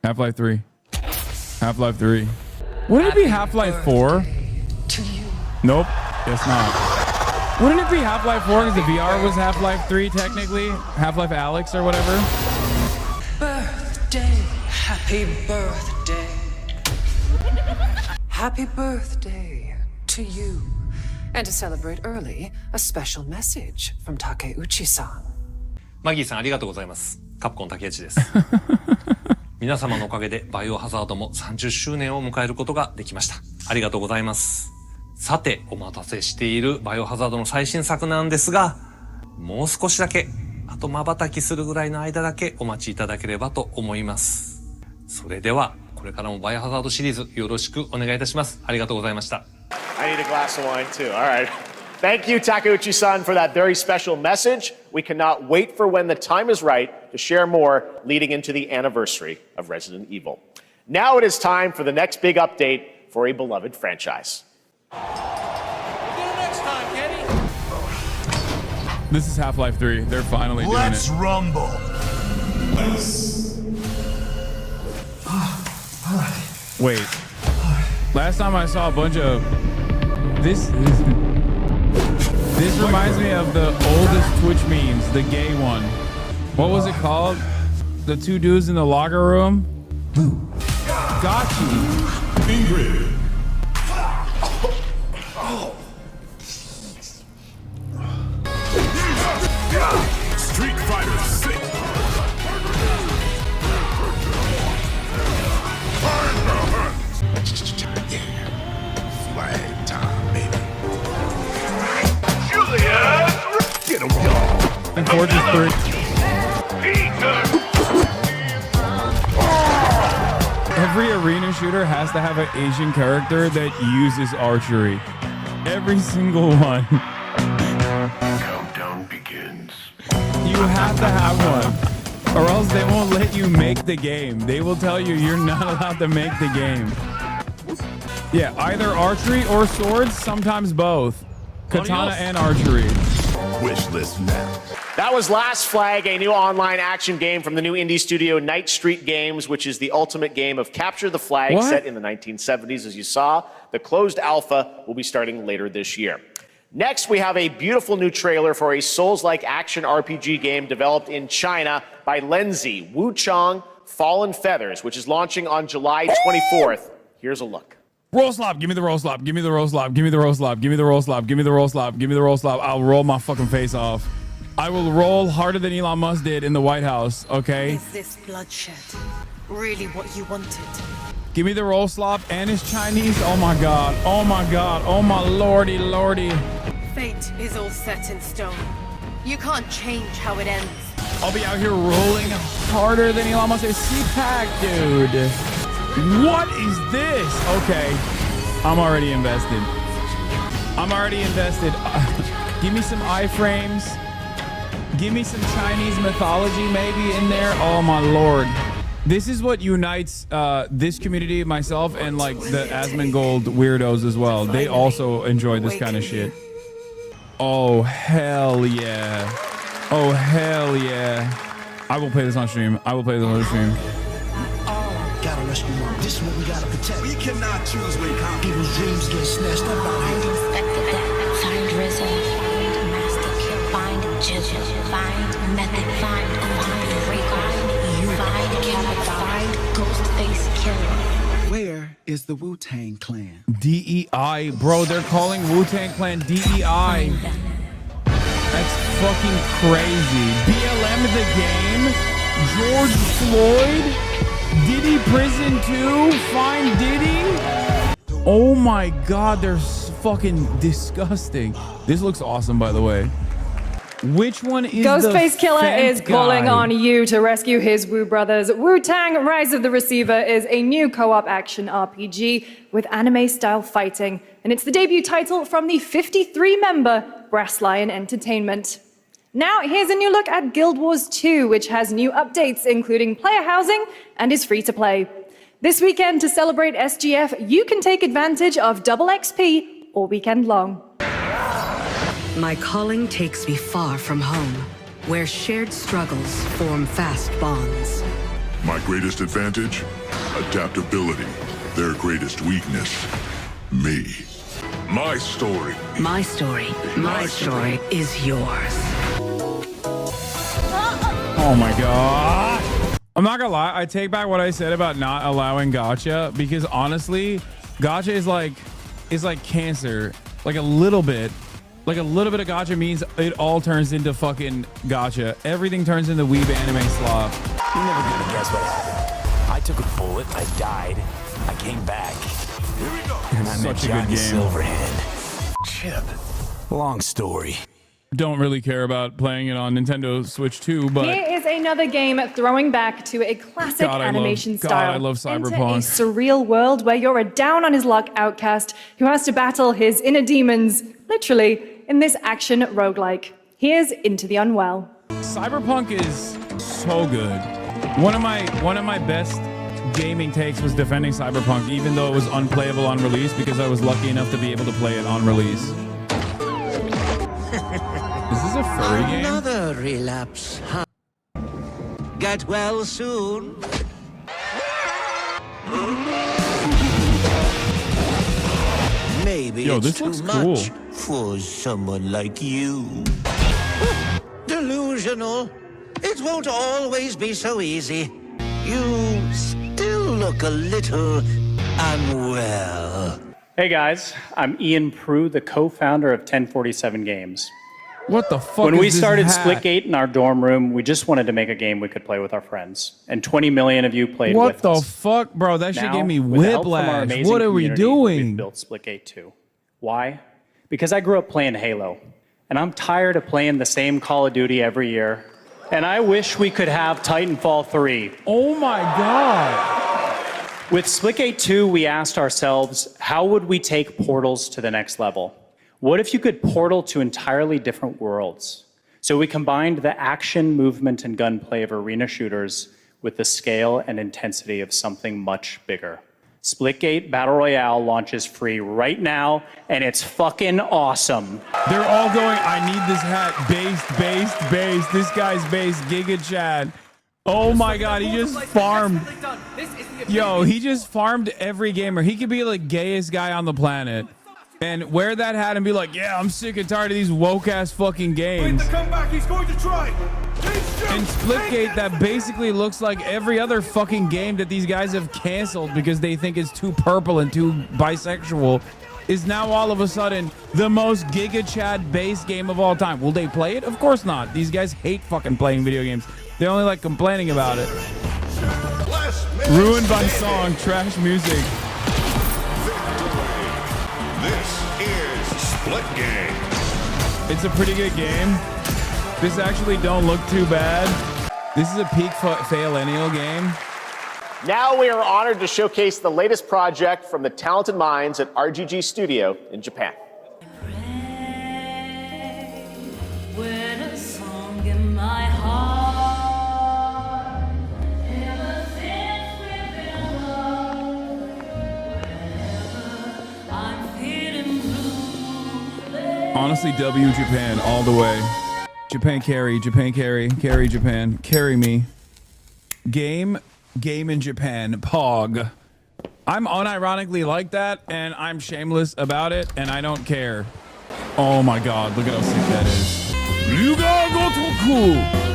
Half-Life 3. Half-Life 3. Wouldn't it be Half-Life 4? Nope, it's not. Wouldn't it be Half-Life 4 because the VR was Half-Life 3 technically? Half-Life Alyx or whatever? Birthday, happy birthday. Happy birthday to you. And to celebrate early, a special message from Takeuchi-san. マギーさんありがとうございます。カプコン竹内です。皆様のおかげでバイオハザードも30周年を迎えることができました。ありがとうございます。さて、お待たせしているバイオハザードの最新作なんですが、もう少しだけ、あと瞬きするぐらいの間だけお待ちいただければと思います。それでは、これからもバイオハザードシリーズよろしくお願いいたします。ありがとうございました。I need a glass of wine too. All right. Thank you, Takeuchi-san, for that very special message. We cannot wait for when the time is right to share more leading into the anniversary of Resident Evil. Now it is time for the next big update for a beloved franchise. This is Half-Life 3. They're finally doing it. Let's rumble. Wait. Last time I saw a bunch of this reminds me of the oldest Twitch memes, the gay one. What was it called? The two dudes in the locker room? Gotchi. Ingrid. Street Fighter 6. Flag time, baby. Get him, y'all. And Fortress 3. Every arena shooter has to have an Asian character that uses archery. Every single one. Countdown begins. You have to have one, or else they won't let you make the game. They will tell you you're not allowed to make the game. Yeah, either archery or swords, sometimes both. Katana and archery. Wish list now. That was Last Flag, a new online action game from the new indie studio Night Street Games, which is the ultimate game of capture the flag set in the 1970s. As you saw, the closed alpha will be starting later this year. Next, we have a beautiful new trailer for a Souls-like action RPG game developed in China by Lenzi, Wuchang Fallen Feathers, which is launching on July 24th. Here's a look. Roll slop. Give me the roll slop. Give me the roll slop. Give me the roll slop. Give me the roll slop. Give me the roll slop. Give me the roll slop. I'll roll my fucking face off. I will roll harder than Elon Musk did in the White House, okay? Is this bloodshed really what you wanted? Give me the roll slop, and it's Chinese. Oh my god. Oh my god. Oh my lordy lordy. Fate is all set in stone. You can't change how it ends. I'll be out here rolling harder than Elon Musk. CPAC, dude. What is this? Okay. I'm already invested. I'm already invested. Give me some iframes. Give me some Chinese mythology maybe in there. Oh my lord. This is what unites this community, myself, and like the Asmongold weirdos as well. They also enjoy this kind of shit. Oh, hell yeah. Oh, hell yeah. I will play this on stream. I will play this on stream. Gotta rescue mom. This is what we gotta protect. We cannot choose when people's dreams get snatched up out here. Find RZA, find Master Kill, find Judge, find Method, find you, find Kevin, find Ghostface Killer. Where is the Wu-Tang Clan? DEI, bro. They're calling Wu-Tang Clan DEI. That's fucking crazy. BLM the game. George Floyd. Diddy Prison 2. Find Diddy. Oh my god, they're fucking disgusting. This looks awesome, by the way. Which one is Ghostface Killer Fent is calling guy? on you to rescue his Wu brothers. Wu-Tang Rise of the Receiver is a new co-op action RPG with anime-style fighting, and it's the debut title from the 53-member Brass Lion Entertainment. Now, here's a new look at Guild Wars 2, which has new updates, including player housing, and is free to play. This weekend, to celebrate SGF, you can take advantage of double XP all weekend long. My calling takes me far from home, where shared struggles form fast bonds. My greatest advantage? Adaptability. Their greatest weakness? Me. My story. My story is yours. Oh my god. I'm not gonna lie, I take back what I said about not allowing gacha, because honestly, gacha is like cancer. Like a little bit of gacha means it all turns into fucking gacha. Everything turns into weeb anime slop. You're never gonna guess what happened. I took a bullet, I died, I came back. Here we go. And I met Johnny Silverhand. Chip. Long story. Don't really care about playing it on Nintendo Switch 2, but Here is another game throwing back to a classic animation style. I love Cyberpunk. Enter a surreal world where you're a down-on-his-luck outcast who has to battle his inner demons, literally, in this action roguelike. Here's Into the Unwell. Cyberpunk is so good. One of my best gaming takes was defending Cyberpunk, even though it was unplayable on release, because I was lucky enough to be able to play it on release. Is this a furry game? Another relapse, huh? Get well soon. Maybe Yo, it's this too looks much cool. for someone like you. Delusional. It won't always be so easy. You still look a little unwell. Hey guys, I'm Ian Prue, the co-founder of 1047 Games. What the fuck When is we this started hat? Splitgate in our dorm room, we just wanted to make a game we could play with our friends. And 20 million of you played What with the us. fuck, bro? That shit Now, gave me with the help from our whiplash. amazing What are we community, doing? We've built Splitgate 2. Why? Because I grew up playing Halo. And I'm tired of playing the same Call of Duty every year. And I wish we could have Titanfall 3. Oh my god. With Splitgate 2, we asked ourselves, how would we take Portals to the next level? What if you could portal to entirely different worlds? So we combined the action, movement, and gunplay of arena shooters with the scale and intensity of something much bigger. Splitgate Battle Royale launches free right now, and it's fucking awesome. They're all going, I need this hat. Based. This guy's based. Giga Chad. Oh my god, he just farmed. Yo, he just farmed every gamer. He could be the gayest guy on the planet. and wear that hat and be like, yeah, I'm sick and tired of these woke ass fucking games. Comeback, he's going to try. And Splitgate, that basically looks like every other fucking game that these guys have canceled because they think it's too purple and too bisexual, is now all of a sudden the most Giga Chad based game of all time. Will they play it? Of course not. These guys hate fucking playing video games. They only like complaining about it. Ruined by song, trash music. This is Splitgate. It's a pretty good game. This actually don't look too bad. This is a peak fail-ennial game. Now we are honored to showcase the latest project from the talented minds at RGG Studio in Japan. Honestly, W Japan all the way. Japan carry, carry Japan, carry me. Game in Japan, Pog. I'm unironically like that, and I'm shameless about it, and I don't care. Oh my god, look at how sick that is. Ryuga Gotoku!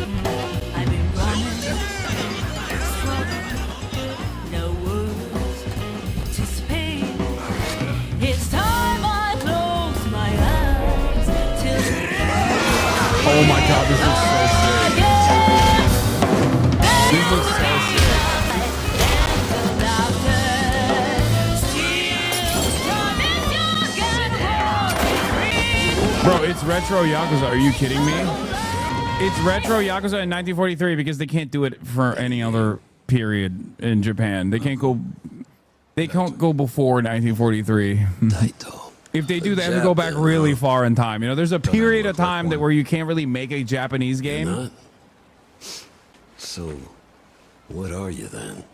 Oh my god, this looks so sick. This looks so sick. Bro, it's retro Yakuza. Are you kidding me? It's retro Yakuza in 1943 because they can't do it for any other period in Japan. They can't go before 1943. If they do, they have to go back really far in time. You know, there's a period of time that where you can't really make a Japanese game. So, what are you then?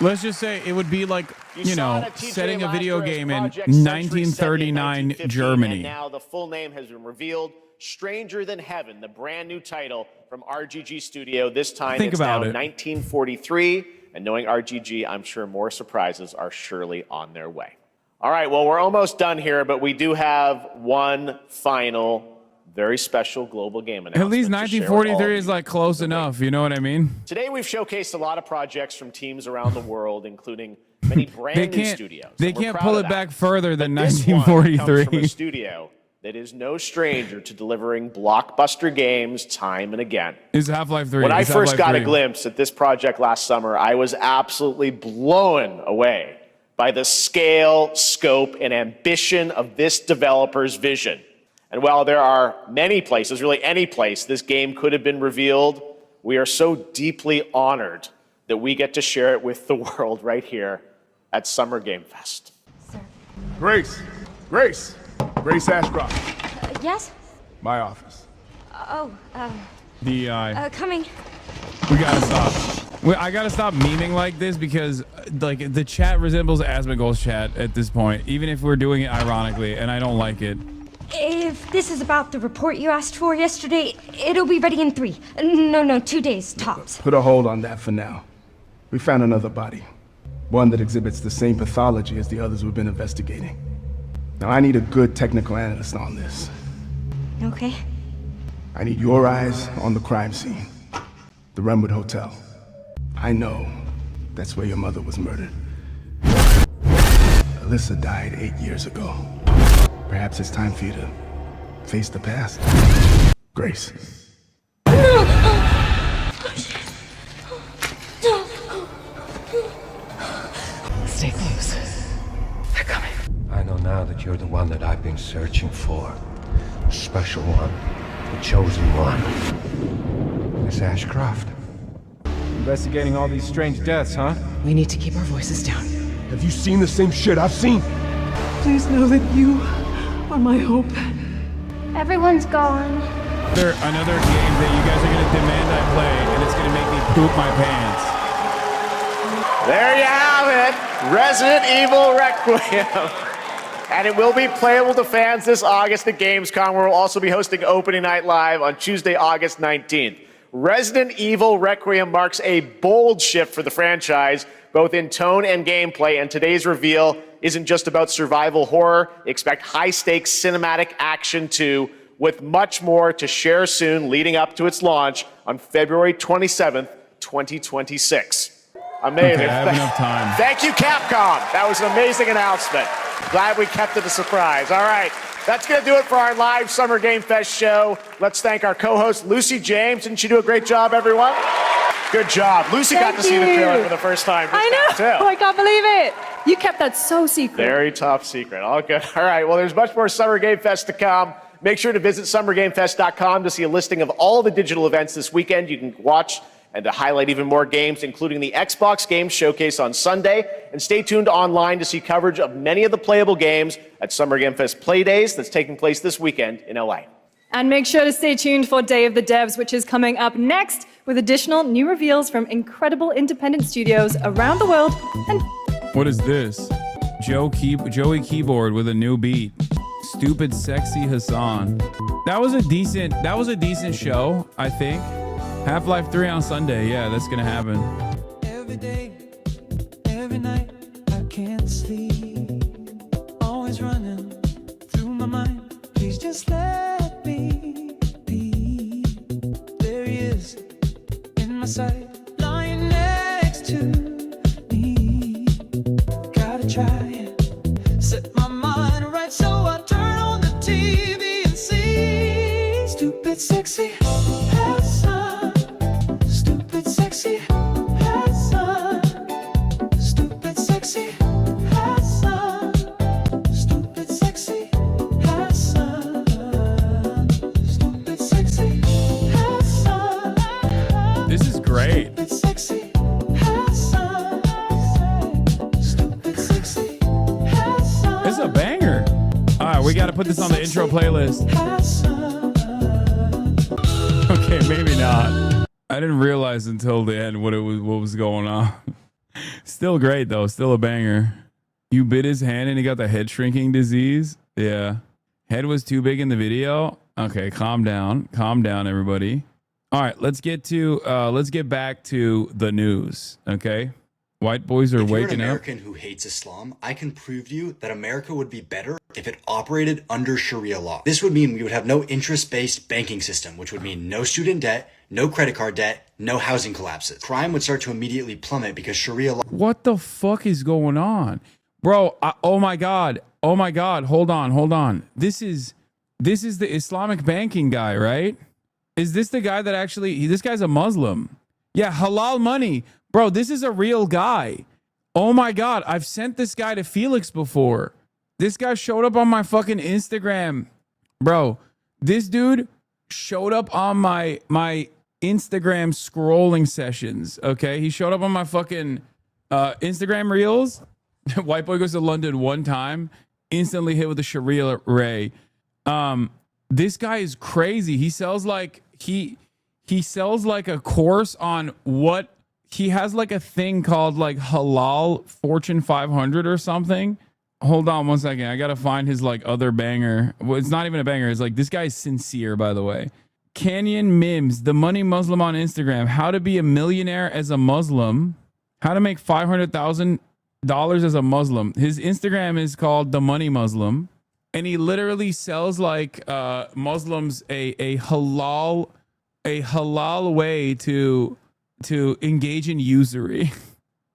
Let's just say it would be like, you know, setting a video game in 1939 Germany. And now the full name has been revealed. Stranger Than Heaven, the brand new title from RGG Studio. This time it's now 1943. And knowing RGG, I'm sure more surprises are surely on their way. All right, well, we're almost done here, but we do have one final, very special global game announcement. At least 1943 is like close enough, you know what I mean? Today we've showcased a lot of projects from teams around the world, including many brand new studios. They can't pull it back further than But this one comes from a 1943. studio that is no stranger to delivering blockbuster games time and again. Is Half-Life 3. When I It's first Half-Life got a 3. glimpse at this project last summer, I was absolutely blown away by the scale, scope, and ambition of this developer's vision. And while there are many places, really any place, this game could have been revealed, we are so deeply honored that we get to share it with the world right here at Summer Game Fest. Grace Ashcroft. Yes? My office. DEI. Coming. We gotta stop. I gotta stop memeing like this because like the chat resembles Asmongold's chat at this point, even if we're doing it ironically, and I don't like it. If this is about the report you asked for yesterday, it'll be ready in 3. No, 2 days, tops. Put a hold on that for now. We found another body. One that exhibits the same pathology as the others we've been investigating. Now I need a good technical analyst on this. Okay. I need your eyes on the crime scene. The Renwood Hotel. I know that's where your mother was murdered. Alyssa died 8 years ago. Perhaps it's time for you to face the past. Grace. Stay close. They're coming. I know now that you're the one that I've been searching for. The special one. The chosen one. Miss Ashcroft. Investigating all these strange deaths, huh? We need to keep our voices down. Have you seen the same shit I've seen? Please know that you are my hope. Everyone's gone. Another game that you guys are gonna demand I play, and it's gonna make me poop my pants. There you have it, Resident Evil Requiem. And it will be playable to fans this August at Gamescom, where we'll also be hosting Opening Night Live on Tuesday, August 19th. Resident Evil Requiem marks a bold shift for the franchise, both in tone and gameplay, and today's reveal isn't just about survival horror. Expect high-stakes cinematic action too, with much more to share soon leading up to its launch on February 27th, 2026. Amazing. Okay, I have enough time. Thank you, Capcom. That was an amazing announcement. Glad we kept it a surprise. All right, that's going to do it for our live Summer Game Fest show. Let's thank our co-host, Lucy James. Didn't she do a great job, everyone? Good job. Lucy got to see the trailer for the first time. I know. Too. I can't believe it. You kept that so secret. Very top secret. All good. All right, well, there's much more Summer Game Fest to come. Make sure to visit summergamefest.com to see a listing of all the digital events this weekend you can watch and to highlight even more games, including the Xbox Games Showcase on Sunday. And stay tuned online to see coverage of many of the playable games at Summer Game Fest Play Days that's taking place this weekend in LA. And make sure to stay tuned for Day of the Devs, which is coming up next with additional new reveals from incredible independent studios around the world. And what is this? Joey Keyboard with a new beat. Stupid Sexy Hassan. That was a decent show, I think. Half-Life 3 on Sunday. Yeah, that's gonna happen. Every day, every night, I can't sleep. Always running through my mind. Please just let me be. There he is in my sight, lying next to me. Gotta try and set my mind right, so I turn on the TV and see Stupid Sexy Hassan. Stupid sexy Hassan. Stupid sexy Hassan. Stupid sexy Hassan. Stupid sexy Hassan. This is great. Stupid sexy Hassan. Stupid sexy Hassan. This is a banger. All right, we got to put this on the intro playlist. Okay, maybe not. I didn't realize until the end what was going on. Still great though, still a banger. You bit his hand and he got the head shrinking disease. Yeah. Head was too big in the video. Okay, calm down. Calm down, everybody. All right, let's get back to the news. Okay. White boys are waking up. If you're an American who hates Islam, I can prove to you that America would be better if it operated under Sharia law. This would mean we would have no interest-based banking system, which would mean no student debt, no credit card debt, no housing collapses. Crime would start to immediately plummet because Sharia law. What the fuck is going on? Bro, oh my God. Oh my God. Hold on. This is the Islamic banking guy, right? Is this the guy that actually, this guy's a Muslim. Yeah, halal money. Bro, this is a real guy. Oh my God. I've sent this guy to Felix before. This guy showed up on my fucking Instagram. Bro, this dude showed up on my Instagram scrolling sessions. Okay. He showed up on my fucking Instagram reels. White boy goes to London one time, instantly hit with a Sharia ray. This guy is crazy. He sells like a course on what he has, like a thing called like halal Fortune 500 or something. Hold on one second. I got to find his like other banger. Well, it's not even a banger. It's like, this guy's sincere, by the way. Canyon Mims, the money Muslim on Instagram. How to be a millionaire as a Muslim. How to make $500,000 as a Muslim. His Instagram is called The Money Muslim. And he literally sells like Muslims a halal way to engage in usury.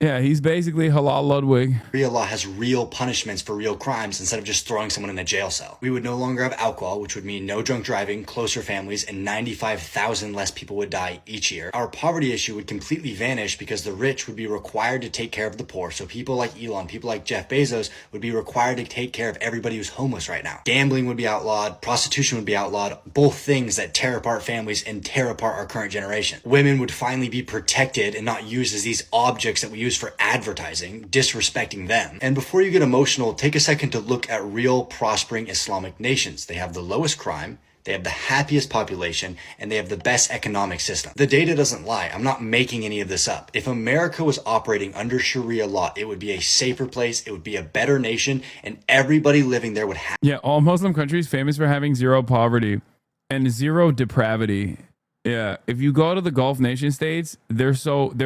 Yeah, he's basically Halal Ludwig. Sharia law has real punishments for real crimes instead of just throwing someone in a jail cell. We would no longer have alcohol, which would mean no drunk driving, closer families, and 95,000 less people would die each year. Our poverty issue would completely vanish because the rich would be required to take care of the poor. So people like Elon, people like Jeff Bezos would be required to take care of everybody who's homeless right now. Gambling would be outlawed, prostitution would be outlawed, both things that tear apart families and tear apart our current generation. Women would finally be protected and not used as these objects that we use for advertising, disrespecting them. And before you get emotional, take a second to look at real prospering Islamic nations. They have the lowest crime, they have the happiest population, and they have the best economic system. The data doesn't lie. I'm not making any of this up. If America was operating under Sharia law, it would be a safer place, it would be a better nation, and everybody living there would have. Yeah, all Muslim countries famous for having zero poverty and zero depravity. Yeah, if you go to the Gulf nation states, they're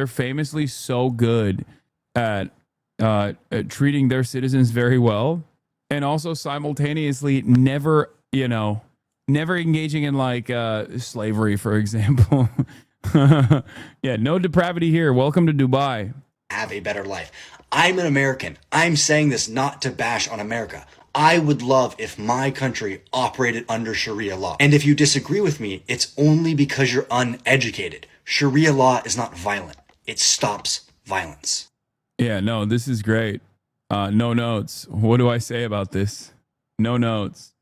famously so good at treating their citizens very well, and also simultaneously never engaging in like slavery, for example. Yeah, no depravity here. Welcome to Dubai. Have a better life. I'm an American. I'm saying this not to bash on America. I would love if my country operated under Sharia law. And if you disagree with me, it's only because you're uneducated. Sharia law is not violent. It stops violence. Yeah, no, this is great. No notes. What do I say about this? No notes.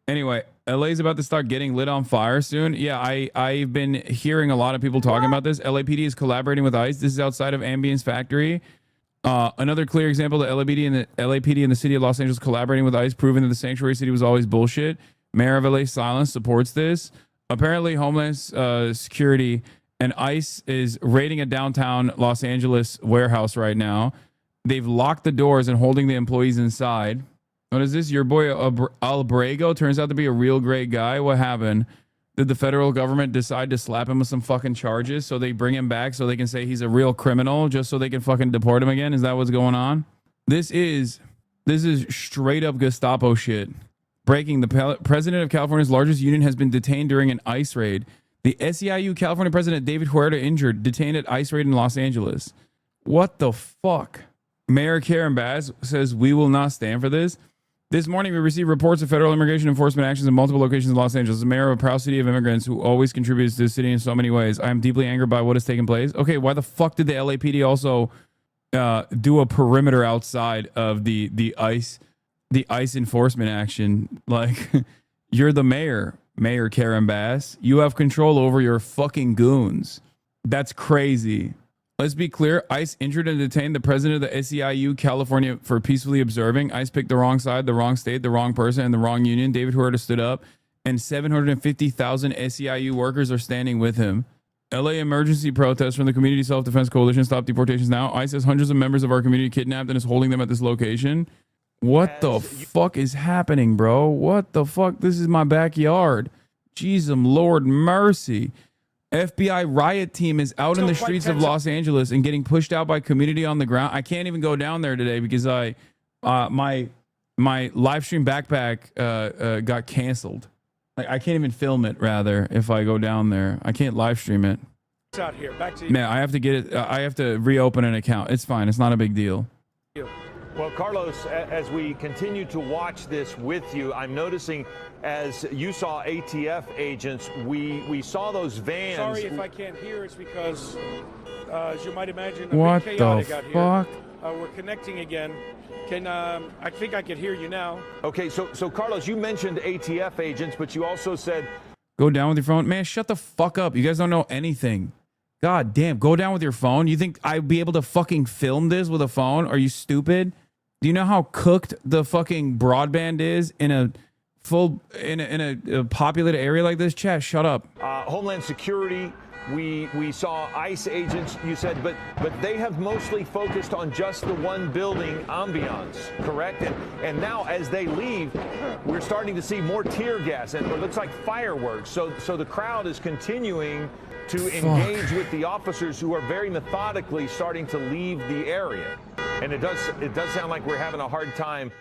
Anyway, LA's about to start getting lit on fire soon. Yeah, I've been hearing a lot of people talking about this. LAPD is collaborating with ICE. This is outside of Ambience Factory. Another clear example, the LAPD and the city of Los Angeles collaborating with ICE, proving that the sanctuary city was always bullshit. Mayor of LA Silence supports this. Apparently, Homeland Security and ICE is raiding a downtown Los Angeles warehouse right now. They've locked the doors and holding the employees inside. What is this? Your boy Albrego turns out to be a real great guy. What happened? Did the federal government decide to slap him with some fucking charges so they bring him back so they can say he's a real criminal just so they can fucking deport him again? Is that what's going on? This is straight up Gestapo shit. Breaking, the president of California's largest union has been detained during an ICE raid. The SEIU California president David Huerta injured, detained at ICE raid in Los Angeles. What the fuck? Mayor Karen Bass says we will not stand for this. This morning, we received reports of federal immigration enforcement actions in multiple locations in Los Angeles. The mayor of a proud city of immigrants who always contributes to the city in so many ways. I am deeply angered by what has taken place. Okay, why the fuck did the LAPD also do a perimeter outside of the ICE enforcement action? Like, you're the mayor, Mayor Karen Bass. You have control over your fucking goons. That's crazy. Let's be clear. ICE injured and detained the president of the SEIU California for peacefully observing. ICE picked the wrong side, the wrong state, the wrong person, and the wrong union. David Huerta stood up, and 750,000 SEIU workers are standing with him. LA emergency protests from the Community Self-Defense Coalition stop deportations now. ICE has hundreds of members of our community kidnapped and is holding them at this location. What the fuck is happening, bro? What the fuck? This is my backyard. Jesus, Lord mercy. FBI riot team is out in the streets of Los Angeles and getting pushed out by community on the ground. I can't even go down there today because my live stream backpack got canceled. Like, I can't even film it. Rather, if I go down there, I can't live stream it. Out here, back to you. Man, I have to get it. I have to reopen an account. It's fine. It's not a big deal. Well, Carlos, as we continue to watch this with you, I'm noticing as you saw ATF agents, we saw those vans. Sorry if I can't hear. It's because, as you might imagine, what bit the chaotic out fuck? Here. We're connecting again. I think I can hear you now. Okay, so Carlos, you mentioned ATF agents, but you also said go down with your phone. Man, shut the fuck up. You guys don't know anything. God damn, go down with your phone. You think I'd be able to fucking film this with a phone? Are you stupid? Do you know how cooked the fucking broadband is in a populated area like this? Chat, shut up. Homeland Security, we saw ICE agents, you said, but they have mostly focused on just the one building ambiance, correct? And now as they leave, we're starting to see more tear gas and it looks like fireworks. So the crowd is continuing to engage with the officers who are very methodically starting to leave the area. And it does sound like we're having a hard time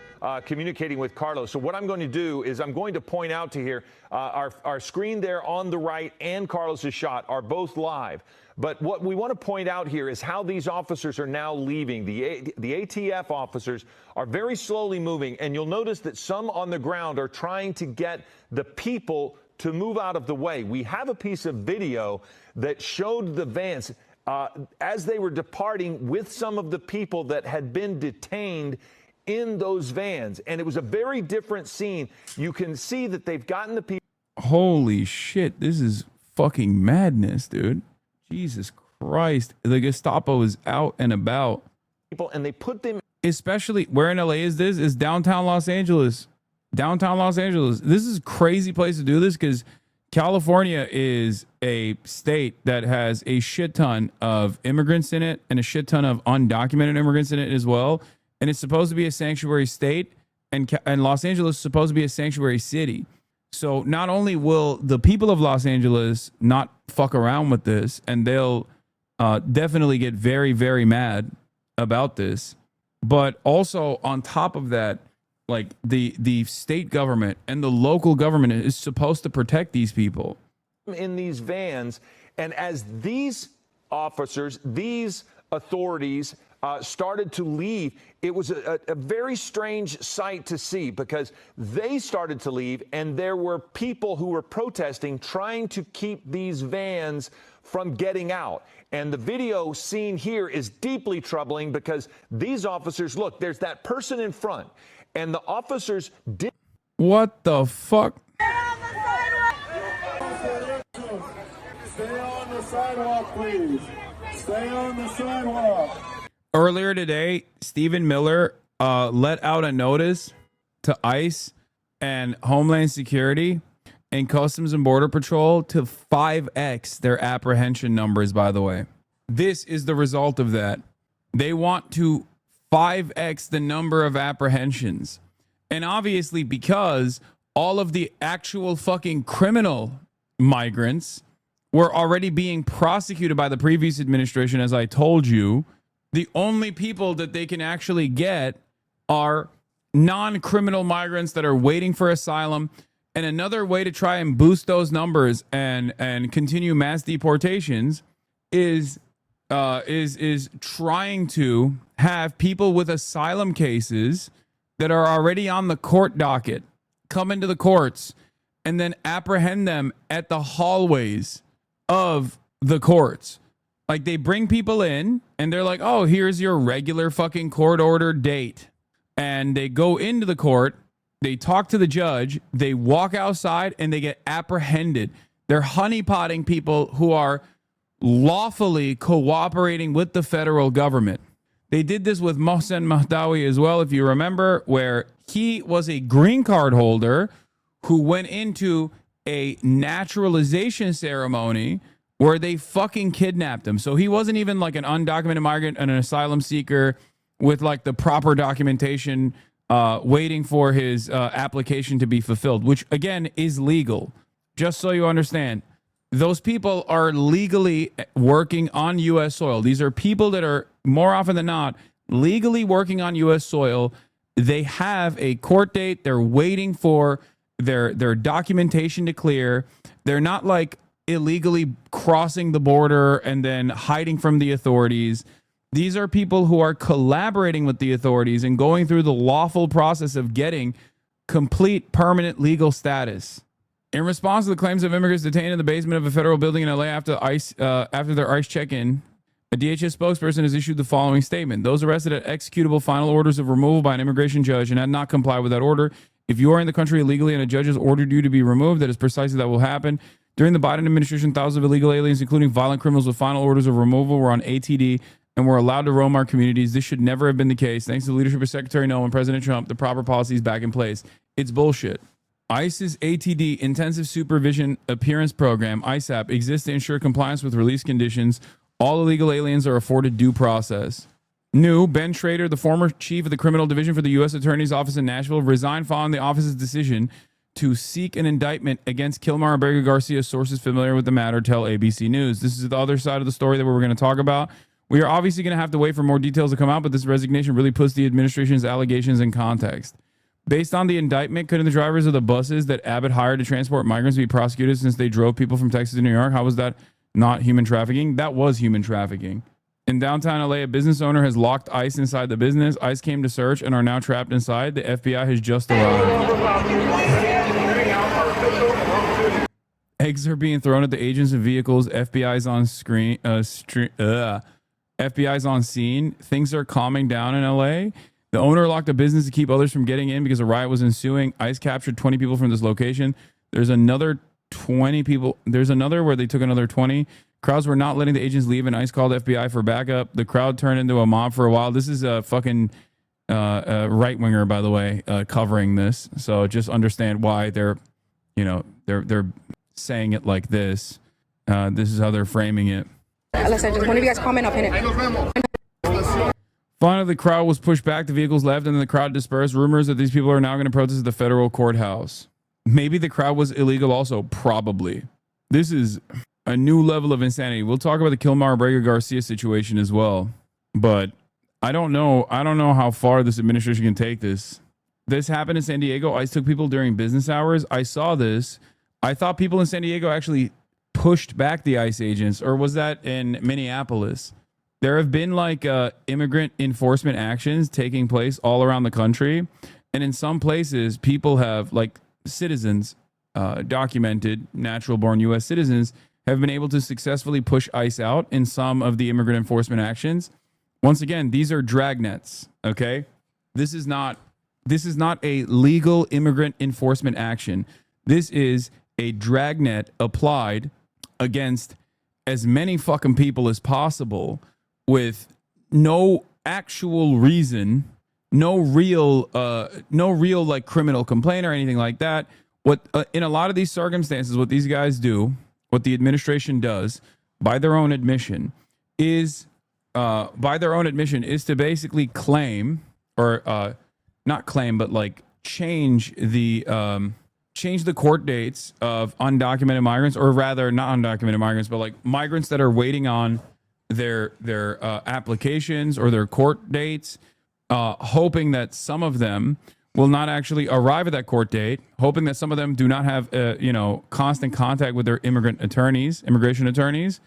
communicating with Carlos. So what I'm going to do is I'm going to point out to here, our screen there on the right and Carlos's shot are both live. But what we want to point out here is how these officers are now leaving. The ATF officers are very slowly moving, and you'll notice that some on the ground are trying to get the people to move out of the way. We have a piece of video that showed the vans as they were departing with some of the people that had been detained in those vans. And it was a very different scene. You can see that they've gotten the people. Holy shit. This is fucking madness, dude. Jesus Christ. The Gestapo is out and about. And they put them. Especially where in LA is this? Is downtown Los Angeles. Downtown Los Angeles. This is a crazy place to do this because California is a state that has a shit ton of immigrants in it and a shit ton of undocumented immigrants in it as well. And it's supposed to be a sanctuary state, and Los Angeles is supposed to be a sanctuary city. So not only will the people of Los Angeles not fuck around with this, and they'll definitely get very, very mad about this. But also on top of that, like the state government and the local government is supposed to protect these people. In these vans, and as these officers, these authorities started to leave, it was a very strange sight to see, because they started to leave and there were people who were protesting, trying to keep these vans from getting out. And the video seen here is deeply troubling, because these officers, look, there's that person in front, and the officers did. What the fuck? Stay on the sidewalk, please. Stay on the sidewalk. Earlier today, Stephen Miller let out a notice to ICE and Homeland Security and Customs and Border Patrol to 5x their apprehension numbers, by the way. This is the result of that. They want to 5x the number of apprehensions. And obviously, because all of the actual fucking criminal migrants were already being prosecuted by the previous administration, as I told you, the only people that they can actually get are non-criminal migrants that are waiting for asylum. And another way to try and boost those numbers and continue mass deportations is trying to have people with asylum cases that are already on the court docket come into the courts and then apprehend them at the hallways of the courts. Like, they bring people in and they're like, oh, here's your regular fucking court order date. And they go into the court, they talk to the judge, they walk outside, and they get apprehended. They're honeypotting people who are lawfully cooperating with the federal government. They did this with Mohsen Mahdawi as well, if you remember, where he was a green card holder who went into a naturalization ceremony where they fucking kidnapped him. So he wasn't even like an undocumented migrant and an asylum seeker with like the proper documentation waiting for his application to be fulfilled, which again is legal. Just so you understand, those people are legally working on U.S. soil. These are people that are more often than not legally working on U.S. soil. They have a court date. They're waiting for their documentation to clear. They're not like illegally crossing the border and then hiding from the authorities. These are people who are collaborating with the authorities and going through the lawful process of getting complete permanent legal status. In response to the claims of immigrants detained in the basement of a federal building in LA after their ICE check-in, a DHS spokesperson has issued the following statement. Those arrested had executable final orders of removal by an immigration judge and had not complied with that order. If you are in the country illegally and a judge has ordered you to be removed, that is precisely that will happen. During the Biden administration, thousands of illegal aliens, including violent criminals with final orders of removal, were on ATD and were allowed to roam our communities. This should never have been the case. Thanks to the leadership of Secretary Noel and President Trump, the proper policy is back in place. It's bullshit. ICE's ATD, Intensive Supervision Appearance Program, ISAP, exists to ensure compliance with release conditions. All illegal aliens are afforded due process. New, Ben Schrader, the former chief of the criminal division for the U.S. Attorney's Office in Nashville, resigned following the office's decision to seek an indictment against Kilmar Abrego Garcia. Sources familiar with the matter tell ABC News. This is the other side of the story that we're going to talk about. We are obviously going to have to wait for more details to come out, but this resignation really puts the administration's allegations in context. Based on the indictment, couldn't the drivers of the buses that Abbott hired to transport migrants be prosecuted since they drove people from Texas to New York? How was that not human trafficking? That was human trafficking. In downtown LA, a business owner has locked ICE inside the business. ICE came to search and are now trapped inside. The FBI has just arrived. Eggs are being thrown at the agents and vehicles. FBI's on screen. FBI's on scene. Things are calming down in LA. The owner locked a business to keep others from getting in because a riot was ensuing. ICE captured 20 people from this location. There's another 20 people. There's another where they took another 20. Crowds were not letting the agents leave, and ICE called FBI for backup. The crowd turned into a mob for a while. This is a fucking right-winger, by the way, covering this. So just understand why they're saying it like this. This is how they're framing it. Listen, just one of you guys comment up in it. Finally, the crowd was pushed back. The vehicles left, and then the crowd dispersed. Rumors that these people are now going to protest at the federal courthouse. Maybe the crowd was illegal also. Probably. This is a new level of insanity. We'll talk about the Kilmar Brega Garcia situation as well. But I don't know how far this administration can take this. This happened in San Diego. ICE took people during business hours. I saw this. I thought people in San Diego actually pushed back the ICE agents, or was that in Minneapolis? There have been like immigrant enforcement actions taking place all around the country. And in some places, people have, like citizens, documented natural born U.S. citizens, have been able to successfully push ICE out in some of the immigrant enforcement actions. Once again, these are dragnets, okay? This is not a legal immigrant enforcement action. This is a dragnet applied against as many fucking people as possible with no actual reason, no real like criminal complaint or anything like that. What in a lot of these circumstances, what these guys do, what the administration does, by their own admission, is to basically claim, or not claim, but like change the court dates of undocumented migrants, or rather not undocumented migrants, but like migrants that are waiting on their applications or their court dates, hoping that some of them will not actually arrive at that court date, hoping that some of them do not have constant contact with their immigration attorneys,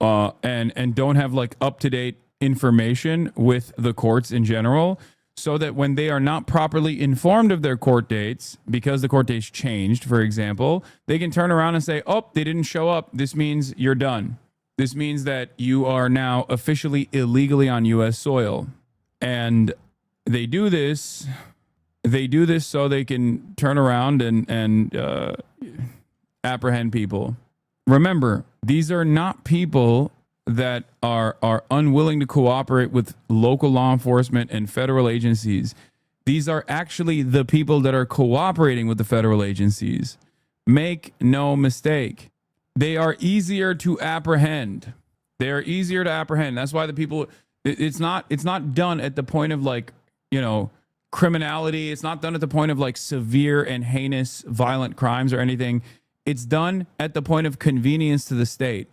and don't have like up-to-date information with the courts in general, so that when they are not properly informed of their court dates, because the court dates changed, for example, they can turn around and say, oh, they didn't show up. This means you're done. This means that you are now officially illegally on U.S. soil. And they do this so they can turn around and apprehend people. Remember, these are not people that are unwilling to cooperate with local law enforcement and federal agencies. These are actually the people that are cooperating with the federal agencies. Make no mistake. They are easier to apprehend. They are easier to apprehend. That's why the people, it's not done at the point of like, criminality. It's not done at the point of like severe and heinous violent crimes or anything. It's done at the point of convenience to the state.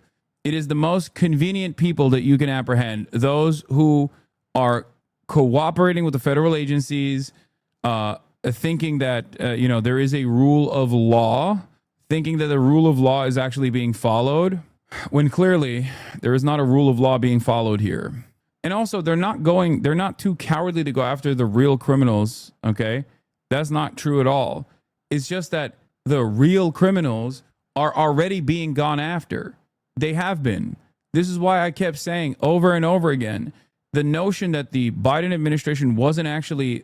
It is the most convenient people that you can apprehend. Those who are cooperating with the federal agencies, thinking that, there is a rule of law, thinking that the rule of law is actually being followed, when clearly there is not a rule of law being followed here. And also, they're not too cowardly to go after the real criminals, okay? That's not true at all. It's just that the real criminals are already being gone after. They have been. This is why I kept saying over and over again, the notion that the Biden administration wasn't actually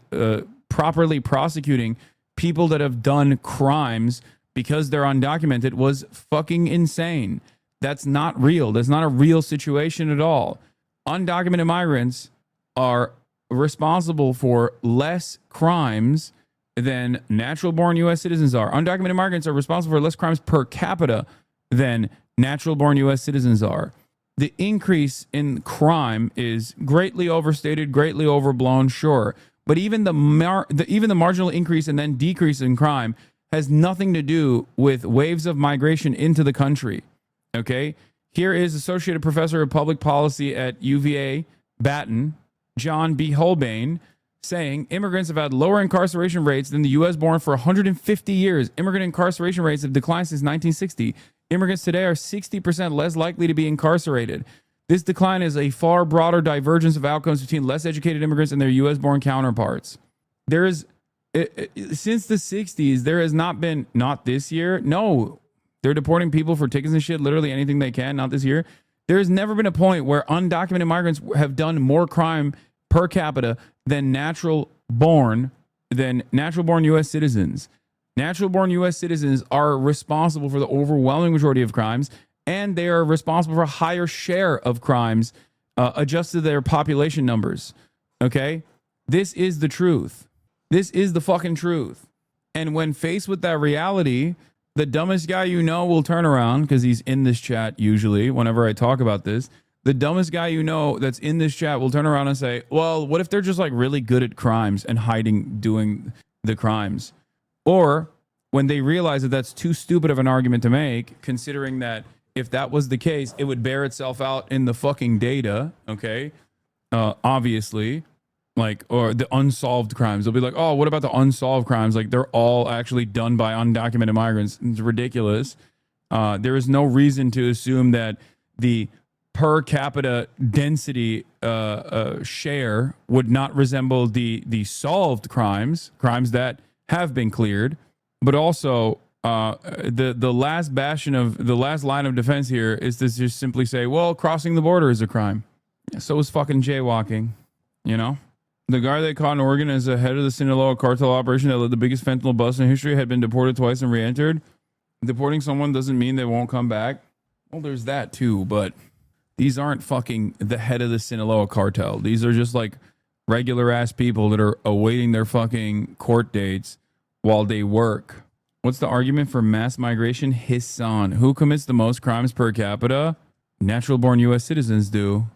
properly prosecuting people that have done crimes because they're undocumented was fucking insane. That's not real. That's not a real situation at all. Undocumented migrants are responsible for less crimes than natural-born U.S. citizens are. Undocumented migrants are responsible for less crimes per capita than natural-born U.S. citizens are. The increase in crime is greatly overstated, greatly overblown, sure. But even the marginal increase and then decrease in crime has nothing to do with waves of migration into the country. Okay? Here is Associated Professor of Public Policy at UVA, Baton, John B. Holbein, saying immigrants have had lower incarceration rates than the U.S. born for 150 years. Immigrant incarceration rates have declined since 1960. Immigrants today are 60% less likely to be incarcerated. This decline is a far broader divergence of outcomes between less educated immigrants and their U.S. born counterparts. There is, since the 60s, there has not been, not this year, no, they're deporting people for tickets and shit, literally anything they can, not this year. There's never been a point where undocumented migrants have done more crime per capita than natural-born U.S. citizens. Natural-born U.S. citizens are responsible for the overwhelming majority of crimes, and they are responsible for a higher share of crimes adjusted to their population numbers. Okay? This is the truth. This is the fucking truth. And when faced with that reality, the dumbest guy you know will turn around, because he's in this chat usually whenever I talk about this. The dumbest guy you know that's in this chat will turn around and say, well, what if they're just like really good at crimes and doing the crimes? Or when they realize that that's too stupid of an argument to make, considering that if that was the case, it would bear itself out in the fucking data, okay? Obviously, like, or the unsolved crimes. They'll be like, oh, what about the unsolved crimes? Like, they're all actually done by undocumented migrants. It's ridiculous. There is no reason to assume that the per capita density share would not resemble the solved crimes that have been cleared, but also the last bastion of the last line of defense here is to just simply say, well, crossing the border is a crime. So is fucking jaywalking, you know? The guy they caught in Oregon as the head of the Sinaloa cartel operation that led the biggest fentanyl bust in history had been deported twice and re-entered. Deporting someone doesn't mean they won't come back. Well, there's that too, but these aren't fucking the head of the Sinaloa cartel. These are just like regular ass people that are awaiting their fucking court dates while they work. What's the argument for mass migration? Hissan. Who commits the most crimes per capita? Natural born U.S. citizens do.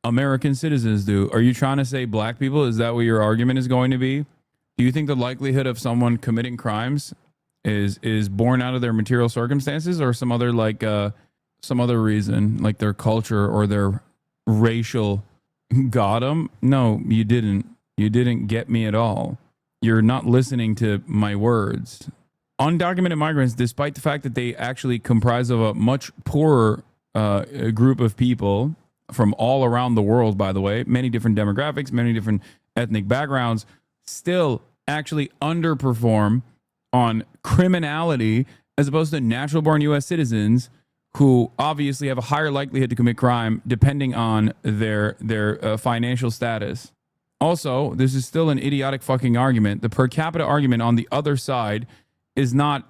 American citizens do. Are you trying to say black people? Is that what your argument is going to be? Do you think the likelihood of someone committing crimes is born out of their material circumstances or some other reason, like their culture or their racial got them? No, you didn't. You didn't get me at all. You're not listening to my words. Undocumented migrants, despite the fact that they actually comprise of a much poorer group of people from all around the world, by the way, many different demographics, many different ethnic backgrounds, still actually underperform on criminality as opposed to natural born U.S. citizens who obviously have a higher likelihood to commit crime depending on their financial status. Also, this is still an idiotic fucking argument. The per capita argument on the other side is not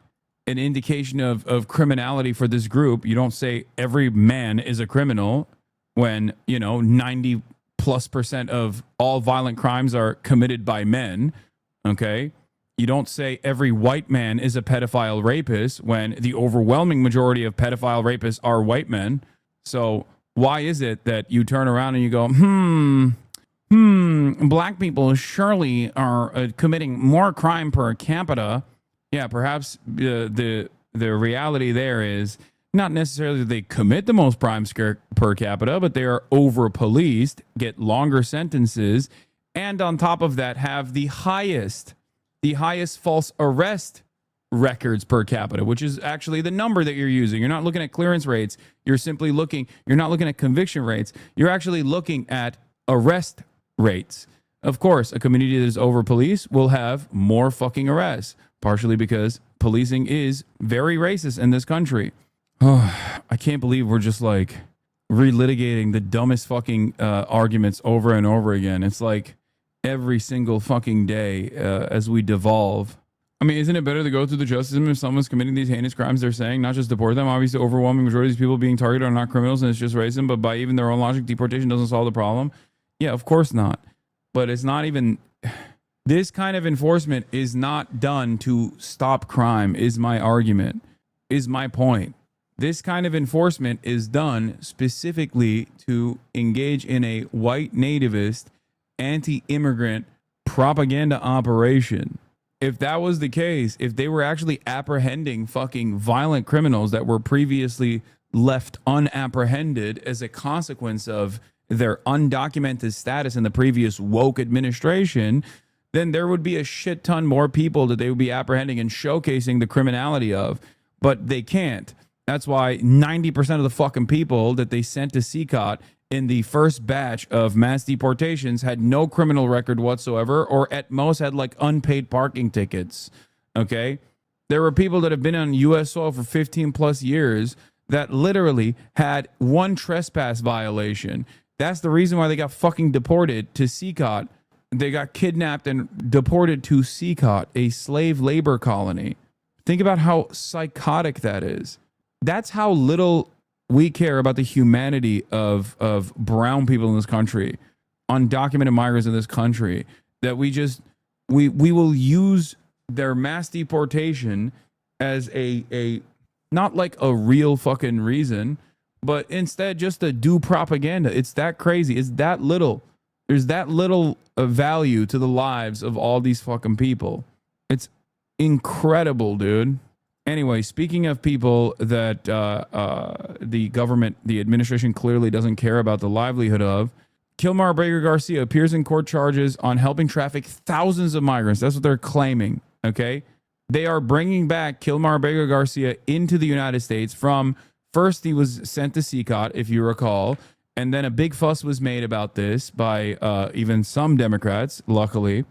an indication of criminality for this group. You don't say every man is a criminal when, 90+% of all violent crimes are committed by men, okay? You don't say every white man is a pedophile rapist when the overwhelming majority of pedophile rapists are white men. So why is it that you turn around and you go, black people surely are committing more crime per capita? Yeah, perhaps the reality there is not necessarily that they commit the most crimes per capita, but they are over-policed, get longer sentences, and on top of that have the highest false arrest records per capita, which is actually the number that you're using. You're not looking at clearance rates. You're not looking at conviction rates. You're actually looking at arrest rates. Of course, a community that is over-policed will have more fucking arrests, partially because policing is very racist in this country. Oh, I can't believe we're just like relitigating the dumbest fucking arguments over and over again. It's like every single fucking day as we devolve. I mean, isn't it better to go through the justice system if someone's committing these heinous crimes they're saying, not just deport them? Obviously, the overwhelming majority of these people being targeted are not criminals and it's just racism, but by even their own logic, deportation doesn't solve the problem. Yeah, of course not. But it's not even... This kind of enforcement is not done to stop crime, is my argument, is my point. This kind of enforcement is done specifically to engage in a white nativist, anti-immigrant propaganda operation. If that was the case, if they were actually apprehending fucking violent criminals that were previously left unapprehended as a consequence of their undocumented status in the previous woke administration, then there would be a shit ton more people that they would be apprehending and showcasing the criminality of. But they can't. That's why 90% of the fucking people that they sent to CCOT in the first batch of mass deportations had no criminal record whatsoever, or at most had like unpaid parking tickets. Okay? There were people that have been on U.S. soil for 15 plus years that literally had one trespass violation. That's the reason why they got fucking deported to CCOT. They got kidnapped and deported to CCOT, a slave labor colony. Think about how psychotic that is. That's how little we care about the humanity of brown people in this country, undocumented migrants in this country, that we will use their mass deportation as a not like a real fucking reason, but instead just to do propaganda. It's that crazy. It's that little. There's that little value to the lives of all these fucking people. It's incredible, dude. Anyway, speaking of people that the government, the administration clearly doesn't care about the livelihood of. Kilmar Abrego Garcia appears in court charges on helping traffic thousands of migrants. That's what they're claiming, okay? They are bringing back Kilmar Abrego Garcia into the United States from, first he was sent to CCOT, if you recall, and then a big fuss was made about this by even some Democrats, luckily.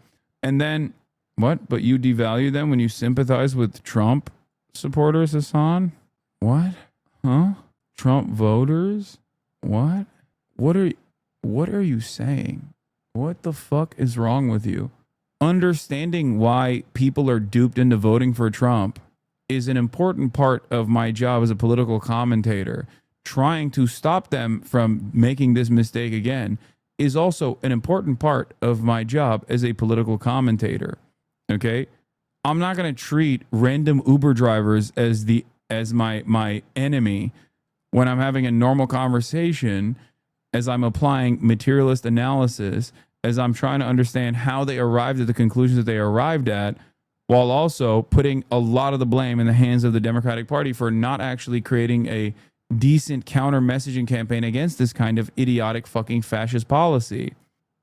And then, what? But you devalue them when you sympathize with Trump supporters, Hassan? What? Huh? Trump voters? What? What are you saying? What the fuck is wrong with you? Understanding why people are duped into voting for Trump is an important part of my job as a political commentator. Trying to stop them from making this mistake again is also an important part of my job as a political commentator. Okay? I'm not going to treat random Uber drivers as my enemy when I'm having a normal conversation, as I'm applying materialist analysis, as I'm trying to understand how they arrived at the conclusions that they arrived at, while also putting a lot of the blame in the hands of the Democratic Party for not actually creating a decent counter messaging campaign against this kind of idiotic fucking fascist policy.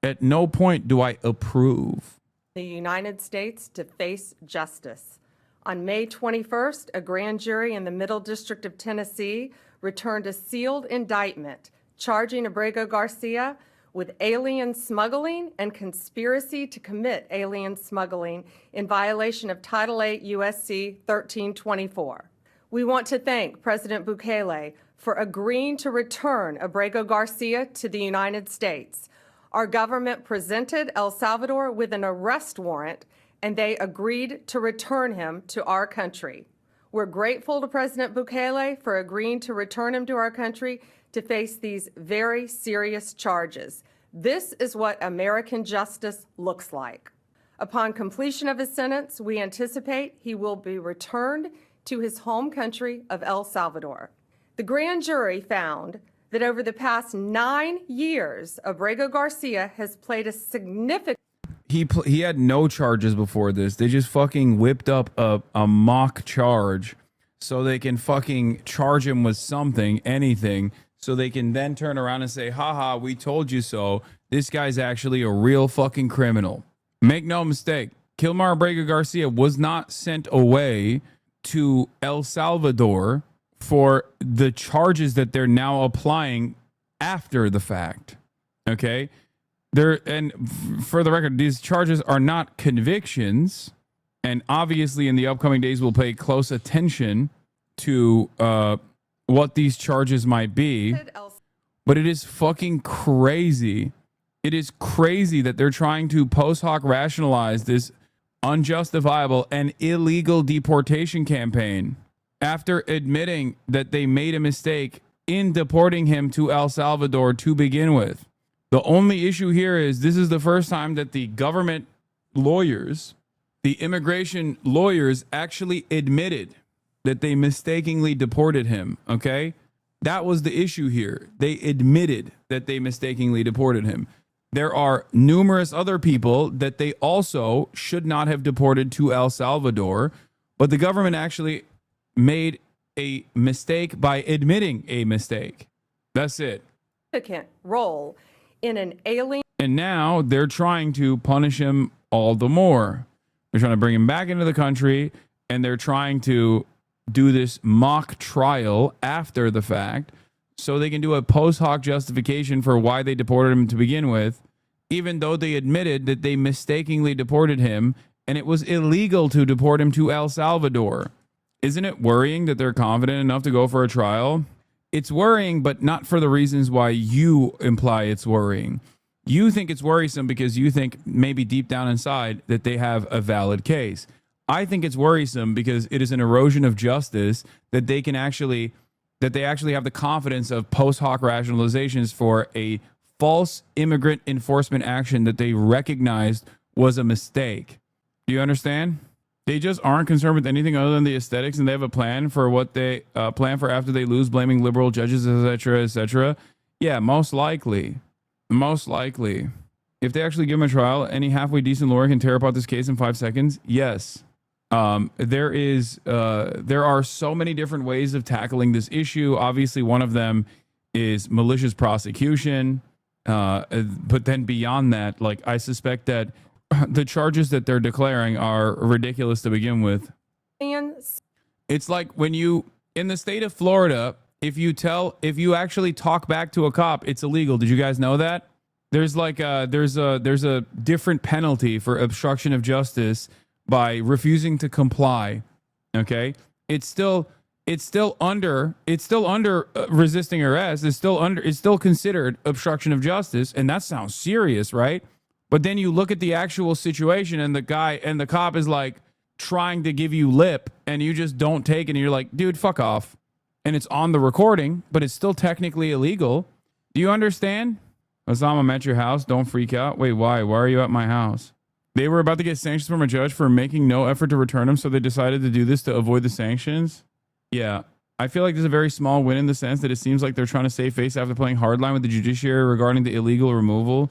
At no point do I approve. The United States to face justice. On May 21st, a grand jury in the Middle District of Tennessee returned a sealed indictment charging Abrego Garcia with alien smuggling and conspiracy to commit alien smuggling in violation of Title 8 U.S.C. 1324. We want to thank President Bukele for agreeing to return Abrego Garcia to the United States. Our government presented El Salvador with an arrest warrant, and they agreed to return him to our country. We're grateful to President Bukele for agreeing to return him to our country to face these very serious charges. This is what American justice looks like. Upon completion of his sentence, we anticipate he will be returned to his home country of El Salvador. The grand jury found that over the past 9 years, Abrego Garcia has played a significant... He had no charges before this. They just fucking whipped up a mock charge so they can fucking charge him with something, anything, so they can then turn around and say, haha, we told you so. This guy's actually a real fucking criminal. Make no mistake, Kilmar Abrego Garcia was not sent away to El Salvador for the charges that they're now applying after the fact. Okay? And for the record, these charges are not convictions. And obviously in the upcoming days, we'll pay close attention to what these charges might be. But it is fucking crazy. It is crazy that they're trying to post hoc rationalize this unjustifiable and illegal deportation campaign after admitting that they made a mistake in deporting him to El Salvador to begin with. The only issue here is this is the first time that the government lawyers, the immigration lawyers, actually admitted that they mistakenly deported him, okay? That was the issue here. They admitted that they mistakenly deported him. There are numerous other people that they also should not have deported to El Salvador, but the government actually made a mistake by admitting a mistake. That's it. Significant role in an alien... And now they're trying to punish him all the more. They're trying to bring him back into the country, and they're trying to do this mock trial after the fact so they can do a post hoc justification for why they deported him to begin with, even though they admitted that they mistakenly deported him and it was illegal to deport him to El Salvador. Isn't it worrying that they're confident enough to go for a trial? It's worrying, but not for the reasons why you imply it's worrying. You think it's worrisome because you think maybe deep down inside that they have a valid case. I think it's worrisome because it is an erosion of justice that they actually have the confidence of post hoc rationalizations for a false immigrant enforcement action that they recognized was a mistake. Do you understand? They just aren't concerned with anything other than the aesthetics, and they have a plan for what they plan for after they lose, blaming liberal judges, etc., etc. Yeah, most likely. Most likely. If they actually give him a trial, any halfway decent lawyer can tear apart this case in 5 seconds. Yes. There are so many different ways of tackling this issue. Obviously, one of them is malicious prosecution. But then beyond that, like, I suspect that the charges that they're declaring are ridiculous to begin with. It's like when you, in the state of Florida, if you actually talk back to a cop, it's illegal. Did you guys know that? There's like there's a different penalty for obstruction of justice by refusing to comply. Okay, it's still under resisting arrest. It's still considered obstruction of justice, and that sounds serious, right? But then you look at the actual situation, and the cop is like trying to give you lip, and you just don't take it, and you're like, dude, fuck off. And it's on the recording, but it's still technically illegal. Do you understand? Osama, I'm at your house. Don't freak out. Wait, why? Why are you at my house? They were about to get sanctions from a judge for making no effort to return him, so they decided to do this to avoid the sanctions. Yeah, I feel like there's a very small win in the sense that it seems like they're trying to save face after playing hardline with the judiciary regarding the illegal removal.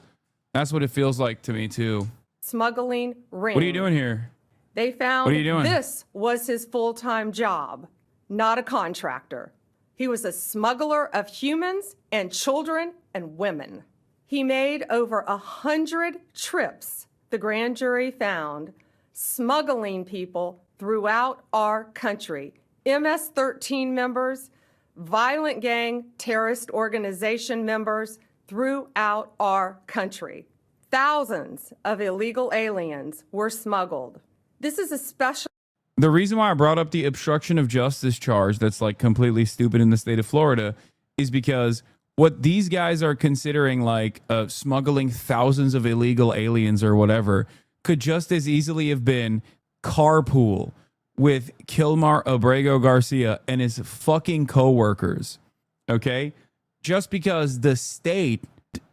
That's what it feels like to me, too. Smuggling ring. What are you doing here? They found What are you doing? This was his full-time job, not a contractor. He was a smuggler of humans and children and women. He made over 100 trips, the grand jury found, smuggling people throughout our country. MS-13 members, violent gang terrorist organization members throughout our country. Thousands of illegal aliens were smuggled. This is a special... The reason why I brought up the obstruction of justice charge that's like completely stupid in the state of Florida is because what these guys are considering like smuggling thousands of illegal aliens or whatever could just as easily have been carpool with Kilmar Abrego Garcia and his fucking coworkers. Okay? Just because the state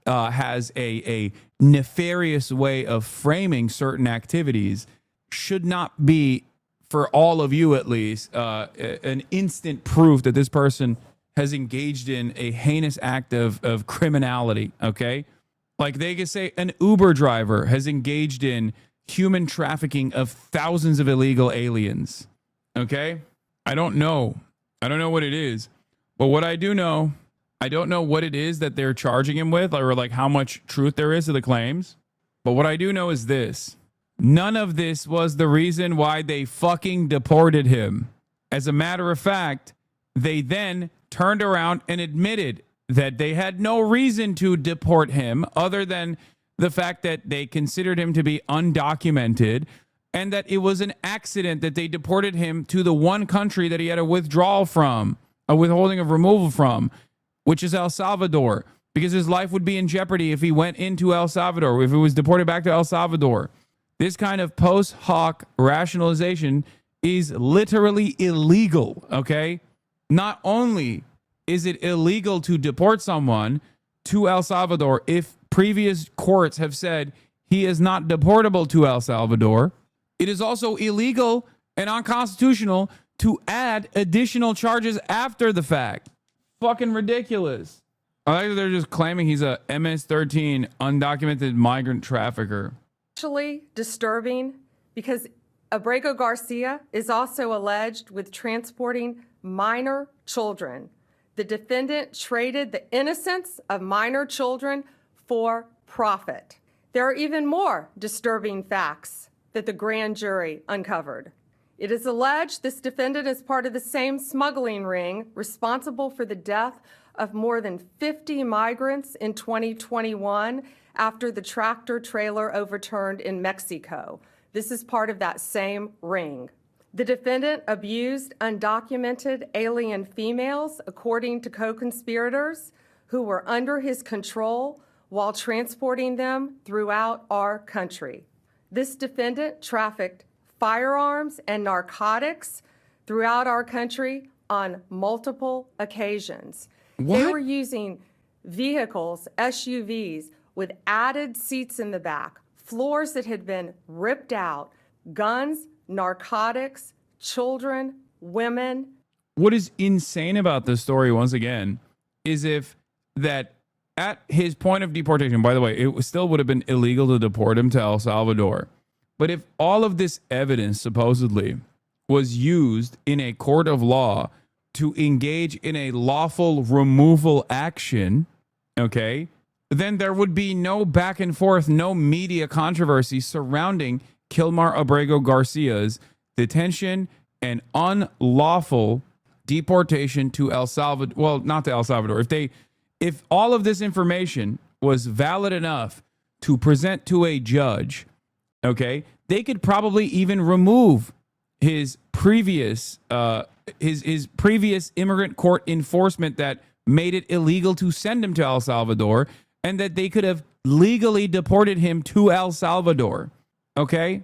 has a nefarious way of framing certain activities should not be, for all of you at least, an instant proof that this person has engaged in a heinous act of criminality, okay? Like they could say an Uber driver has engaged in human trafficking of thousands of illegal aliens, okay? I don't know what it is. But what I do know, I don't know what it is that they're charging him with or like how much truth there is to the claims. But what I do know is this. None of this was the reason why they fucking deported him. As a matter of fact, they then turned around and admitted that they had no reason to deport him other than the fact that they considered him to be undocumented and that it was an accident that they deported him to the one country that he had a withdrawal from, a withholding of removal from, which is El Salvador, because his life would be in jeopardy if he went into El Salvador, if he was deported back to El Salvador. This kind of post hoc rationalization is literally illegal, okay? Not only is it illegal to deport someone to El Salvador if previous courts have said he is not deportable to El Salvador, it is also illegal and unconstitutional to add additional charges after the fact. Fucking ridiculous. I like that they're just claiming he's a MS-13 undocumented migrant trafficker. Actually disturbing because Abrego Garcia is also alleged with transporting minor children. The defendant traded the innocence of minor children for profit. There are even more disturbing facts that the grand jury uncovered. It is alleged this defendant is part of the same smuggling ring responsible for the death of more than 50 migrants in 2021 after the tractor trailer overturned in Mexico. This is part of that same ring. The defendant abused undocumented alien females, according to co-conspirators, who were under his control while transporting them throughout our country. This defendant trafficked firearms and narcotics throughout our country on multiple occasions. What? They were using vehicles, SUVs, with added seats in the back, floors that had been ripped out, guns, narcotics, children, women. What is insane about this story, once again, is if that at his point of deportation, by the way, it still would have been illegal to deport him to El Salvador. But if all of this evidence supposedly was used in a court of law to engage in a lawful removal action, okay, then there would be no back and forth, no media controversy surrounding Kilmar Abrego Garcia's detention and unlawful deportation to El Salvador. Well, not to El Salvador. If all of this information was valid enough to present to a judge, okay, they could probably even remove his previous his previous immigrant court enforcement that made it illegal to send him to El Salvador, and that they could have legally deported him to El Salvador. Okay?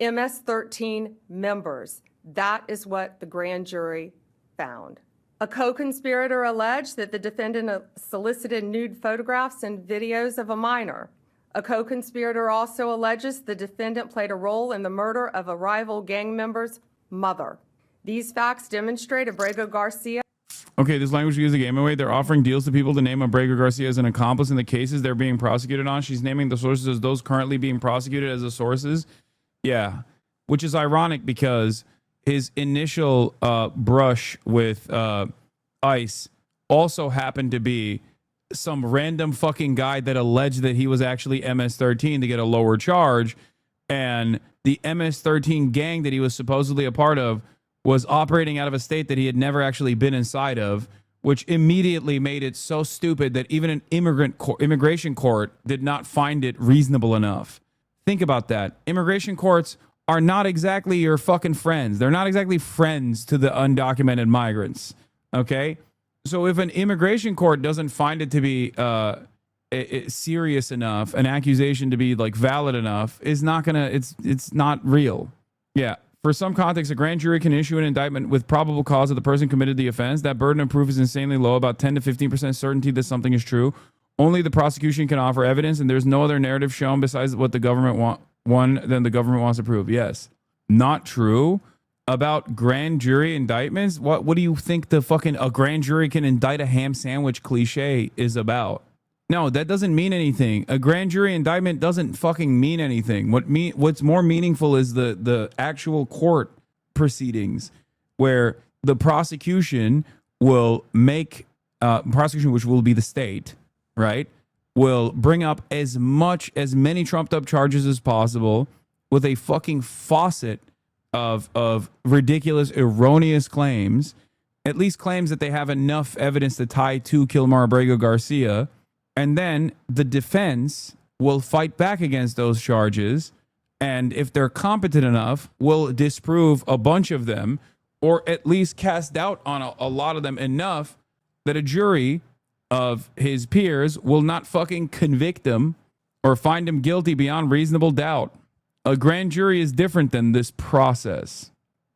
MS-13 members. That is what the grand jury found. A co-conspirator alleged that the defendant solicited nude photographs and videos of a minor. A co-conspirator also alleges the defendant played a role in the murder of a rival gang member's mother. These facts demonstrate Abrego Garcia. Okay, this language gives the game away. They're offering deals to people to name Abrego Garcia as an accomplice in the cases they're being prosecuted on. She's naming the sources as those currently being prosecuted as the sources. Yeah, which is ironic because his initial brush with ICE also happened to be some random fucking guy that alleged that he was actually MS-13 to get a lower charge. And the MS-13 gang that he was supposedly a part of was operating out of a state that he had never actually been inside of, which immediately made it so stupid that even an immigration court did not find it reasonable enough. Think about that. Immigration courts are not exactly your fucking friends. They're not exactly friends to the undocumented migrants. Okay? So if an immigration court doesn't find it to be serious enough, an accusation to be like valid enough, is not gonna, it's not real. Yeah. For some context, a grand jury can issue an indictment with probable cause that the person committed the offense. That burden of proof is insanely low, about 10 to 15% certainty that something is true. Only the prosecution can offer evidence, and there's no other narrative shown besides what the government than the government wants to prove. Yes. Not true. About grand jury indictments? What do you think the fucking a grand jury can indict a ham sandwich cliche is about? No, that doesn't mean anything. A grand jury indictment doesn't fucking mean anything. What's more meaningful is the actual court proceedings where the prosecution will make prosecution, which will be the state, right, will bring up as many trumped up charges as possible with a fucking faucet of ridiculous, erroneous claims, at least claims that they have enough evidence to tie to Kilmar Abrego Garcia. And then the defense will fight back against those charges. And if they're competent enough, will disprove a bunch of them, or at least cast doubt on a lot of them enough that a jury of his peers will not fucking convict him or find him guilty beyond reasonable doubt. A grand jury is different than this process.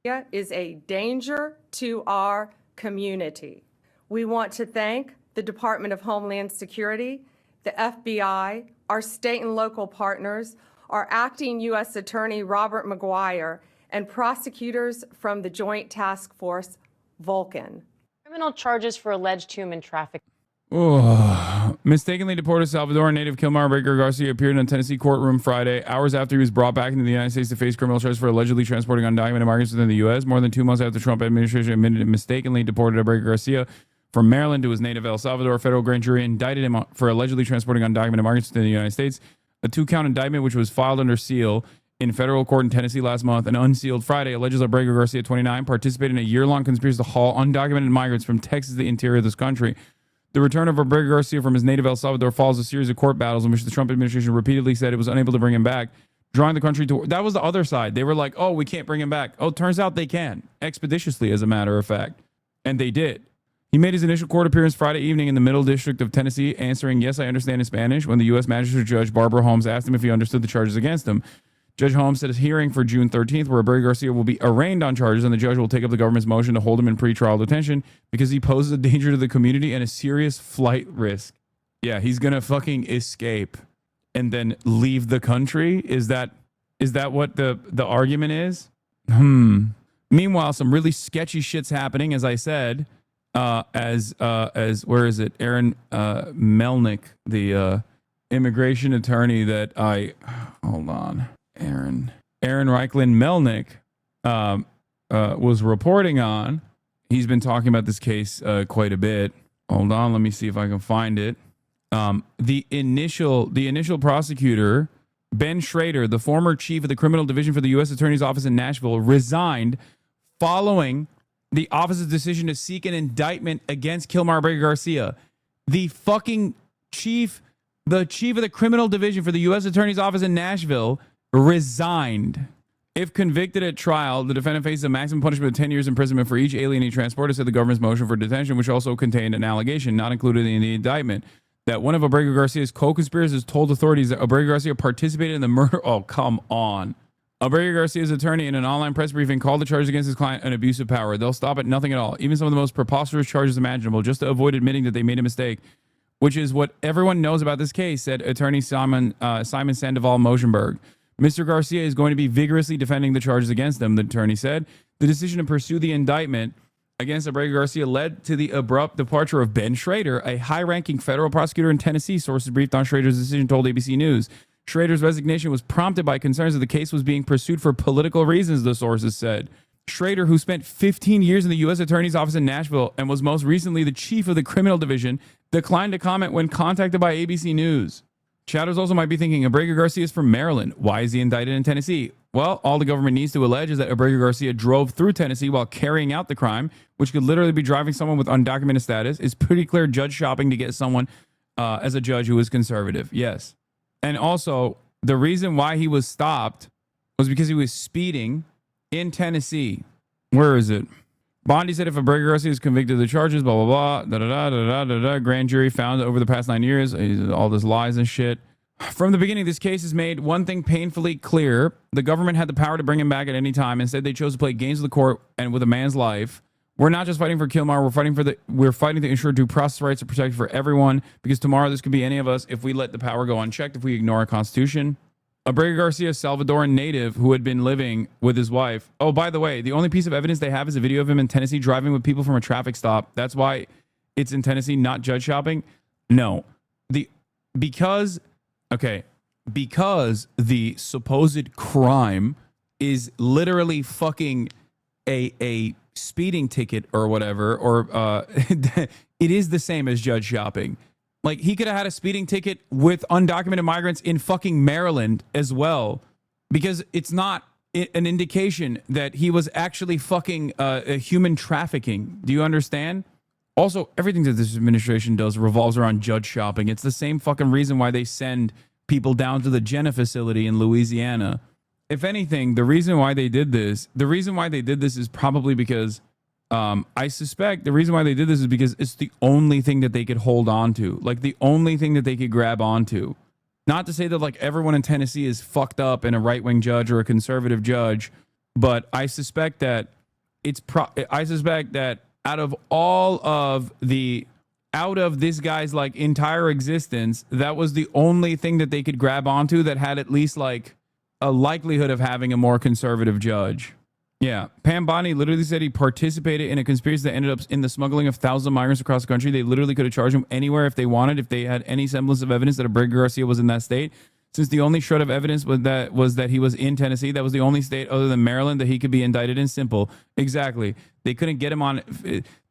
Is a danger to our community. We want to thank the Department of Homeland Security, the FBI, our state and local partners, our acting U.S. Attorney Robert McGuire, and prosecutors from the Joint Task Force Vulcan. Criminal charges for alleged human trafficking. Oh, mistakenly deported Salvadoran native Kilmar Abrego Garcia appeared in a Tennessee courtroom Friday, hours after he was brought back into the United States to face criminal charges for allegedly transporting undocumented migrants within the U.S. More than 2 months after the Trump administration admitted it mistakenly deported Abrego Garcia from Maryland to his native El Salvador, a federal grand jury indicted him for allegedly transporting undocumented migrants within the United States. A 2-count indictment, which was filed under seal in federal court in Tennessee last month and unsealed Friday, alleges Abrego Garcia, 29, participated in a year-long conspiracy to haul undocumented migrants from Texas to the interior of this country. The return of Abrego Garcia from his native El Salvador follows a series of court battles in which the Trump administration repeatedly said it was unable to bring him back, drawing the country to... That was the other side. They were like, oh, we can't bring him back. Oh, turns out they can, expeditiously, as a matter of fact. And they did. He made his initial court appearance Friday evening in the Middle District of Tennessee, answering, yes, I understand in Spanish, when the U.S. Magistrate Judge Barbara Holmes asked him if he understood the charges against him. Judge Holmes set his hearing for June 13th, where Abrego Garcia will be arraigned on charges, and the judge will take up the government's motion to hold him in pretrial detention because he poses a danger to the community and a serious flight risk. Yeah, he's going to fucking escape and then leave the country? Is that what the argument is? Meanwhile, some really sketchy shit's happening, as I said, as where is it? Aaron Melnick, the immigration attorney that hold on. Aaron Aaron Reichlin Melnick was reporting on. He's been talking about this case quite a bit. Hold on, let me see if I can find it. The initial prosecutor, Ben Schrader, the former chief of the criminal division for the U.S. Attorney's Office in Nashville, resigned following the office's decision to seek an indictment against Kilmar Abrego Garcia. The fucking chief of the criminal division for the U.S. Attorney's Office in Nashville resigned. If convicted at trial, the defendant faces a maximum punishment of 10 years imprisonment for each alien he transported, said the government's motion for detention, which also contained an allegation not included in the indictment that one of Abrego Garcia's co-conspirators told authorities that Abrego Garcia participated in the murder. Oh, come on. Abrego Garcia's attorney in an online press briefing called the charges against his client an abuse of power. They'll stop at nothing at all, even some of the most preposterous charges imaginable, just to avoid admitting that they made a mistake, which is what everyone knows about this case, said attorney Simon Sandoval Mosenberg. Mr. Garcia is going to be vigorously defending the charges against him, the attorney said. The decision to pursue the indictment against Abrego Garcia led to the abrupt departure of Ben Schrader, a high-ranking federal prosecutor in Tennessee, sources briefed on Schrader's decision told ABC News. Schrader's resignation was prompted by concerns that the case was being pursued for political reasons, the sources said. Schrader, who spent 15 years in the U.S. Attorney's Office in Nashville and was most recently the chief of the criminal division, declined to comment when contacted by ABC News. Chatters also might be thinking Abrego Garcia is from Maryland. Why is he indicted in Tennessee? Well, all the government needs to allege is that Abrego Garcia drove through Tennessee while carrying out the crime, which could literally be driving someone with undocumented status. It's pretty clear judge shopping to get someone as a judge who is conservative. Yes. And also, the reason why he was stopped was because he was speeding in Tennessee. Where is it? Bondi said if Abrego Garcia is convicted of the charges, blah, blah, blah, da-da-da-da-da-da-da, grand jury found over the past 9 years, all this lies and shit. From the beginning, this case has made one thing painfully clear. The government had the power to bring him back at any time. Instead, they chose to play games with the court and with a man's life. We're not just fighting for Kilmar. We're fighting to ensure due process rights are protected for everyone, because tomorrow this could be any of us if we let the power go unchecked, if we ignore our Constitution. Abrego Garcia, Salvadoran native who had been living with his wife. Oh, by the way, the only piece of evidence they have is a video of him in Tennessee driving with people from a traffic stop. That's why it's in Tennessee, not judge shopping. No, because the supposed crime is literally fucking a speeding ticket or whatever, or it is the same as judge shopping. Like, he could have had a speeding ticket with undocumented migrants in fucking Maryland as well, because it's not an indication that he was actually fucking human trafficking. Do you understand? Also, everything that this administration does revolves around judge shopping. It's the same fucking reason why they send people down to the Jenna facility in Louisiana. If anything, the reason why they did this is probably because I suspect the reason why they did this is because it's the only thing that they could hold on to, like the only thing that they could grab onto. Not to say that like everyone in Tennessee is fucked up and a right-wing judge or a conservative judge, but I suspect that out of this guy's like entire existence, that was the only thing that they could grab onto that had at least like a likelihood of having a more conservative judge. Yeah, Pam Bondi literally said he participated in a conspiracy that ended up in the smuggling of thousands of migrants across the country. They literally could have charged him anywhere if they wanted, if they had any semblance of evidence that Abrego Garcia was in that state. Since the only shred of evidence was that he was in Tennessee, that was the only state other than Maryland that he could be indicted in. Simple. Exactly. They couldn't get him on.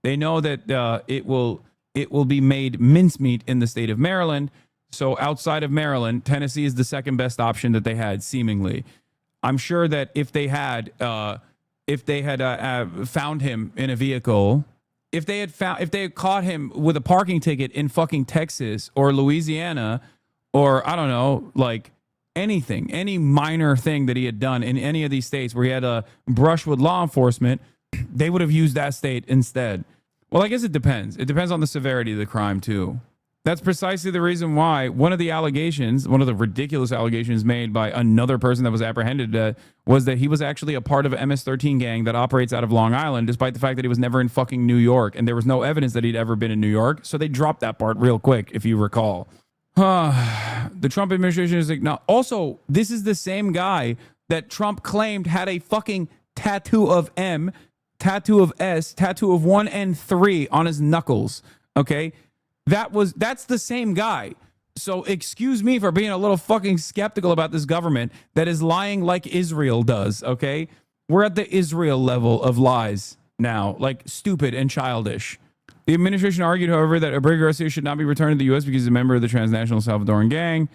They know that it will be made mincemeat in the state of Maryland. So outside of Maryland, Tennessee is the second best option that they had, seemingly. I'm sure that if they had found him in a vehicle, if they had caught him with a parking ticket in fucking Texas or Louisiana, or I don't know, like anything, any minor thing that he had done in any of these states where he had a brush with law enforcement, they would have used that state instead. Well, I guess it depends. It depends on the severity of the crime too. That's precisely the reason why one of the ridiculous allegations made by another person that was apprehended was that he was actually a part of an MS-13 gang that operates out of Long Island, despite the fact that he was never in fucking New York. And there was no evidence that he'd ever been in New York. So they dropped that part real quick, if you recall. The Trump administration is now. Also, this is the same guy that Trump claimed had a fucking tattoo of M, tattoo of S, tattoo of 1 and 3 on his knuckles. Okay. That's the same guy. So excuse me for being a little fucking skeptical about this government that is lying like Israel does, okay? We're at the Israel level of lies now, like stupid and childish. The administration argued, however, that Abrego Garcia should not be returned to the U.S. because he's a member of the transnational Salvadoran gang.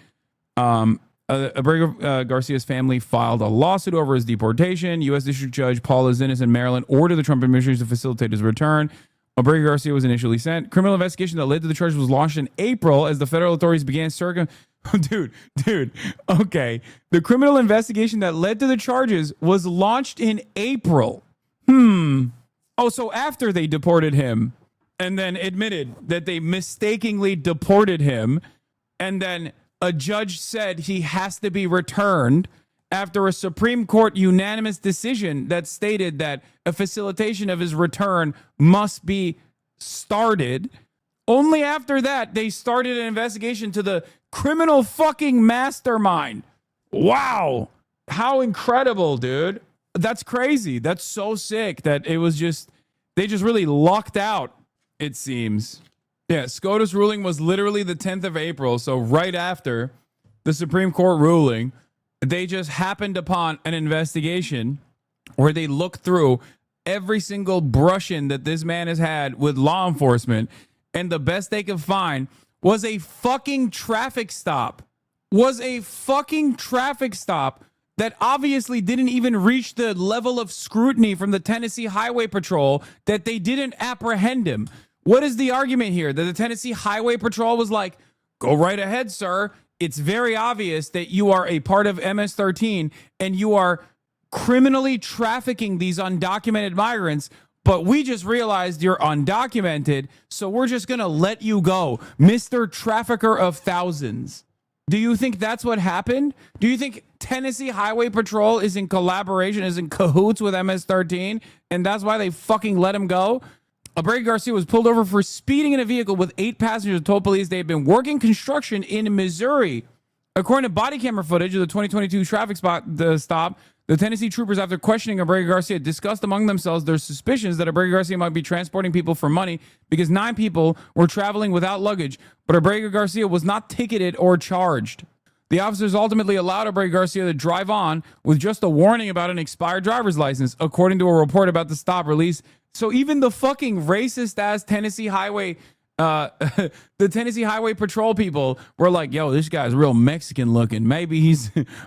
Abrego Garcia's family filed a lawsuit over his deportation. U.S. District Judge Paula Zinnes in Maryland ordered the Trump administration to facilitate his return. Abrego Garcia was initially sent. Criminal investigation that led to the charges was launched in April as the federal authorities began Dude, okay. The criminal investigation that led to the charges was launched in April. Oh, so after they deported him and then admitted that they mistakenly deported him, and then a judge said he has to be returned after a Supreme Court unanimous decision that stated that a facilitation of his return must be started. Only after that, they started an investigation to the criminal fucking mastermind. Wow. How incredible, dude. That's crazy. That's so sick that it was just, they just really lucked out, it seems. Yeah, SCOTUS ruling was literally the 10th of April. So right after the Supreme Court ruling, they just happened upon an investigation where they looked through every single brush-in that this man has had with law enforcement, and the best they could find was a fucking traffic stop. That obviously didn't even reach the level of scrutiny from the Tennessee Highway Patrol that they didn't apprehend him. What is the argument here? That the Tennessee Highway Patrol was like, go right ahead, sir. It's very obvious that you are a part of MS-13 and you are criminally trafficking these undocumented migrants, but we just realized you're undocumented, so we're just going to let you go, Mr. Trafficker of Thousands. Do you think that's what happened? Do you think Tennessee Highway Patrol is in collaboration, is in cahoots with MS-13, and that's why they fucking let him go? Abrego Garcia was pulled over for speeding in a vehicle with 8 passengers and told police they had been working construction in Missouri. According to body camera footage of the 2022 traffic stop, the Tennessee troopers, after questioning Abrego Garcia, discussed among themselves their suspicions that Abrego Garcia might be transporting people for money because 9 people were traveling without luggage, but Abrego Garcia was not ticketed or charged. The officers ultimately allowed Abrego Garcia to drive on with just a warning about an expired driver's license, according to a report about the stop released. So even the fucking racist ass Tennessee Highway, the Tennessee Highway Patrol people were like, yo, this guy's real Mexican looking. Maybe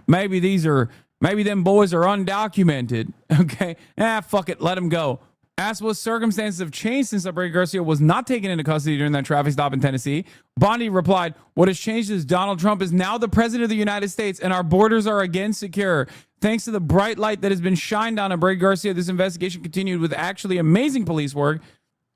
them boys are undocumented. Okay. Fuck it. Let him go. Asked what circumstances have changed since Abrego Garcia was not taken into custody during that traffic stop in Tennessee. Bondi replied, what has changed is Donald Trump is now the president of the United States and our borders are again secure. Thanks to the bright light that has been shined on Abrego Garcia, this investigation continued with actually amazing police work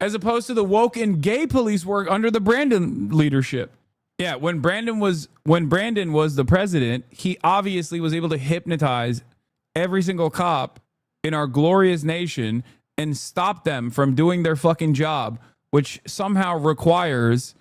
as opposed to the woke and gay police work under the Brandon leadership. Yeah, when Brandon was the president, he obviously was able to hypnotize every single cop in our glorious nation and stop them from doing their fucking job, which somehow requires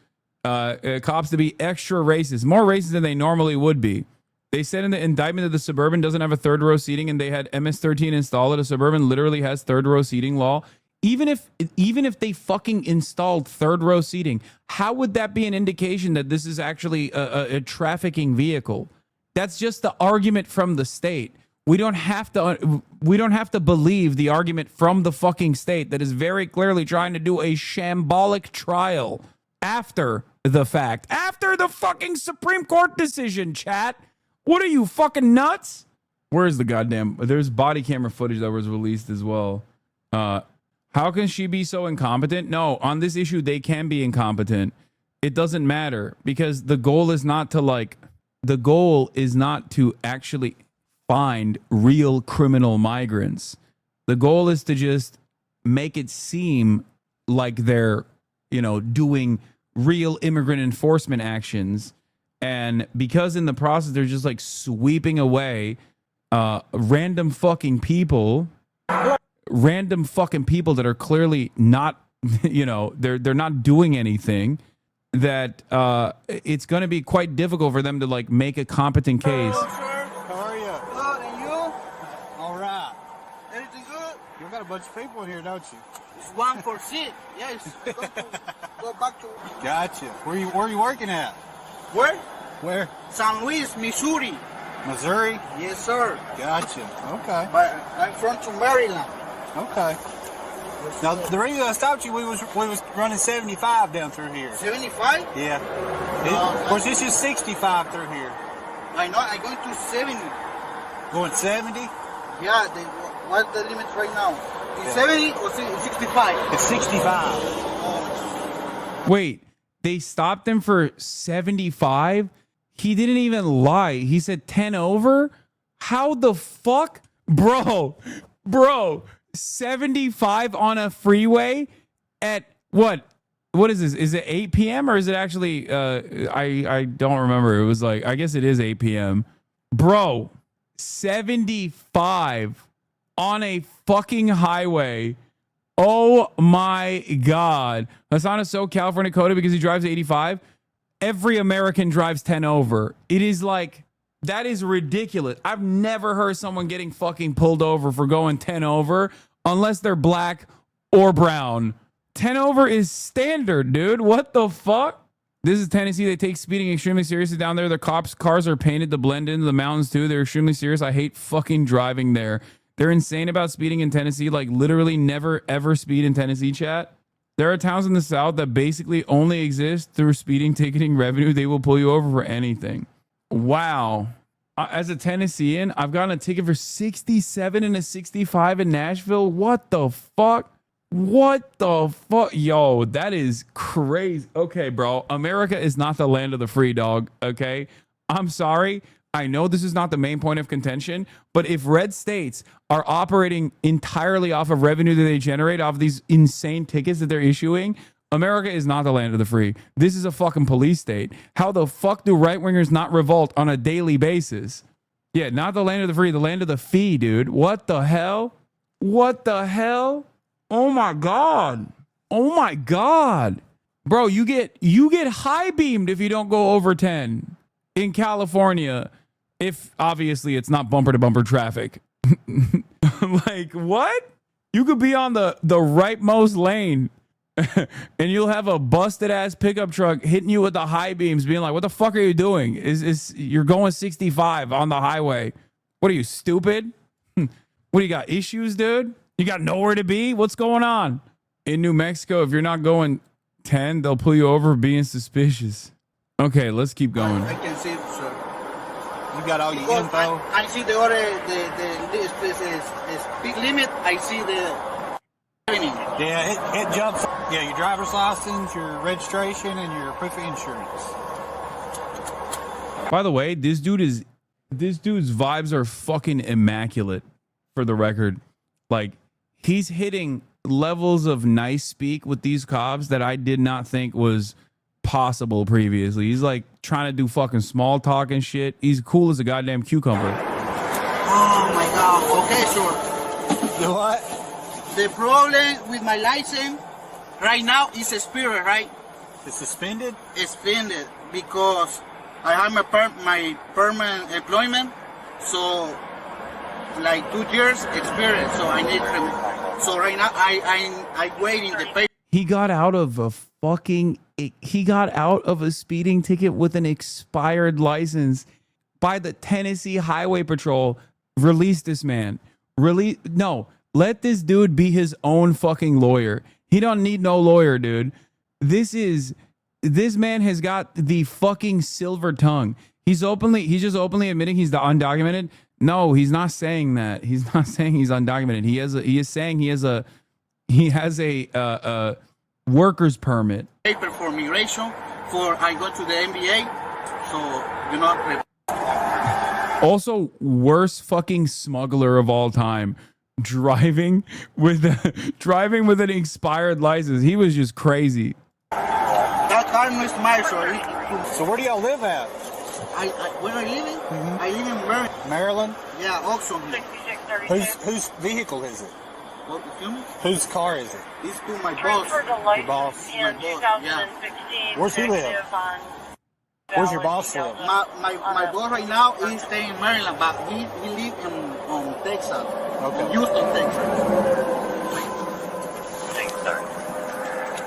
cops to be extra racist, more racist than they normally would be. They said in the indictment that the Suburban doesn't have a third row seating and they had MS-13 installed. A Suburban literally has third row seating law. Even if they fucking installed third row seating, how would that be an indication that this is actually a trafficking vehicle? That's just the argument from the state. We don't have to believe the argument from the fucking state that is very clearly trying to do a shambolic trial after the fact, after the fucking Supreme Court decision, chat. What are you, fucking nuts? Where's the goddamn... There's body camera footage that was released as well. How can she be so incompetent? No, on this issue, they can be incompetent. It doesn't matter because the goal is not to actually find real criminal migrants. The goal is to just make it seem like they're, doing real immigrant enforcement actions. And because in the process, they're just like sweeping away random fucking people that are clearly not, they're not doing anything, that it's going to be quite difficult for them to like make a competent case. How are you? Good, and you? All right. Anything good? You got a bunch of people in here, don't you? It's 1%. Yes. Go back to. Gotcha. Where are you working at? Where? Where? San Luis, Missouri. Missouri? Yes, sir. Gotcha. Okay. But I'm from Maryland. Okay. Now, the reason I stopped you, we was running 75 down through here. 75? Yeah. Of course, this is 65 through here. I know. I'm going to 70. Going 70? Yeah. What's the limit right now? Is 70 or 65? It's 65. Wait, they stopped him for 75? He didn't even lie. He said 10 over? How the fuck? Bro, 75 on a freeway at what? What is this? Is it 8 p.m. or is it actually, I don't remember. It was like, I guess it is 8 p.m. Bro, 75 on a fucking highway. Oh my God. Hassan is so California coded because he drives 85. Every American drives 10 over. It is like, that is ridiculous. I've never heard someone getting fucking pulled over for going 10 over unless they're black or brown. 10 over is standard, dude. What the fuck? This is Tennessee. They take speeding extremely seriously down there. The cops' cars are painted to blend into the mountains too. They're extremely serious. I hate fucking driving there. They're insane about speeding in Tennessee. Like literally never ever speed in Tennessee, chat. There are towns in the South that basically only exist through speeding ticketing revenue. They will pull you over for anything. Wow. As a Tennessean, I've gotten a ticket for 67 and a 65 in Nashville. What the fuck? What the fuck? Yo, that is crazy. Okay, bro. America is not the land of the free, dog. Okay? I'm sorry. I know this is not the main point of contention, but if red states are operating entirely off of revenue that they generate off of these insane tickets that they're issuing, America is not the land of the free. This is a fucking police state. How the fuck do right-wingers not revolt on a daily basis? Yeah, not the land of the free, the land of the fee, dude. What the hell? What the hell? Oh my God. Oh my God. Bro, you get high beamed if you don't go over 10 in California. If obviously it's not bumper to bumper traffic. Like what? You could be on the rightmost lane and you'll have a busted ass pickup truck hitting you with the high beams being like, what the fuck are you doing? You're going 65 on the highway. What are you, stupid? What do you got, issues, dude? You got nowhere to be? What's going on? In New Mexico, if you're not going 10, they'll pull you over for being suspicious. Okay, let's keep going. I can see it, sir. You got all your Because info? I see the order, the speed limit. I see the. Yeah, it jumps. Yeah, your driver's license, your registration, and your proof of insurance. By the way, this dude's vibes are fucking immaculate, for the record. Like, he's hitting levels of nice speak with these cops that I did not think was possible previously. He's like trying to do fucking small talk and shit. He's cool as a goddamn cucumber. Oh my God. Okay, sure. The what? The problem with my license right now is suspended, right? It's suspended? It's suspended because I have my permanent employment, so like 2 years experience. So I need. So right now I'm waiting the paper. He got out of a speeding ticket with an expired license by the Tennessee Highway Patrol. Release this man. Let this dude be his own fucking lawyer. He don't need no lawyer, dude. This man has got the fucking silver tongue. He's just openly admitting he's the undocumented. No, he's not saying that. He's not saying he's undocumented. He is saying he has a worker's permit. Paper for migration. I go to the NBA. So Also, worst fucking smuggler of all time. Driving with an expired license. He was just crazy. That car no is mine, sorry. So where do y'all live at? Where I live? I live in Maryland. Maryland? Yeah, Oxon. Whose vehicle is it? What, excuse me? Whose car is it? It's to my boss. Your boss? My boss, yeah. Where's he live? Where's your boss live? My boss right now is staying in Maryland, but he lives in Texas. Okay. Houston, Texas.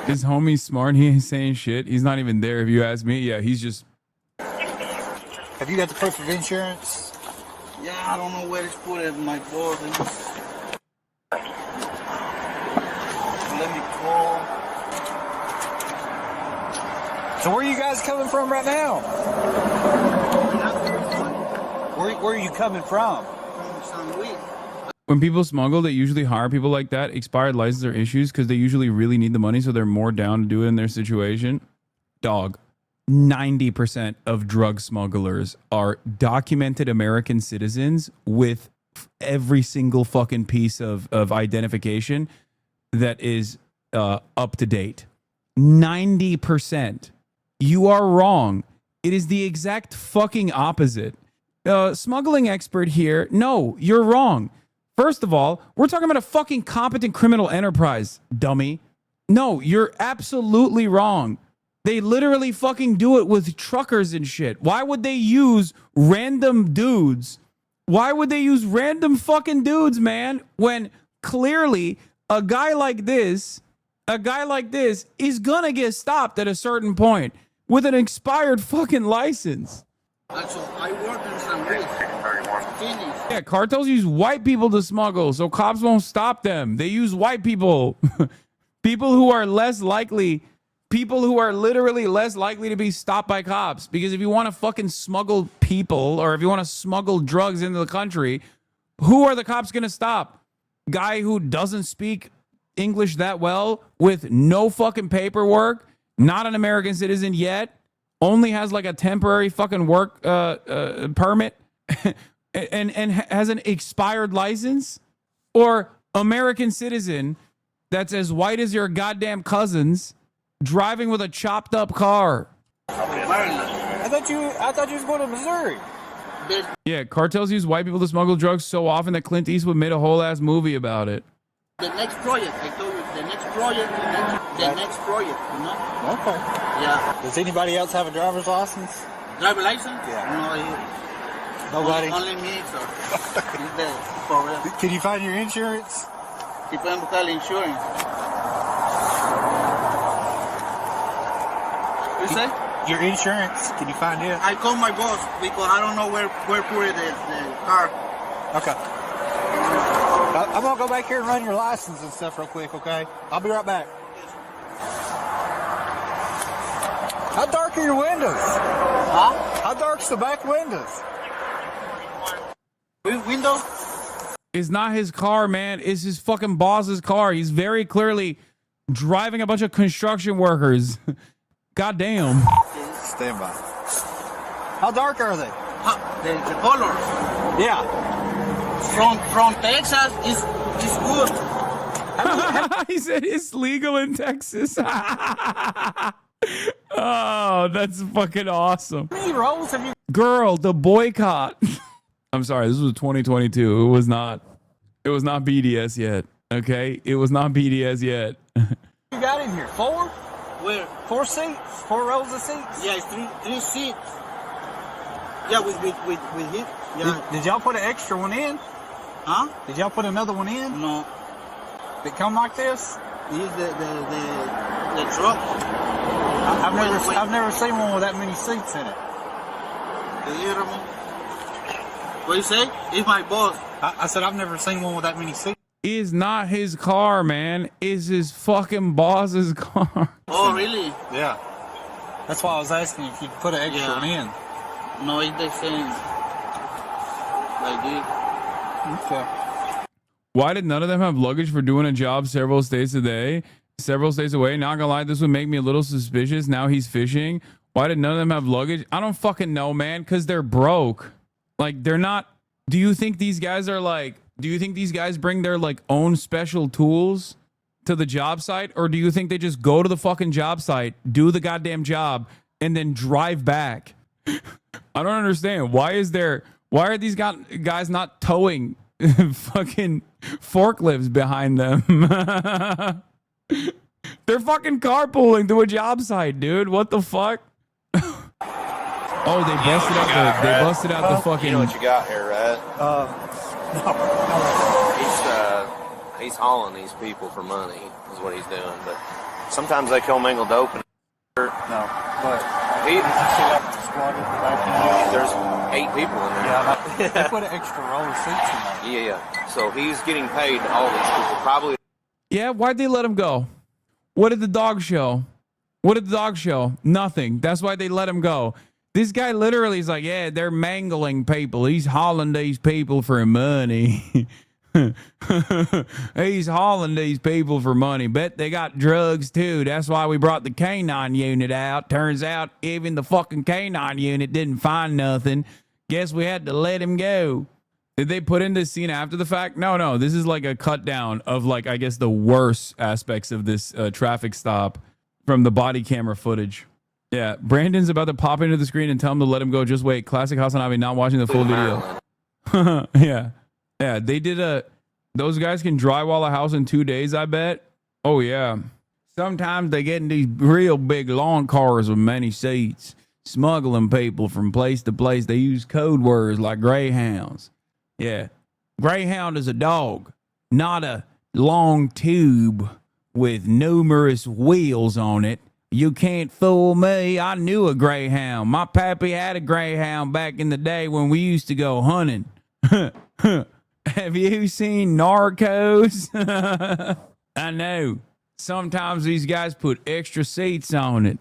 His homie's smart. He ain't saying shit. He's not even there if you ask me. Yeah, he's just... Have you got the proof of insurance? Yeah, I don't know where it's put in my board. Let me call. So where are you guys coming from right now? Where are you coming from? From San Luis. When people smuggle, they usually hire people like that, expired license or issues, because they usually really need the money, so they're more down to do it in their situation. Dog. 90% of drug smugglers are documented American citizens with every single fucking piece of identification that is up to date. 90%. You are wrong. It is the exact fucking opposite. Smuggling expert here. No, you're wrong. First of all, we're talking about a fucking competent criminal enterprise, dummy. No, you're absolutely wrong. They literally fucking do it with truckers and shit. Why would they use random dudes? Why would they use random fucking dudes, man? When clearly a guy like this is gonna get stopped at a certain point with an expired fucking license. So I work in San Luis. Yeah, cartels use white people to smuggle, so cops won't stop them. They use white people. People who are literally less likely to be stopped by cops. Because if you want to fucking smuggle people, or if you want to smuggle drugs into the country, who are the cops going to stop? Guy who doesn't speak English that well, with no fucking paperwork, not an American citizen yet, only has like a temporary fucking work permit, and has an expired license? Or American citizen that's as white as your goddamn cousins, driving with a chopped up car? I thought you was going to Missouri. Yeah, cartels use white people to smuggle drugs so often that Clint Eastwood made a whole ass movie about it. The next project, I told you, the next project, you know? Okay. Yeah. Does anybody else have a driver's license? Driver license? Yeah. Nobody? Only me, so he's there for real. Can you find your insurance? Si pueden buscar la insurance. You say? Your insurance, can you find it? I called my boss because I don't know where put the car. Okay. I'm gonna go back here and run your license and stuff real quick, okay? I'll be right back. How dark are your windows? Huh? How dark's the back windows? Windows? It's not his car, man. It's his fucking boss's car. He's very clearly driving a bunch of construction workers. Goddamn. Stand by. How dark are they? The colors. Yeah. From Texas is good. He said it's legal in Texas. Oh, that's fucking awesome. How many rolls have you? Girl, the boycott. I'm sorry, this was 2022. It was not BDS yet. Okay? It was not BDS yet. You got in here? 4? Where? 4 seats? 4 rows of seats? Yeah, it's three seats. Yeah, with him. Yeah. Did y'all put an extra one in? Huh? Did y'all put another one in? No. Did it come like this? Use the truck. I've never seen one with that many seats in it. What you say? It's my boss. I said I've never seen one with that many seats. Is not his car, man. Is his fucking boss's car. Oh, really? Yeah. That's why I was asking if you put an extra one in. No, it's the same. Like this. Okay. Why did none of them have luggage for doing a job several states away? Not gonna lie, this would make me a little suspicious. Now he's fishing. Why did none of them have luggage? I don't fucking know, man, because they're broke. Like, they're not. Do you think these guys bring their like own special tools to the job site? Or do you think they just go to the fucking job site, do the goddamn job, and then drive back? I don't understand. Why are these guys not towing fucking forklifts behind them? They're fucking carpooling to a job site, dude. What the fuck? Oh, they busted out the fucking. You know what you got here, right? He's hauling these people for money, is what he's doing. But sometimes they commingle dope. No, but he. water at the back. There's 8 people in there. Yeah, they put an extra row of seats in there. Yeah. So he's getting paid to all these people. Probably. Yeah, why'd they let him go? What did the dog show? What did the dog show? Nothing. That's why they let him go. This guy literally is like, yeah, they're mangling people. He's hauling these people for money. He's hauling these people for money. Bet they got drugs too. That's why we brought the canine unit out. Turns out even the fucking canine unit didn't find nothing. Guess we had to let him go. Did they put in this scene after the fact? No. This is like a cut down of like, I guess, the worst aspects of this traffic stop from the body camera footage. Yeah, Brandon's about to pop into the screen and tell him to let him go. Just wait. Classic Hasanabe not watching the full video. Yeah, they did those guys can drywall a house in 2 days, I bet. Oh, yeah. Sometimes they get in these real big lawn cars with many seats, smuggling people from place to place. They use code words like greyhounds. Yeah. Greyhound is a dog, not a long tube with numerous wheels on it. You can't fool me. I knew a greyhound. My pappy had a greyhound back in the day when we used to go hunting. Have you seen Narcos? I know. Sometimes these guys put extra seats on it.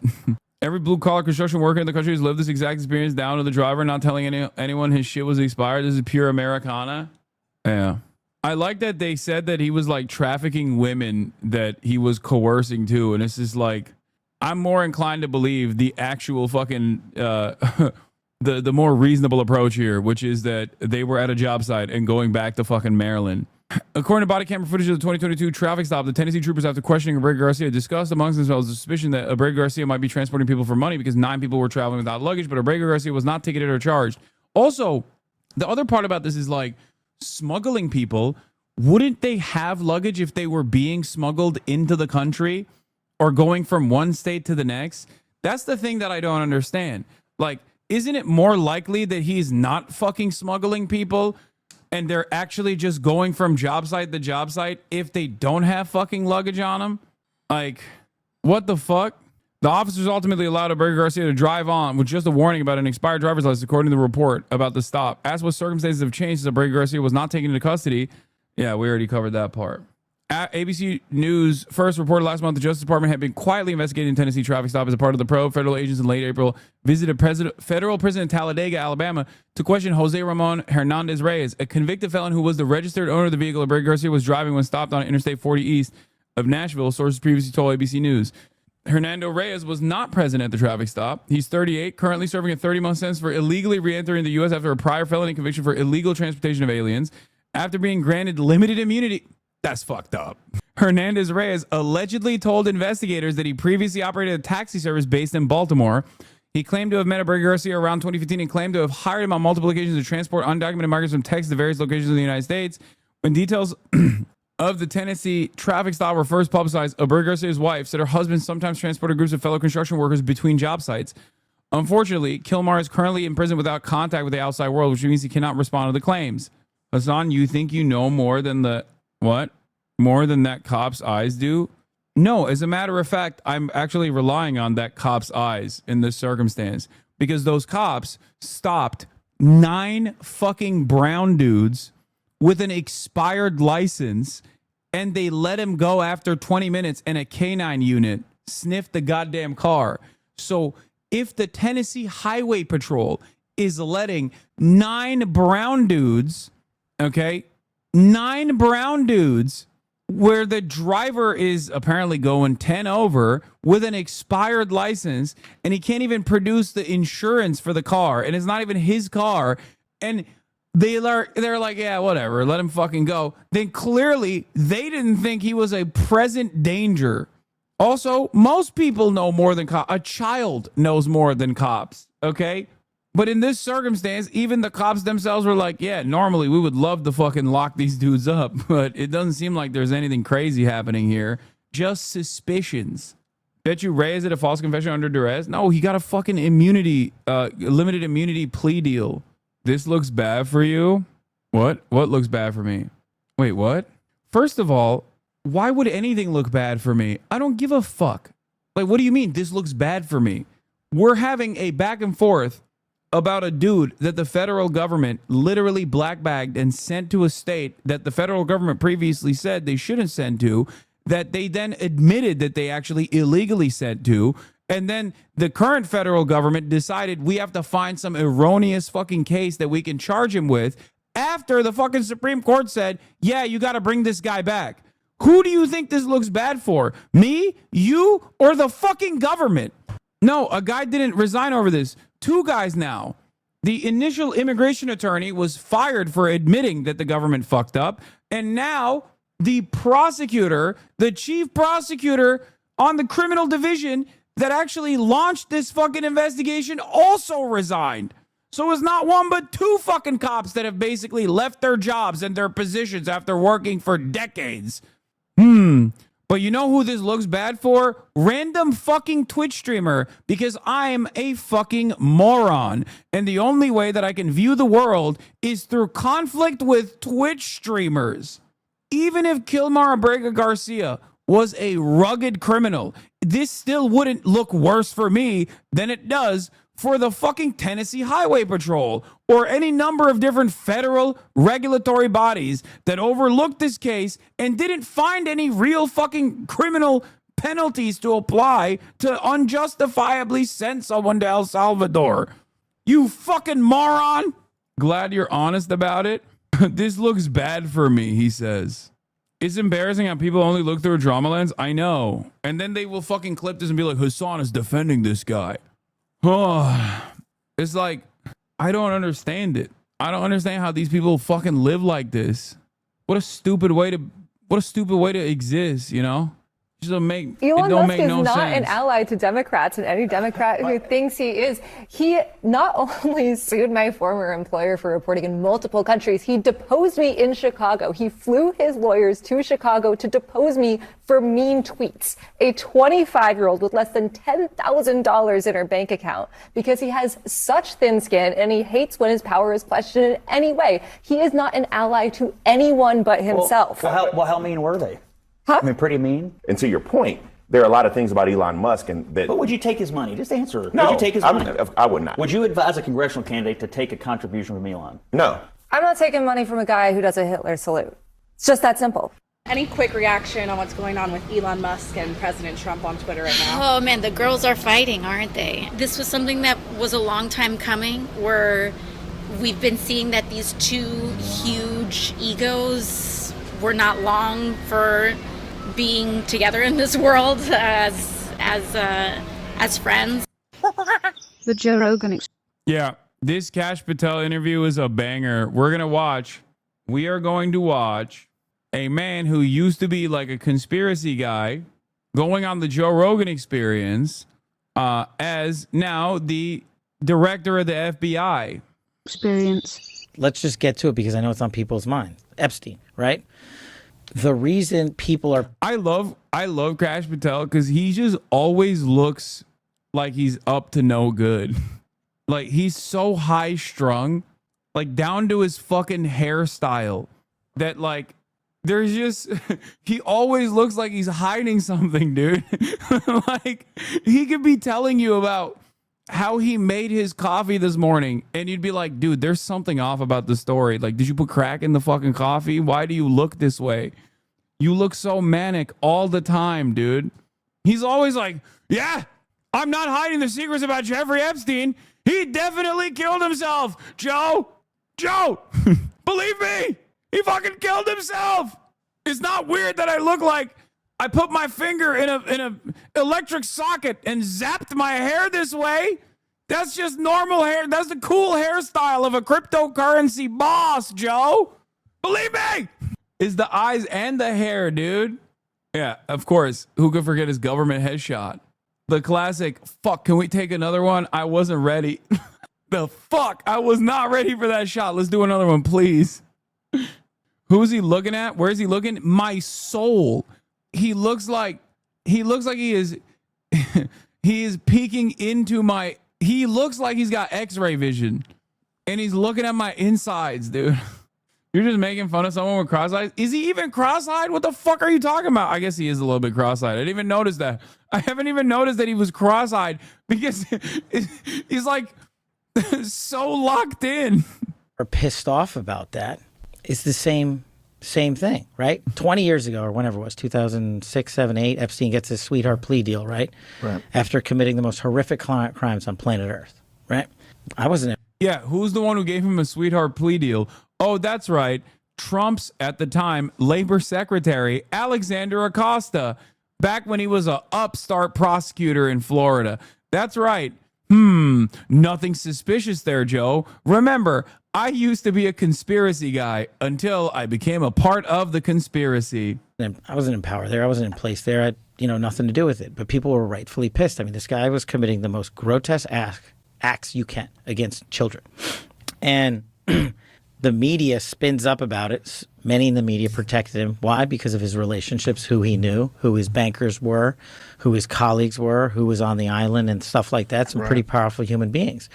Every blue-collar construction worker in the country has lived this exact experience down to the driver not telling anyone his shit was expired. This is pure Americana. Yeah. I like that they said that he was like trafficking women that he was coercing too. And it's just like, I'm more inclined to believe the actual fucking, the more reasonable approach here, which is that they were at a job site and going back to fucking Maryland. According to body camera footage of the 2022 traffic stop, the Tennessee troopers, after questioning Abrego Garcia, discussed amongst themselves the suspicion that Abrego Garcia might be transporting people for money because 9 people were traveling without luggage, but Abrego Garcia was not ticketed or charged. Also, the other part about this is like smuggling people. Wouldn't they have luggage if they were being smuggled into the country or going from one state to the next? That's the thing that I don't understand. Like, isn't it more likely that he's not fucking smuggling people and they're actually just going from job site to job site if they don't have fucking luggage on them? Like, what the fuck? The officers ultimately allowed Abrego Garcia to drive on with just a warning about an expired driver's license, according to the report about the stop. As what circumstances have changed since Abrego Garcia was not taken into custody. Yeah, we already covered that part. ABC News first reported last month the Justice Department had been quietly investigating Tennessee traffic stop as a part of the probe. Federal agents in late April visited federal prison in Talladega, Alabama, to question Jose Ramon Hernandez Reyes, a convicted felon who was the registered owner of the vehicle Abrego Garcia was driving when stopped on Interstate 40 east of Nashville, sources previously told ABC News. Hernando Reyes was not present at the traffic stop. He's 38, currently serving a 30-month sentence for illegally re-entering the U.S. after a prior felony conviction for illegal transportation of aliens. After being granted limited immunity, that's fucked up. Hernandez Reyes allegedly told investigators that he previously operated a taxi service based in Baltimore. He claimed to have met Abrego Garcia around 2015 and claimed to have hired him on multiple occasions to transport undocumented migrants from Texas to various locations in the United States. When details of the Tennessee traffic stop were first publicized, Abrego Garcia's wife said her husband sometimes transported groups of fellow construction workers between job sites. Unfortunately, Kilmar is currently in prison without contact with the outside world, which means he cannot respond to the claims. Hassan, you think you know more than the what? More than that cop's eyes do? No, as a matter of fact, I'm actually relying on that cop's eyes in this circumstance because those cops stopped 9 fucking brown dudes with an expired license and they let him go after 20 minutes and a canine unit sniffed the goddamn car. So if the Tennessee Highway Patrol is letting 9 brown dudes, okay, 9 brown dudes where the driver is apparently going 10 over with an expired license and he can't even produce the insurance for the car and it's not even his car and they're like, yeah, whatever, let him fucking go. Then clearly they didn't think he was a present danger. Also, most people know more than cops. A child knows more than cops, okay? But in this circumstance, even the cops themselves were like, yeah, normally we would love to fucking lock these dudes up, but it doesn't seem like there's anything crazy happening here. Just suspicions. Bet you Reyes did a false confession under duress? No, he got a fucking immunity, limited immunity plea deal. This looks bad for you? What? What looks bad for me? Wait, what? First of all, why would anything look bad for me? I don't give a fuck. Like, what do you mean this looks bad for me? We're having a back and forth about a dude that the federal government literally blackbagged and sent to a state that the federal government previously said they shouldn't send to, that they then admitted that they actually illegally sent to. And then the current federal government decided we have to find some erroneous fucking case that we can charge him with after the fucking Supreme Court said, yeah, you got to bring this guy back. Who do you think this looks bad for? Me, you, or the fucking government? No, a guy didn't resign over this. 2 guys now. The initial immigration attorney was fired for admitting that the government fucked up. And now the prosecutor, the chief prosecutor on the criminal division that actually launched this fucking investigation also resigned. So it's not 1 but 2 fucking cops that have basically left their jobs and their positions after working for decades. But you know who this looks bad for? Random fucking Twitch streamer, because I'm a fucking moron. And the only way that I can view the world is through conflict with Twitch streamers. Even if Kilmar Abrega Garcia was a rugged criminal, this still wouldn't look worse for me than it does for the fucking Tennessee Highway Patrol or any number of different federal regulatory bodies that overlooked this case and didn't find any real fucking criminal penalties to apply to unjustifiably send someone to El Salvador. You fucking moron. Glad you're honest about it. This looks bad for me, he says. It's embarrassing how people only look through a drama lens. I know. And then they will fucking clip this and be like, Hassan is defending this guy. Oh, it's like, I don't understand it. I don't understand how these people fucking live like this. What a stupid way to exist, you know? Just don't make, Elon it don't Musk make is no not sense. an ally to Democrats, and any Democrat who thinks he is. He not only sued my former employer for reporting in multiple countries, he deposed me in Chicago. He flew his lawyers to Chicago to depose me for mean tweets. A 25-year-old with less than $10,000 in her bank account because he has such thin skin and he hates when his power is questioned in any way. He is not an ally to anyone but himself. Well, how mean were they? Huh? I mean, pretty mean. And to your point, there are a lot of things about Elon Musk and that. But would you take his money? Just answer. No, would you take his money? I would not. Would you advise a congressional candidate to take a contribution from Elon? No. I'm not taking money from a guy who does a Hitler salute. It's just that simple. Any quick reaction on what's going on with Elon Musk and President Trump on Twitter right now? Oh man, the girls are fighting, aren't they? This was something that was a long time coming, where we've been seeing that these 2 huge egos were not long for being together in this world as friends. The Joe Rogan Yeah, this Kash Patel interview is a banger. We are going to watch a man who used to be like a conspiracy guy going on the Joe Rogan Experience as now the director of the FBI. Experience. Let's just get to it because I know it's on people's minds. Epstein, right? The reason people are... I love Kash Patel because he just always looks like he's up to no good. Like, he's so high strung, like down to his fucking hairstyle that, like, there's just, he always looks like he's hiding something, dude. Like, he could be telling you about how he made his coffee this morning and you'd be like, dude, there's something off about the story. Like, did you put crack in the fucking coffee? Why do you look this way? You look so manic all the time, dude. He's always like, yeah, I'm not hiding the secrets about Jeffrey Epstein. He definitely killed himself. Joe, believe me, he fucking killed himself. It's not weird that I look like I put my finger in a electric socket and zapped my hair this way. That's just normal hair. That's the cool hairstyle of a cryptocurrency boss, Joe. Believe me. It's the eyes and the hair, dude. Yeah, of course. Who could forget his government headshot? The classic, fuck, can we take another one? I wasn't ready. The fuck? I was not ready for that shot. Let's do another one, please. Who's he looking at? Where is he looking? My soul. He looks like he is he is peeking into my, he looks like he's got x-ray vision and he's looking at my insides, dude. You're just making fun of someone with cross-eyed. Is he even cross-eyed? What the fuck are you talking about? I guess he is a little bit cross-eyed. I didn't even notice that. I haven't even noticed that he was cross-eyed because he's like So locked in. Are pissed off about that is the same thing, right? 20 years ago or whenever it was, 2006, 7, 8, Epstein gets his sweetheart plea deal, right? Right. After committing the most horrific crimes on planet Earth, right? I wasn't. Yeah, who's the one who gave him a sweetheart plea deal? Oh, that's right. Trump's, at the time, labor secretary, Alexander Acosta, back when he was a upstart prosecutor in Florida. That's right. Nothing suspicious there, Joe. Remember, I used to be a conspiracy guy until I became a part of the conspiracy. I wasn't in power there. I wasn't in place there. I had, nothing to do with it. But people were rightfully pissed. I mean, this guy was committing the most grotesque acts you can against children. And the media spins up about it. Many in the media protected him. Why? Because of his relationships, who he knew, who his bankers were, who his colleagues were, who was on the island and stuff like that. Some pretty powerful human beings.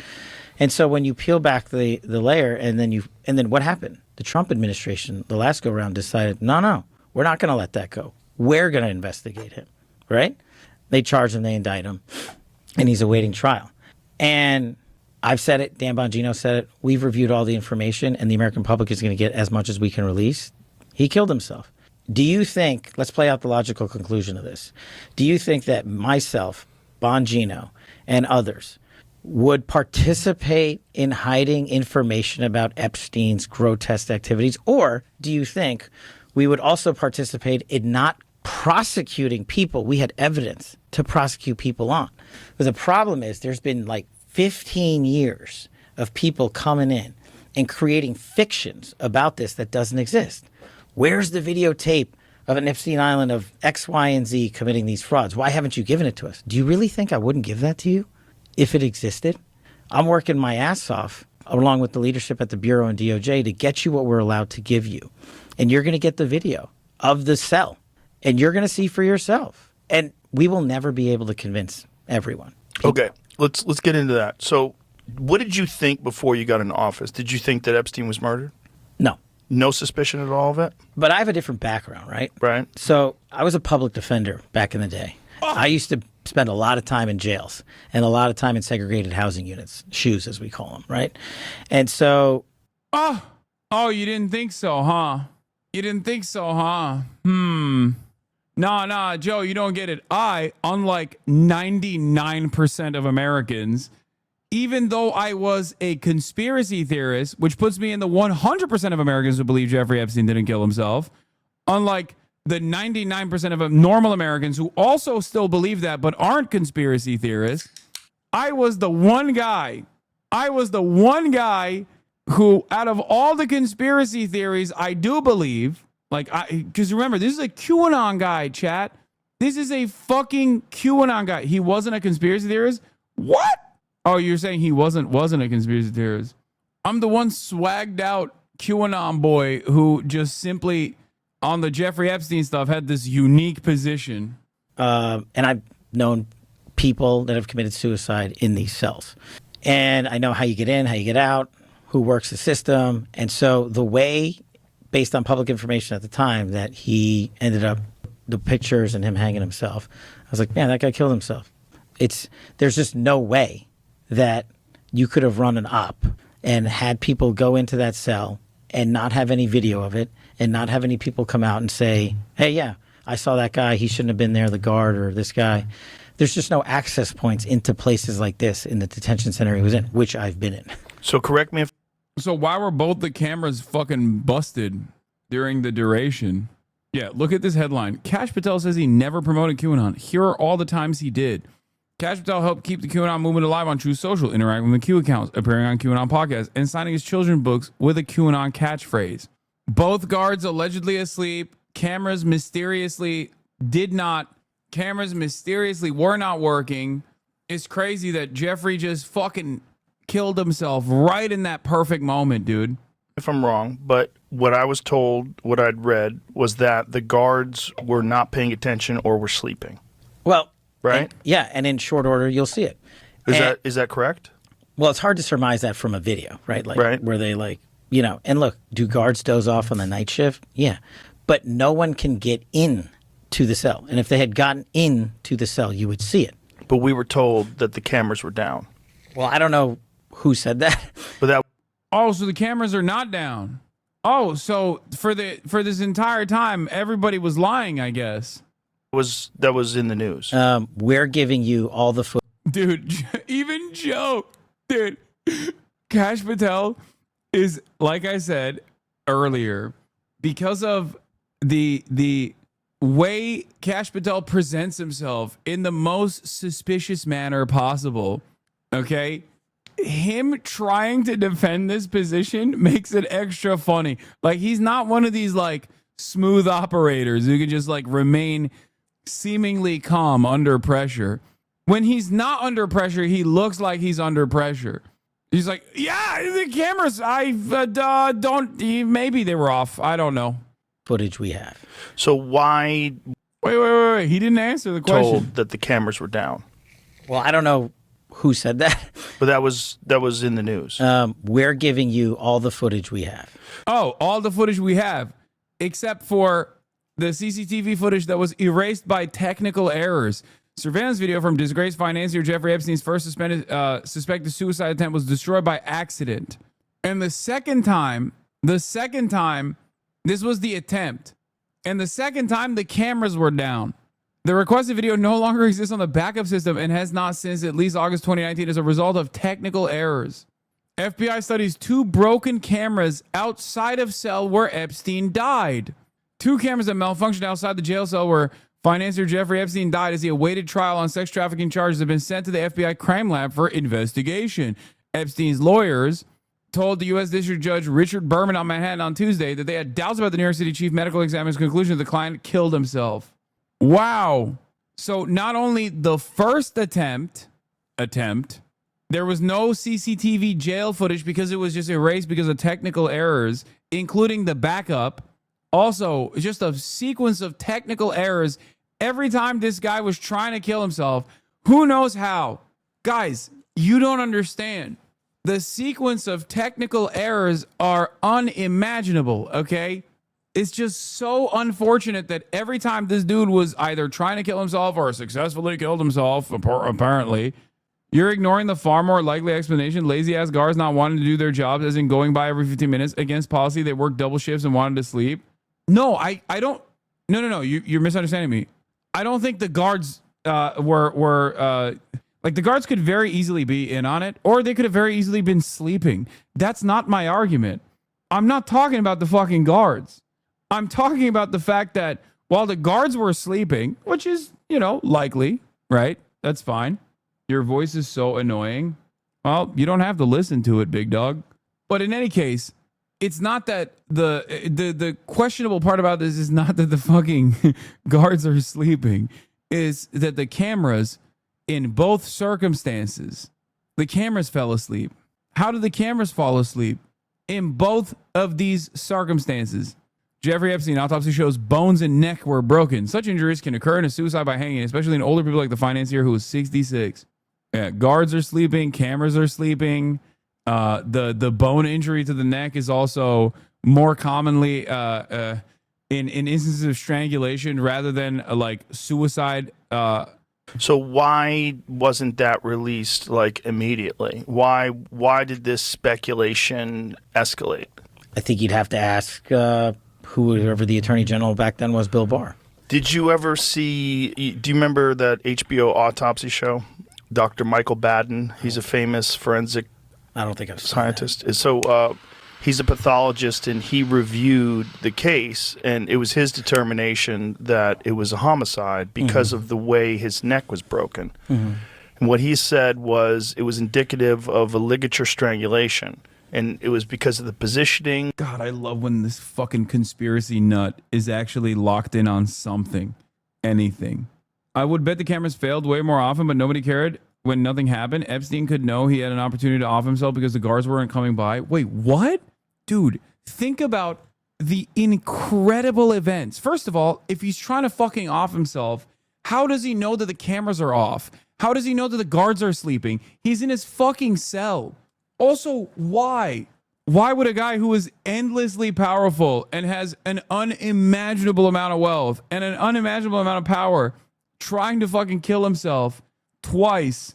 And so when you peel back the layer and then what happened? The Trump administration, the last go round, decided, no, we're not going to let that go. We're going to investigate him, right? They charge him, they indict him, and he's awaiting trial. And I've said it, Dan Bongino said it, we've reviewed all the information, and the American public is going to get as much as we can release. He killed himself. Do you think, let's play out the logical conclusion of this. Do you think that myself, Bongino, and others would participate in hiding information about Epstein's grotesque activities? Or do you think we would also participate in not prosecuting people we had evidence to prosecute people on? Because the problem is there's been like 15 years of people coming in and creating fictions about this that doesn't exist. Where's the videotape of an Epstein Island of X, Y, and Z committing these frauds? Why haven't you given it to us? Do you really think I wouldn't give that to you if it existed? I'm working my ass off along with the leadership at the Bureau and DOJ to get you what we're allowed to give you. And you're going to get the video of the cell and you're going to see for yourself. And we will never be able to convince everyone. Okay, let's get into that. So what did you think before you got into office? Did you think that Epstein was murdered? No. No suspicion at all of it? But I have a different background, right? Right. So I was a public defender back in the day. I used to spend a lot of time in jails and a lot of time in segregated housing units, SHUs as we call them, right? And so... Oh, you didn't think so, huh? You didn't think so, huh? Nah, Joe, you don't get it. I, unlike 99% of Americans, even though I was a conspiracy theorist, which puts me in the 100% of Americans who believe Jeffrey Epstein didn't kill himself, unlike the 99% of normal Americans who also still believe that but aren't conspiracy theorists, I was the one guy who, out of all the conspiracy theories I do believe, because remember, this is a QAnon guy, chat. This is a fucking QAnon guy. He wasn't a conspiracy theorist? What? Oh, you're saying he wasn't a conspiracy theorist. I'm the one swagged out QAnon boy who just simply, on the Jeffrey Epstein stuff, had this unique position. And I've known people that have committed suicide in these cells. And I know how you get in, how you get out, who works the system. And so the way, based on public information at the time, that he ended up, the pictures and him hanging himself, I was like, man, that guy killed himself. There's just no way that you could have run an op and had people go into that cell and not have any video of it and not have any people come out and say, hey, yeah, I saw that guy. He shouldn't have been there, the guard or this guy. There's just no access points into places like this in the detention center he was in, which I've been in. So correct me if... So why were both the cameras fucking busted during the duration? Yeah, look at this headline. Kash Patel says he never promoted QAnon. Here are all the times he did. Kash Patel helped keep the QAnon movement alive on True Social, interacting with Q accounts, appearing on QAnon podcasts, and signing his children's books with a QAnon catchphrase. Both guards allegedly asleep. Cameras mysteriously were not working. It's crazy that Jeffrey just fucking killed himself right in that perfect moment, dude. If I'm wrong, but what I was told, what I'd read, was that the guards were not paying attention or were sleeping. Well, right? And in short order, you'll see it. Is that correct? Well, it's hard to surmise that from a video, right? Right. Where they and look, do guards doze off on the night shift? Yeah. But no one can get in to the cell. And if they had gotten in to the cell, you would see it. But we were told that the cameras were down. Well, I don't know who said that. But that Oh, so the cameras are not down. Oh, so for this entire time, everybody was lying, I guess. was in the news. We're giving you all the footage. Dude, even Joe, dude, Kash Patel is, like I said earlier, because of the way Kash Patel presents himself in the most suspicious manner possible, okay? Him trying to defend this position makes it extra funny. Like, he's not one of these, like, smooth operators who can just, like, remain seemingly calm under pressure. When he's not under pressure, he looks like he's under pressure. He's like, yeah, the cameras, maybe they were off. I don't know. Footage we have. So why? Wait. He didn't answer the question. Told that the cameras were down. Well, I don't know who said that. But that was in the news. We're giving you all the footage we have. Oh, all the footage we have, except for the CCTV footage that was erased by technical errors. Surveillance video from disgraced financier Jeffrey Epstein's first suspected suicide attempt was destroyed by accident. And the second time, this was the attempt. And the second time, the cameras were down. The requested video no longer exists on the backup system and has not since at least August 2019 as a result of technical errors. FBI studies 2 broken cameras outside of cell where Epstein died. 2 cameras that malfunctioned outside the jail cell where financier Jeffrey Epstein died as he awaited trial on sex trafficking charges have been sent to the FBI crime lab for investigation. Epstein's lawyers told the U.S. District Judge Richard Berman on Manhattan on Tuesday that they had doubts about the New York City chief medical examiner's conclusion that the client killed himself. Wow. So not only the first attempt, there was no CCTV jail footage because it was just erased because of technical errors, including the backup. Also, just a sequence of technical errors every time this guy was trying to kill himself. Who knows how? Guys, you don't understand. The sequence of technical errors are unimaginable, okay? It's just so unfortunate that every time this dude was either trying to kill himself or successfully killed himself, apparently, you're ignoring the far more likely explanation. Lazy ass guards not wanting to do their jobs, as in going by every 15 minutes against policy. They worked double shifts and wanted to sleep. No, I don't. No. You're misunderstanding me. I don't think the guards were like, the guards could very easily be in on it, or they could have very easily been sleeping. That's not my argument. I'm not talking about the fucking guards. I'm talking about the fact that while the guards were sleeping, which is, likely, right? That's fine. Your voice is so annoying. Well, you don't have to listen to it, big dog. But in any case, it's not that the questionable part about this is not that the fucking guards are sleeping, is that the cameras in both circumstances, the cameras fell asleep. How did the cameras fall asleep? In both of these circumstances, Jeffrey Epstein autopsy shows bones and neck were broken. Such injuries can occur in a suicide by hanging, especially in older people like the financier who was 66. Yeah, guards are sleeping, cameras are sleeping. The bone injury to the neck is also more commonly in instances of strangulation rather than like suicide. So why wasn't that released like immediately? Why did this speculation escalate? I think you'd have to ask whoever the attorney general back then was, Bill Barr. Did you ever see? Do you remember that HBO autopsy show? Dr. Michael Baden. He's a famous forensic. I don't think I've seen scientist. That. So he's a pathologist, and he reviewed the case, and it was his determination that it was a homicide because of the way his neck was broken. And what he said was it was indicative of a ligature strangulation, and it was because of the positioning. God, I love when this fucking conspiracy nut is actually locked in on something, anything. I would bet the cameras failed way more often, but nobody cared. When nothing happened, Epstein could know he had an opportunity to off himself because the guards weren't coming by. Wait, what? Dude, think about the incredible events. First of all, if he's trying to fucking off himself, how does he know that the cameras are off? How does he know that the guards are sleeping? He's in his fucking cell. Also, why? Why would a guy who is endlessly powerful and has an unimaginable amount of wealth and an unimaginable amount of power trying to fucking kill himself twice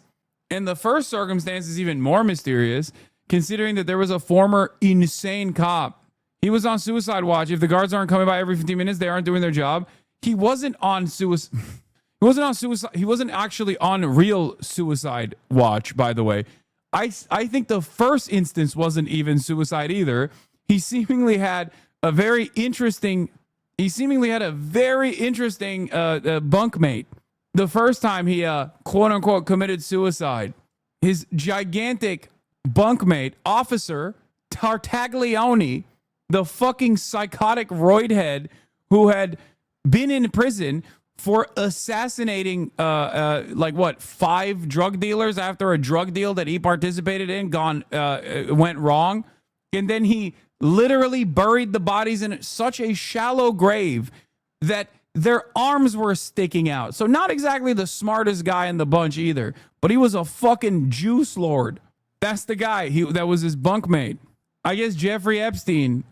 And the first circumstance is even more mysterious, considering that there was a former insane cop. He was on suicide watch. If the guards aren't coming by every 15 minutes, they aren't doing their job. He wasn't on suicide. He wasn't on suicide. He wasn't actually on real suicide watch, by the way. I think the first instance wasn't even suicide either. He seemingly had a very interesting bunkmate. The first time he quote unquote committed suicide, his gigantic bunkmate, Officer Tartaglione, the fucking psychotic roid head who had been in prison for assassinating 5 drug dealers after a drug deal that he participated in went wrong. And then he literally buried the bodies in such a shallow grave that their arms were sticking out. So not exactly the smartest guy in the bunch either, but he was a fucking juice lord. That's the guy. That was his bunkmate. I guess Jeffrey Epstein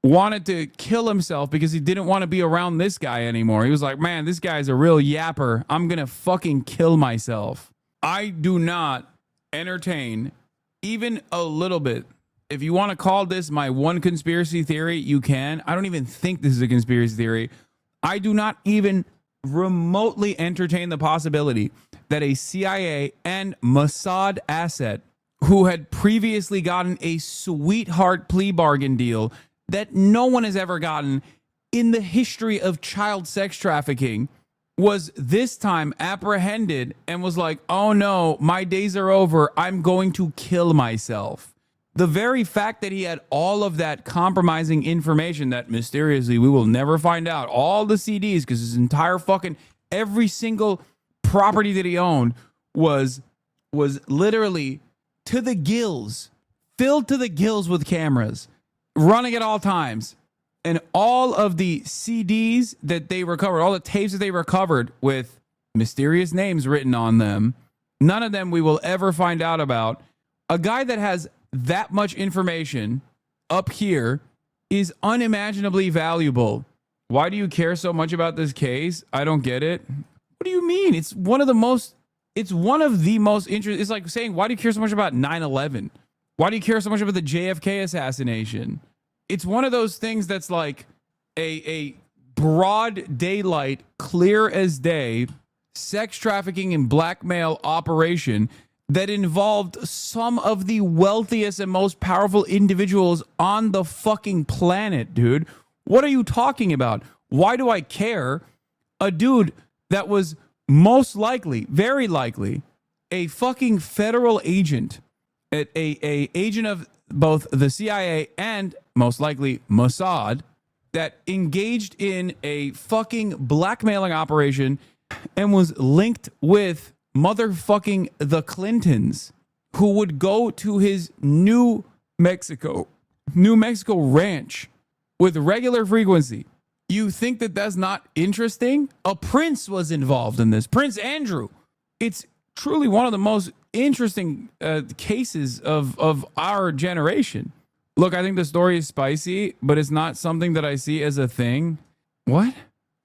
wanted to kill himself because he didn't want to be around this guy anymore. He was like, man, this guy's a real yapper. I'm going to fucking kill myself. I do not entertain even a little bit. If you want to call this my one conspiracy theory, you can. I don't even think this is a conspiracy theory. I do not even remotely entertain the possibility that a CIA and Mossad asset who had previously gotten a sweetheart plea bargain deal that no one has ever gotten in the history of child sex trafficking was this time apprehended and was like, oh no, my days are over. I'm going to kill myself. The very fact that he had all of that compromising information that mysteriously we will never find out, all the CDs, because his entire fucking every single property that he owned was literally to the gills, filled to the gills with cameras, running at all times. And all of the CDs that they recovered, all the tapes that they recovered with mysterious names written on them, none of them we will ever find out about. A guy that has that much information up here is unimaginably valuable. Why do you care so much about this case? I don't get it. What do you mean? It's one of the most interesting. It's like saying, why do you care so much about 9/11? Why do you care so much about the JFK assassination? It's one of those things that's like a broad daylight, clear as day, sex trafficking and blackmail operation that involved some of the wealthiest and most powerful individuals on the fucking planet, dude. What are you talking about? Why do I care? A dude that was most likely, very likely, a fucking federal agent, a agent of both the CIA and most likely Mossad, that engaged in a fucking blackmailing operation and was linked with motherfucking the Clintons, who would go to his New Mexico ranch with regular frequency. You think that that's not interesting? A prince was involved in this. Prince Andrew. It's truly one of the most interesting cases of our generation. Look, I think the story is spicy, but it's not something that I see as a thing. What?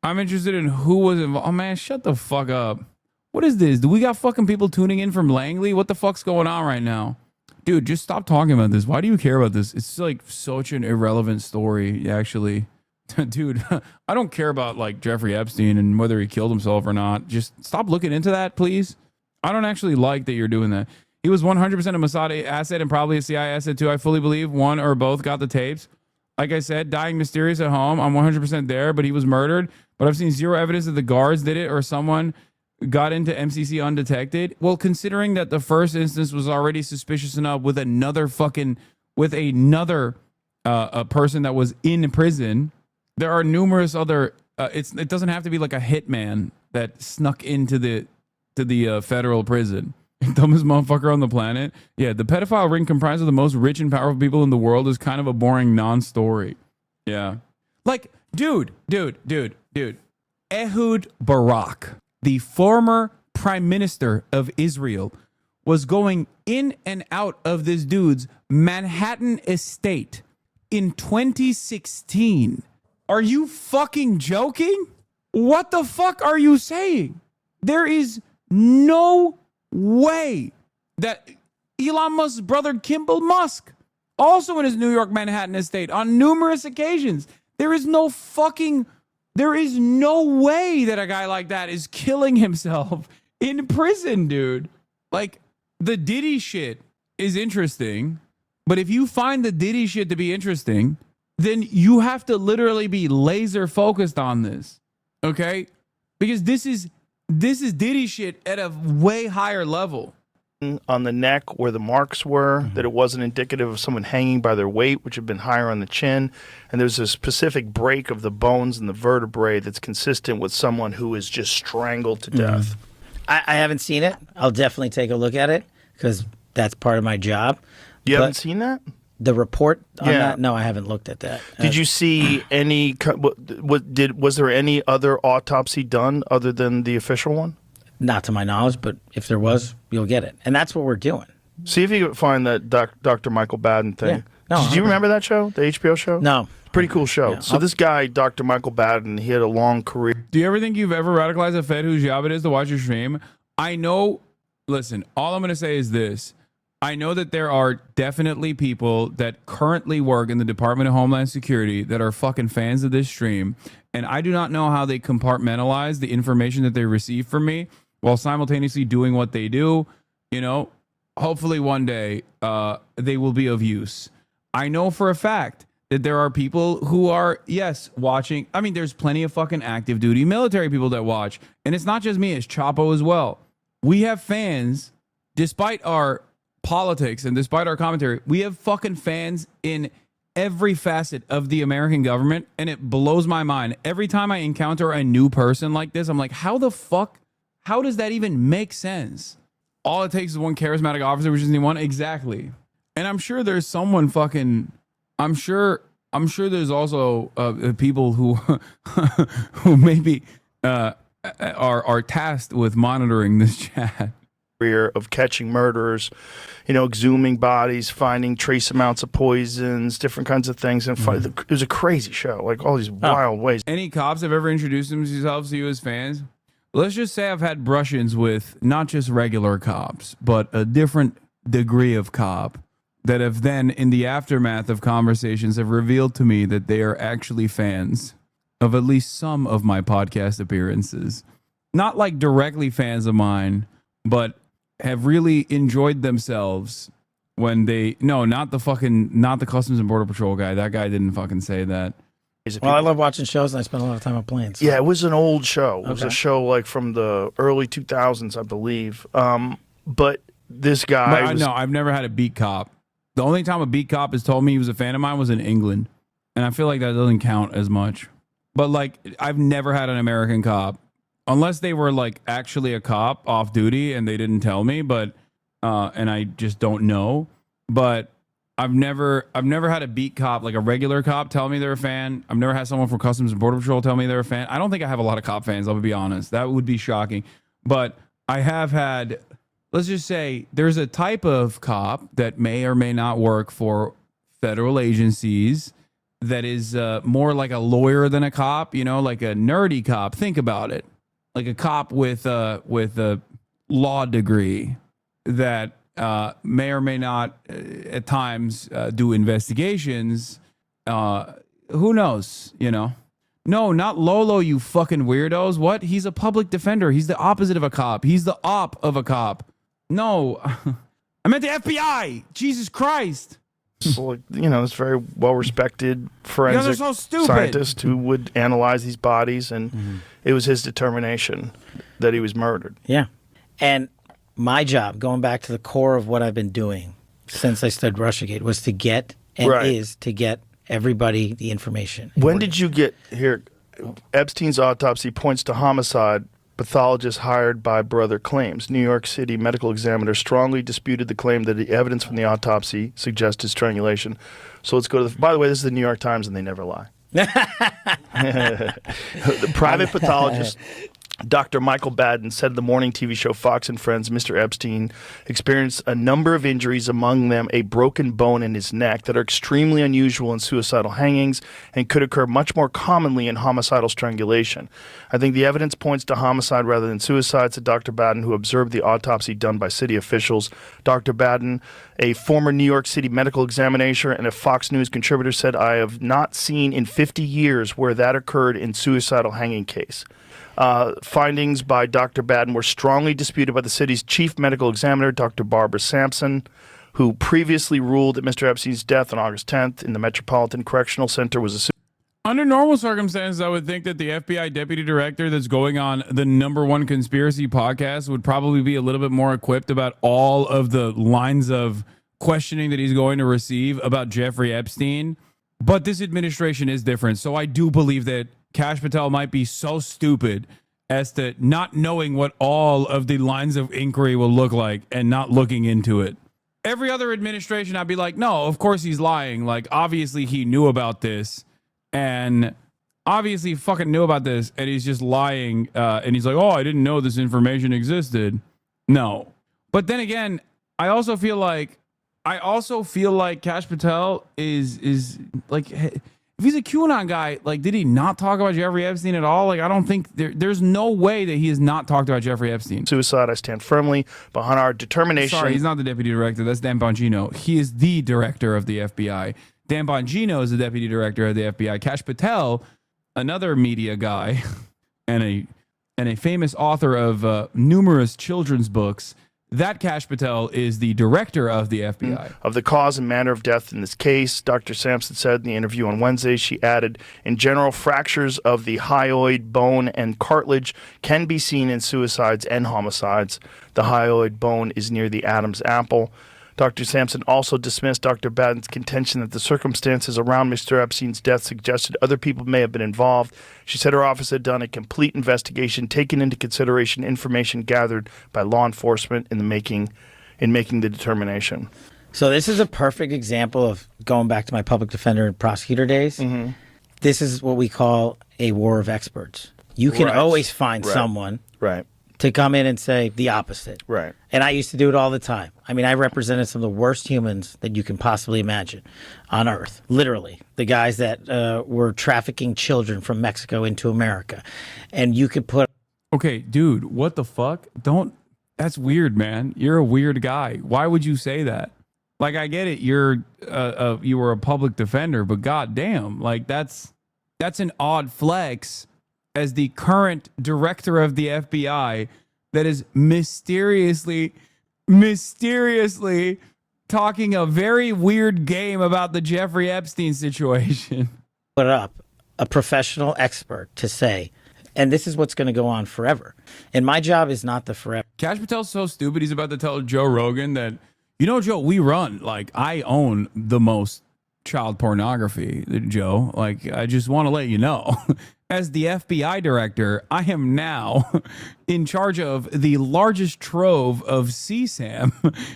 I'm interested in who was involved. Oh, man, shut the fuck up. What is this? Do we got fucking people tuning in from Langley? What the fuck's going on right now? Dude, just stop talking about this. Why do you care about this? It's like such an irrelevant story, actually. Dude, I don't care about like Jeffrey Epstein and whether he killed himself or not. Just stop looking into that, please. I don't actually like that you're doing that. He was 100% a Mossad asset and probably a CIA asset too. I fully believe one or both got the tapes. Like I said, dying mysterious at home. I'm 100% there, but he was murdered. But I've seen zero evidence that the guards did it or someone got into MCC undetected. Well, considering that the first instance was already suspicious enough with another person that was in prison, there are numerous other. It doesn't have to be like a hitman that snuck into the federal prison. Dumbest motherfucker on the planet. Yeah, the pedophile ring comprised of the most rich and powerful people in the world is kind of a boring non-story. Yeah, like dude. Ehud Barak, the former prime minister of Israel, was going in and out of this dude's Manhattan estate in 2016. Are you fucking joking? What the fuck are you saying? There is no way that Elon Musk's brother Kimball Musk, also in his New York Manhattan estate on numerous occasions. There is no way that a guy like that is killing himself in prison, dude. Like, the Diddy shit is interesting, but if you find the Diddy shit to be interesting, then you have to literally be laser focused on this, okay? Because this is Diddy shit at a way higher level. On the neck where the marks were, that it wasn't indicative of someone hanging by their weight, which had been higher on the chin. And there's a specific break of the bones and the vertebrae that's consistent with someone who is just strangled to death. I haven't seen it. I'll definitely take a look at it because that's part of my job. You haven't seen that? The report on that? No, I haven't looked at that. Did you see any? Was there any other autopsy done other than the official one? Not to my knowledge, but if there was, you'll get it. And that's what we're doing. See if you can find that Dr. Michael Baden thing. Yeah. No, Did you remember that show, the HBO show? No. Pretty cool show. Yeah. So this guy, Dr. Michael Baden, he had a long career. Do you ever think you've ever radicalized a Fed whose job it is to watch your stream? I know, listen, all I'm going to say is this. I know that there are definitely people that currently work in the Department of Homeland Security that are fucking fans of this stream. And I do not know how they compartmentalize the information that they receive from me while simultaneously doing what they do. You know, hopefully one day they will be of use. I know for a fact that there are people who are, yes, watching. I mean, there's plenty of fucking active duty military people that watch. And it's not just me, it's Chapo as well. We have fans, despite our politics and despite our commentary, we have fucking fans in every facet of the American government. And it blows my mind. Every time I encounter a new person like this, I'm like, how the fuck? How does that even make sense? All it takes is one charismatic officer, which is the one. Exactly. And I'm sure there's someone fucking, I'm sure there's also people who who maybe are tasked with monitoring this chat. Of catching murderers, exhuming bodies, finding trace amounts of poisons, different kinds of things. And it was a crazy show, like all these wild ways. Any cops have ever introduced themselves to you as fans? Let's just say I've had brush-ins with not just regular cops, but a different degree of cop that have then, in the aftermath of conversations, have revealed to me that they are actually fans of at least some of my podcast appearances. Not like directly fans of mine, but have really enjoyed themselves when they, not the Customs and Border Patrol guy. That guy didn't fucking say that. Well, I love watching shows and I spend a lot of time on planes. So. Yeah, it was an old show. It was a show like from the early 2000s, I believe. But this guy No, I've never had a beat cop. The only time a beat cop has told me he was a fan of mine was in England. And I feel like that doesn't count as much. But like, I've never had an American cop. Unless they were like actually a cop off duty and they didn't tell me, but and I just don't know. But I've never had a beat cop, like a regular cop, tell me they're a fan. I've never had someone from Customs and Border Patrol tell me they're a fan. I don't think I have a lot of cop fans, I'll be honest. That would be shocking. But I have had, let's just say, there's a type of cop that may or may not work for federal agencies that is more like a lawyer than a cop, like a nerdy cop. Think about it. Like a cop with a law degree that may or may not at times do investigations. Who knows? No, not Lolo, you fucking weirdos. What? He's a public defender. He's the opposite of a cop. He's the op of a cop. No, I meant the FBI. Jesus Christ. So, it's very well-respected forensic scientist who would analyze these bodies, and it was his determination that he was murdered. Yeah. And my job, going back to the core of what I've been doing since I studied Russiagate, was to get, and is to get everybody the information. When did you get here? Epstein's autopsy points to homicide. Pathologist hired by brother claims. New York City medical examiner strongly disputed the claim that the evidence from the autopsy suggested strangulation. So let's go to by the way, this is the New York Times and they never lie. The private pathologist Dr. Michael Baden said to the morning TV show Fox and Friends, Mr. Epstein experienced a number of injuries, among them a broken bone in his neck, that are extremely unusual in suicidal hangings and could occur much more commonly in homicidal strangulation. I think the evidence points to homicide rather than suicide, said Dr. Baden, who observed the autopsy done by city officials. Dr. Baden, a former New York City medical examiner and a Fox News contributor, said, I have not seen in 50 years where that occurred in suicidal hanging case. Findings by Dr. Baden were strongly disputed by the city's chief medical examiner, Dr. Barbara Sampson, who previously ruled that Mr. Epstein's death on August 10th in the Metropolitan Correctional Center was a Under normal circumstances, I would think that the FBI deputy director that's going on the #1 conspiracy podcast would probably be a little bit more equipped about all of the lines of questioning that he's going to receive about Jeffrey Epstein. But this administration is different. So I do believe that Kash Patel might be so stupid as to not knowing what all of the lines of inquiry will look like and not looking into it. Every other administration, I'd be like, no, of course he's lying. Like, obviously he knew about this, and obviously he fucking knew about this, and he's just lying. And he's like, oh, I didn't know this information existed. No. But then again, I also feel like Kash Patel is like, if he's a QAnon guy, like, did he not talk about Jeffrey Epstein at all? Like, I don't think there's no way that he has not talked about Jeffrey Epstein. Suicide. I stand firmly behind our determination. Sorry, he's not the deputy director. That's Dan Bongino. He is the director of the FBI. Dan Bongino is the deputy director of the FBI. Kash Patel, another media guy and a famous author of numerous children's books. That Kash Patel is the director of the FBI. Of the cause and manner of death in this case, Dr. Sampson said in the interview on Wednesday, she added, in general, fractures of the hyoid bone and cartilage can be seen in suicides and homicides. The hyoid bone is near the Adam's apple. Dr. Sampson also dismissed Dr. Baden's contention that the circumstances around Mr. Epstein's death suggested other people may have been involved. She said her office had done a complete investigation, taking into consideration information gathered by law enforcement in making the determination. So this is a perfect example of going back to my public defender and prosecutor days. Mm-hmm. This is what we call a war of experts. You can always find someone to come in and say the opposite. Right. And I used to do it all the time. I mean, I represented some of the worst humans that you can possibly imagine on Earth. Literally. The guys that were trafficking children from Mexico into America. And you could put... Okay, dude, what the fuck? That's weird, man. You're a weird guy. Why would you say that? Like, I get it. You were a public defender, but goddamn, like that's an odd flex as the current director of the FBI that is mysteriously talking a very weird game about the Jeffrey Epstein situation. Put up a professional expert to say, and this is what's going to go on forever. And my job is not the forever. Kash Patel's so stupid, he's about to tell Joe Rogan that, you know, Joe, we run, like, I own the most child pornography, Joe. Like, I just want to let you know. As the FBI director, I am now in charge of the largest trove of CSAM,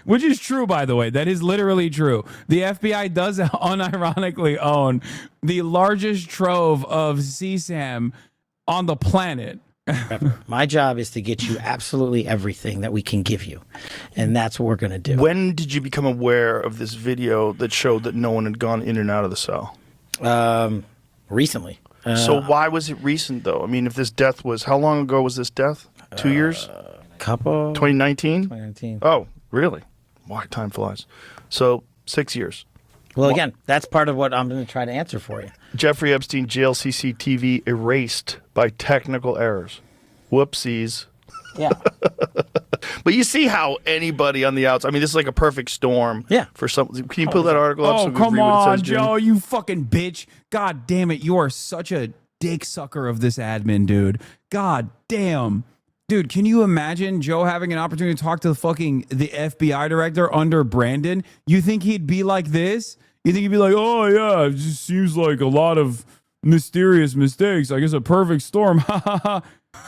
which is true, by the way. That is literally true. The FBI does unironically own the largest trove of CSAM on the planet. My job is to get you absolutely everything that we can give you. And that's what we're going to do. When did you become aware of this video that showed that no one had gone in and out of the cell? Recently. So why was it recent, though? I mean, if this death was... How long ago was this death? 2 years? Couple. 2019? 2019. Oh, really? Why? Time flies. So 6 years. Well, again, that's part of what I'm going to try to answer for you. Jeffrey Epstein jail CCTV erased by technical errors. Whoopsies. Yeah. But you see how anybody on the outside, I mean, this is like a perfect storm. Yeah. For something. Can you pull that article up? Oh, so we can come read what it on, says, Jim? Joe, you fucking bitch. God damn it. You are such a dick sucker of this admin, dude. God damn. Dude, can you imagine Joe having an opportunity to talk to the FBI director under Brandon? You think he'd be like this? You think he'd be like, oh, yeah, it just seems like a lot of mysterious mistakes. I guess a perfect storm. Ha ha ha.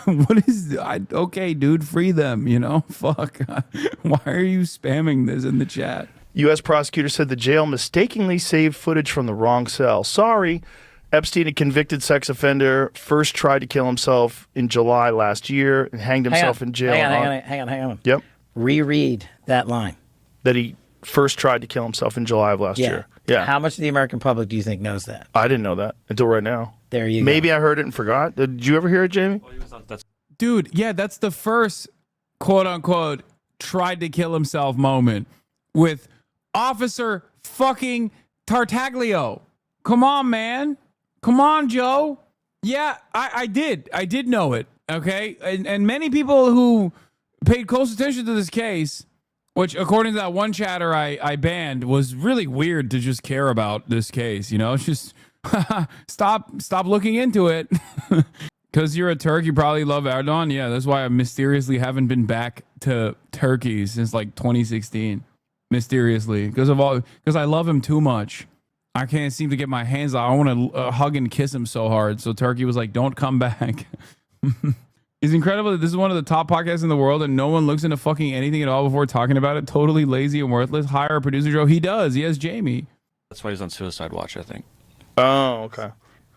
What is... okay, dude, free them, you know? Fuck. Why are you spamming this in the chat? U.S. prosecutor said the jail mistakenly saved footage from the wrong cell. Sorry. Epstein, a convicted sex offender, first tried to kill himself in July last year and hanged himself in jail. Hang on. Yep. Reread that line. That he first tried to kill himself in July of last year. Yeah. How much of the American public do you think knows that? I didn't know that until right now. There you go. Maybe I heard it and forgot. Did you ever hear it, Jamie? Dude, yeah, that's the first quote unquote tried to kill himself moment with Officer fucking Tartaglio. Come on, man. Come on, Joe. Yeah, I did know it. Okay. And many people who paid close attention to this case, which according to that one chatter I banned, was really weird to just care about this case. You know, it's just stop looking into it. Because you're a Turk, you probably love Erdogan. Yeah, that's why I mysteriously haven't been back to Turkey since like 2016. Mysteriously, because I love him too much. I can't seem to get my hands out. I want to hug and kiss him so hard. So Turkey was like, "Don't come back." It's incredible that this is one of the top podcasts in the world, and no one looks into fucking anything at all before talking about it. Totally lazy and worthless. Hire a producer, Joe. He does. He has Jamie. That's why he's on Suicide Watch, I think. Oh, okay.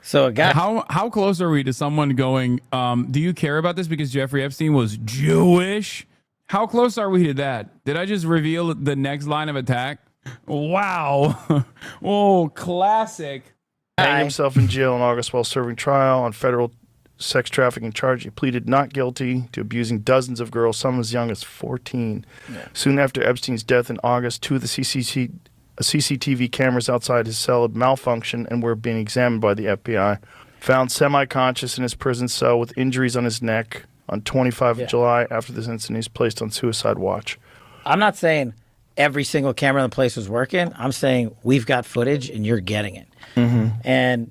So a guy. How close are we to someone going, do you care about this because Jeffrey Epstein was Jewish? How close are we to that? Did I just reveal the next line of attack? Wow. Oh, classic. Hanged himself in jail in August while serving trial on federal sex trafficking charge. He pleaded not guilty to abusing dozens of girls, some as young as 14. Yeah. Soon after Epstein's death in August, 2 of the CCTV cameras outside his cell had malfunctioned and were being examined by the FBI. Found semi-conscious in his prison cell with injuries on his neck. On 25 of July, after this incident, he's placed on suicide watch. I'm not saying every single camera in the place was working. I'm saying we've got footage and you're getting it. Mm-hmm. And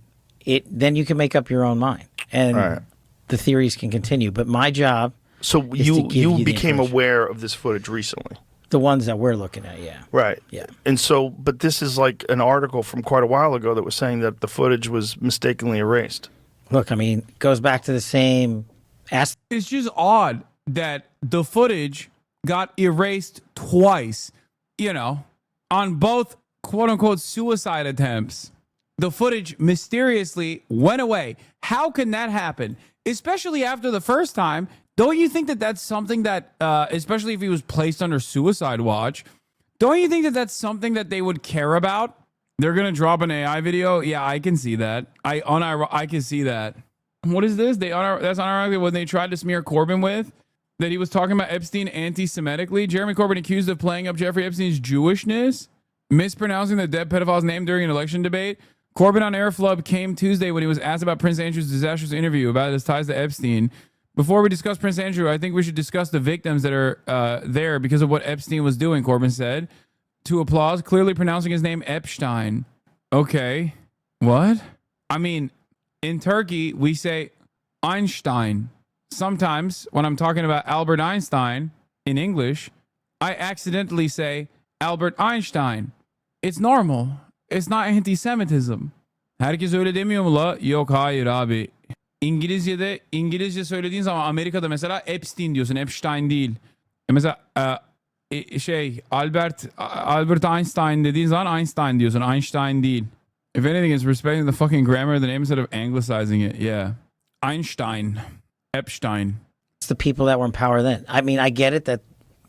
then you can make up your own mind. And the theories can continue. But my job is to give you became aware of this footage recently. The ones that we're looking at, yeah. Right. Yeah. And so, but this is like an article from quite a while ago that was saying that the footage was mistakenly erased. Look, I mean, it goes back to the same It's just odd that the footage got erased twice, you know, on both quote unquote suicide attempts. The footage mysteriously went away. How can that happen? Especially after the first time. Don't you think that that's something that, especially if he was placed under suicide watch, don't you think that that's something that they would care about? They're going to drop an AI video? Yeah, I can see that. I can see that. What is this? That's unironically what they tried to smear Corbyn with, that he was talking about Epstein anti-Semitically. Jeremy Corbyn accused of playing up Jeffrey Epstein's Jewishness, mispronouncing the dead pedophile's name during an election debate. Corbyn on Air Flub came Tuesday when he was asked about Prince Andrew's disastrous interview about his ties to Epstein. Before we discuss Prince Andrew, I think we should discuss the victims that are there because of what Epstein was doing, Corbyn said. To applause, clearly pronouncing his name Epstein. Okay. What? I mean, in Turkey, we say Einstein. Sometimes when I'm talking about Albert Einstein in English, I accidentally say Albert Einstein. It's normal. It's not anti-Semitism. Herkes öyle demiyor mu la? Yok, hayır abi. İngilizce söylediğin zaman Amerika'da mesela Epstein diyorsun, Epstein değil. Mesela Albert Einstein dediğin zaman Einstein diyorsun, Einstein değil. If anything, it's respecting the fucking grammar of the name instead of anglicizing it. Yeah. Einstein. Epstein. It's the people that were in power then. I mean, I get it that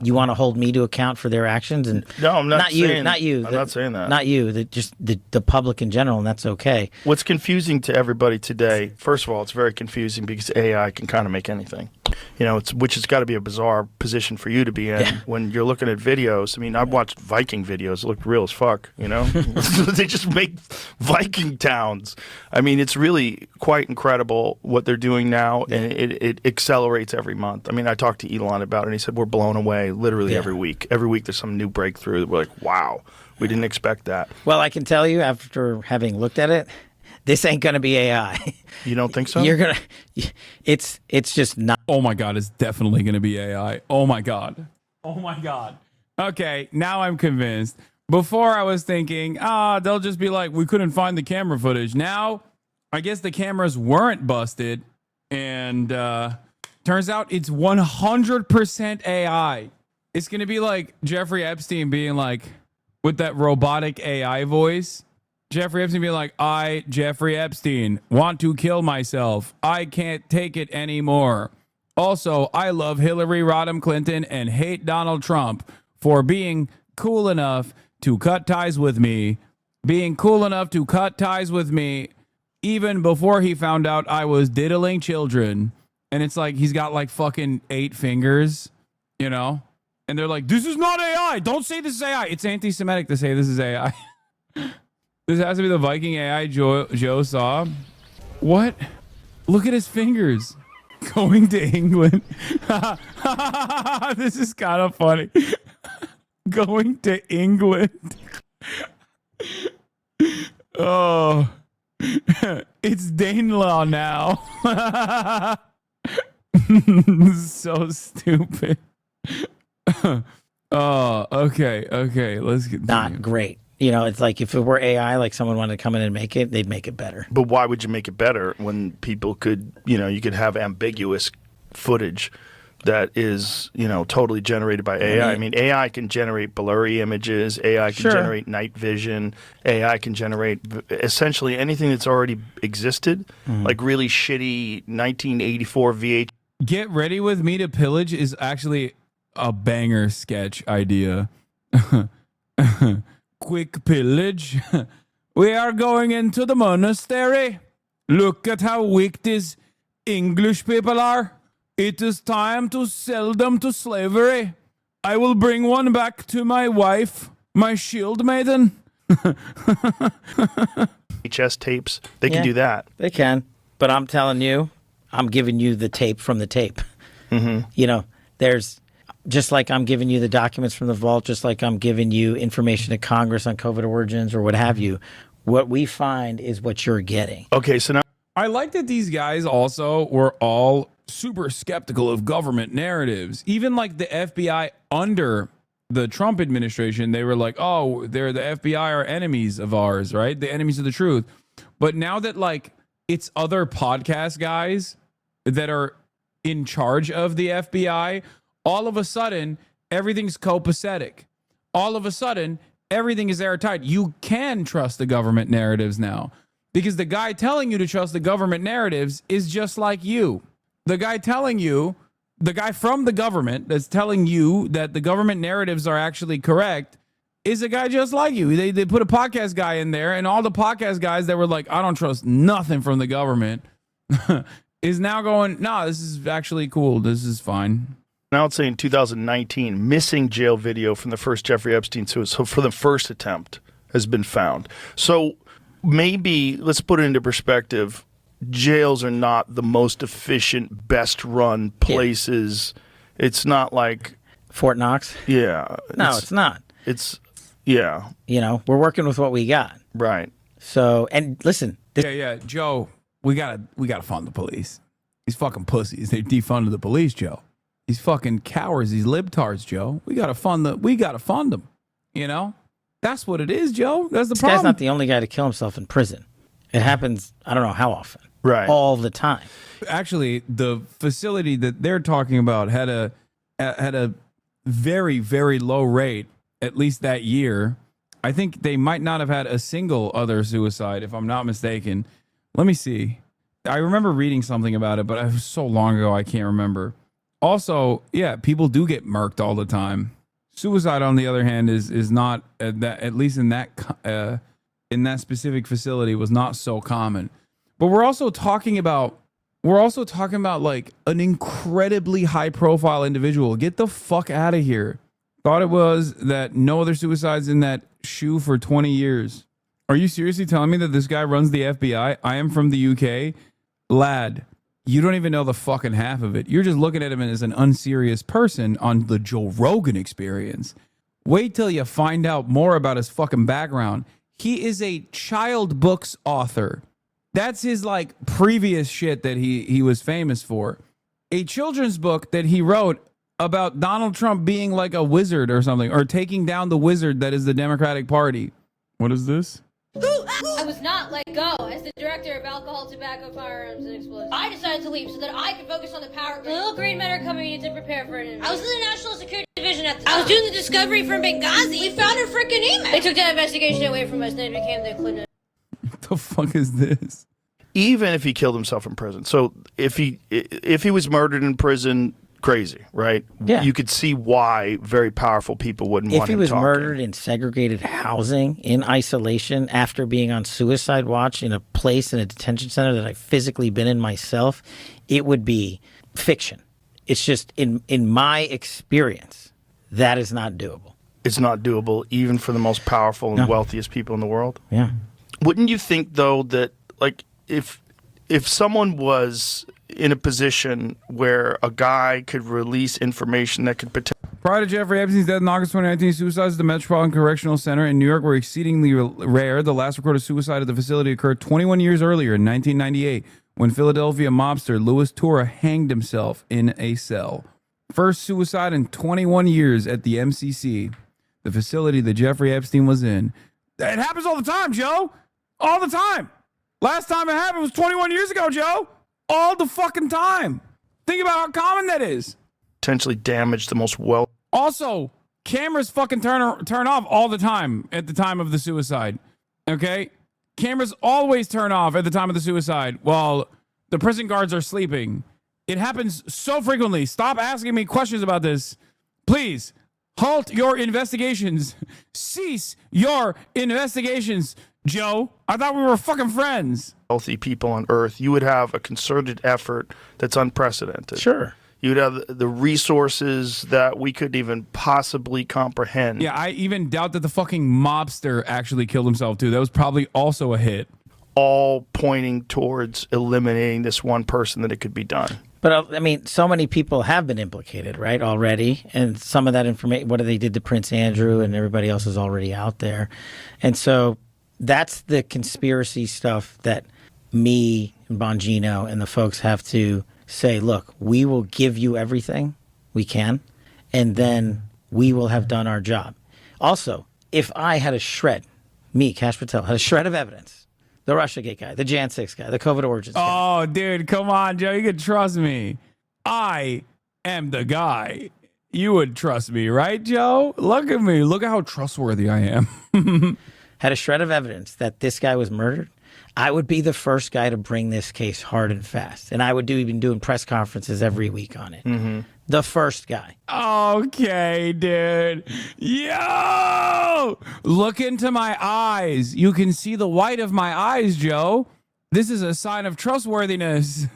you want to hold me to account for their actions, and no, I'm not saying, not you. I'm not saying that. Not you. Just the public in general, and that's okay. What's confusing to everybody today? First of all, it's very confusing because AI can kind of make anything. You know, which has got to be a bizarre position for you to be in when you're looking at videos. I mean, I've watched Viking videos; it looked real as fuck. You know, they just make Viking towns. I mean, it's really quite incredible what they're doing now, and it accelerates every month. I mean, I talked to Elon about it, and he said we're blown away literally every week. Every week, there's some new breakthrough that we're like, wow, we didn't expect that. Well, I can tell you after having looked at it, this ain't gonna be AI. You don't think so? You're gonna. It's just not. Oh my God! It's definitely gonna be AI. Oh my God. Oh my God. Okay, now I'm convinced. Before I was thinking, they'll just be like, we couldn't find the camera footage. Now, I guess the cameras weren't busted, and turns out it's 100% AI. It's gonna be like Jeffrey Epstein being like, with that robotic AI voice. Jeffrey Epstein being like, I, Jeffrey Epstein, want to kill myself. I can't take it anymore. Also, I love Hillary Rodham Clinton and hate Donald Trump for being cool enough to cut ties with me. Being cool enough to cut ties with me even before he found out I was diddling children. And it's like he's got like fucking 8 fingers, you know? And they're like, this is not AI. Don't say this is AI. It's anti-Semitic to say this is AI. This has to be the Viking AI Joe saw. What? Look at his fingers. Going to England. This is kind of funny. Going to England. Oh. It's Danelaw now. This is so stupid. Oh, okay. Let's get not great. You know, it's like if it were AI, like someone wanted to come in and make it, they'd make it better. But why would you make it better when people could, you could have ambiguous footage that is, totally generated by AI? I mean, AI can generate blurry images. AI can generate night vision. AI can generate essentially anything that's already existed, like really shitty 1984 VH. Get Ready With Me to Pillage is actually a banger sketch idea. Quick pillage. We are going into the monastery. Look at how weak these English people are. It is time to sell them to slavery. I will bring one back to my wife, my shield maiden. HS tapes. They can do that. They can. But I'm telling you, I'm giving you the tape from the tape. There's just like I'm giving you the documents from the vault, just like I'm giving you information to Congress on COVID origins or what have you. What we find is what you're getting. Okay, so now I like that these guys also were all super skeptical of government narratives. Even like the FBI under the Trump administration, they were like, oh, they're the FBI are enemies of ours, right? The enemies of the truth. But now that like it's other podcast guys that are in charge of the FBI, all of a sudden, everything's copacetic. All of a sudden, everything is airtight. You can trust the government narratives now because the guy telling you to trust the government narratives is just like you. The guy telling you, the guy from the government that's telling you that the government narratives are actually correct is a guy just like you. They put a podcast guy in there, and all the podcast guys that were like, I don't trust nothing from the government is now going, nah, this is actually cool. This is fine. Now it's saying 2019, missing jail video from the first Jeffrey Epstein suicide. So for the first attempt has been found. So maybe, let's put it into perspective, jails are not the most efficient, best run places. Yeah. It's not like Fort Knox. Yeah. No, it's not. It's, yeah. We're working with what we got. Right. So, and listen. Yeah, Joe, we gotta fund the police. These fucking pussies. They defunded the police, Joe. These fucking cowards, these libtards, Joe. We gotta fund them. That's what it is, Joe. That's the problem. This guy's not the only guy to kill himself in prison. It happens, I don't know how often. Right. All the time. Actually, the facility that they're talking about had a very, very low rate, at least that year. I think they might not have had a single other suicide, if I'm not mistaken. Let me see. I remember reading something about it, but it was so long ago I can't remember. Also, yeah, people do get murked all the time. Suicide, on the other hand, is not at least in that specific facility, was not so common. But we're also talking about like an incredibly high profile individual. Get the fuck out of here. Thought it was that no other suicides in that shoe for 20 years. Are you seriously telling me that this guy runs the FBI? I am from the UK. Lad, you don't even know the fucking half of it. You're just looking at him as an unserious person on the Joe Rogan Experience. Wait till you find out more about his fucking background. He is a child books author. That's his like previous shit that he was famous for. A children's book that he wrote about Donald Trump being like a wizard or something, or taking down the wizard that is the Democratic Party. What is this? I was not let go as the director of alcohol, tobacco, firearms, and explosives. I decided to leave so that I could focus on the power. The little green men are coming in to prepare for an interview. I was in the National Security Division at the time. I was doing the discovery from Benghazi. We found her freaking email. They took that investigation away from us and it became the Clinton. the fuck is this? Even if he killed himself in prison. So if he was murdered in prison, crazy, right? Yeah. You could see why very powerful people wouldn't If want he him was talking. murdered in segregated housing, in isolation, after being on suicide watch in a place in a detention center that I've physically been in myself, it would be fiction. It's just, in my experience, that is not doable. It's not doable even for the most powerful and No. wealthiest people in the world. Yeah. Wouldn't you think, though, that like if someone was in a position where a guy could release information that could potentially... Prior to Jeffrey Epstein's death in August 2019, suicides at the Metropolitan Correctional Center in New York were exceedingly rare. The last recorded suicide at the facility occurred 21 years earlier in 1998 when Philadelphia mobster Louis Tura hanged himself in a cell. First suicide in 21 years at the MCC, the facility that Jeffrey Epstein was in. It happens all the time, Joe. All the time. Last time it happened was 21 years ago, Joe. All the fucking time. Think about how common that is. potentially damage the most well. Also, cameras fucking turn off all the time at the time of the suicide. Okay? Cameras always turn off at the time of the suicide while the prison guards are sleeping. It happens so frequently. Stop asking me questions about this. Please, halt your investigations. Cease your investigations, Joe. I thought we were fucking friends. Healthy people on Earth, you would have a concerted effort that's unprecedented. Sure. You would have the resources that we couldn't even possibly comprehend. Yeah, I even doubt that the fucking mobster actually killed himself, too. That was probably also a hit. All pointing towards eliminating this one person that it could be done. But I mean, so many people have been implicated, right, already. And some of that information, what they did to Prince Andrew and everybody else is already out there. And so that's the conspiracy stuff that me and Bongino and the folks have to say, look, we will give you everything we can, and then we will have done our job. Also, if I had a shred, me, Kash Patel, had a shred of evidence, the Russiagate guy, the Jan 6 guy, the COVID origins guy. Oh, dude, come on, Joe. You can trust me. I am the guy. You would trust me, right, Joe? Look at me. Look at how trustworthy I am. Had a shred of evidence that this guy was murdered, I would be the first guy to bring this case hard and fast. And I would even doing press conferences every week on it. Mm-hmm. The first guy. Okay, dude. Yo! Look into my eyes. You can see the white of my eyes, Joe. This is a sign of trustworthiness.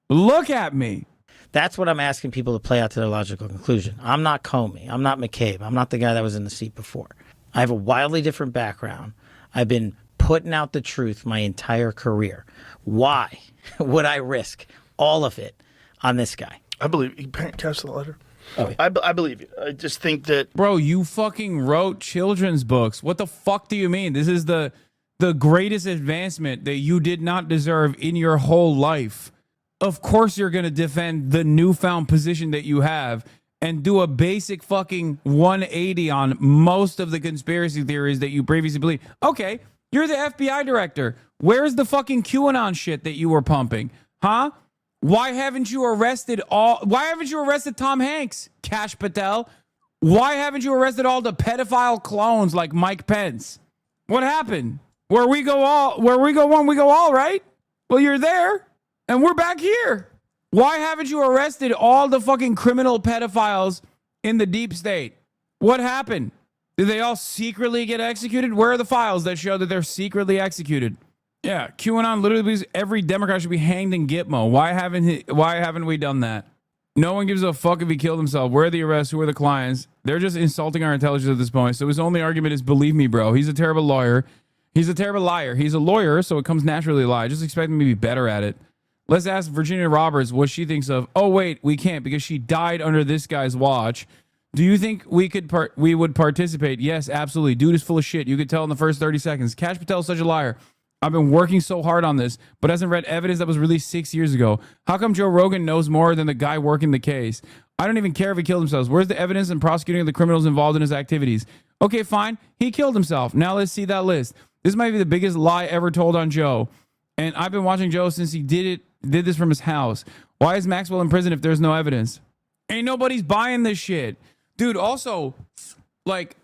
Look at me. That's what I'm asking people to play out to their logical conclusion. I'm not Comey. I'm not McCabe. I'm not the guy that was in the seat before. I have a wildly different background. I've been putting out the truth my entire career. Why would I risk all of it on this guy? I believe you. Catch the letter. Oh, yeah. I believe you. I just think that, bro, you fucking wrote children's books. What the fuck do you mean? This is the greatest advancement that you did not deserve in your whole life. Of course you're going to defend the newfound position that you have and do a basic fucking 180 on most of the conspiracy theories that you previously believed. Okay, you're the FBI director. Where's the fucking QAnon shit that you were pumping? Huh? Why haven't you arrested Tom Hanks, Kash Patel? Why haven't you arrested all the pedophile clones like Mike Pence? What happened? Where we go one, we go all, right? Well, you're there, and we're back here. Why haven't you arrested all the fucking criminal pedophiles in the deep state? What happened? Did they all secretly get executed? Where are the files that show that they're secretly executed? Yeah, QAnon literally believes every Democrat should be hanged in Gitmo. Why haven't we done that? No one gives a fuck if he killed himself. Where are the arrests? Who are the clients? They're just insulting our intelligence at this point. So his only argument is, believe me, bro. He's a terrible lawyer. He's a terrible liar. He's a lawyer, so it comes naturally to lie. Just expect him to be better at it. Let's ask Virginia Roberts what she thinks of. Oh, wait, we can't because she died under this guy's watch. Do you think we would participate? Yes, absolutely. Dude is full of shit. You could tell in the first 30 seconds. Kash Patel is such a liar. I've been working so hard on this, but hasn't read evidence that was released 6 years ago. How come Joe Rogan knows more than the guy working the case? I don't even care if he killed himself. Where's the evidence in prosecuting the criminals involved in his activities? Okay, fine. He killed himself. Now let's see that list. This might be the biggest lie ever told on Joe. And I've been watching Joe since he did this from his house. Why is Maxwell in prison if there's no evidence? Ain't nobody's buying this shit. Dude, also, like,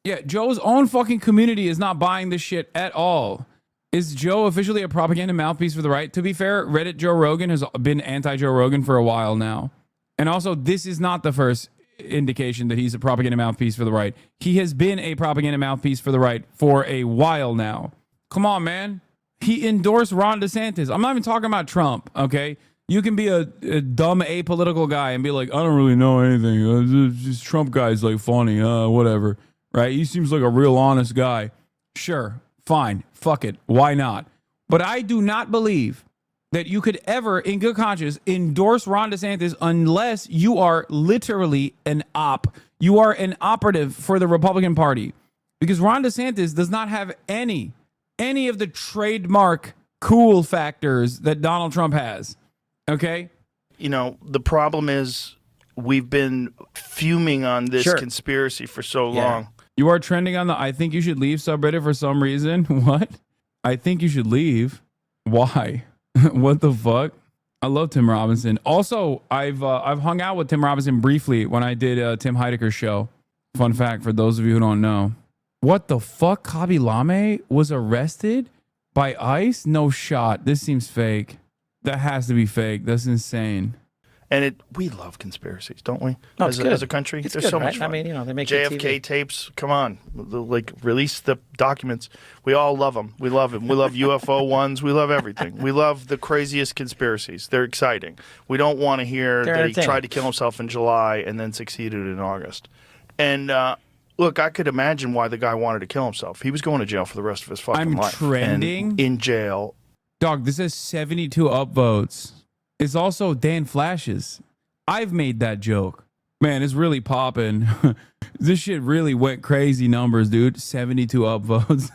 yeah, Joe's own fucking community is not buying this shit at all. Is Joe officially a propaganda mouthpiece for the right? To be fair, Reddit Joe Rogan has been anti-Joe Rogan for a while now. And also, this is not the first indication that he's a propaganda mouthpiece for the right. He has been a propaganda mouthpiece for the right for a while now. Come on, man. He endorsed Ron DeSantis. I'm not even talking about Trump, okay? You can be a dumb apolitical guy and be like, I don't really know anything. This Trump guy's like funny, whatever, right? He seems like a real honest guy. Sure, fine, fuck it, why not? But I do not believe that you could ever, in good conscience, endorse Ron DeSantis unless you are literally an op. You are an operative for the Republican Party. Because Ron DeSantis does not have any of the trademark cool factors that Donald Trump has. Okay? You know, the problem is we've been fuming on this conspiracy for so long. You are trending on the I think you should leave subreddit for some reason. What? I think you should leave. Why? What the fuck? I love Tim Robinson. Also, I've hung out with Tim Robinson briefly when I did Tim Heidecker's show. Fun fact for those of you who don't know. What the fuck? Kabi Lame was arrested by ICE? No shot. This seems fake. That has to be fake. That's insane. And we love conspiracies, don't we? No, as a country, it's there's good, so right? much fun. I mean, you know, they make JFK tapes. Come on, like release the documents. We all love them. We love them. We love UFO ones. We love everything. We love the craziest conspiracies. They're exciting. We don't want to hear that he tried to kill himself in July and then succeeded in August. And look, I could imagine why the guy wanted to kill himself. He was going to jail for the rest of his fucking life. I'm trending and in jail. Dog, this has 72 upvotes. It's also Dan Flashes. I've made that joke. Man, it's really popping. This shit really went crazy numbers, dude. 72 upvotes.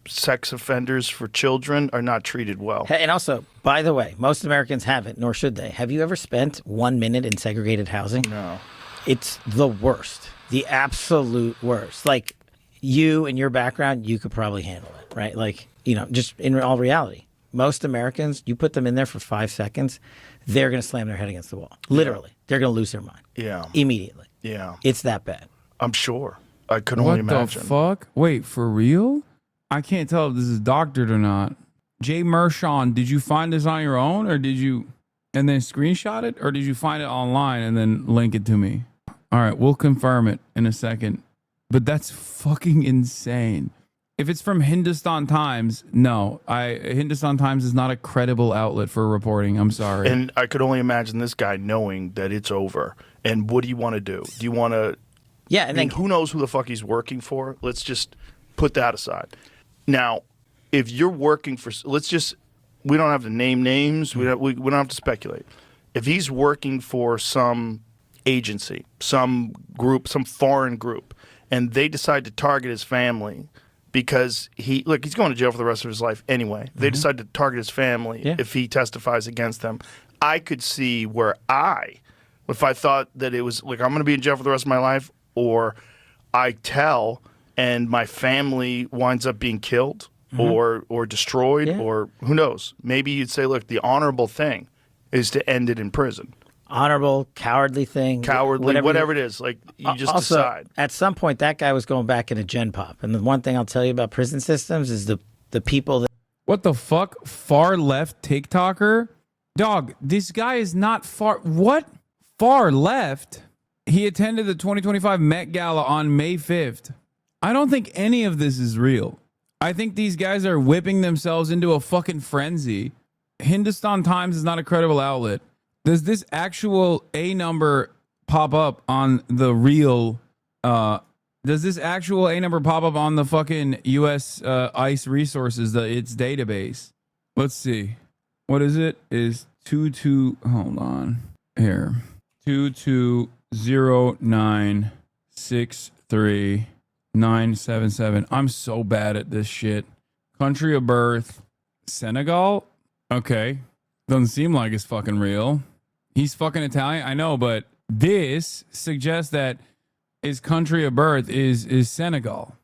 Sex offenders for children are not treated well. Hey, and also, by the way, most Americans haven't, nor should they. Have you ever spent 1 minute in segregated housing? No. It's the worst. The absolute worst. Like, you and your background, you could probably handle it, right? Like, you know, just in all reality. Most Americans, you put them in there for 5 seconds, they're going to slam their head against the wall. Literally. They're going to lose their mind. Yeah. Immediately. Yeah. It's that bad. I'm sure. I could only imagine. What the fuck? Wait, for real? I can't tell if this is doctored or not. Jay Mershon, did you find this on your own or did you and then screenshot it or did you find it online and then link it to me? All right, we'll confirm it in a second. But that's fucking insane. If it's from Hindustan Times, no. Hindustan Times is not a credible outlet for reporting. I'm sorry. And I could only imagine this guy knowing that it's over. And what do you want to do? Do you want to... Yeah, and then who knows who the fuck he's working for? Let's just put that aside. Now, if you're working for... Let's just... We don't have to name names. We don't have to speculate. If he's working for some agency, some group, some foreign group, and they decide to target his family... Because he's going to jail for the rest of his life anyway. They decide to target his family if he testifies against them. I could see where if I thought that it was like I'm going to be in jail for the rest of my life, or I tell and my family winds up being killed or destroyed, or who knows? Maybe you'd say, look, the honorable thing is to end it in prison. Honorable, cowardly thing. Whatever it is. Like, you just also, decide. At some point, that guy was going back into Gen Pop. And the one thing I'll tell you about prison systems is the people that... What the fuck? Far left TikToker? Dog, this guy is not far... What? Far left? He attended the 2025 Met Gala on May 5th. I don't think any of this is real. I think these guys are whipping themselves into a fucking frenzy. Hindustan Times is not a credible outlet. Does this actual A number pop up on the real, does this actual A number pop up on the fucking US ICE resources, its database? Let's see. What is it? Is hold on. Here. 220963977. I'm so bad at this shit. Country of birth, Senegal? Okay. Doesn't seem like it's fucking real. He's fucking Italian, I know, but this suggests that his country of birth is Senegal.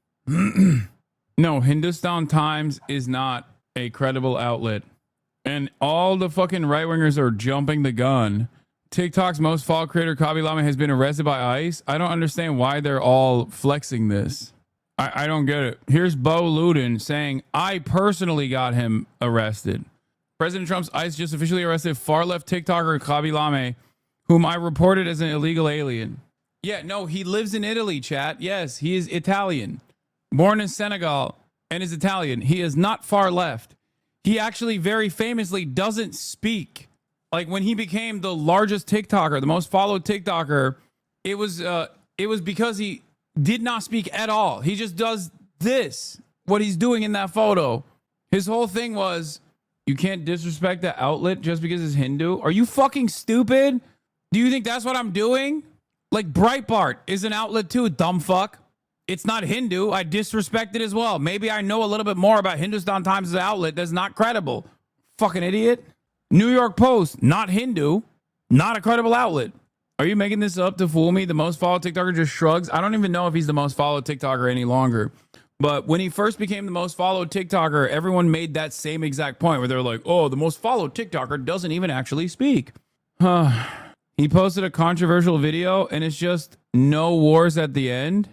No, Hindustan Times is not a credible outlet. And all the fucking right-wingers are jumping the gun. TikTok's most followed creator, Kabi Lame, has been arrested by ICE. I don't understand why they're all flexing this. I don't get it. Here's Bo Ludin saying, I personally got him arrested. President Trump's ICE just officially arrested far-left TikToker Khaby Lame, whom I reported as an illegal alien. Yeah, no, he lives in Italy, chat. Yes, he is Italian. Born in Senegal and is Italian. He is not far left. He actually very famously doesn't speak. Like when he became the largest TikToker, the most followed TikToker, it was because he did not speak at all. He just does this, what he's doing in that photo. His whole thing was, you can't disrespect the outlet just because it's Hindu. Are you fucking stupid? Do you think that's what I'm doing? Like Breitbart is an outlet too, dumb fuck. It's not Hindu. I disrespect it as well. Maybe I know a little bit more about Hindustan Times as an outlet that's not credible. Fucking idiot. New York Post, not Hindu, not a credible outlet. Are you making this up to fool me? The most followed TikToker just shrugs. I don't even know if he's the most followed TikToker any longer. But when he first became the most followed TikToker, everyone made that same exact point where they're like, oh, the most followed TikToker doesn't even actually speak. He posted a controversial video and it's just no wars at the end.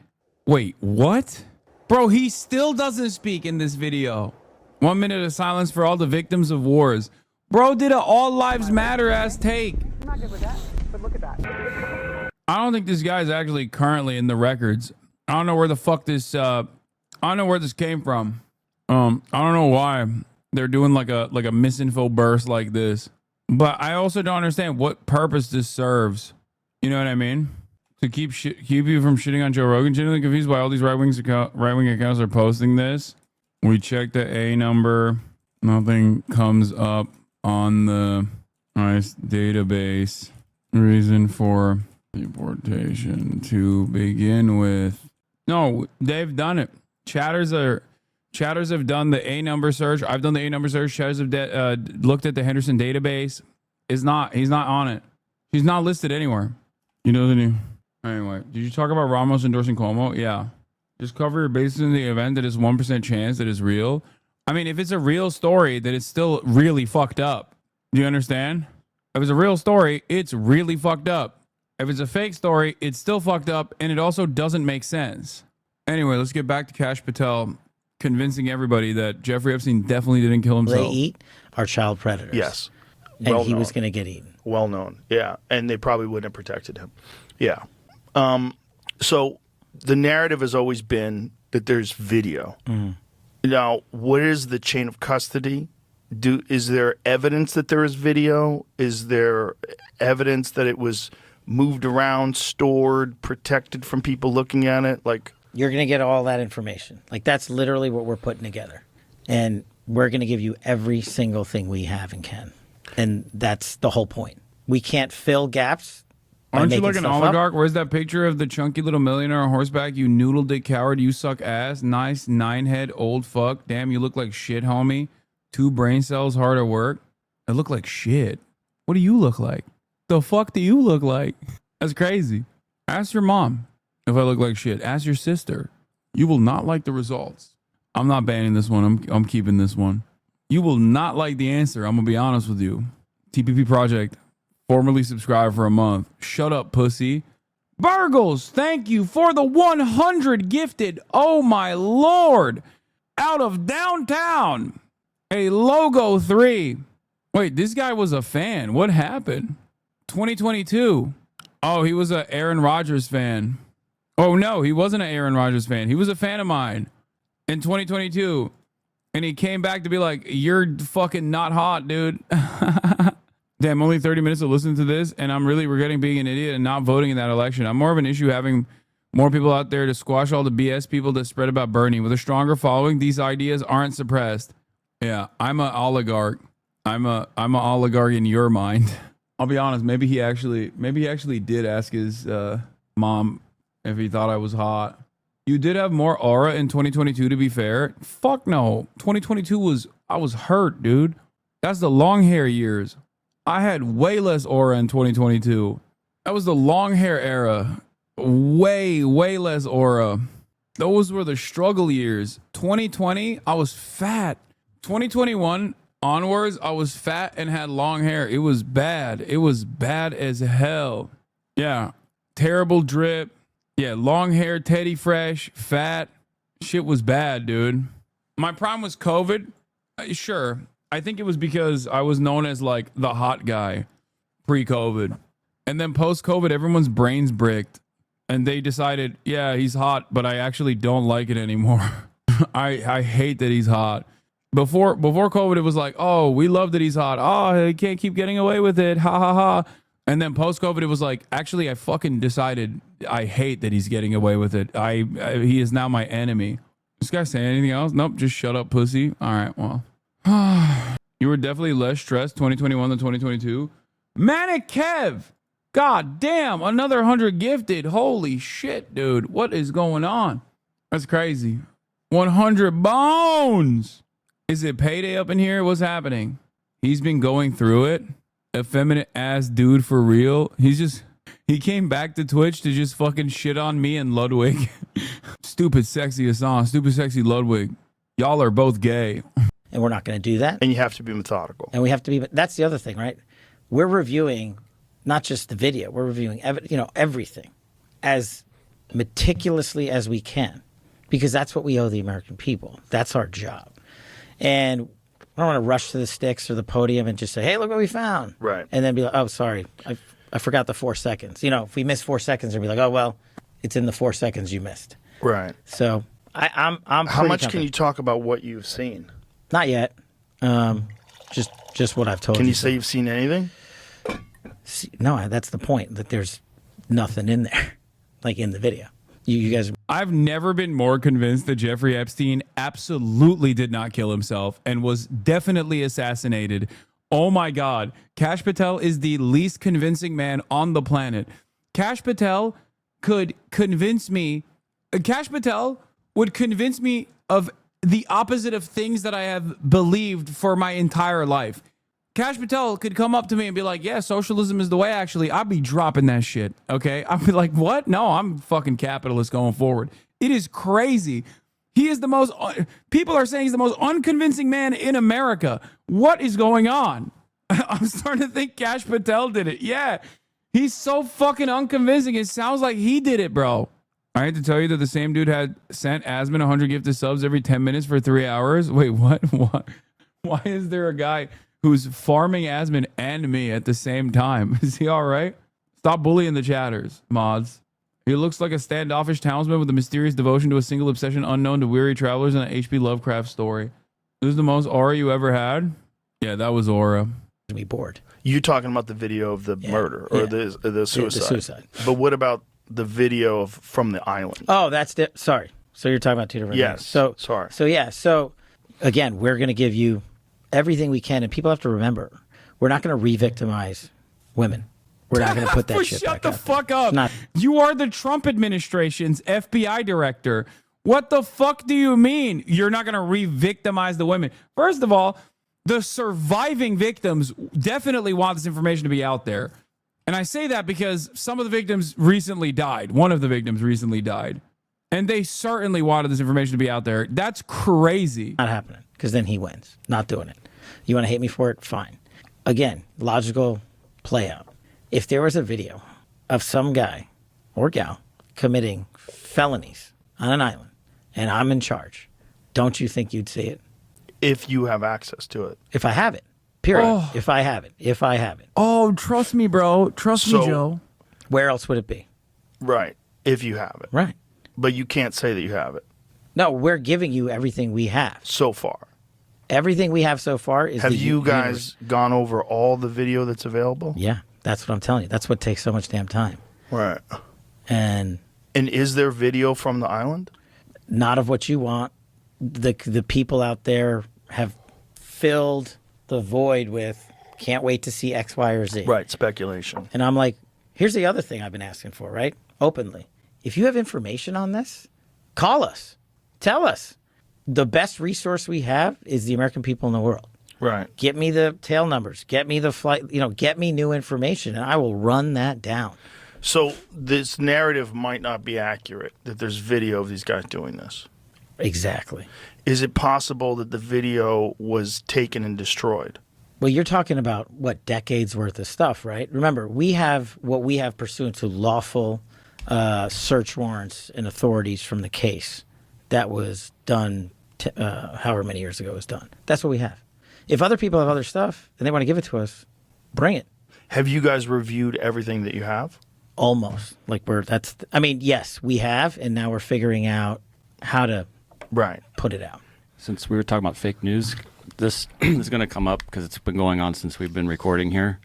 Wait, what? Bro, he still doesn't speak in this video. 1 minute of silence for all the victims of wars. Bro did an all lives matter ass take. I'm not good with that, but look at that. I don't think this guy's actually currently in the records. I don't know where the fuck this I don't know where this came from. I don't know why they're doing like a misinfo burst like this. But I also don't understand what purpose this serves. You know what I mean? To keep you from shitting on Joe Rogan. Genuinely confused why all these right-wing accounts are posting this. We checked the A number. Nothing comes up on the ICE database. Reason for deportation to begin with. No, they've done it. Chatters have done the A number search. I've done the A number search. Chatters have looked at the Henderson database. He's not on it. He's not listed anywhere. You know the new. Anyway, did you talk about Ramos endorsing Cuomo? Yeah. Just cover your bases in the event that it's 1% chance that it's real. I mean, if it's a real story, then it's still really fucked up. Do you understand? If it's a real story, it's really fucked up. If it's a fake story, it's still fucked up, and it also doesn't make sense. Anyway, let's get back to Kash Patel convincing everybody that Jeffrey Epstein definitely didn't kill himself. They eat are child predators. Yes. And he was going to get eaten. Well known. Yeah. And they probably wouldn't have protected him. Yeah. So the narrative has always been that there's video. Now, what is the chain of custody? Is there evidence that there is video? Is there evidence that it was moved around, stored, protected from people looking at it? Like, you're going to get all that information. Like, that's literally what we're putting together. And we're going to give you every single thing we have and can. And that's the whole point. We can't fill gaps. Aren't you like an oligarch? Where's that picture of the chunky little millionaire on horseback? You noodle dick coward. You suck ass. Nice 9-head old fuck. Damn, you look like shit, homie. 2 brain cells hard at work. I look like shit. What do you look like? The fuck do you look like? That's crazy. Ask your mom if I look like shit. Ask your sister. You will not like the results. I'm not banning this one. I'm keeping this one. You will not like the answer. I'm going to be honest with you. TPP Project. Formerly subscribed for a month. Shut up, pussy. Burgles, thank you for the 100 gifted. Oh, my Lord. Out of downtown. A logo 3. Wait, this guy was a fan. What happened? 2022. Oh, he was a Aaron Rodgers fan. Oh, no, he wasn't an Aaron Rodgers fan. He was a fan of mine in 2022. And he came back to be like, you're fucking not hot, dude. Damn, only 30 minutes to listen to this, and I'm really regretting being an idiot and not voting in that election. I'm more of an issue having more people out there to squash all the BS people that spread about Bernie. With a stronger following, these ideas aren't suppressed. Yeah, I'm an oligarch. I'm an oligarch in your mind. I'll be honest, maybe he actually did ask his mom if he thought I was hot. You did have more aura in 2022, to be fair. Fuck no. 2022 I was hurt, dude. That's the long hair years. I had way less aura in 2022. That was the long hair era. Way less aura. Those were the struggle years. 2020, I was fat. 2021 onwards, I was fat and had long hair. It was bad. It was bad as hell. Yeah. Terrible drip. Yeah. Long hair, Teddy Fresh, fat. Shit was bad, dude. My problem was COVID. Sure. I think it was because I was known as like the hot guy pre-COVID. And then post-COVID, everyone's brains bricked. And they decided, yeah, he's hot, but I actually don't like it anymore. I hate that he's hot. Before COVID, it was like, oh, we love that he's hot. Oh, he can't keep getting away with it. Ha, ha, ha. And then post-COVID, it was like, actually, I fucking decided I hate that he's getting away with it. He is now my enemy. This guy saying anything else? Nope, just shut up, pussy. All right, well. You were definitely less stressed 2021 than 2022. Manic Kev! God damn, another 100 gifted. Holy shit, dude. What is going on? That's crazy. 100 bones! Is it payday up in here? What's happening? He's been going through it. Effeminate ass dude for real. He came back to Twitch to just fucking shit on me and Ludwig. Stupid sexy Hassan, stupid sexy Ludwig. Y'all are both gay. And we're not going to do that. And you have to be methodical. And we have to be, that's the other thing, right? We're reviewing not just the video, we're reviewing everything as meticulously as we can, because that's what we owe the American people. That's our job. And I don't want to rush to the sticks or the podium and just say, hey, look what we found. Right. And then be like, oh, sorry, I forgot the 4 seconds. You know, if we miss 4 seconds, we'll be like, oh, well, it's in the 4 seconds you missed. Right. So I'm How much can you talk about what you've seen? Not yet. Just what I've told you. Can you say you've seen anything? No, that's the point, that there's nothing in there, like in the video. You guys. I've never been more convinced that Jeffrey Epstein absolutely did not kill himself and was definitely assassinated. Oh my God. Kash Patel is the least convincing man on the planet. Kash Patel could convince me. Kash Patel would convince me of the opposite of things that I have believed for my entire life. Kash Patel could come up to me and be like, yeah, socialism is the way, actually. I'd be dropping that shit, okay? I'd be like, what? No, I'm fucking capitalist going forward. It is crazy. He is the most, people are saying he's the most unconvincing man in America. What is going on? I'm starting to think Kash Patel did it. Yeah, he's so fucking unconvincing. It sounds like he did it, bro. I had to tell you that the same dude had sent Asman 100 gifted subs every 10 minutes for 3 hours. Wait, what? Why is there a guy who's farming Asman and me at the same time? Is he all right? Stop bullying the chatters, mods. He looks like a standoffish townsman with a mysterious devotion to a single obsession unknown to weary travelers in an H.P. Lovecraft story. This is the most aura you ever had? Yeah, that was aura. Me bored. You talking about the video of the murder or the suicide? The suicide. But what about the video from the island? Oh, sorry. So you're talking about two different things. Yes. Sorry. So again, we're going to give you everything we can, and people have to remember, we're not going to re-victimize women. We're not going to put that shit Shut back the up. fuck up. You are the Trump administration's FBI director. What the fuck do you mean you're not going to re-victimize the women? First of all, the surviving victims definitely want this information to be out there. And I say that because some of the victims recently died. One of the victims recently died. And they certainly wanted this information to be out there. That's crazy. Not happening, because then he wins. Not doing it. You want to hate me for it? Fine. Again, logical play out. If there was a video of some guy or gal committing felonies on an island and I'm in charge, don't you think you'd see it? If you have access to it. If I have it. Period. Oh. If I have it. Oh, trust me, bro. Trust me, Joe. Where else would it be? Right. If you have it. Right. But you can't say that you have it. No, we're giving you everything we have. So far. Everything we have so far is Have you guys gone over all the video that's available? Yeah, that's what I'm telling you. That's what takes so much damn time. Right. And is there video from the island? Not of what you want. The people out there have filled the void with can't wait to see X, Y, or Z. Right, speculation. And I'm like, here's the other thing I've been asking for, right? Openly. If you have information on this, call us. Tell us. The best resource we have is the American people in the world. Right. Get me the tail numbers. Get me the flight, get me new information, and I will run that down. So this narrative might not be accurate, that there's video of these guys doing this. Exactly. Is it possible that the video was taken and destroyed? Well, you're talking about, decades worth of stuff, right? Remember, we have what we have pursuant to lawful search warrants and authorities from the case that was done however many years ago it was done. That's what we have. If other people have other stuff and they want to give it to us, bring it. Have you guys reviewed everything that you have? Almost. Yes, we have, and now we're figuring out how to put it out. Since we were talking about fake news, this is going to come up because it's been going on since we've been recording here.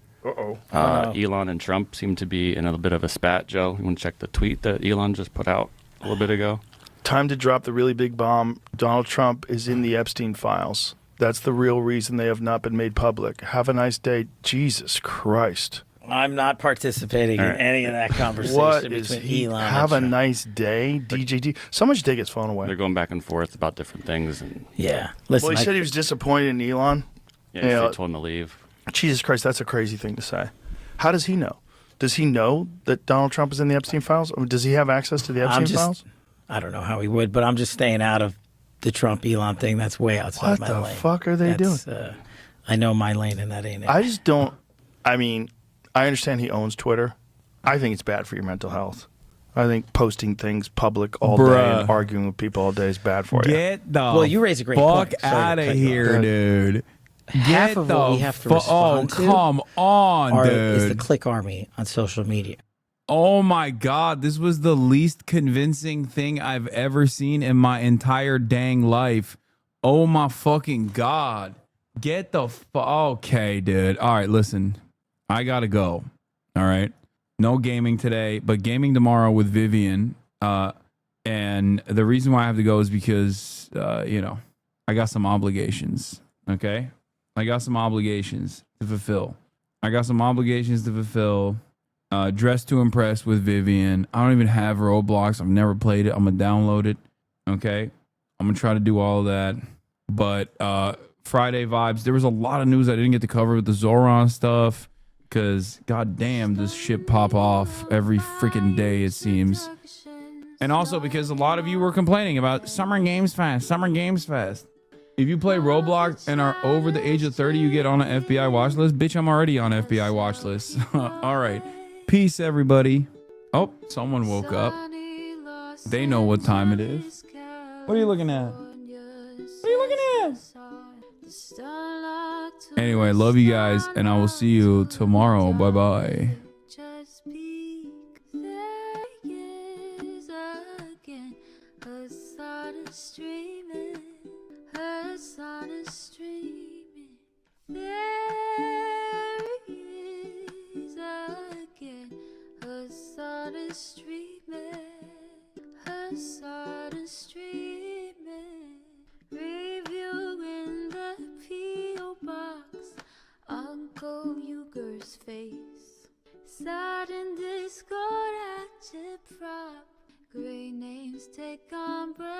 Elon and Trump seem to be in a bit of a spat, Joe. You want to check the tweet that Elon just put out a little bit ago? Time to drop the really big bomb. Donald Trump is in the Epstein files. That's the real reason they have not been made public. Have a nice day. Jesus Christ. I'm not participating in any of that conversation What is between he? Elon Have a and Trump. nice day, DJD. Someone should take his phone away. They're going back and forth about different things. And Yeah. Well, he said he was disappointed in Elon. Yeah, he said he told him to leave. Jesus Christ, that's a crazy thing to say. How does he know? Does he know that Donald Trump is in the Epstein files? I mean, does he have access to the Epstein files? I don't know how he would, but I'm just staying out of the Trump-Elon thing. That's way outside my lane. What the fuck are they doing? I know my lane, and that ain't it. I just don't. I mean, I understand he owns Twitter. I think it's bad for your mental health. I think posting things public all day and arguing with people all day is bad for you. Get the Well, you raise a great fuck point. Sorry to out of cut you here, off. dude. Half Get of the what we have to fu- respond to come on, is the dude. click army on social media. Oh my God, this was the least convincing thing I've ever seen in my entire dang life. Oh my fucking God. Get the okay, dude. All right, listen. I gotta go. All right. No gaming today, but gaming tomorrow with Vivian. And the reason why I have to go is because, I got some obligations. Okay. I got some obligations to fulfill. Dress to Impress with Vivian. I don't even have Roblox. I've never played it. I'm going to download it. Okay. I'm going to try to do all of that. But Friday vibes, there was a lot of news I didn't get to cover with the Zoran stuff because, goddamn, this shit pop off every freaking day, it seems. And also because a lot of you were complaining about Summer Games Fest. If you play Roblox and are over the age of 30, you get on an FBI watch list. Bitch, I'm already on FBI watch list. All right. Peace, everybody. Oh, someone woke up. They know what time it is. What are you looking at? Anyway, love you guys, and I will see you tomorrow. Bye-bye. Reviewing the P.O. box, Uncle Uger's face. Sat in Discord at Chip Prop, great names take on breaks.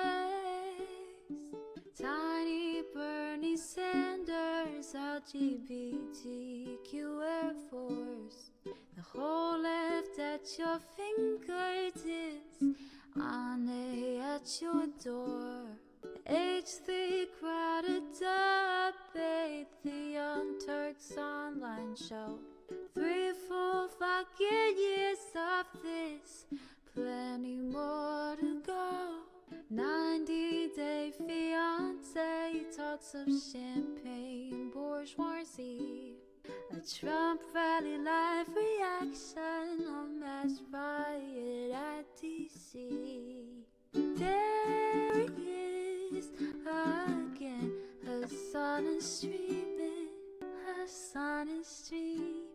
Tiny Bernie Sanders, LGBTQ Air Force. The whole left at your fingertips, Ane at your door. H3 crowded debate, the Young Turks online show. 3 full fucking years of this, plenty more to go. 90-day fiance, talks of champagne bourgeoisie. A Trump rally live reaction, a mass riot at DC. There he is again, her son is streaming, her son is streaming.